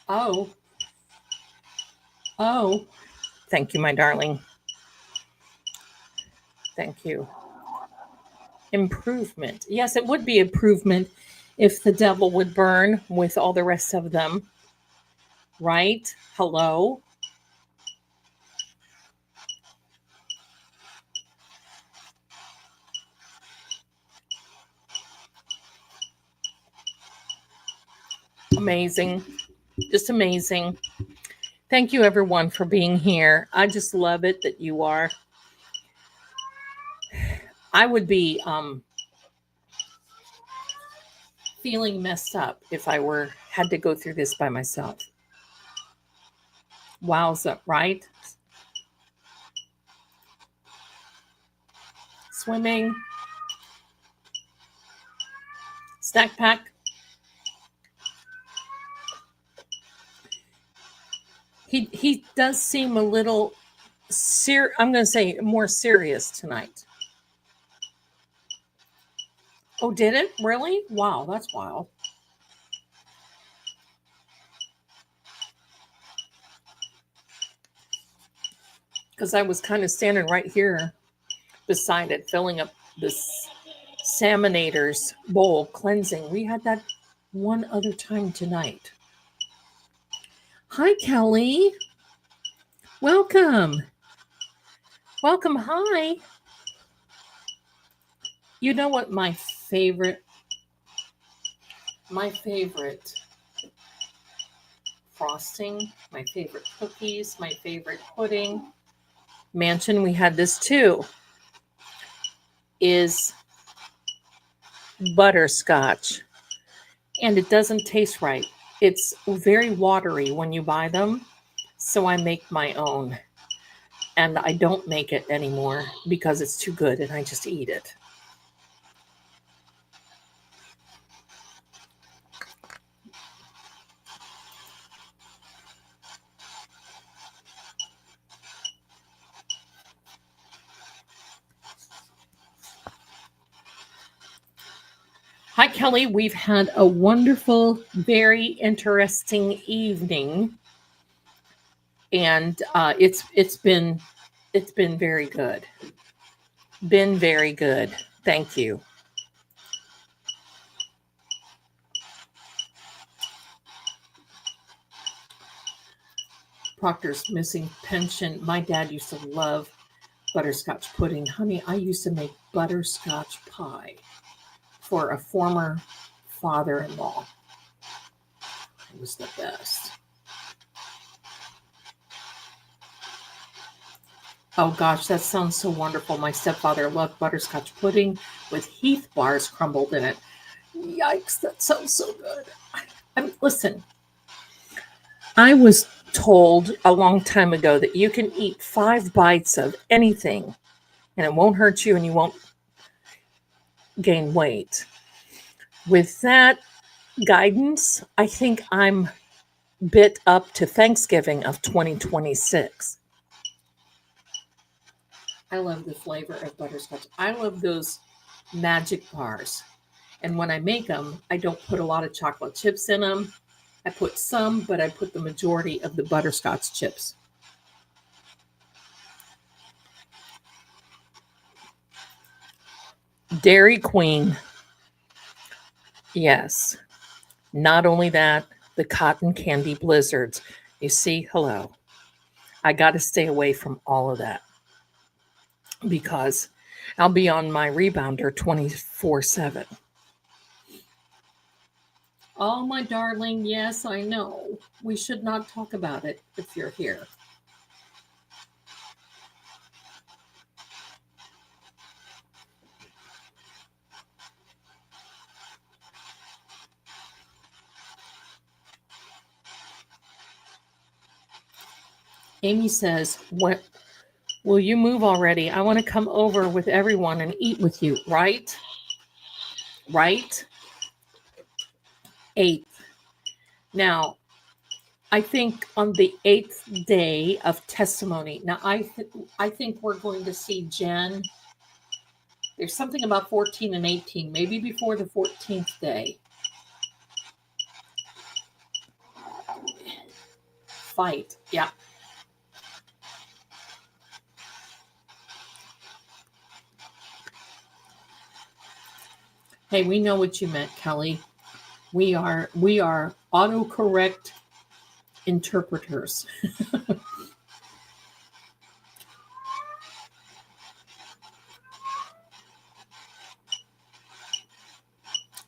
Oh. Oh. Thank you, my darling. Thank you. Improvement. Yes, it would be improvement if the devil would burn with all the rest of them. Right? Hello? Amazing. Just amazing. Thank you, everyone, for being here. I just love it that you are. I would be feeling messed up if I had to go through this by myself. Wowza, right? Swimming. Snack pack. He does seem a little I'm going to say more serious tonight. Oh, did it? Really? Wow, that's wild. Because I was kind of standing right here beside it, filling up this Salmonator's bowl, cleansing. We had that one other time tonight. Hi, Kelly. Welcome. Welcome. Hi. You know what my favorite frosting, my favorite cookies, my favorite pudding, mansion, we had this too, is butterscotch. And it doesn't taste right. It's very watery when you buy them. So I make my own. And I don't make it anymore because it's too good and I just eat it. Hi, Kelly. We've had a wonderful, very interesting evening, and it's been very good. Been very good. Thank you. Proctor's missing pension. My dad used to love butterscotch pudding. Honey, I used to make butterscotch pie for a former father-in-law. It was the best. Oh gosh, that sounds so wonderful. My stepfather loved butterscotch pudding with Heath bars crumbled in it. Yikes, that sounds so good. Listen, I was told a long time ago that you can eat 5 bites of anything and it won't hurt you and you won't gain weight. With that guidance, I think I'm bit up to Thanksgiving of 2026. I love the flavor of butterscotch. I love those magic bars. And when I make them, I don't put a lot of chocolate chips in them. I put some, but I put the majority of the butterscotch chips. Dairy Queen. Yes. Not only that, the cotton candy blizzards. You see, hello. I got to stay away from all of that because I'll be on my rebounder 24/7. Oh, my darling, yes, I know. We should not talk about it if you're here. Amy says, "What? Will you move already? I want to come over with everyone and eat with you, right? Right? 8th. Now, I think on the 8th day of testimony. Now, I think we're going to see Jen. There's something about 14 and 18, maybe before the 14th day. fight. Yeah. Hey, we know what you meant, Kelly. We are autocorrect interpreters.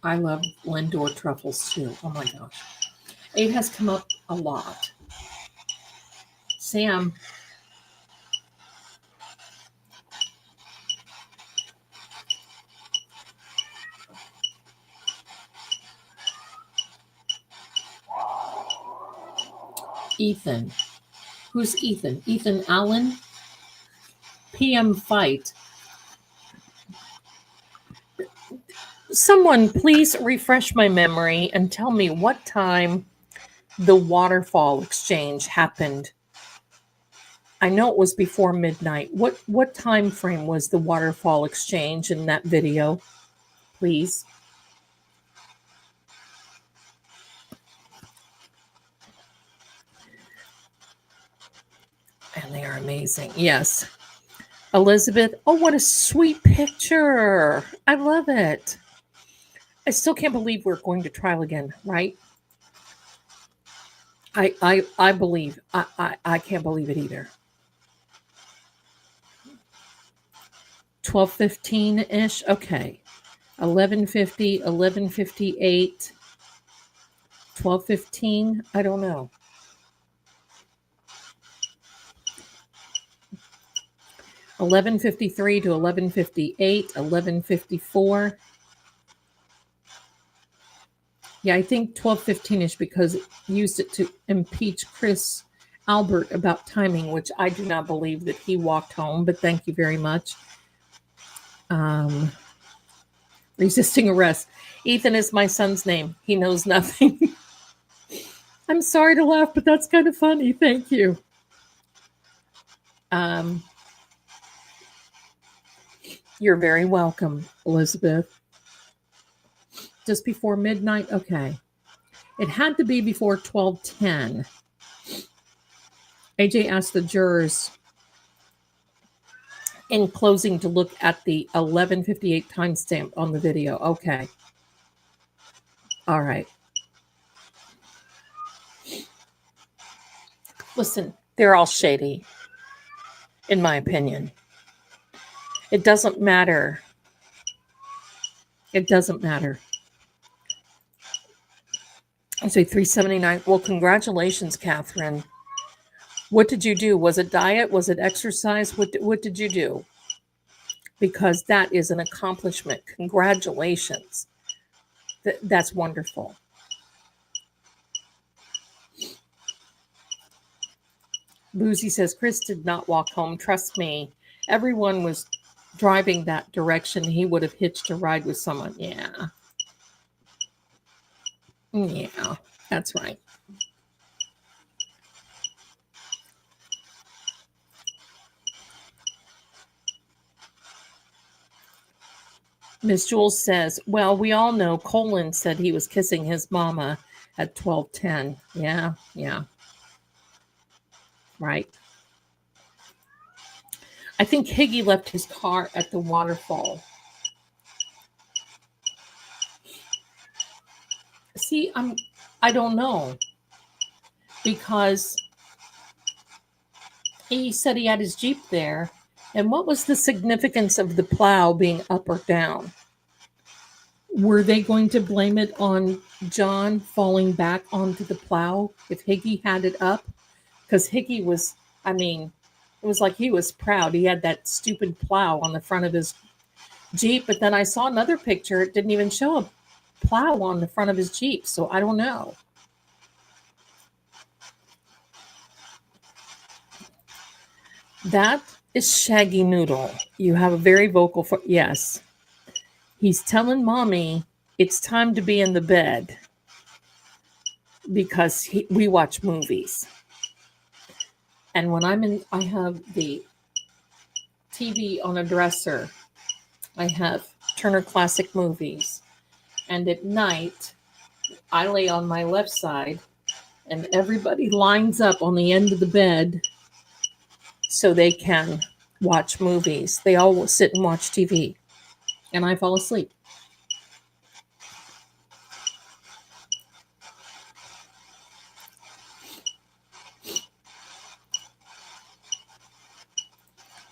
I love Lindor truffles too. Oh my gosh. It has come up a lot. Sam. Ethan. Who's Ethan? Ethan Allen? PM fight. Someone please refresh my memory and tell me what time the waterfall exchange happened. I know it was before midnight. What time frame was the waterfall exchange in that video? Please. And they are amazing. Yes. Elizabeth. Oh, what a sweet picture. I love it. I still can't believe we're going to trial again, right? I believe. I can't believe it either. 12:15-ish. Okay. 11:50, 11:58, 12:15. I don't know. 11:53 to 11:58, 11:54. Yeah, I think 12:15-ish because it used it to impeach Chris Albert about timing, which I do not believe that he walked home, but thank you very much. Resisting arrest. Ethan is my son's name. He knows nothing. I'm sorry to laugh, but that's kind of funny. Thank you. You're very welcome, Elizabeth. Just before midnight? Okay. It had to be before 12:10. AJ asked the jurors in closing to look at the 11:58 timestamp on the video. Okay. All right. Listen, they're all shady, in my opinion. It doesn't matter. It doesn't matter. I say 379. Well, congratulations, Catherine. What did you do? Was it diet? Was it exercise? What did you do? Because that is an accomplishment. Congratulations. That's wonderful. Boozy says, Chris did not walk home. Trust me. Everyone was driving that direction. He would have hitched a ride with someone. Yeah. Yeah, that's right. Miss Jules says, well, we all know Colin said he was kissing his mama at 12:10. Yeah. Right. I think Higgy left his car at the waterfall. See, I don't know. Because he said he had his Jeep there. And what was the significance of the plow being up or down? Were they going to blame it on John falling back onto the plow if Higgy had it up? Because Higgy was, it was like he was proud. He had that stupid plow on the front of his Jeep. But then I saw another picture. It didn't even show a plow on the front of his Jeep. So I don't know. That is Shaggy Noodle. You have a very vocal for yes. He's telling mommy it's time to be in the bed because we watch movies. And when I have the TV on a dresser. I have Turner Classic Movies. And at night, I lay on my left side And everybody lines up on the end of the bed so they can watch movies. They all sit and watch TV. And I fall asleep.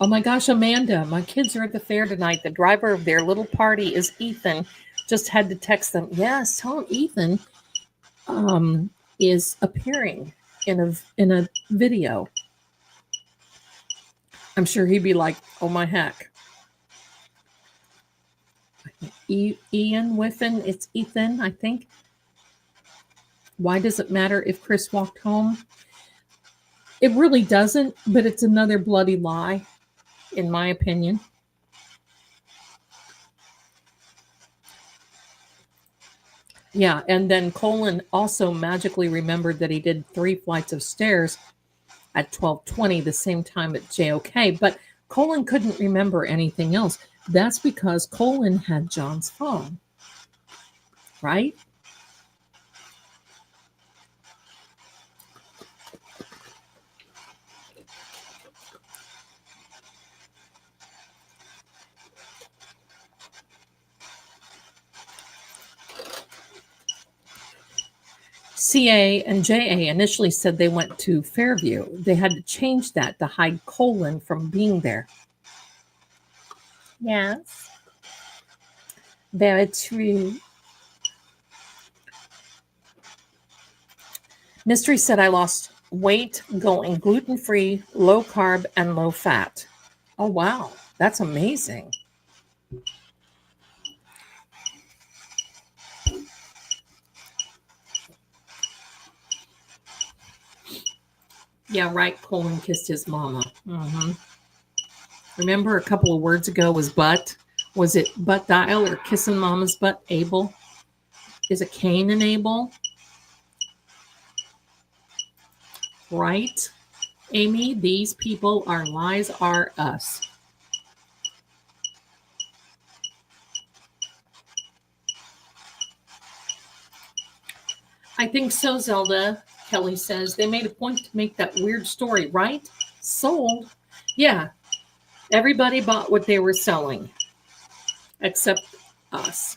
Oh my gosh, Amanda, my kids are at the fair tonight. The driver of their little party is Ethan. Just had to text them. Yes, tell them Ethan is appearing in a video. I'm sure he'd be like, oh my heck. Ian Whiffen, it's Ethan, I think. Why does it matter if Chris walked home? It really doesn't, but it's another bloody lie, in my opinion. Yeah, and then Colin also magically remembered that he did 3 flights of stairs at 12:20, the same time at JOK, but Colin couldn't remember anything else. That's because Colin had John's phone, right? CA and JA initially said they went to Fairview. They had to change that to hide Colin from being there. Yes. Very true. Mystery said I lost weight going gluten-free, low carb, and low fat. Oh, wow. That's amazing. Yeah, right. Colin kissed his mama. Remember a couple of words ago was butt? Was it butt dial or kissing mama's butt? Abel? Is it Cain and Abel? Right? Amy, these people are lies are us. I think so, Zelda. Kelly says they made a point to make that weird story, right? Sold. Yeah. Everybody bought what they were selling, except us.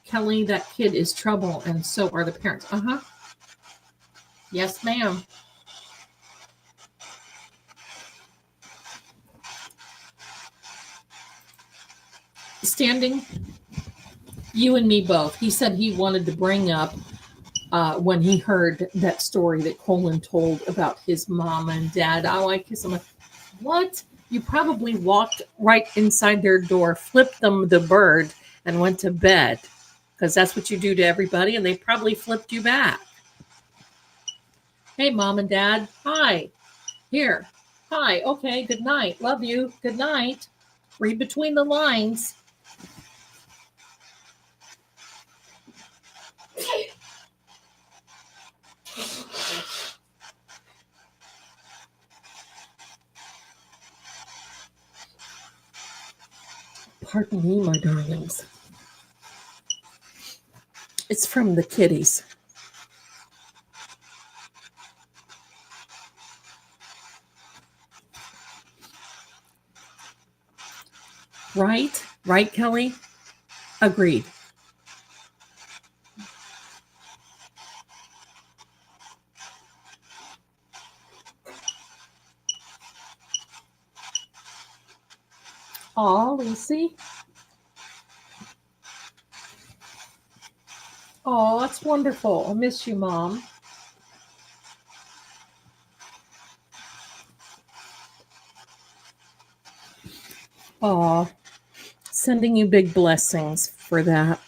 Kelly, that kid is trouble, and so are the parents. Yes, ma'am. Standing, you and me both. He said he wanted to bring up when he heard that story that Colin told about his mom and dad. Oh, I kiss him. What? You probably walked right inside their door, flipped them the bird, and went to bed. Because that's what you do to everybody, and they probably flipped you back. Hey, mom and dad. Hi. Here. Hi. Okay, good night. Love you. Good night. Read between the lines. Pardon me, my darlings. It's from the kitties. Right? Right, Kelly? Agreed. Aw, Lucy. Oh, that's wonderful. I miss you, Mom. Aw, sending you big blessings for that.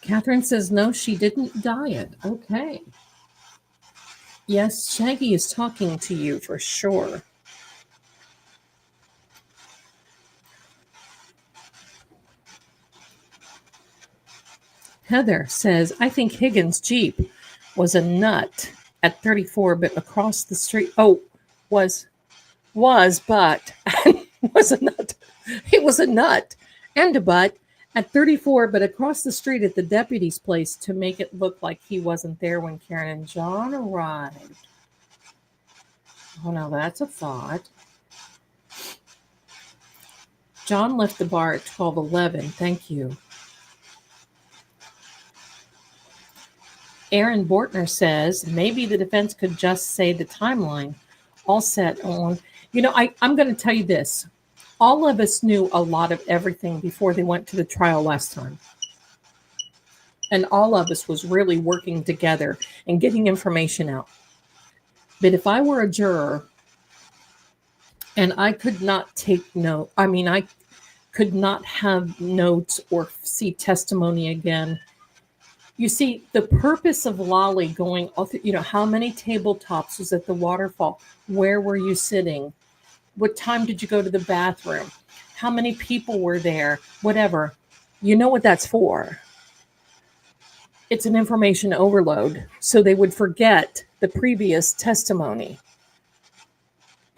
Catherine says, no, she didn't diet. Okay. Yes, Shaggy is talking to you for sure. Heather says, I think Higgins' Jeep was a nut at 34, but across the street. Oh, was, but was a nut. It was a nut and a butt at 34, but across the street at the deputy's place to make it look like he wasn't there when Karen and John arrived. Oh, now that's a thought. John left the bar at 12:11. Thank you. Aaron Bortner says maybe the defense could just say the timeline. All set on. I'm going to tell you this. All of us knew a lot of everything before they went to the trial last time. And all of us was really working together and getting information out. But if I were a juror and I could not take note, I could not have notes or see testimony again. You see, the purpose of Lolly going, how many tabletops was at the waterfall? Where were you sitting? What time did you go to the bathroom? How many people were there? Whatever. You know what that's for. It's an information overload. So they would forget the previous testimony.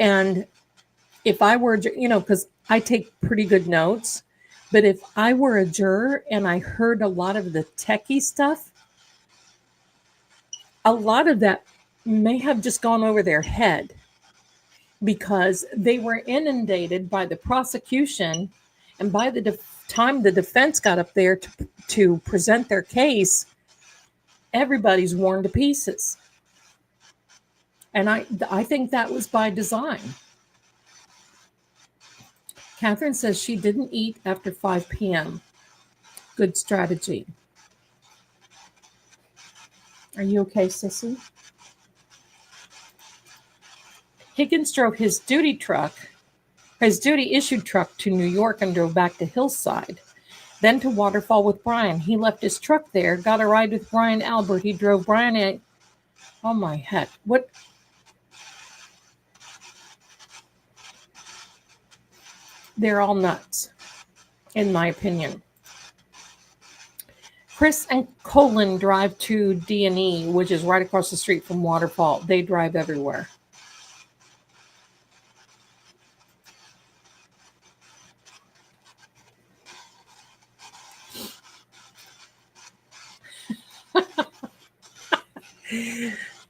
And if I were, because I take pretty good notes, but if I were a juror and I heard a lot of the techie stuff, a lot of that may have just gone over their head because they were inundated by the prosecution, and by the time the defense got up there to present their case, everybody's worn to pieces. And I think that was by design. Catherine says she didn't eat after 5 p.m. Good strategy. Are you okay, Sissy? Higgins drove his duty issued truck to New York and drove back to Hillside, then to Waterfall with Brian. He left his truck there, got a ride with Brian Albert. He drove Brian in. Oh my heck. What? They're all nuts, in my opinion. Chris and Colin drive to D&E, which is right across the street from Waterfall. They drive everywhere.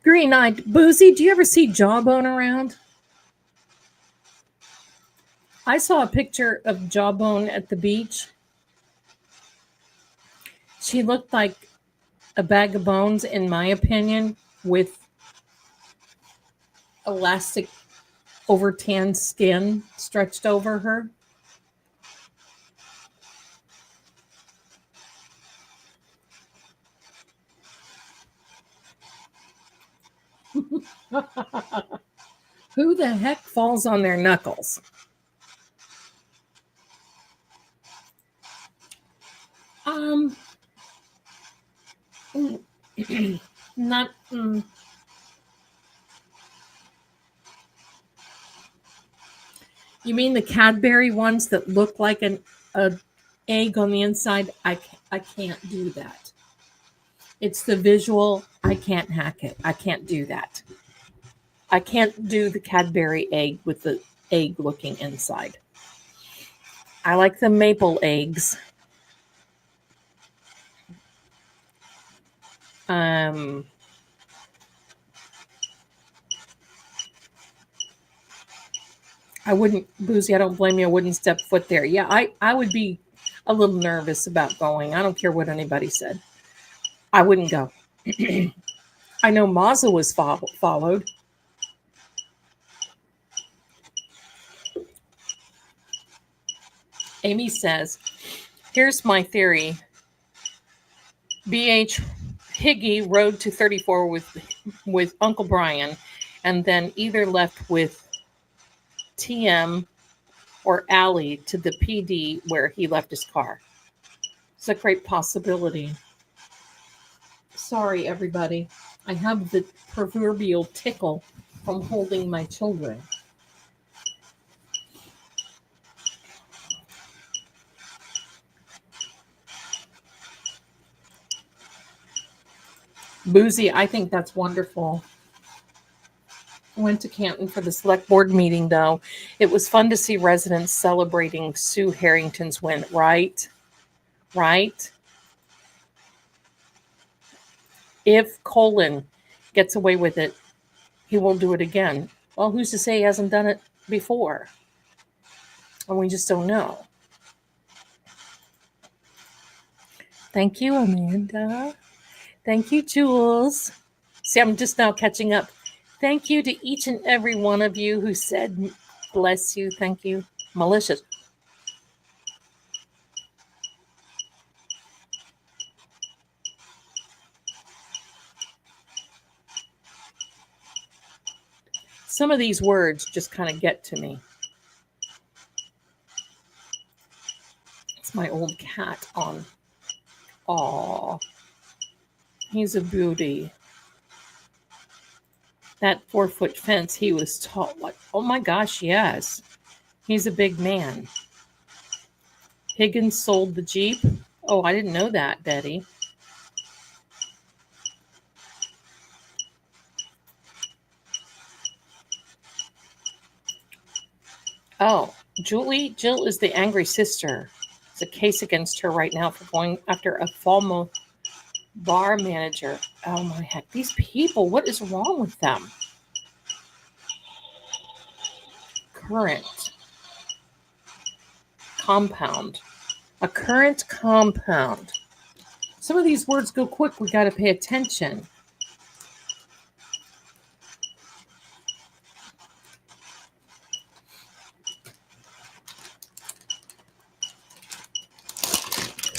Green-eyed Boozy, do you ever see Jawbone around? I saw a picture of Jawbone at the beach. She looked like a bag of bones, in my opinion, with elastic over tan skin stretched over her. Who the heck falls on their knuckles? Not. You mean the Cadbury ones that look like an egg on the inside? I can't do that. It's the visual. I can't hack it. I can't do that. I can't do the Cadbury egg with the egg looking inside. I like the maple eggs. I wouldn't, Boozy, I don't blame you. I wouldn't step foot there. Yeah, I would be a little nervous about going. I don't care what anybody said. I wouldn't go. I know Mazza was followed. Amy says, here's my theory. B.H. Higgy rode to 34 with Uncle Brian and then either left with TM or Allie to the PD where he left his car. It's a great possibility. Sorry, everybody. I have the proverbial tickle from holding my children. Boozy, I think that's wonderful. I went to Canton for the select board meeting, though. It was fun to see residents celebrating Sue Harrington's win, right? Right? If Colin gets away with it, he will do it again. Well, who's to say he hasn't done it before? And we just don't know. Thank you, Amanda. Thank you, Jules. See, I'm just now catching up. Thank you to each and every one of you who said, bless you, thank you. Malicious. Some of these words just kind of get to me. It's my old cat on. Aw, he's a beauty. That 4-foot fence, he was tall. What? Oh my gosh, yes. He's a big man. Higgins sold the Jeep. Oh, I didn't know that, Betty. Oh, Jill is the angry sister. It's a case against her right now for going after a Falmouth bar manager. Oh my heck, these people, what is wrong with them? Current compound. A current compound. Some of these words go quick. We got to pay attention.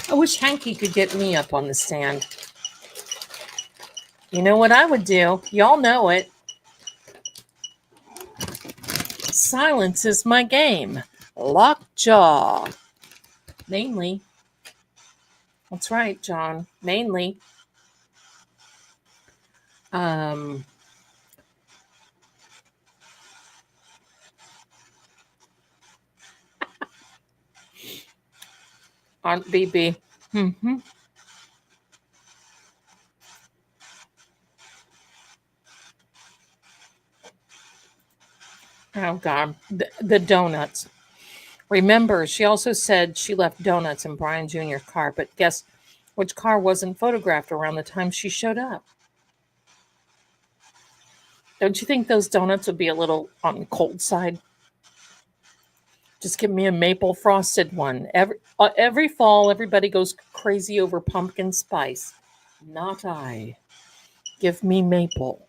I wish Hanky could get me up on the stand. You know what I would do? Y'all know it. Silence is my game. Lockjaw. Mainly. That's right, John. Mainly. Aunt BB. Mm-hmm. Oh, God. The donuts. Remember, she also said she left donuts in Brian Jr.'s car, but guess which car wasn't photographed around the time she showed up? Don't you think those donuts would be a little on the cold side? Just give me a maple frosted one. Every fall, everybody goes crazy over pumpkin spice. Not I. Give me maple.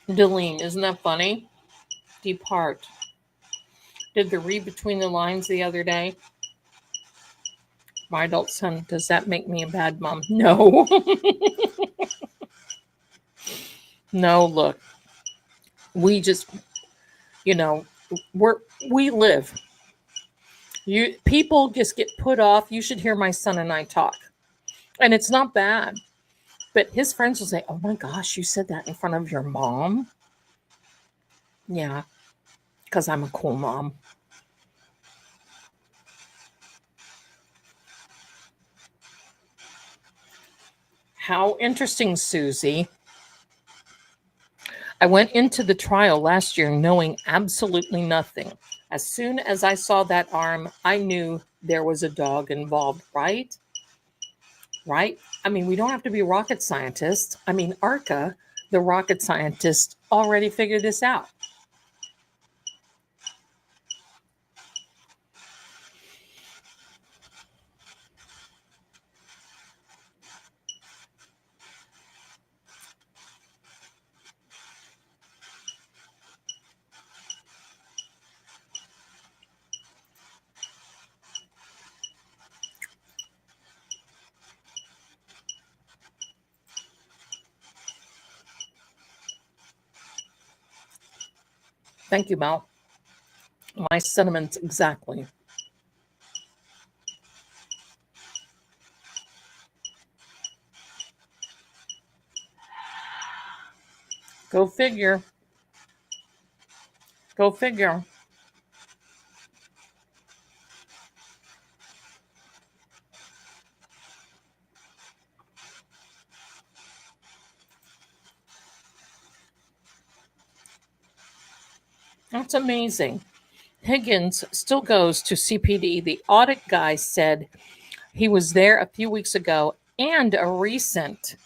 Delene, isn't that funny? Depart. Did the read between the lines the other day. My adult son, does that make me a bad mom? No. No, look. We just, we live. People just get put off. You should hear my son and I talk. And it's not bad. But his friends will say, "Oh my gosh, you said that in front of your mom?" Yeah, because I'm a cool mom. How interesting, Susie. I went into the trial last year knowing absolutely nothing. As soon as I saw that arm, I knew there was a dog involved, right? Right? I mean, we don't have to be rocket scientists. I mean, Arca, the rocket scientist, already figured this out. Thank you, Mel. My sentiments exactly. Go figure. Go figure. That's amazing. Higgins still goes to CPD. The audit guy said he was there a few weeks ago, and a recent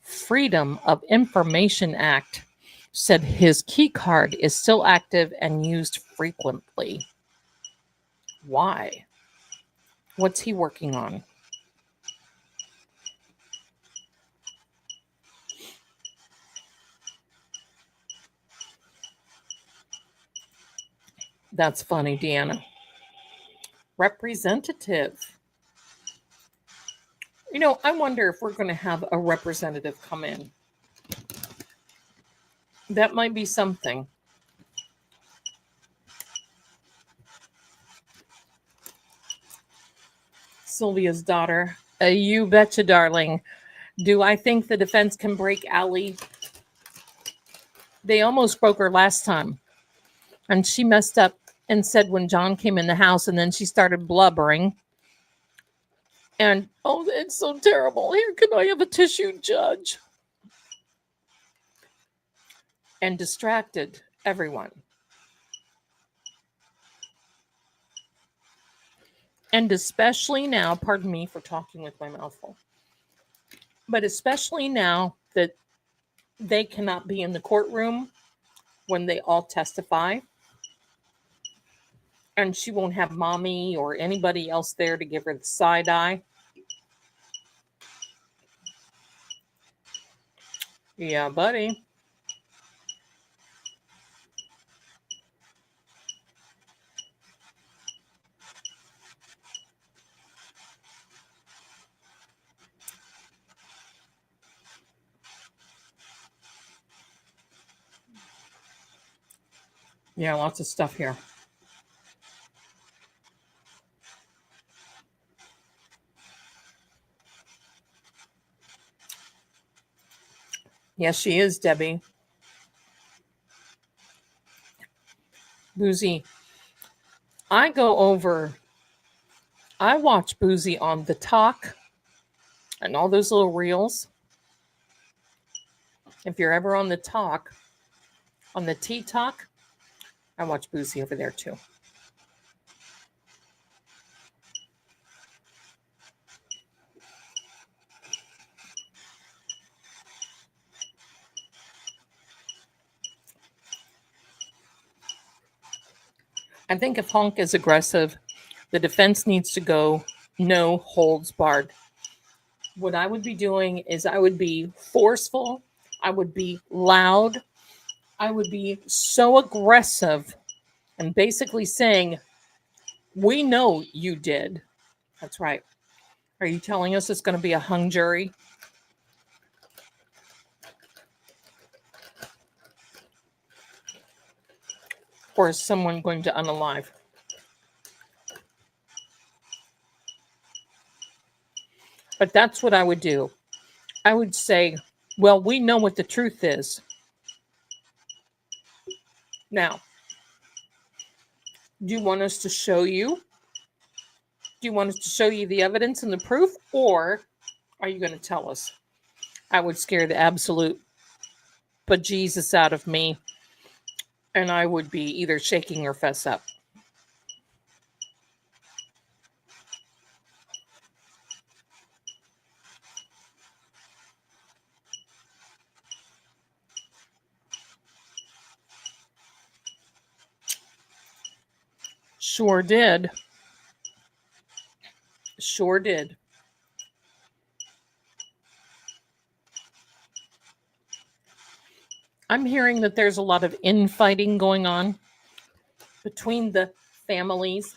Freedom of Information Act said his key card is still active and used frequently. Why? What's he working on? That's funny, Deanna. Representative. You know, I wonder if we're going to have a representative come in. That might be something. Sylvia's daughter. You betcha, darling. Do I think the defense can break Allie? They almost broke her last time. And she messed up and said when John came in the house, and then she started blubbering. And, oh, it's so terrible. Here, can I have a tissue, Judge? And distracted everyone. And especially now, pardon me for talking with my mouth full, but especially now that they cannot be in the courtroom when they all testify, and she won't have mommy or anybody else there to give her the side eye. Yeah, buddy. Yeah, lots of stuff here. Yes, she is, Debbie. Boozy. I watch Boozy on the talk and all those little reels. If you're ever on the talk, on the Tea Talk, I watch Boozy over there too. I think if Honk is aggressive, the defense needs to go no holds barred. What I would be doing is I would be forceful, I would be loud, I would be so aggressive and basically saying, we know you did. That's right. Are you telling us it's going to be a hung jury? Or is someone going to unalive? But that's what I would do. I would say, well, we know what the truth is. Now, do you want us to show you? Do you want us to show you the evidence and the proof? Or are you going to tell us? I would scare the absolute bejesus out of me. And I would be either shaking or fess up. Sure did. Sure did. I'm hearing that there's a lot of infighting going on between the families.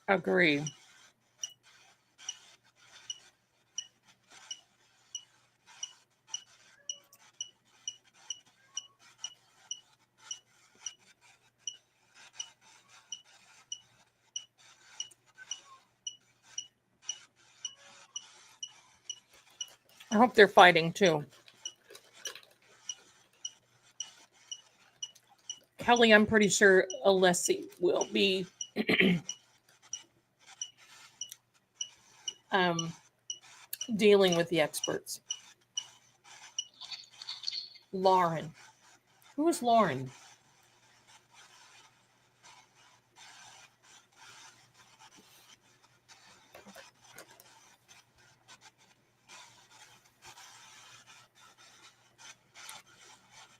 Agree. I hope they're fighting too. Kelly, I'm pretty sure Alessi will be um, dealing with the experts. Lauren. Who is Lauren?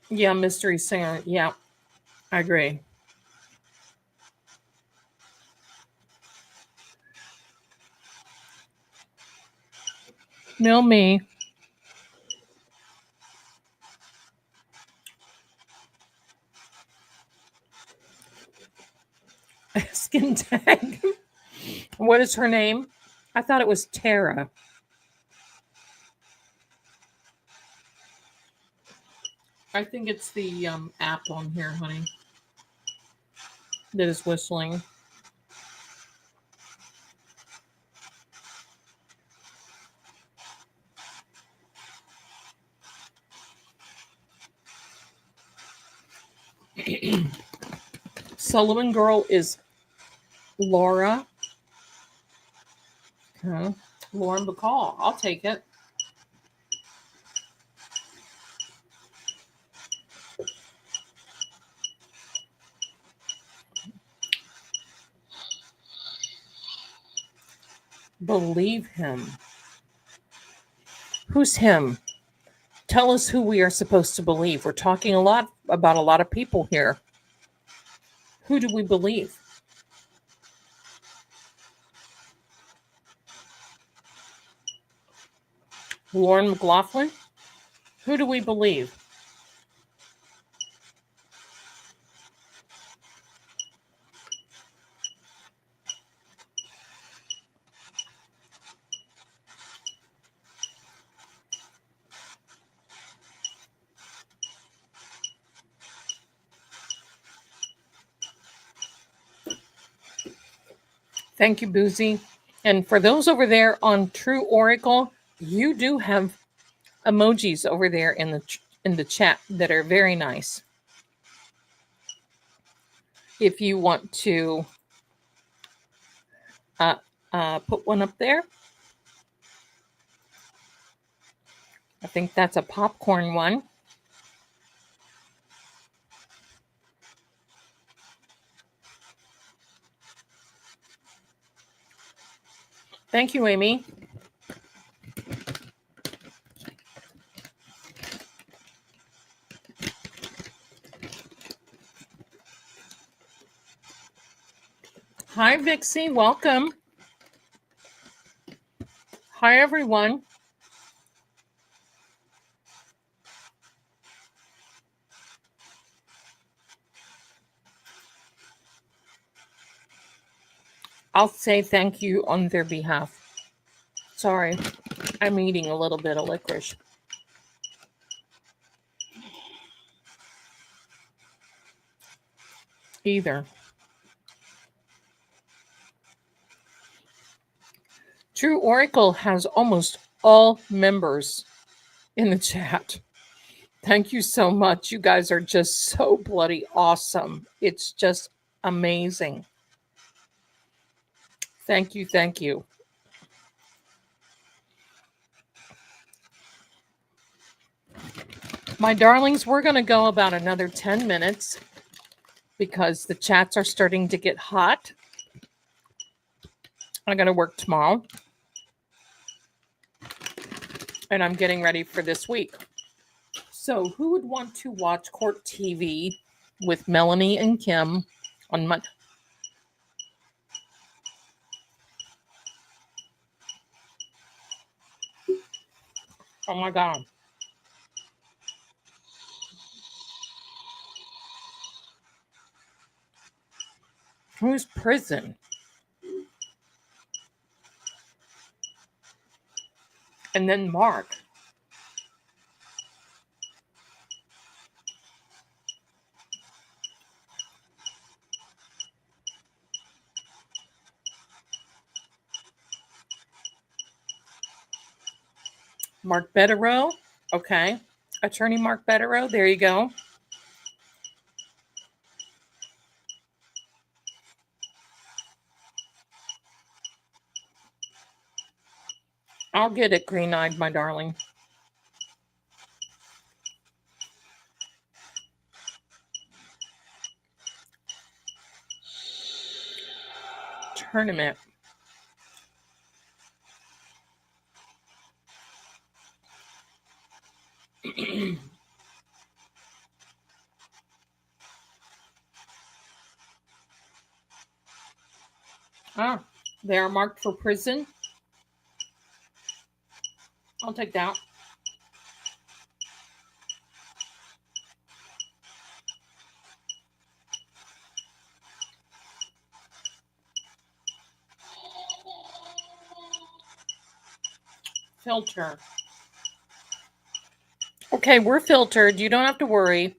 Yeah, mystery singer. Yeah, I agree. Know me. Skin tag. What is her name? I thought it was Tara. I think it's the app on here, honey, that is whistling. Sullivan Girl is Laura. Okay. Lauren Bacall. I'll take it. Believe him. Who's him? Tell us who we are supposed to believe. We're talking a lot about a lot of people here. Who do we believe? Lauren McLaughlin? Who do we believe? Thank you, Boozy. And for those over there on True Oracle, you do have emojis over there in the chat that are very nice. If you want to put one up there, I think that's a popcorn one. Thank you, Amy. Hi, Vixie. Welcome. Hi, everyone. I'll say thank you on their behalf. Sorry, I'm eating a little bit of licorice. Either. True Oracle has almost all members in the chat. Thank you so much. You guys are just so bloody awesome. It's just amazing. Thank you. Thank you. My darlings, we're going to go about another 10 minutes because the chats are starting to get hot. I got to work tomorrow. And I'm getting ready for this week. So, who would want to watch Court TV with Melanie and Kim on Monday? Oh my God. Who's prison? And then Mark. Mark Betterow. Okay. Attorney Mark Betterow. There you go. I'll get it, green-eyed, my darling. Tournament. Ah, they are marked for prison. I'll take that. Filter. Okay, we're filtered. You don't have to worry.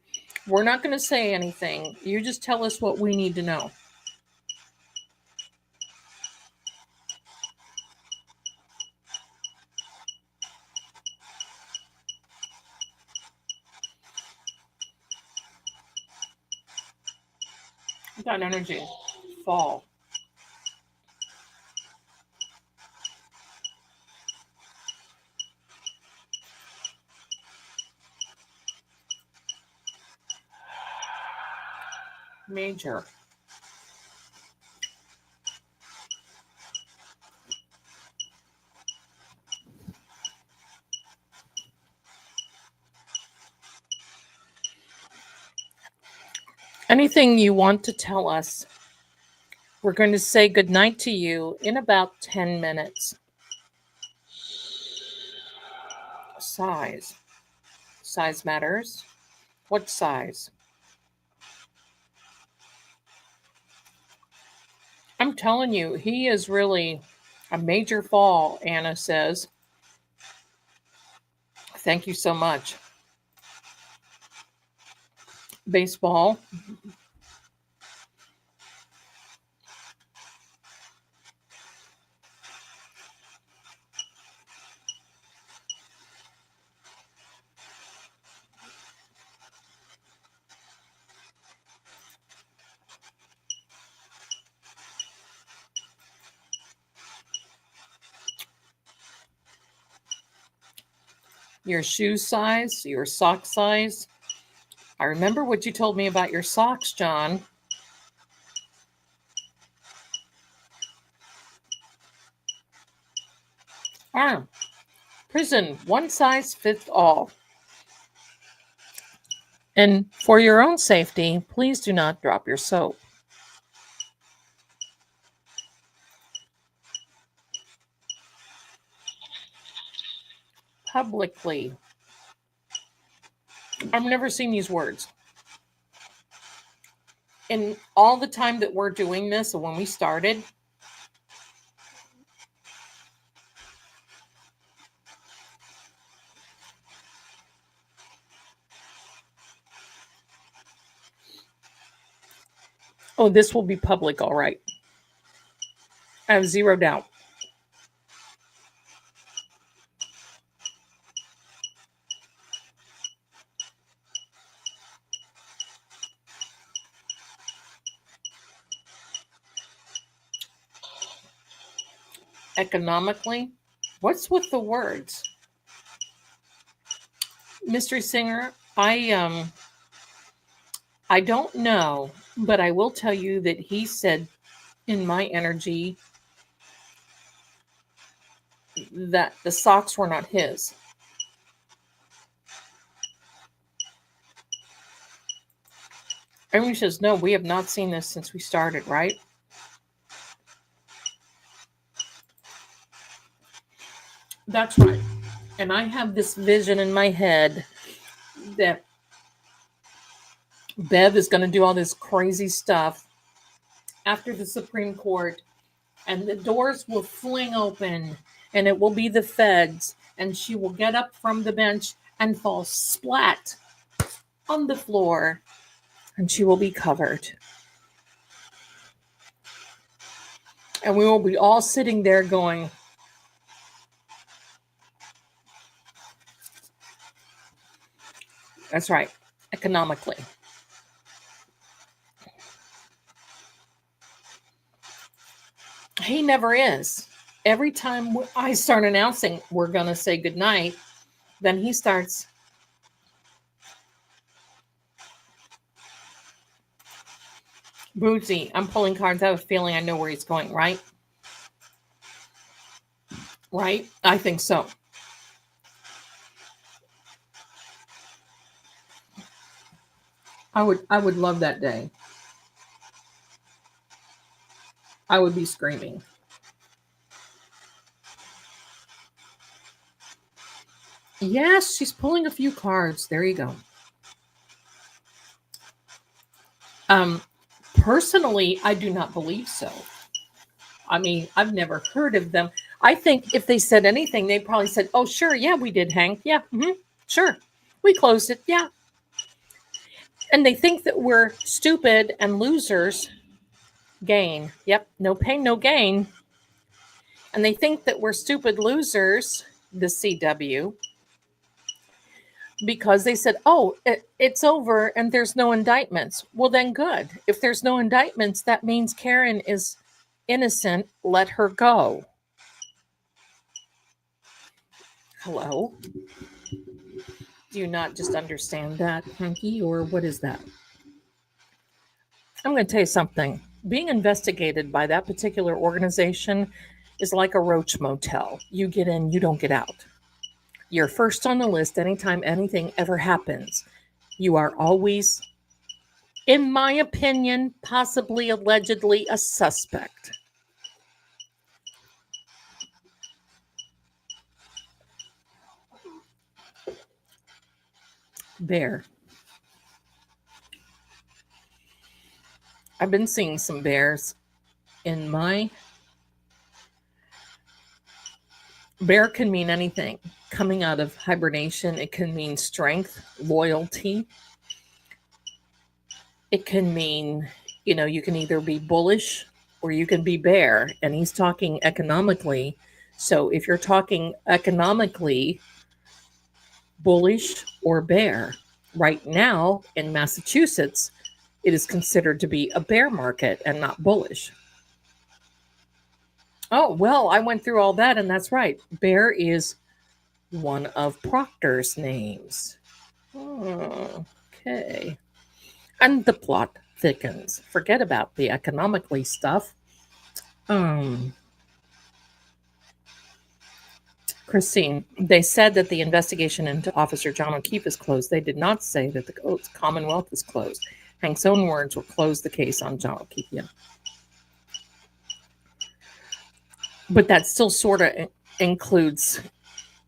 We're not going to say anything. You just tell us what we need to know. Got energy. Fall. Major. Anything you want to tell us? We're going to say goodnight to you in about 10 minutes. Size. Size matters. What size? I'm telling you, he is really a major fall, Anna says. Thank you so much. Baseball. Your shoe size, your sock size. I remember what you told me about your socks, John. Prison, one size fits all. And for your own safety, please do not drop your soap. Publicly. I've never seen these words. In all the time that we're doing this, and when we started, oh, this will be public, all right. I have zero doubt. Economically, what's with the words? Mystery Singer, I don't know, but I will tell you that he said in my energy that the socks were not his. Everyone says, no, we have not seen this since we started, right? That's right. And I have this vision in my head that Bev is going to do all this crazy stuff after the Supreme Court, and the doors will fling open, and it will be the feds, and she will get up from the bench and fall splat on the floor, and she will be covered. And we will be all sitting there going, that's right, economically. He never is. Every time I start announcing we're going to say goodnight, then he starts. Bootsy, I'm pulling cards. I have a feeling I know where he's going, right? Right? I think so. I would love that day. I would be screaming. Yes, she's pulling a few cards. There you go. Personally, I do not believe so. I mean, I've never heard of them. I think if they said anything, they probably said, "Oh, sure, yeah, we did, Hank. Yeah, sure, we closed it. Yeah." And they think that we're stupid and losers. Gain. Yep, no pain, no gain. And they think that we're stupid losers, the CW, because they said, oh, it's over and there's no indictments. Well, then good. If there's no indictments, that means Karen is innocent. Let her go. Hello? Do you not just understand that, Hanky, or what is that? I'm going to tell you something. Being investigated by that particular organization is like a roach motel. You get in, you don't get out. You're first on the list anytime anything ever happens. You are always, in my opinion, possibly allegedly a suspect. Bear. I've been seeing some bears in my... Bear can mean anything. Coming out of hibernation, it can mean strength, loyalty. It can mean, you can either be bullish or you can be bear. And he's talking economically. So if you're talking economically, bullish or bear, right now in Massachusetts, it is considered to be a bear market and not bullish. Oh, well, I went through all that, and that's right. Bear is one of Proctor's names. Okay. And the plot thickens. Forget about the economically stuff. Christine, they said that the investigation into Officer John O'Keefe is closed. They did not say that the Commonwealth is closed. Hank's own words will close the case on John O'Keefe. Yeah. But that still sort of includes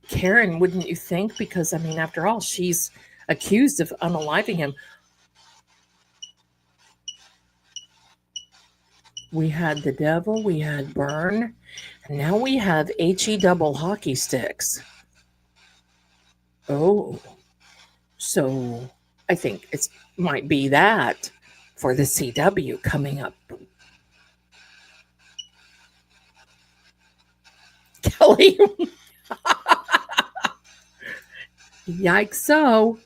Karen, wouldn't you think? Because, I mean, after all, she's accused of unaliving him. We had the devil, we had burn, and now we have HE double hockey sticks. Oh, so I think it might be that for the CW coming up. Kelly. Yikes, so.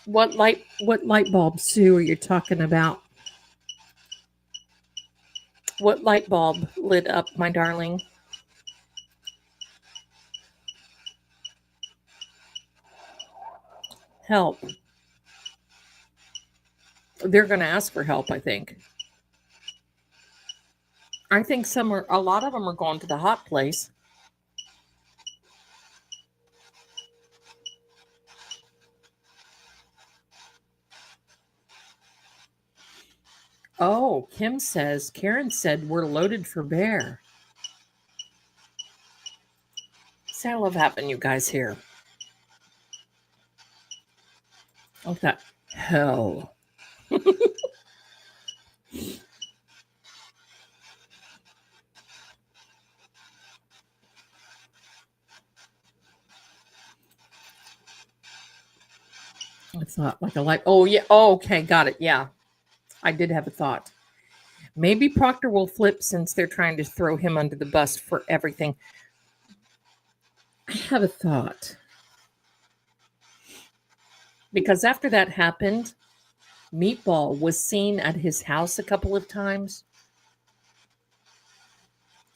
What light bulb, Sue, are you talking about? What light bulb lit up, my darling? Help. They're going to ask for help, I think. I think a lot of them are going to the hot place. Oh, Kim says, Karen said we're loaded for bear. See, I love having you guys here. Like that. Hell. I thought like a light. Oh, yeah. Oh, okay. Got it. Yeah. I did have a thought. Maybe Proctor will flip since they're trying to throw him under the bus for everything. I have a thought. Because after that happened, Meatball was seen at his house a couple of times.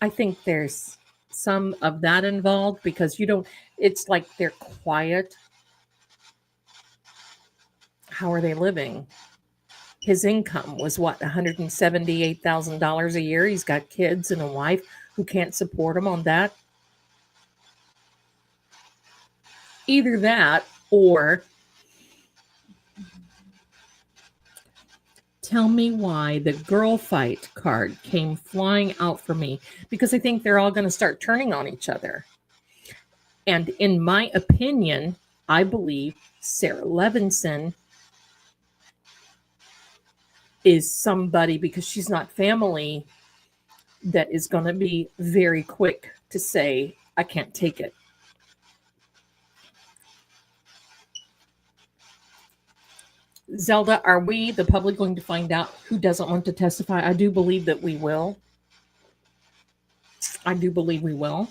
I think there's some of that involved because you don't, it's like they're quiet. How are they living? His income was what, $178,000 a year? He's got kids and a wife who can't support him on that. Either that or tell me why the girl fight card came flying out for me, because I think they're all going to start turning on each other. And in my opinion, I believe Sarah Levinson is somebody, because she's not family, that is going to be very quick to say, I can't take it. Zelda, are we, the public, going to find out who doesn't want to testify? I do believe that we will. I do believe we will.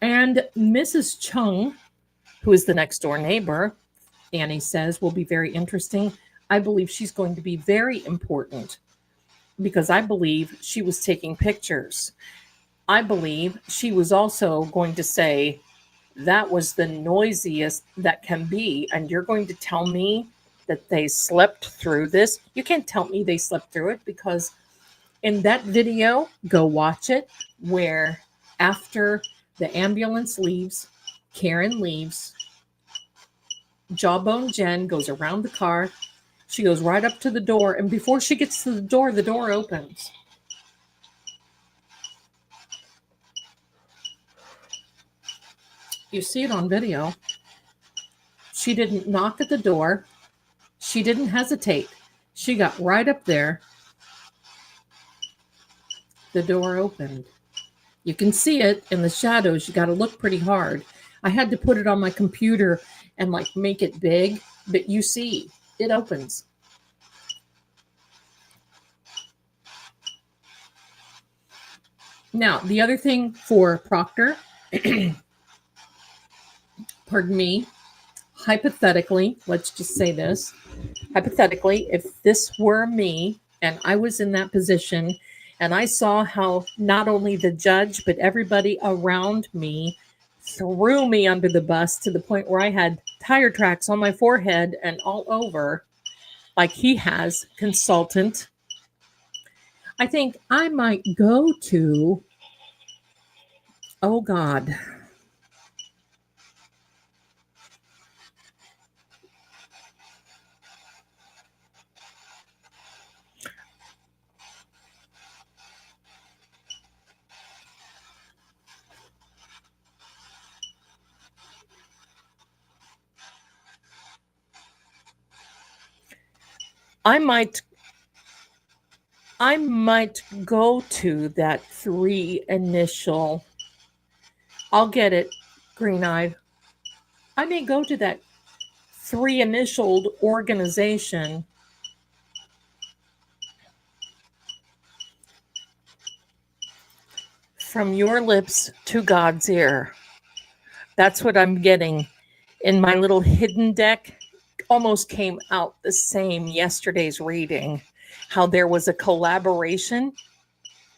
And Mrs. Chung, who is the next door neighbor, Annie says, will be very interesting. I believe she's going to be very important because I believe she was taking pictures. I believe she was also going to say, that was the noisiest that can be. And you're going to tell me that they slept through this? You can't tell me they slept through it, because in that video, go watch it, where after the ambulance leaves, Karen leaves, Jawbone Jen goes around the car. She goes right up to the door, and before she gets to the door opens. You see it on video. She didn't knock at the door. She didn't hesitate. She got right up there. The door opened. You can see it in the shadows. You got to look pretty hard. I had to put it on my computer and like make it big, but you see, it opens. Now, the other thing for Proctor, pardon me, hypothetically, let's just say this. Hypothetically, if this were me and I was in that position and I saw how not only the judge, but everybody around me threw me under the bus to the point where I had tire tracks on my forehead and all over, like he has, consultant, I think I might go to, oh God, I might go to that three initial, I'll get it, green eyed. I may go to that three initialed organization from your lips to God's ear. That's what I'm getting in my little hidden deck. Almost came out the same yesterday's reading, how there was a collaboration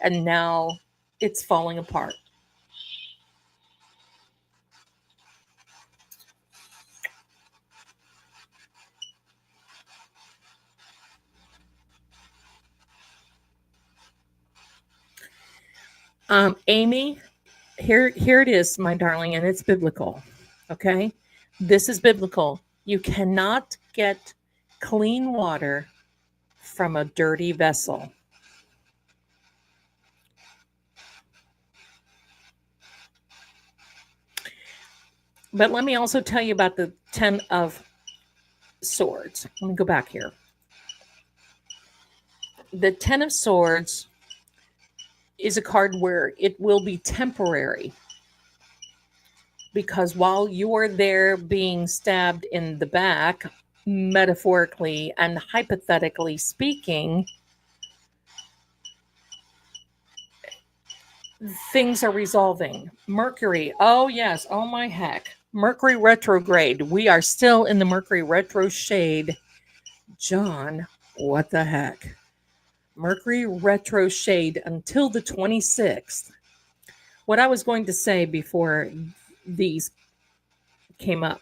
and now it's falling apart. Amy, here it is, my darling, and it's biblical. Okay, this is biblical. You cannot get clean water from a dirty vessel. But let me also tell you about the 10 of Swords. Let me go back here. The Ten of Swords is a card where it will be temporary, because while you're there being stabbed in the back, metaphorically and hypothetically speaking, things are resolving. Mercury. Oh, yes. Oh, my heck. Mercury retrograde. We are still in the Mercury retro shade. John, what the heck? Mercury retro shade until the 26th. What I was going to say before these came up.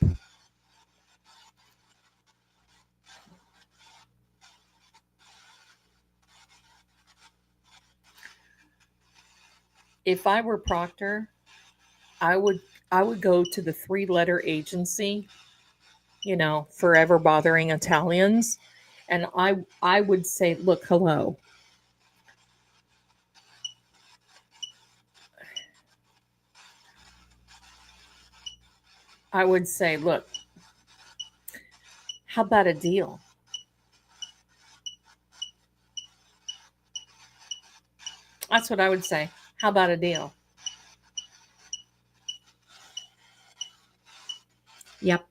If I were Proctor, I would go to the 3-letter agency, forever bothering Italians, and I would say, look, hello. I would say, look, how about a deal? That's what I would say. How about a deal? Yep.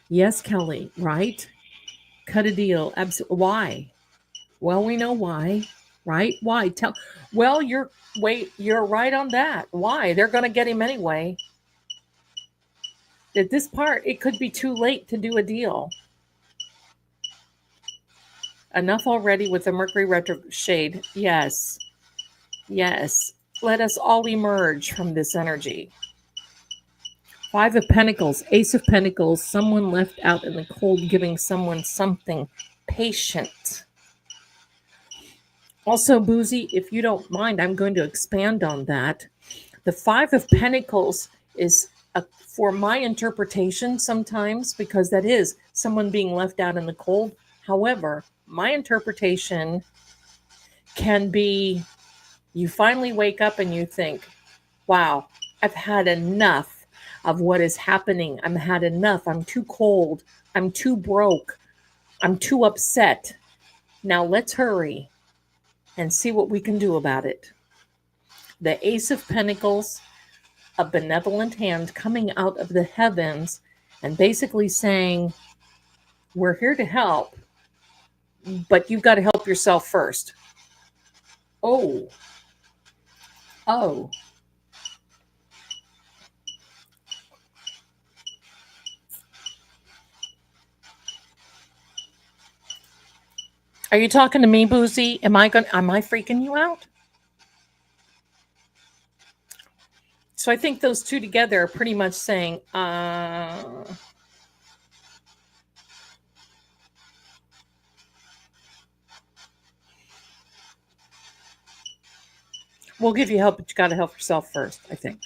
Yes, Kelly, right? Cut a deal. Absolutely. Why? Well, we know why, right? Why? Well, you're right on that. Why? They're going to get him anyway. At this part, it could be too late to do a deal. Enough already with the Mercury retrograde. Yes. Let us all emerge from this energy. 5 of Pentacles, Ace of Pentacles, someone left out in the cold, giving someone something. Patient. Also, Boozy, if you don't mind, I'm going to expand on that. The 5 of Pentacles is, for my interpretation sometimes, because that is someone being left out in the cold. However, my interpretation can be you finally wake up and you think, wow, I've had enough of what is happening. I've had enough. I'm too cold. I'm too broke. I'm too upset. Now let's hurry and see what we can do about it. The Ace of Pentacles, a benevolent hand coming out of the heavens and basically saying, we're here to help, but you've got to help yourself first. Oh. Are you talking to me, Boozy? Am I freaking you out? So I think those two together are pretty much saying, we'll give you help, but you got to help yourself first, I think.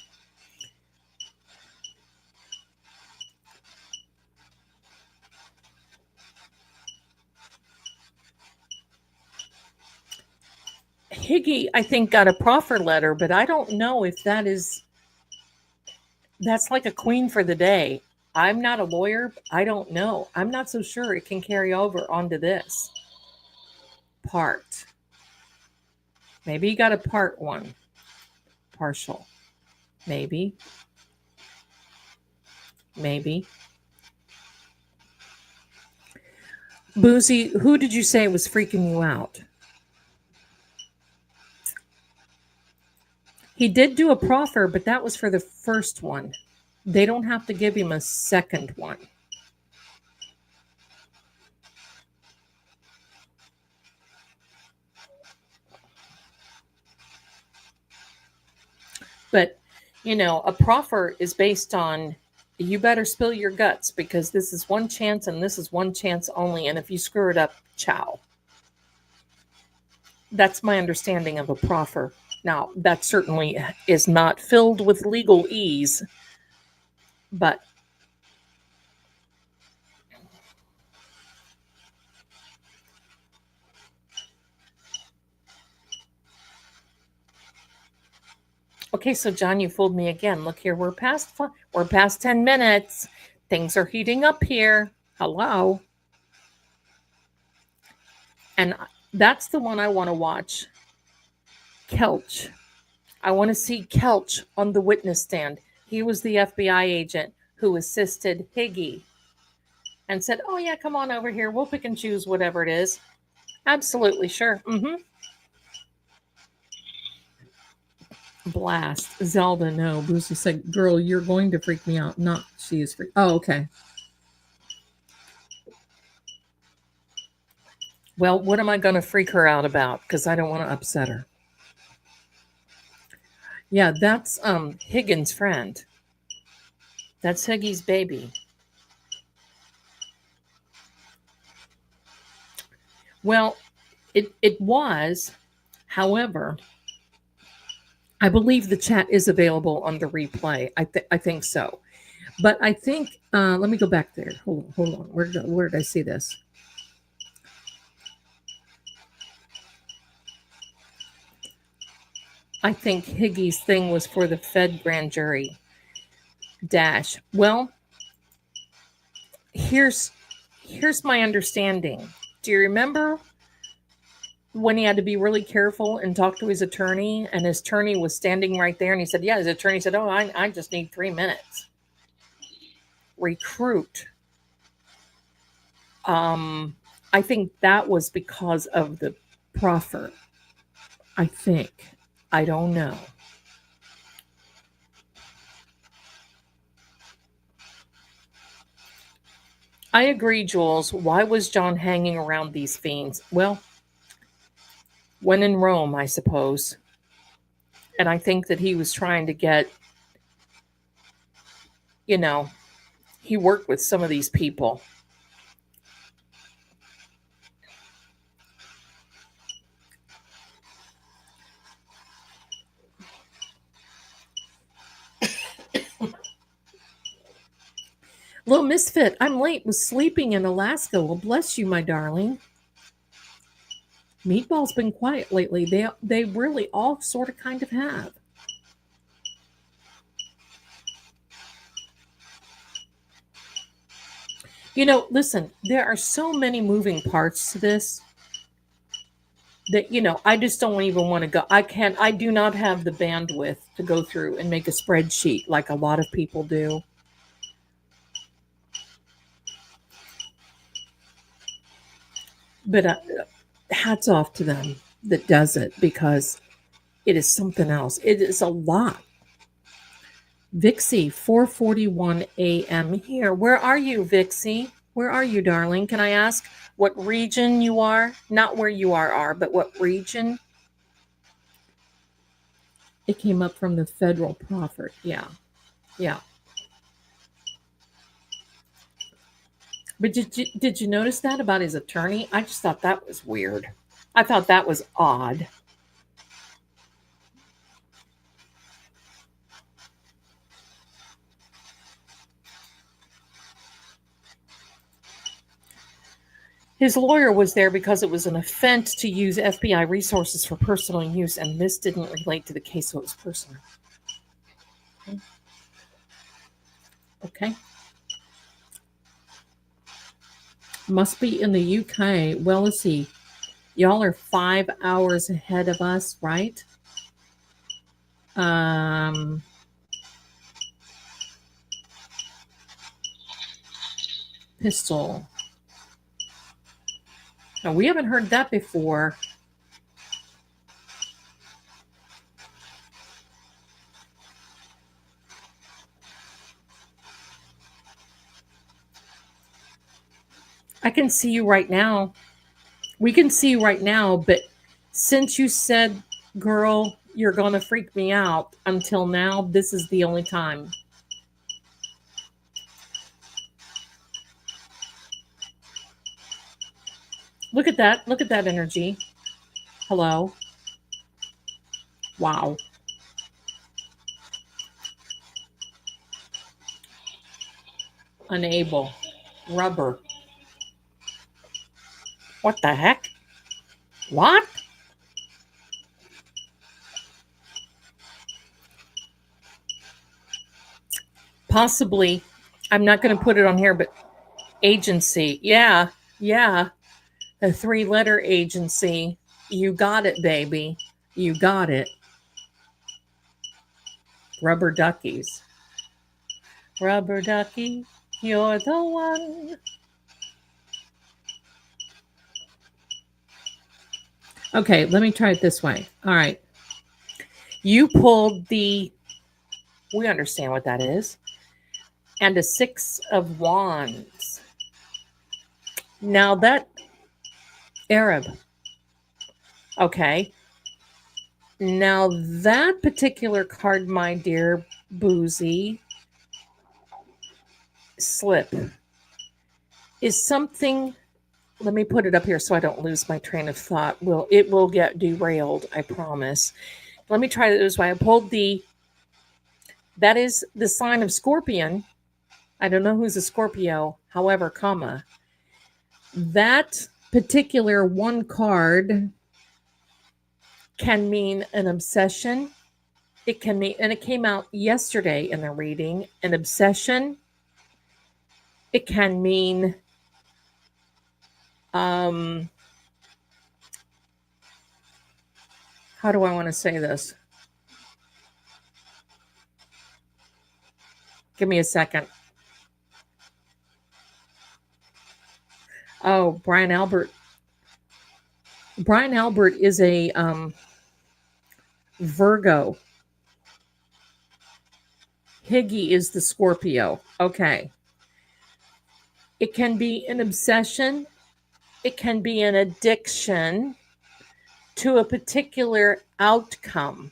Higgy, I think, got a proffer letter, but I don't know if that's like a queen for the day. I'm not a lawyer. I don't know. I'm not so sure it can carry over onto this part. Maybe you got a part 1. Partial. Maybe. Boozy, who did you say was freaking you out? He did do a proffer, but that was for the first one. They don't have to give him a second one. But, a proffer is based on, you better spill your guts, because this is one chance and this is one chance only. And if you screw it up, ciao. That's my understanding of a proffer. Now, that certainly is not filled with legal ease, but okay, so John, you fooled me again. Look here, we're past 10 minutes. Things are heating up here. Hello. And that's the one I want to watch. Kelch. I want to see Kelch on the witness stand. He was the FBI agent who assisted Higgy and said, "Oh, yeah, come on over here. We'll pick and choose whatever it is." Absolutely, sure. Blast. Zelda, no. Boosie said, "Girl, you're going to freak me out." Not she is freak. Oh, okay. Well, what am I going to freak her out about? Because I don't want to upset her. Yeah, that's Higgins' friend. That's Higgy's baby. Well, it was, however, I believe the chat is available on the replay. I think so, but I think let me go back there. Hold on. Where did I see this? I think Higgy's thing was for the Fed grand jury. Dash. Well, here's my understanding. Do you remember when he had to be really careful and talk to his attorney, and his attorney was standing right there, and he said, "Yeah," his attorney said, "Oh, I just need 3 minutes." Recruit. I think that was because of the proffer. I think. I don't know. I agree, Jules. Why was John hanging around these fiends? Well, when in Rome, I suppose. And I think that he was trying to get, he worked with some of these people. Little Misfit, I'm late, was sleeping in Alaska. Well, bless you, my darling. Meatball's been quiet lately. They really all sort of kind of have. Listen, there are so many moving parts to this that, I just don't even want to go. I do not have the bandwidth to go through and make a spreadsheet like a lot of people do. But hats off to them that does it, because it is something else. It is a lot. Vixie, 4:41 a.m. here. Where are you, Vixie? Where are you, darling? Can I ask what region you are? Not where you are, but what region? It came up from the federal proffer. Yeah. But did you notice that about his attorney? I just thought that was weird. I thought that was odd. His lawyer was there because it was an offense to use FBI resources for personal use, and this didn't relate to the case, so it was personal. Okay. Must be in the UK. Well, let's see. Y'all are 5 hours ahead of us, right? Pistol. Now, we haven't heard that before. I can see you right now. We can see you right now, but since you said, "Girl, you're going to freak me out," until now, this is the only time. Look at that. Look at that energy. Hello. Wow. Unable. Rubber. What the heck? What? Possibly I'm not going to put it on here, but agency. Yeah, yeah. A 3-letter agency. You got it, baby. You got it. Rubber duckies. Rubber ducky, you're the one. Okay, let me try it this way. All right. You pulled the, we understand what that is, and a 6 of wands. Now that, Arab. Okay. Now that particular card, my dear Boozy, slip, is something, let me put it up here so I don't lose my train of thought. It will get derailed, I promise. Let me try it this way. I pulled the, that is the sign of Scorpion. I don't know who's a Scorpio, however, comma. That particular one card can mean an obsession. It can mean, and it came out yesterday in the reading, an obsession. It can mean how do I want to say this? Give me a second. Oh, Brian Albert. Brian Albert is a Virgo. Higgy is the Scorpio. Okay. It can be an obsession. It can be an addiction to a particular outcome.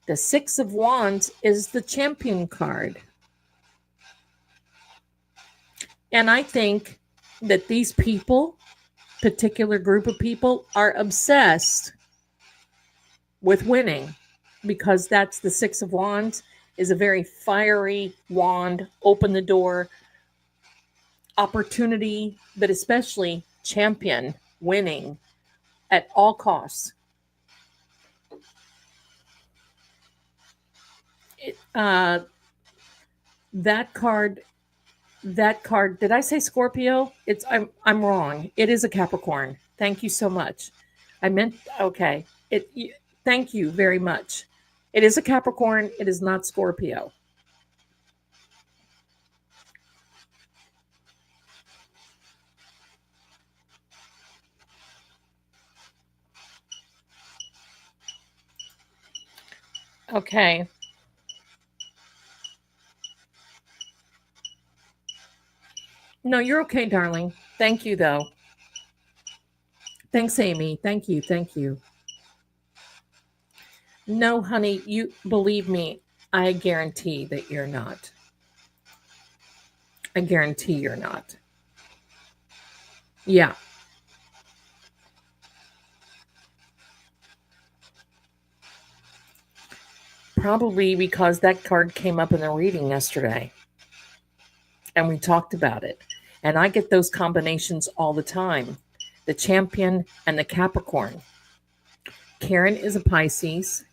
The 6 of Wands is the Champion card. And I think that these people, particular group of people, are obsessed with winning because that's the 6 of Wands is a very fiery wand, open the door, opportunity, but especially champion winning at all costs. That card, did I say Scorpio? I'm wrong. It is a Capricorn. Thank you so much. I meant, okay. Thank you very much. It is a Capricorn. It is not Scorpio. Okay. No, you're okay, darling. Thank you, though. Thanks, Amy. Thank you. Thank you. No, honey, you believe me. I guarantee that you're not. I guarantee you're not. Yeah. Probably because that card came up in the reading yesterday. And we talked about it. And I get those combinations all the time. The Champion and the Capricorn. Karen is a Pisces.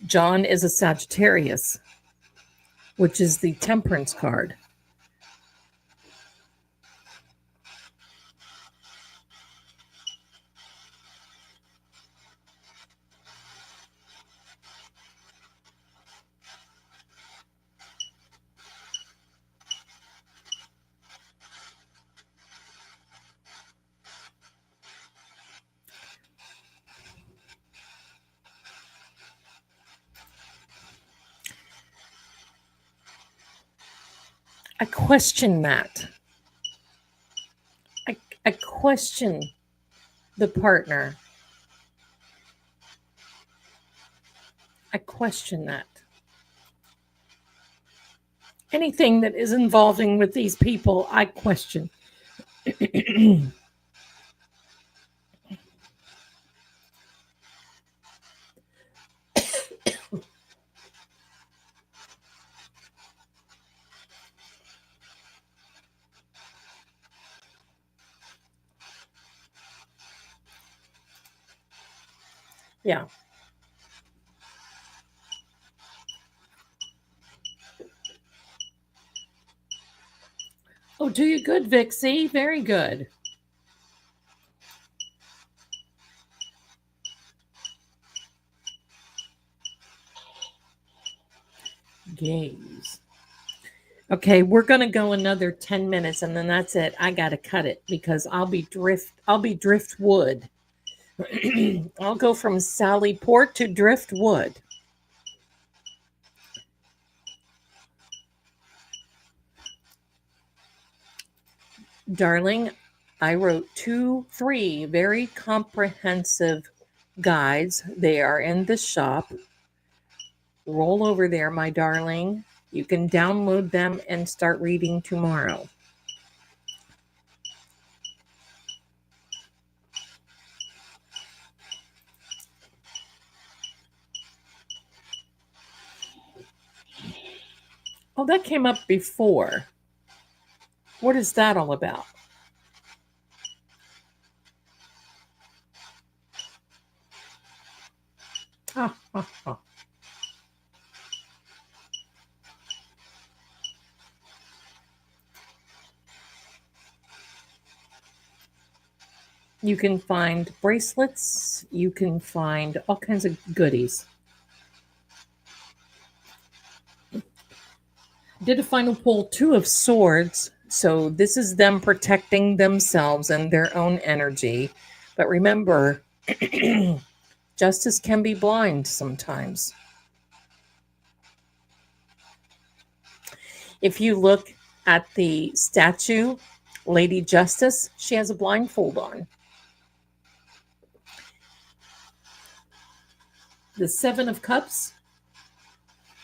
John is a Sagittarius, which is the Temperance card. I question that. I question the partner. I question that. Anything that is involving with these people, I question. Yeah. Oh, do you good, Vixie? Very good. Gaze. Okay, we're gonna go another 10 minutes and then that's it. I gotta cut it because I'll be driftwood. I'll go from Sally Port to driftwood. Darling, I wrote 3 very comprehensive guides. They are in the shop. Roll over there, my darling. You can download them and start reading tomorrow. Oh, that came up before. What is that all about? Ha, ha, ha. You can find bracelets. You can find all kinds of goodies. Did a final pull 2 of swords. So this is them protecting themselves and their own energy. But remember, justice can be blind sometimes. If you look at the statue, Lady Justice, she has a blindfold on. The 7 of Cups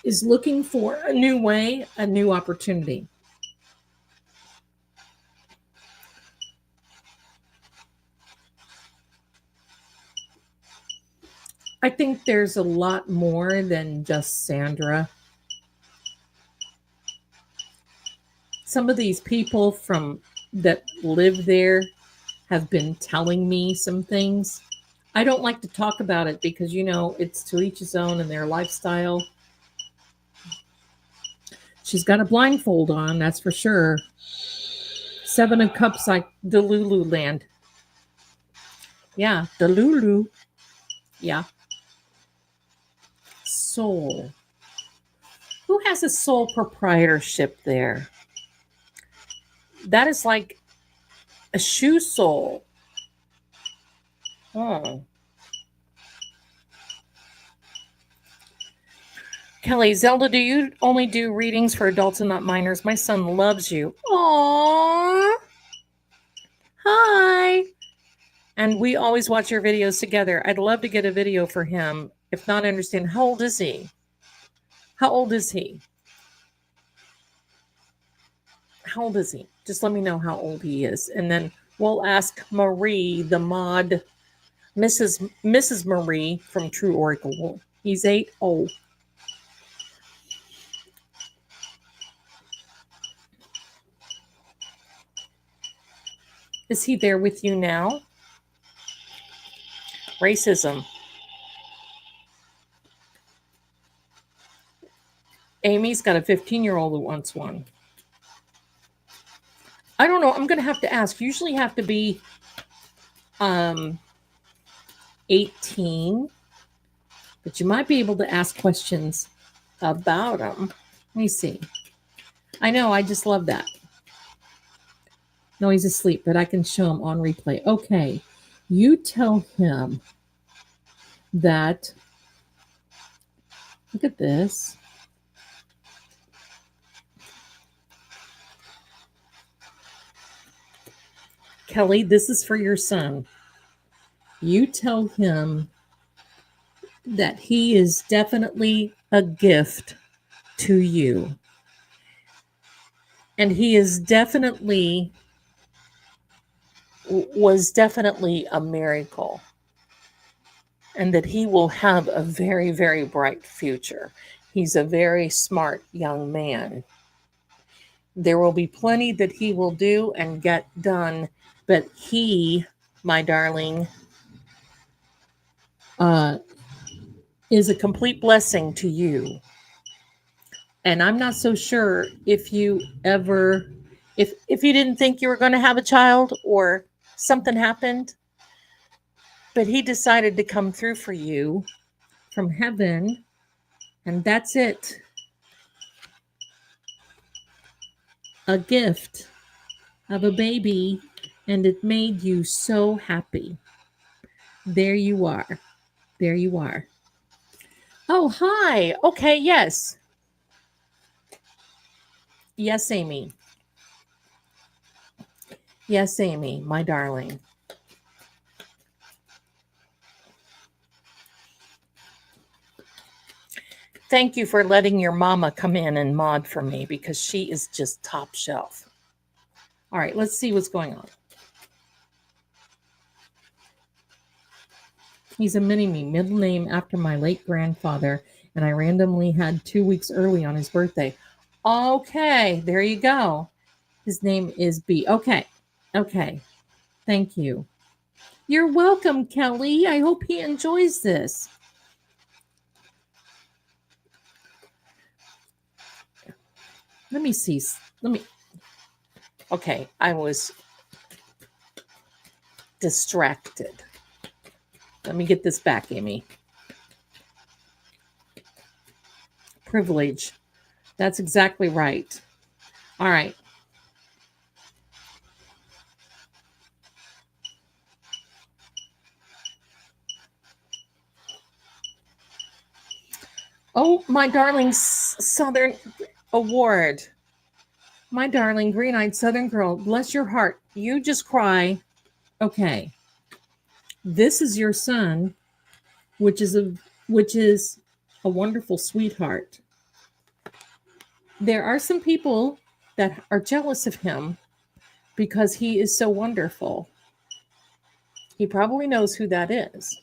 is looking for a new way, a new opportunity. I think there's a lot more than just Sandra. Some of these people that live there have been telling me some things. I don't like to talk about it because, it's to each his own and their lifestyle. She's got a blindfold on, that's for sure. 7 of Cups, like Delulu land. Yeah, Delulu. Yeah. Soul. Who has a sole proprietorship there? That is like a shoe sole. Oh. Kelly, Zelda, do you only do readings for adults and not minors? My son loves you. Aww. Hi. And we always watch your videos together. I'd love to get a video for him. If not, understand. How old is he? How old is he? How old is he? Just let me know how old he is. And then we'll ask Marie, the mod, Mrs. Marie from True Oracle. He's 8. Oh. Is he there with you now? Racism. Amy's got a 15-year-old who wants one. I don't know. I'm going to have to ask. Usually have to be 18. But you might be able to ask questions about them. Let me see. I know. I just love that. No, he's asleep, but I can show him on replay. Okay. You tell him that, look at this. Kelly, this is for your son. You tell him that he is definitely a gift to you. And he is was definitely a miracle. And that he will have a very, very bright future. He's a very smart young man. There will be plenty that he will do and get done, but he, my darling, is a complete blessing to you. And I'm not so sure if you ever If you didn't think you were going to have a child or something happened, but he decided to come through for you from heaven, and that's it. A gift of a baby, and it made you so happy. There you are. There you are. Oh, hi. Okay, yes. Yes, Amy. Yes, Amy, my darling. Thank you for letting your mama come in and mod for me because she is just top shelf. All right, let's see what's going on. He's a mini-me, middle name after my late grandfather, and I randomly had 2 weeks early on his birthday. Okay, there you go. His name is B. Okay, okay. Thank you. You're welcome, Kelly. I hope he enjoys this. Let me see. Okay, I was distracted. Let me get this back, Amy. Privilege. That's exactly right. All right. Oh, my darling Southern Award. My darling green-eyed Southern girl, bless your heart. You just cry. Okay. This is your son, which is a wonderful sweetheart. There are some people that are jealous of him because he is so wonderful. He probably knows who that is.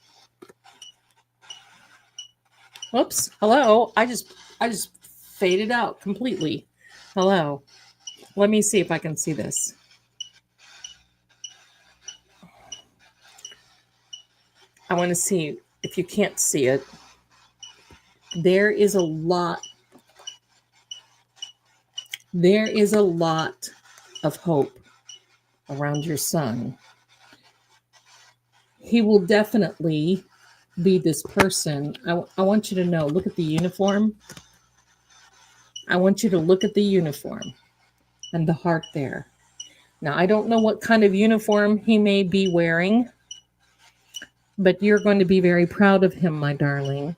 Whoops. Hello. I just faded out completely. Hello. Let me see if I can see this. I want to see if you can't see it. There is a lot of hope around your son. He will definitely be this person. I want you to know, look at the uniform. I want you to look at the uniform and the heart there. Now, I don't know what kind of uniform he may be wearing, but you're going to be very proud of him, my darling.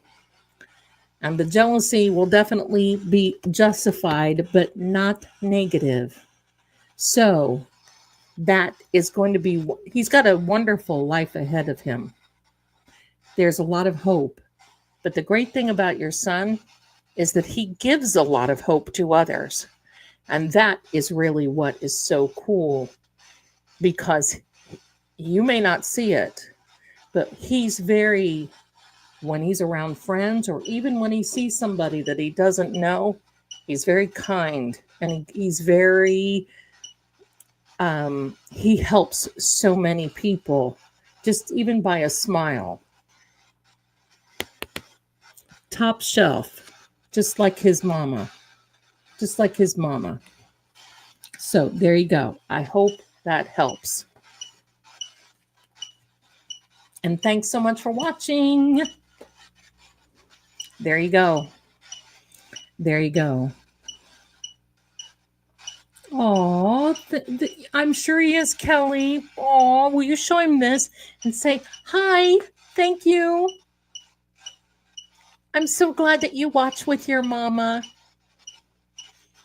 And the jealousy will definitely be justified, but not negative. So that is going to be, he's got a wonderful life ahead of him. There's a lot of hope. But the great thing about your son is that he gives a lot of hope to others. And that is really what is so cool, because you may not see it, but he's very, when he's around friends or even when he sees somebody that he doesn't know, he's very kind, and he's very, he helps so many people just even by a smile. Top shelf, just like his mama. Just like his mama. So there you go. I hope that helps. And thanks so much for watching. There you go. There you go. Oh, I'm sure he is, Kelly. Oh, will you show him this and say, hi, thank you. I'm so glad that you watch with your mama.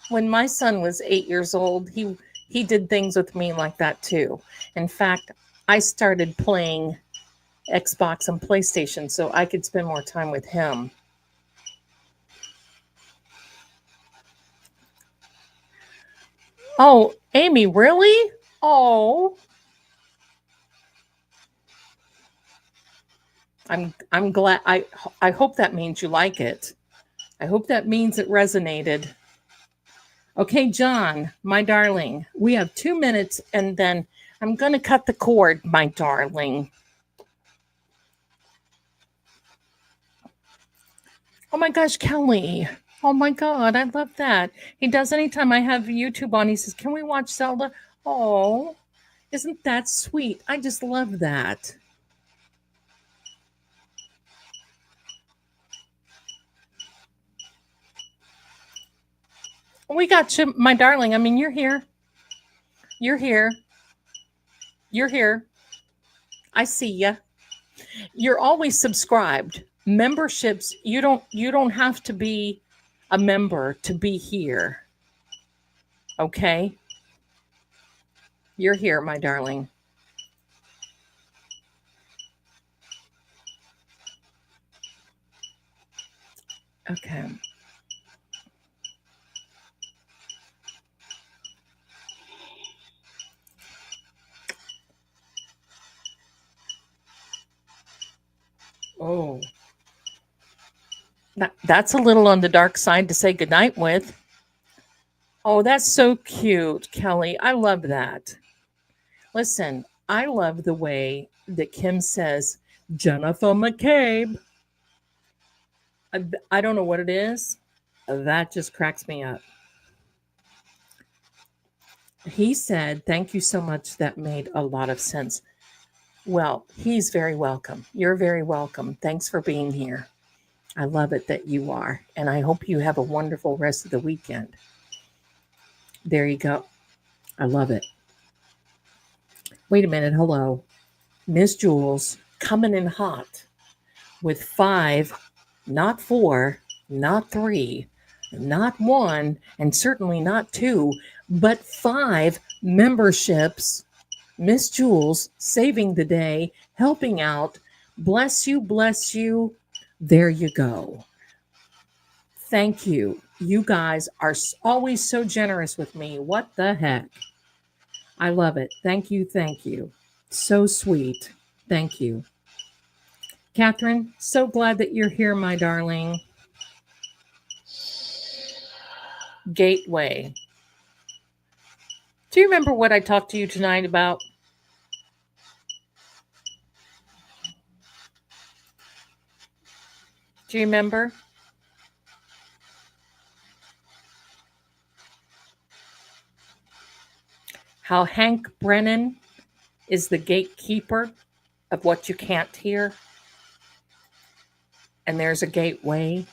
When my son was 8 years old, he did things with me like that too. In fact, I started playing Xbox and PlayStation so I could spend more time with him. Oh, Amy, really? Oh. I'm glad. I hope that means you like it. I hope that means it resonated. Okay, John, my darling, we have 2 minutes and then I'm going to cut the cord, my darling. Oh my gosh, Kelly. Oh my God, I love that. He does anytime I have YouTube on. He says, "Can we watch Zelda?" Oh, isn't that sweet? I just love that. We got you, my darling. I mean, you're here. You're here. You're here. I see ya. You're always subscribed. Memberships, you don't have to be a member to be here. Okay? You're here, my darling. Okay. Oh, that's a little on the dark side to say goodnight with. Oh, that's so cute, Kelly. I love that. Listen, I love the way that Kim says, Jennifer McCabe. I don't know what it is. That just cracks me up. He said, "Thank you so much. That made a lot of sense." Well, he's very welcome. You're very welcome. Thanks for being here. I love it that you are. And I hope you have a wonderful rest of the weekend. There you go. I love it. Wait a minute. Hello. Miss Jules coming in hot with 5, not 4, not 3, not 1, and certainly not 2, but 5 memberships. Miss Jules saving the day, helping out. Bless you, bless you. There you go. Thank you. You guys are always so generous with me. What the heck? I love it. Thank you. Thank you. So sweet. Thank you. Catherine, so glad that you're here, my darling. Gateway. Do you remember what I talked to you tonight about? Do you remember? How Hank Brennan is the gatekeeper of what you can't hear? And there's a gateway.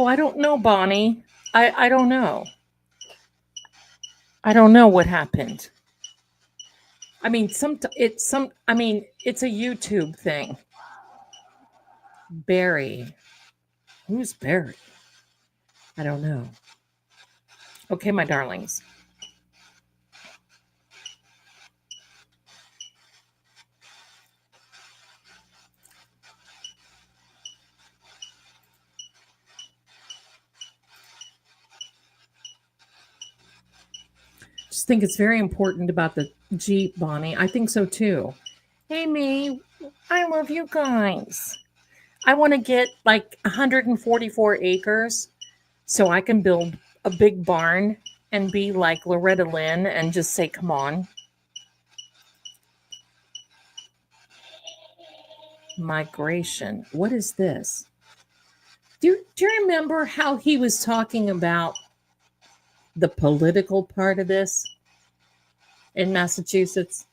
Oh, I don't know, Bonnie. I don't know. I don't know what happened. I mean, it's a YouTube thing. Barry. Who's Barry? I don't know. Okay, my darlings. Just think it's very important about the Jeep, Bonnie. I think so too. Hey, me. I love you guys. I want to get like 144 acres so I can build a big barn and be like Loretta Lynn and just say, come on. Migration. What is this? Do you remember how he was talking about the political part of this in Massachusetts?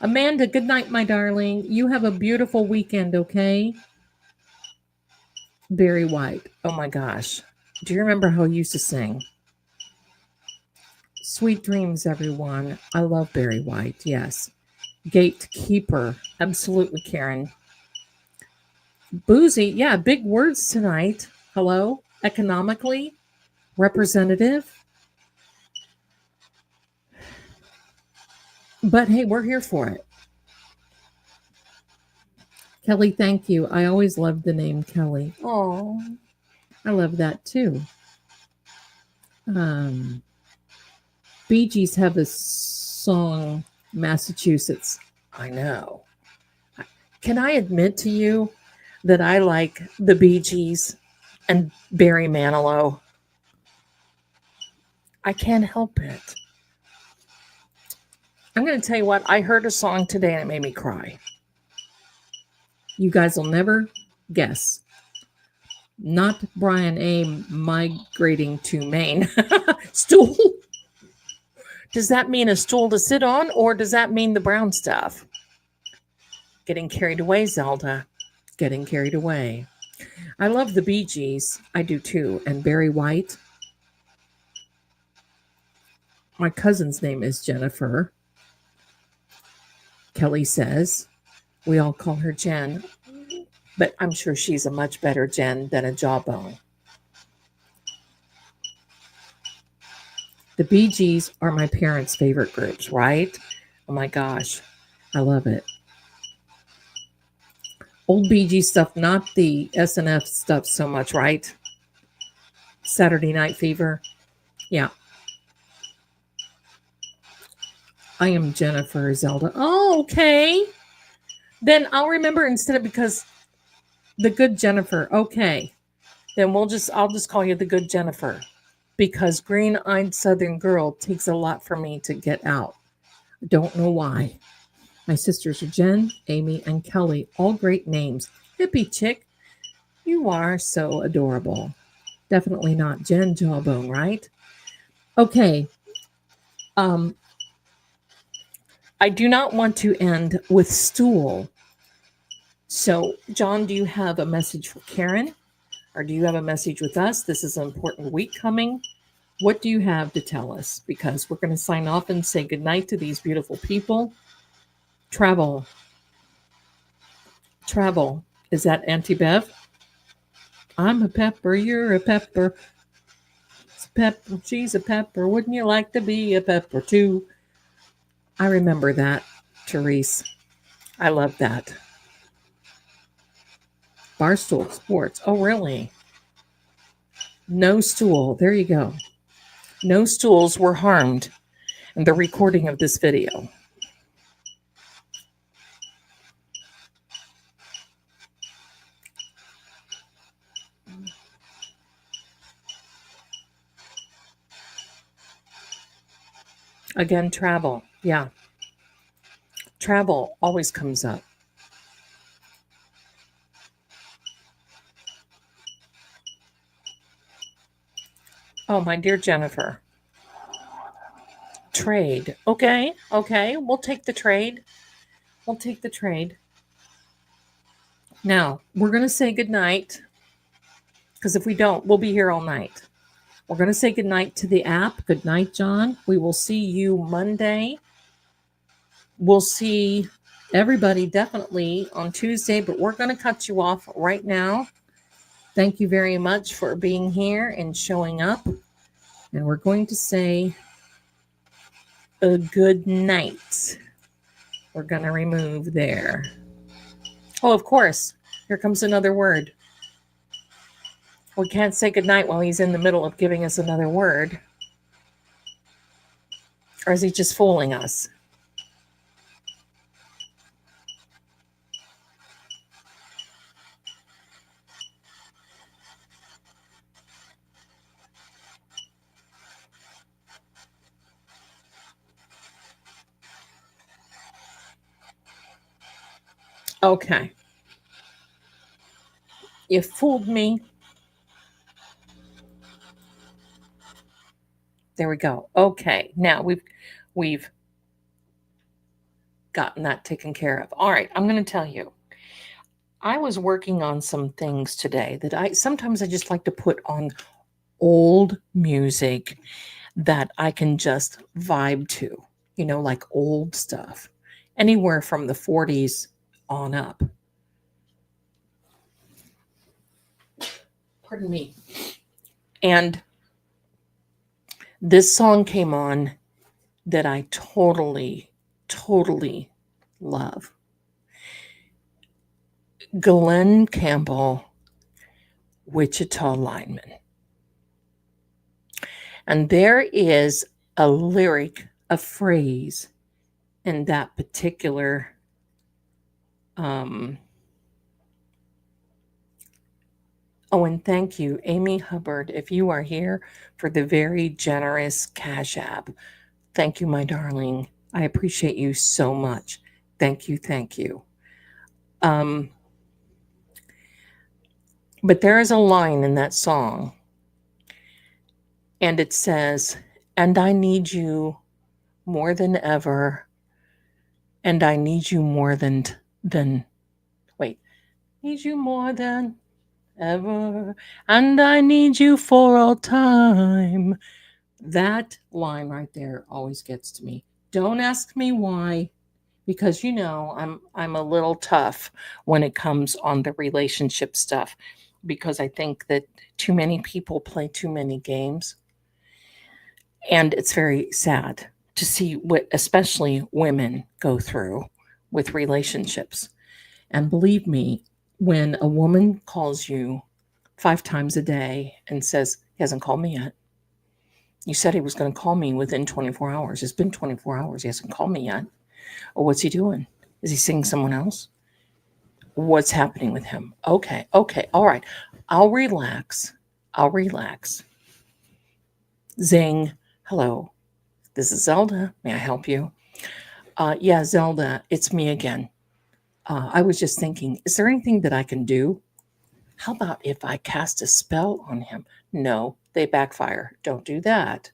Amanda, good night, my darling. You have a beautiful weekend, okay? Barry White. Oh my gosh. Do you remember how he used to sing? Sweet dreams, everyone. I love Barry White. Yes. Gatekeeper. Absolutely, Karen. Boozy. Yeah, big words tonight. Hello. Economically. Representative. But hey, we're here for it. Kelly, thank you. I always loved the name Kelly. Oh, I love that too. Bee Gees have a song, Massachusetts. I know. Can I admit to you that I like the Bee Gees and Barry Manilow? I can't help it. I'm going to tell you what, I heard a song today and it made me cry. You guys will never guess. Not Brian A. migrating to Maine. Stool? Does that mean a stool to sit on, or does that mean the brown stuff? Getting carried away, Zelda. Getting carried away. I love the Bee Gees. I do too. And Barry White. My cousin's name is Jennifer. Kelly says. We all call her Jen. But I'm sure she's a much better Jen than a Jawbone. The Bee Gees are my parents' favorite groups, right? Oh my gosh. I love it. Old Bee Gees stuff, not the SNF stuff so much, right? Saturday Night Fever. Yeah. I am Jennifer, Zelda. Oh, okay. Then I'll remember instead of, because the good Jennifer. Okay. Then I'll just call you the good Jennifer, because green-eyed Southern girl takes a lot for me to get out. I don't know why. My sisters are Jen, Amy, and Kelly. All great names. Hippie chick. You are so adorable. Definitely not Jen Jawbone, right? Okay. I do not want to end with stool. So, John, do you have a message for Karen? Or do you have a message with us? This is an important week coming. What do you have to tell us? Because we're going to sign off and say goodnight to these beautiful people. Travel. Is that Auntie Bev? I'm a pepper, you're a pepper. It's a pepper, she's a pepper. Wouldn't you like to be a pepper too? I remember that, Therese. I love that. Barstool Sports. Oh, really? No stool. There you go. No stools were harmed in the recording of this video. Again, travel. Yeah. Travel always comes up. Oh, my dear Jennifer. Trade. Okay. We'll take the trade. Now, we're going to say goodnight, because if we don't, we'll be here all night. We're going to say goodnight to the app. Good night, John. We will see you Monday. We'll see everybody definitely on Tuesday, but we're going to cut you off right now. Thank you very much for being here and showing up. And we're going to say a good night. We're going to remove there. Oh, of course. Here comes another word. We can't say goodnight while he's in the middle of giving us another word. Or is he just fooling us? Okay. You fooled me. There we go. Okay. Now we've gotten that taken care of. All right. I'm going to tell you. I was working on some things today that sometimes I just like to put on old music that I can just vibe to, like old stuff, anywhere from the 40s on up. Pardon me. And this song came on that I totally love. Glenn Campbell, Wichita Lineman. And there is a lyric, a phrase in that particular Um, oh, and thank you, Amy Hubbard, if you are here, for the very generous Cash App. Thank you, my darling. I appreciate you so much. Thank you, thank you. Um, but there is a line in that song, and it says, "And I need you more than ever, and I need you more than wait, need you more than ever, and I need you for all time." That line right there always gets to me. Don't ask me why, because I'm a little tough when it comes on the relationship stuff, because I think that too many people play too many games, and it's very sad to see what especially women go through with relationships. And believe me, when a woman calls you 5 times a day and says, "He hasn't called me yet. You said he was going to call me within 24 hours. It's been 24 hours. He hasn't called me yet." Or, "What's he doing? Is he seeing someone else? What's happening with him?" Okay, okay, all right. I'll relax. I'll relax. Zing. Hello. This is Zelda. May I help you? Yeah, Zelda, it's me again. I was just thinking, is there anything that I can do? How about if I cast a spell on him? No, they backfire. Don't do that.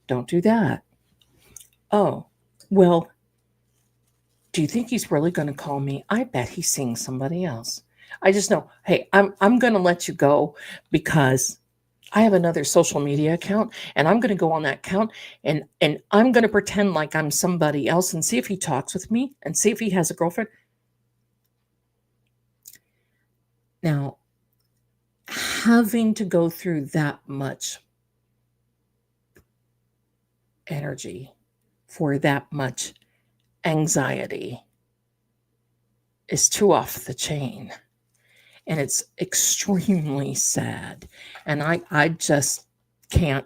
Don't do that. Oh, well, do you think he's really going to call me? I bet he's seeing somebody else. I just know, hey, I'm going to let you go because I have another social media account, and I'm going to go on that account, and I'm going to pretend like I'm somebody else and see if he talks with me and see if he has a girlfriend. Now, having to go through that much energy for that much anxiety is too off the chain, and it's extremely sad. And I just can't.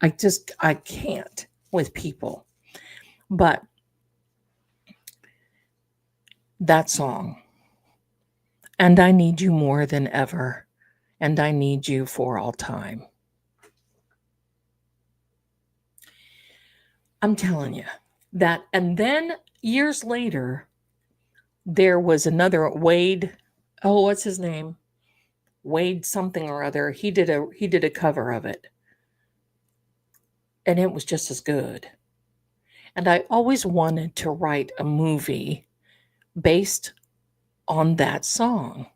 I can't with people. But that song, "And I need you more than ever, and I need you for all time." I'm telling you that. And then years later, there was another Wade. Oh, what's his name? Wade something or other. He did a cover of it, and it was just as good. And I always wanted to write a movie based on that song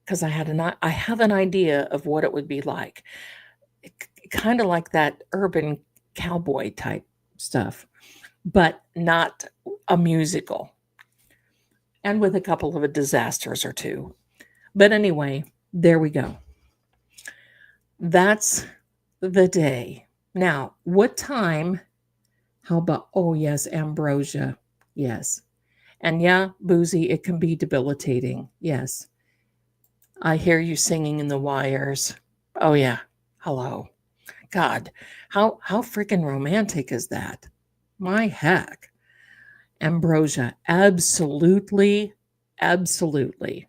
because I have an idea of what it would be like. Kind of like that urban cowboy type stuff, but not a musical, and with a couple of disasters or two. But anyway, there we go. That's the day. Now, what time? How about, oh, yes, ambrosia. Yes. And yeah, boozy, it can be debilitating. Yes. I hear you singing in the wires. Oh, yeah. Hello. God, how freaking romantic is that? My heck. Ambrosia, absolutely, absolutely.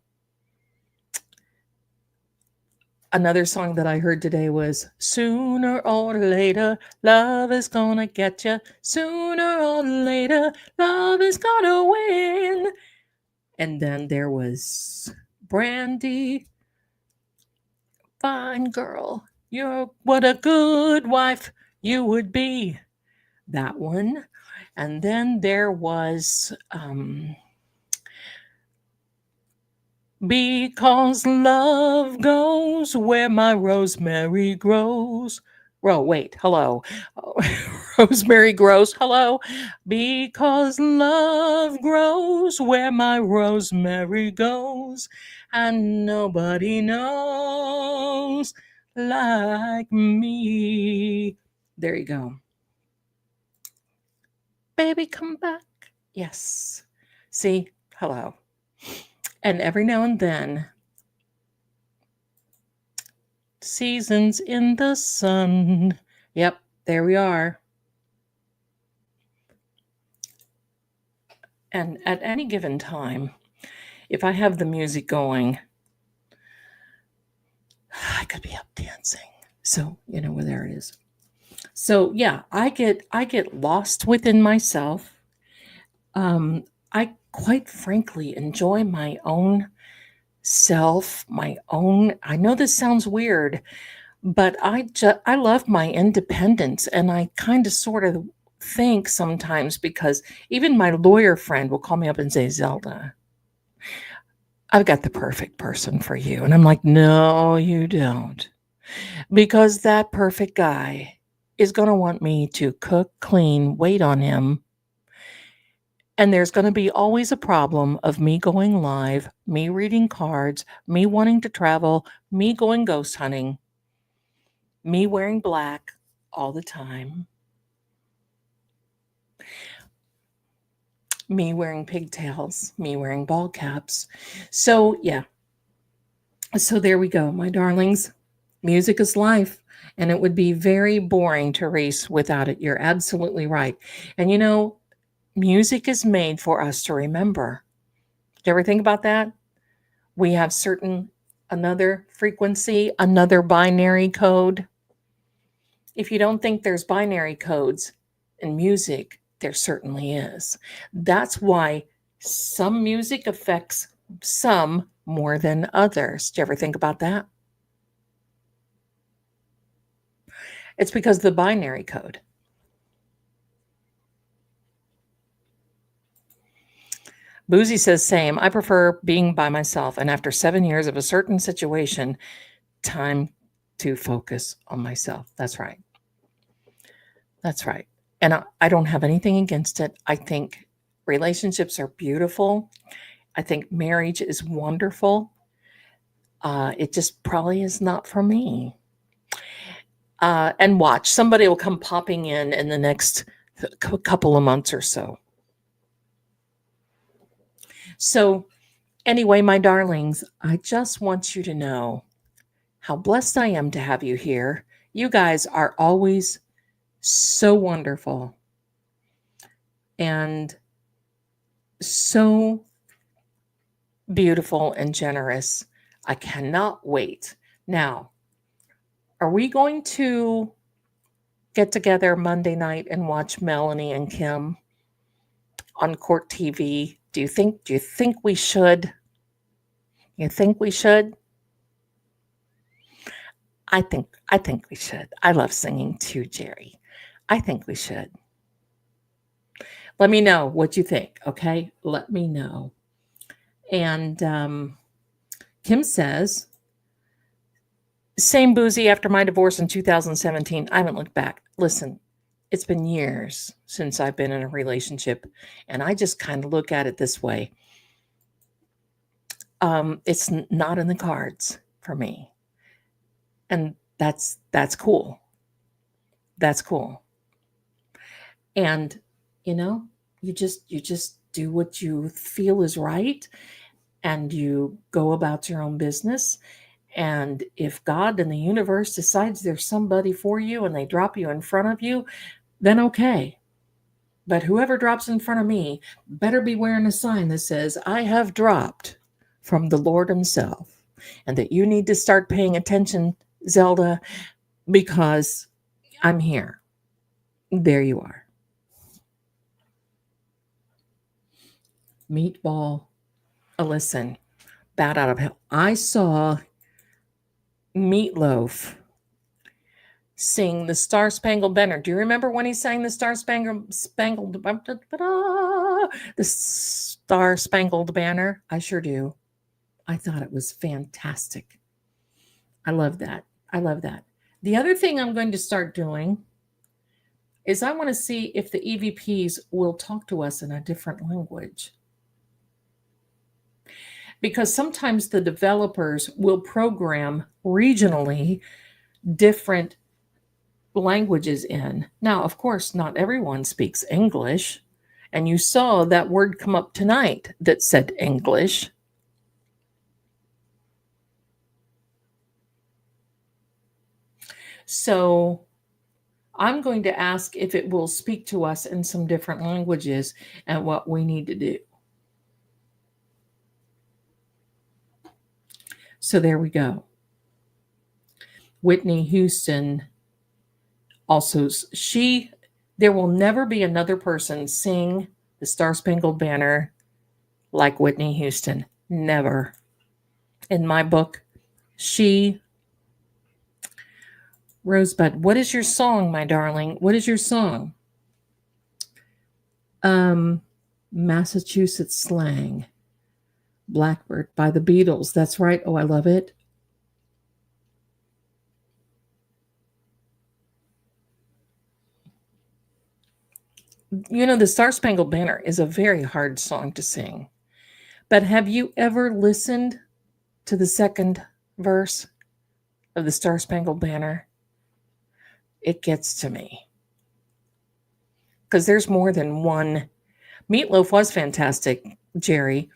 Another song that I heard today was "Sooner or later, love is gonna get you. Sooner or later, love is gonna win." And then there was Brandy, "Fine girl, you're what a good wife you would be." That one. And then there was "Because love goes where my rosemary grows." Oh, wait, hello. Oh, Rosemary grows, hello. "Because love grows where my rosemary goes, and nobody knows like me." There you go. "Baby, come back." Yes. See, hello. And every now and then, "Seasons in the sun." Yep, there we are. And at any given time, if I have the music going, I could be up dancing. So, well, there it is. So yeah, I get lost within myself. I quite frankly enjoy my own self, I know this sounds weird, but I love my independence, and I kind of sort of think sometimes, because even my lawyer friend will call me up and say, "Zelda, I've got the perfect person for you." And I'm like, "No, you don't." Because that perfect guy is going to want me to cook, clean, wait on him. And there's going to be always a problem of me going live, me reading cards, me wanting to travel, me going ghost hunting, me wearing black all the time, me wearing pigtails, me wearing ball caps. So, yeah. So, there we go, my darlings. Music is life, and it would be very boring to race without it. You're absolutely right. And music is made for us to remember. Do you ever think about that? We have another frequency, another binary code. If you don't think there's binary codes in music, there certainly is. That's why some music affects some more than others. Do you ever think about that? It's because of the binary code. Boozy says, same. I prefer being by myself. And after 7 years of a certain situation, time to focus on myself. That's right. That's right. And I don't have anything against it. I think relationships are beautiful. I think marriage is wonderful. It just probably is not for me. And watch, somebody will come popping in the next couple of months or so. So, anyway, my darlings, I just want you to know how blessed I am to have you here. You guys are always so wonderful and so beautiful and generous. I cannot wait. Now, are we going to get together Monday night and watch Melanie and Kim on Court TV? Do you think we should? You think we should? I think we should. I love singing too, Jerry. I think we should. Let me know what you think, okay? Let me know. And Kim says, same Boozy after my divorce in 2017. I haven't looked back. Listen, it's been years since I've been in a relationship, and I just kind of look at it this way. It's not in the cards for me. And that's cool. That's cool. And you just do what you feel is right, and you go about your own business. And if God and the universe decides there's somebody for you and they drop you in front of you, then okay. But whoever drops in front of me better be wearing a sign that says, I have dropped from the Lord himself, and that you need to start paying attention, Zelda, because I'm here. There you are. Meatball. Listen, bat out of hell. I saw Meatloaf sing the Star Spangled Banner. Do you remember when he sang the Star Spangled Banner? I sure do. I thought it was fantastic. I love that. I love that. The other thing I'm going to start doing is I want to see if the EVPs will talk to us in a different language. Because sometimes the developers will program regionally different languages in. Now, of course, not everyone speaks English. And you saw that word come up tonight that said English. So I'm going to ask if it will speak to us in some different languages and what we need to do. So there we go. Whitney Houston also, there will never be another person sing the Star Spangled Banner like Whitney Houston. Never. In my book, Rosebud, what is your song, my darling? What is your song? Massachusetts Slang. Blackbird by the Beatles. That's right. Oh, I love it. You know, the Star Spangled Banner is a very hard song to sing. But have you ever listened to the second verse of the Star Spangled Banner? It gets to me. Because there's more than one. Meatloaf was fantastic, Jerry,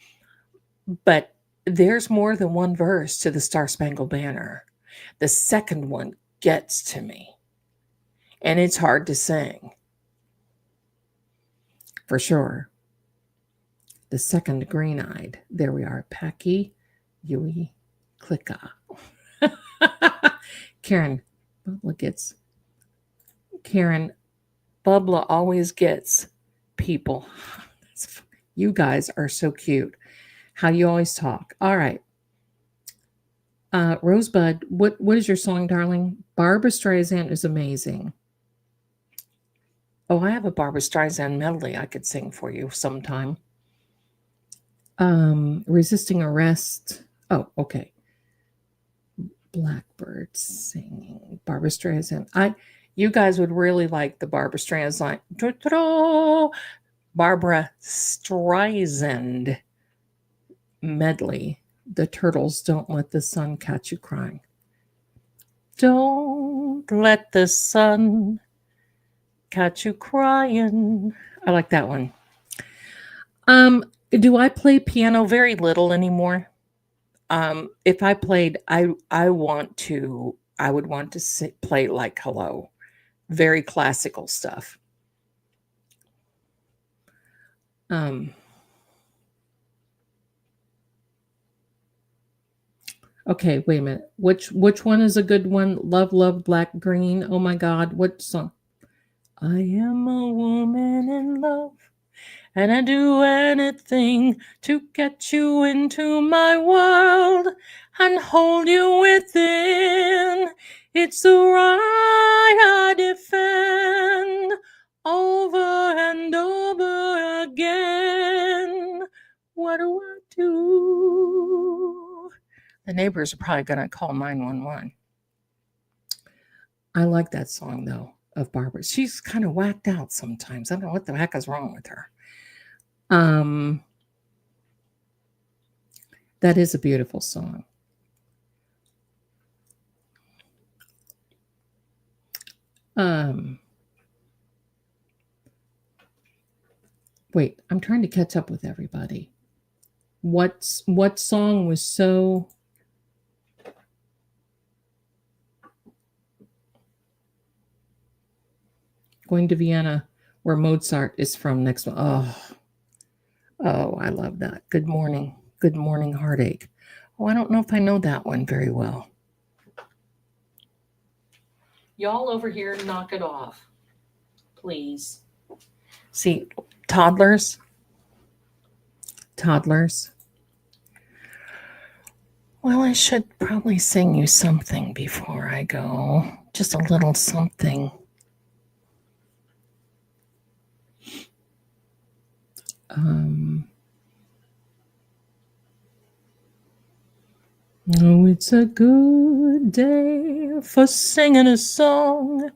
but there's more than one verse to the Star Spangled Banner. The second one gets to me. And it's hard to sing. For sure. The second green-eyed. There we are. Packy, Yui, Clicka. Karen, Bubla gets. Karen, Bubla always gets people. You guys are so cute. How you always talk. All right. Rosebud, what is your song, darling? Barbra Streisand is amazing. Oh, I have a Barbra Streisand medley I could sing for you sometime. Resisting Arrest. Oh, okay. Blackbird singing. Barbra Streisand. You guys would really like the Barbra Streisand. Barbra Streisand medley. The Turtles, Don't Let the Sun Catch You Crying. Don't let the sun catch you crying. I like that one. Do I play piano? Very little anymore. If I played, I would want to play like Hello. Very classical stuff. Okay, wait a minute. Which one is a good one? Love, Black, Green. Oh my God, what song? I am a woman in love, and I do anything to get you into my world and hold you within. It's the right I defend over and over again. What do I do? The neighbors are probably going to call 911. I like that song, though, of Barbara. She's kind of whacked out sometimes. I don't know what the heck is wrong with her. That is a beautiful song. Wait, I'm trying to catch up with everybody. What song was so... Going to Vienna, where Mozart is from next month. Oh, I love that. Good morning, heartache. Oh, I don't know if I know that one very well. Y'all over here, knock it off, please. See, toddlers. Well, I should probably sing you something before I go. Just a little something. Oh, it's a good day for singing a song,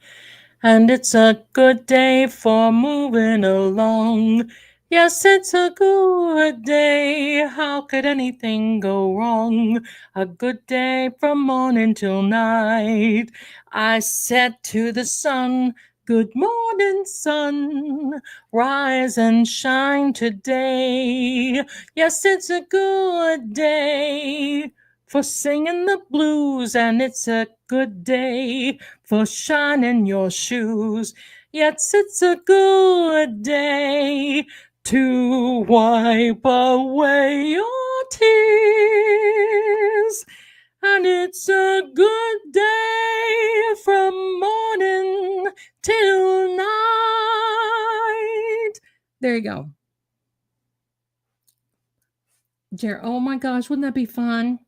and it's a good day for moving along. Yes, it's a good day. How could anything go wrong? A good day from morning till night. I said to the sun, good morning, sun. Rise and shine today. Yes, it's a good day. for singing the blues, and it's a good day for shining your shoes. Yes, it's a good day to wipe away your tears. And it's a good day from morning till night. There you go. Oh my gosh, wouldn't that be fun?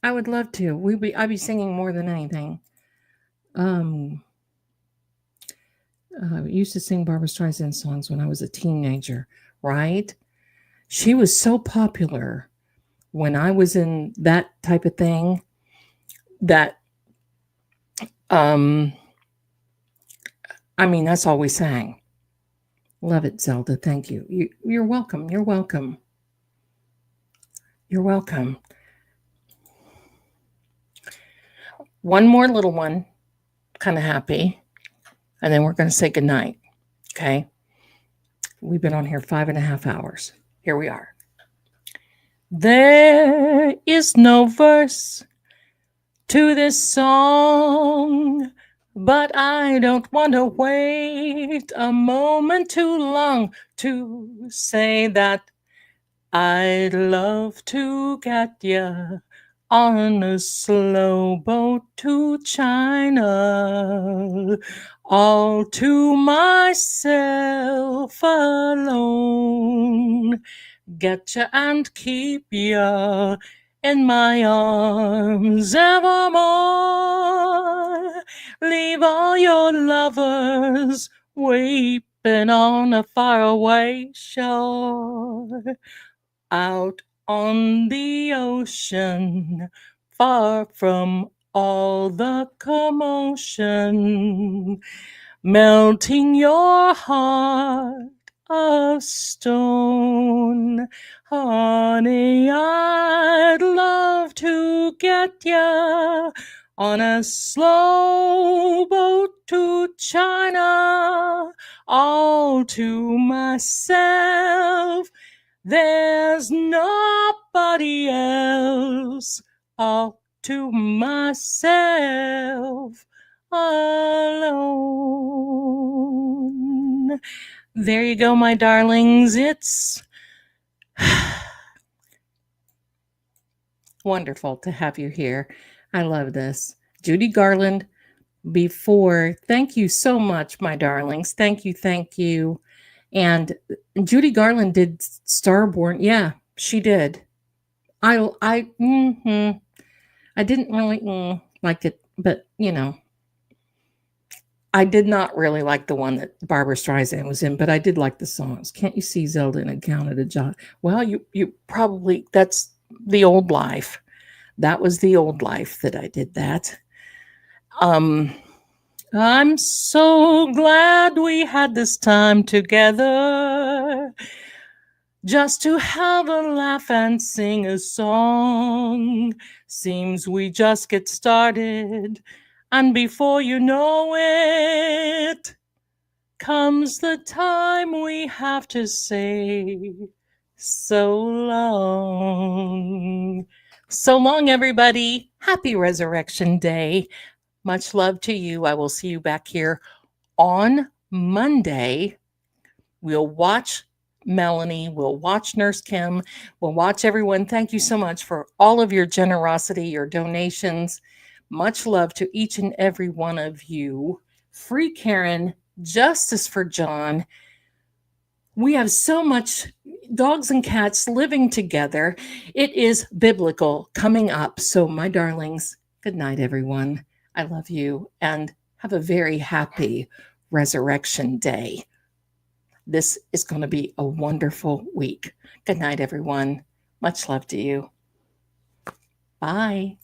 I would love to. I'd be singing more than anything. I used to sing Barbra Streisand songs when I was a teenager, right? She was so popular when I was in that type of thing that, I mean, that's all we sang. Love it, Zelda. Thank you. You're welcome. You're welcome. You're welcome. One more little one, kind of happy, and then we're going to say goodnight. Okay. We've been on here 5.5 hours. Here we are. There is no verse to this song, but I don't want to wait a moment too long to say that I'd love to get ya on a slow boat to China, all to myself alone. Get ya and keep ya in my arms evermore. Leave all your lovers weeping on a faraway shore. Out on the ocean, far from all the commotion, melting your heart of stone. Honey, I'd love to get ya on a slow boat to China, all to myself. There's nobody else, all to myself alone. There you go, my darlings. It's wonderful to have you here. I love this. Judy Garland, before, thank you so much, my darlings. Thank you, thank you. And Judy Garland did Starborn. Yeah, she did. I didn't really like it, but I did not really like the one that Barbra Streisand was in, but I did like the songs. Can't you see Zelda in Encounter to John? Well, you probably, that's the old life. That was the old life that I did that. I'm so glad we had this time together, just to have a laugh and sing a song. Seems we just get started, and before you know it, comes the time we have to say so long. So long, everybody. Happy Resurrection Day. Much love to you. I will see you back here on Monday. We'll watch Melanie. We'll watch Nurse Kim. We'll watch everyone. Thank you so much for all of your generosity, your donations. Much love to each and every one of you. Free Karen, justice for John. We have so much dogs and cats living together. It is biblical coming up. So, my darlings, good night, everyone. I love you and have a very happy Resurrection Day. This is going to be a wonderful week. Good night, everyone. Much love to you. Bye.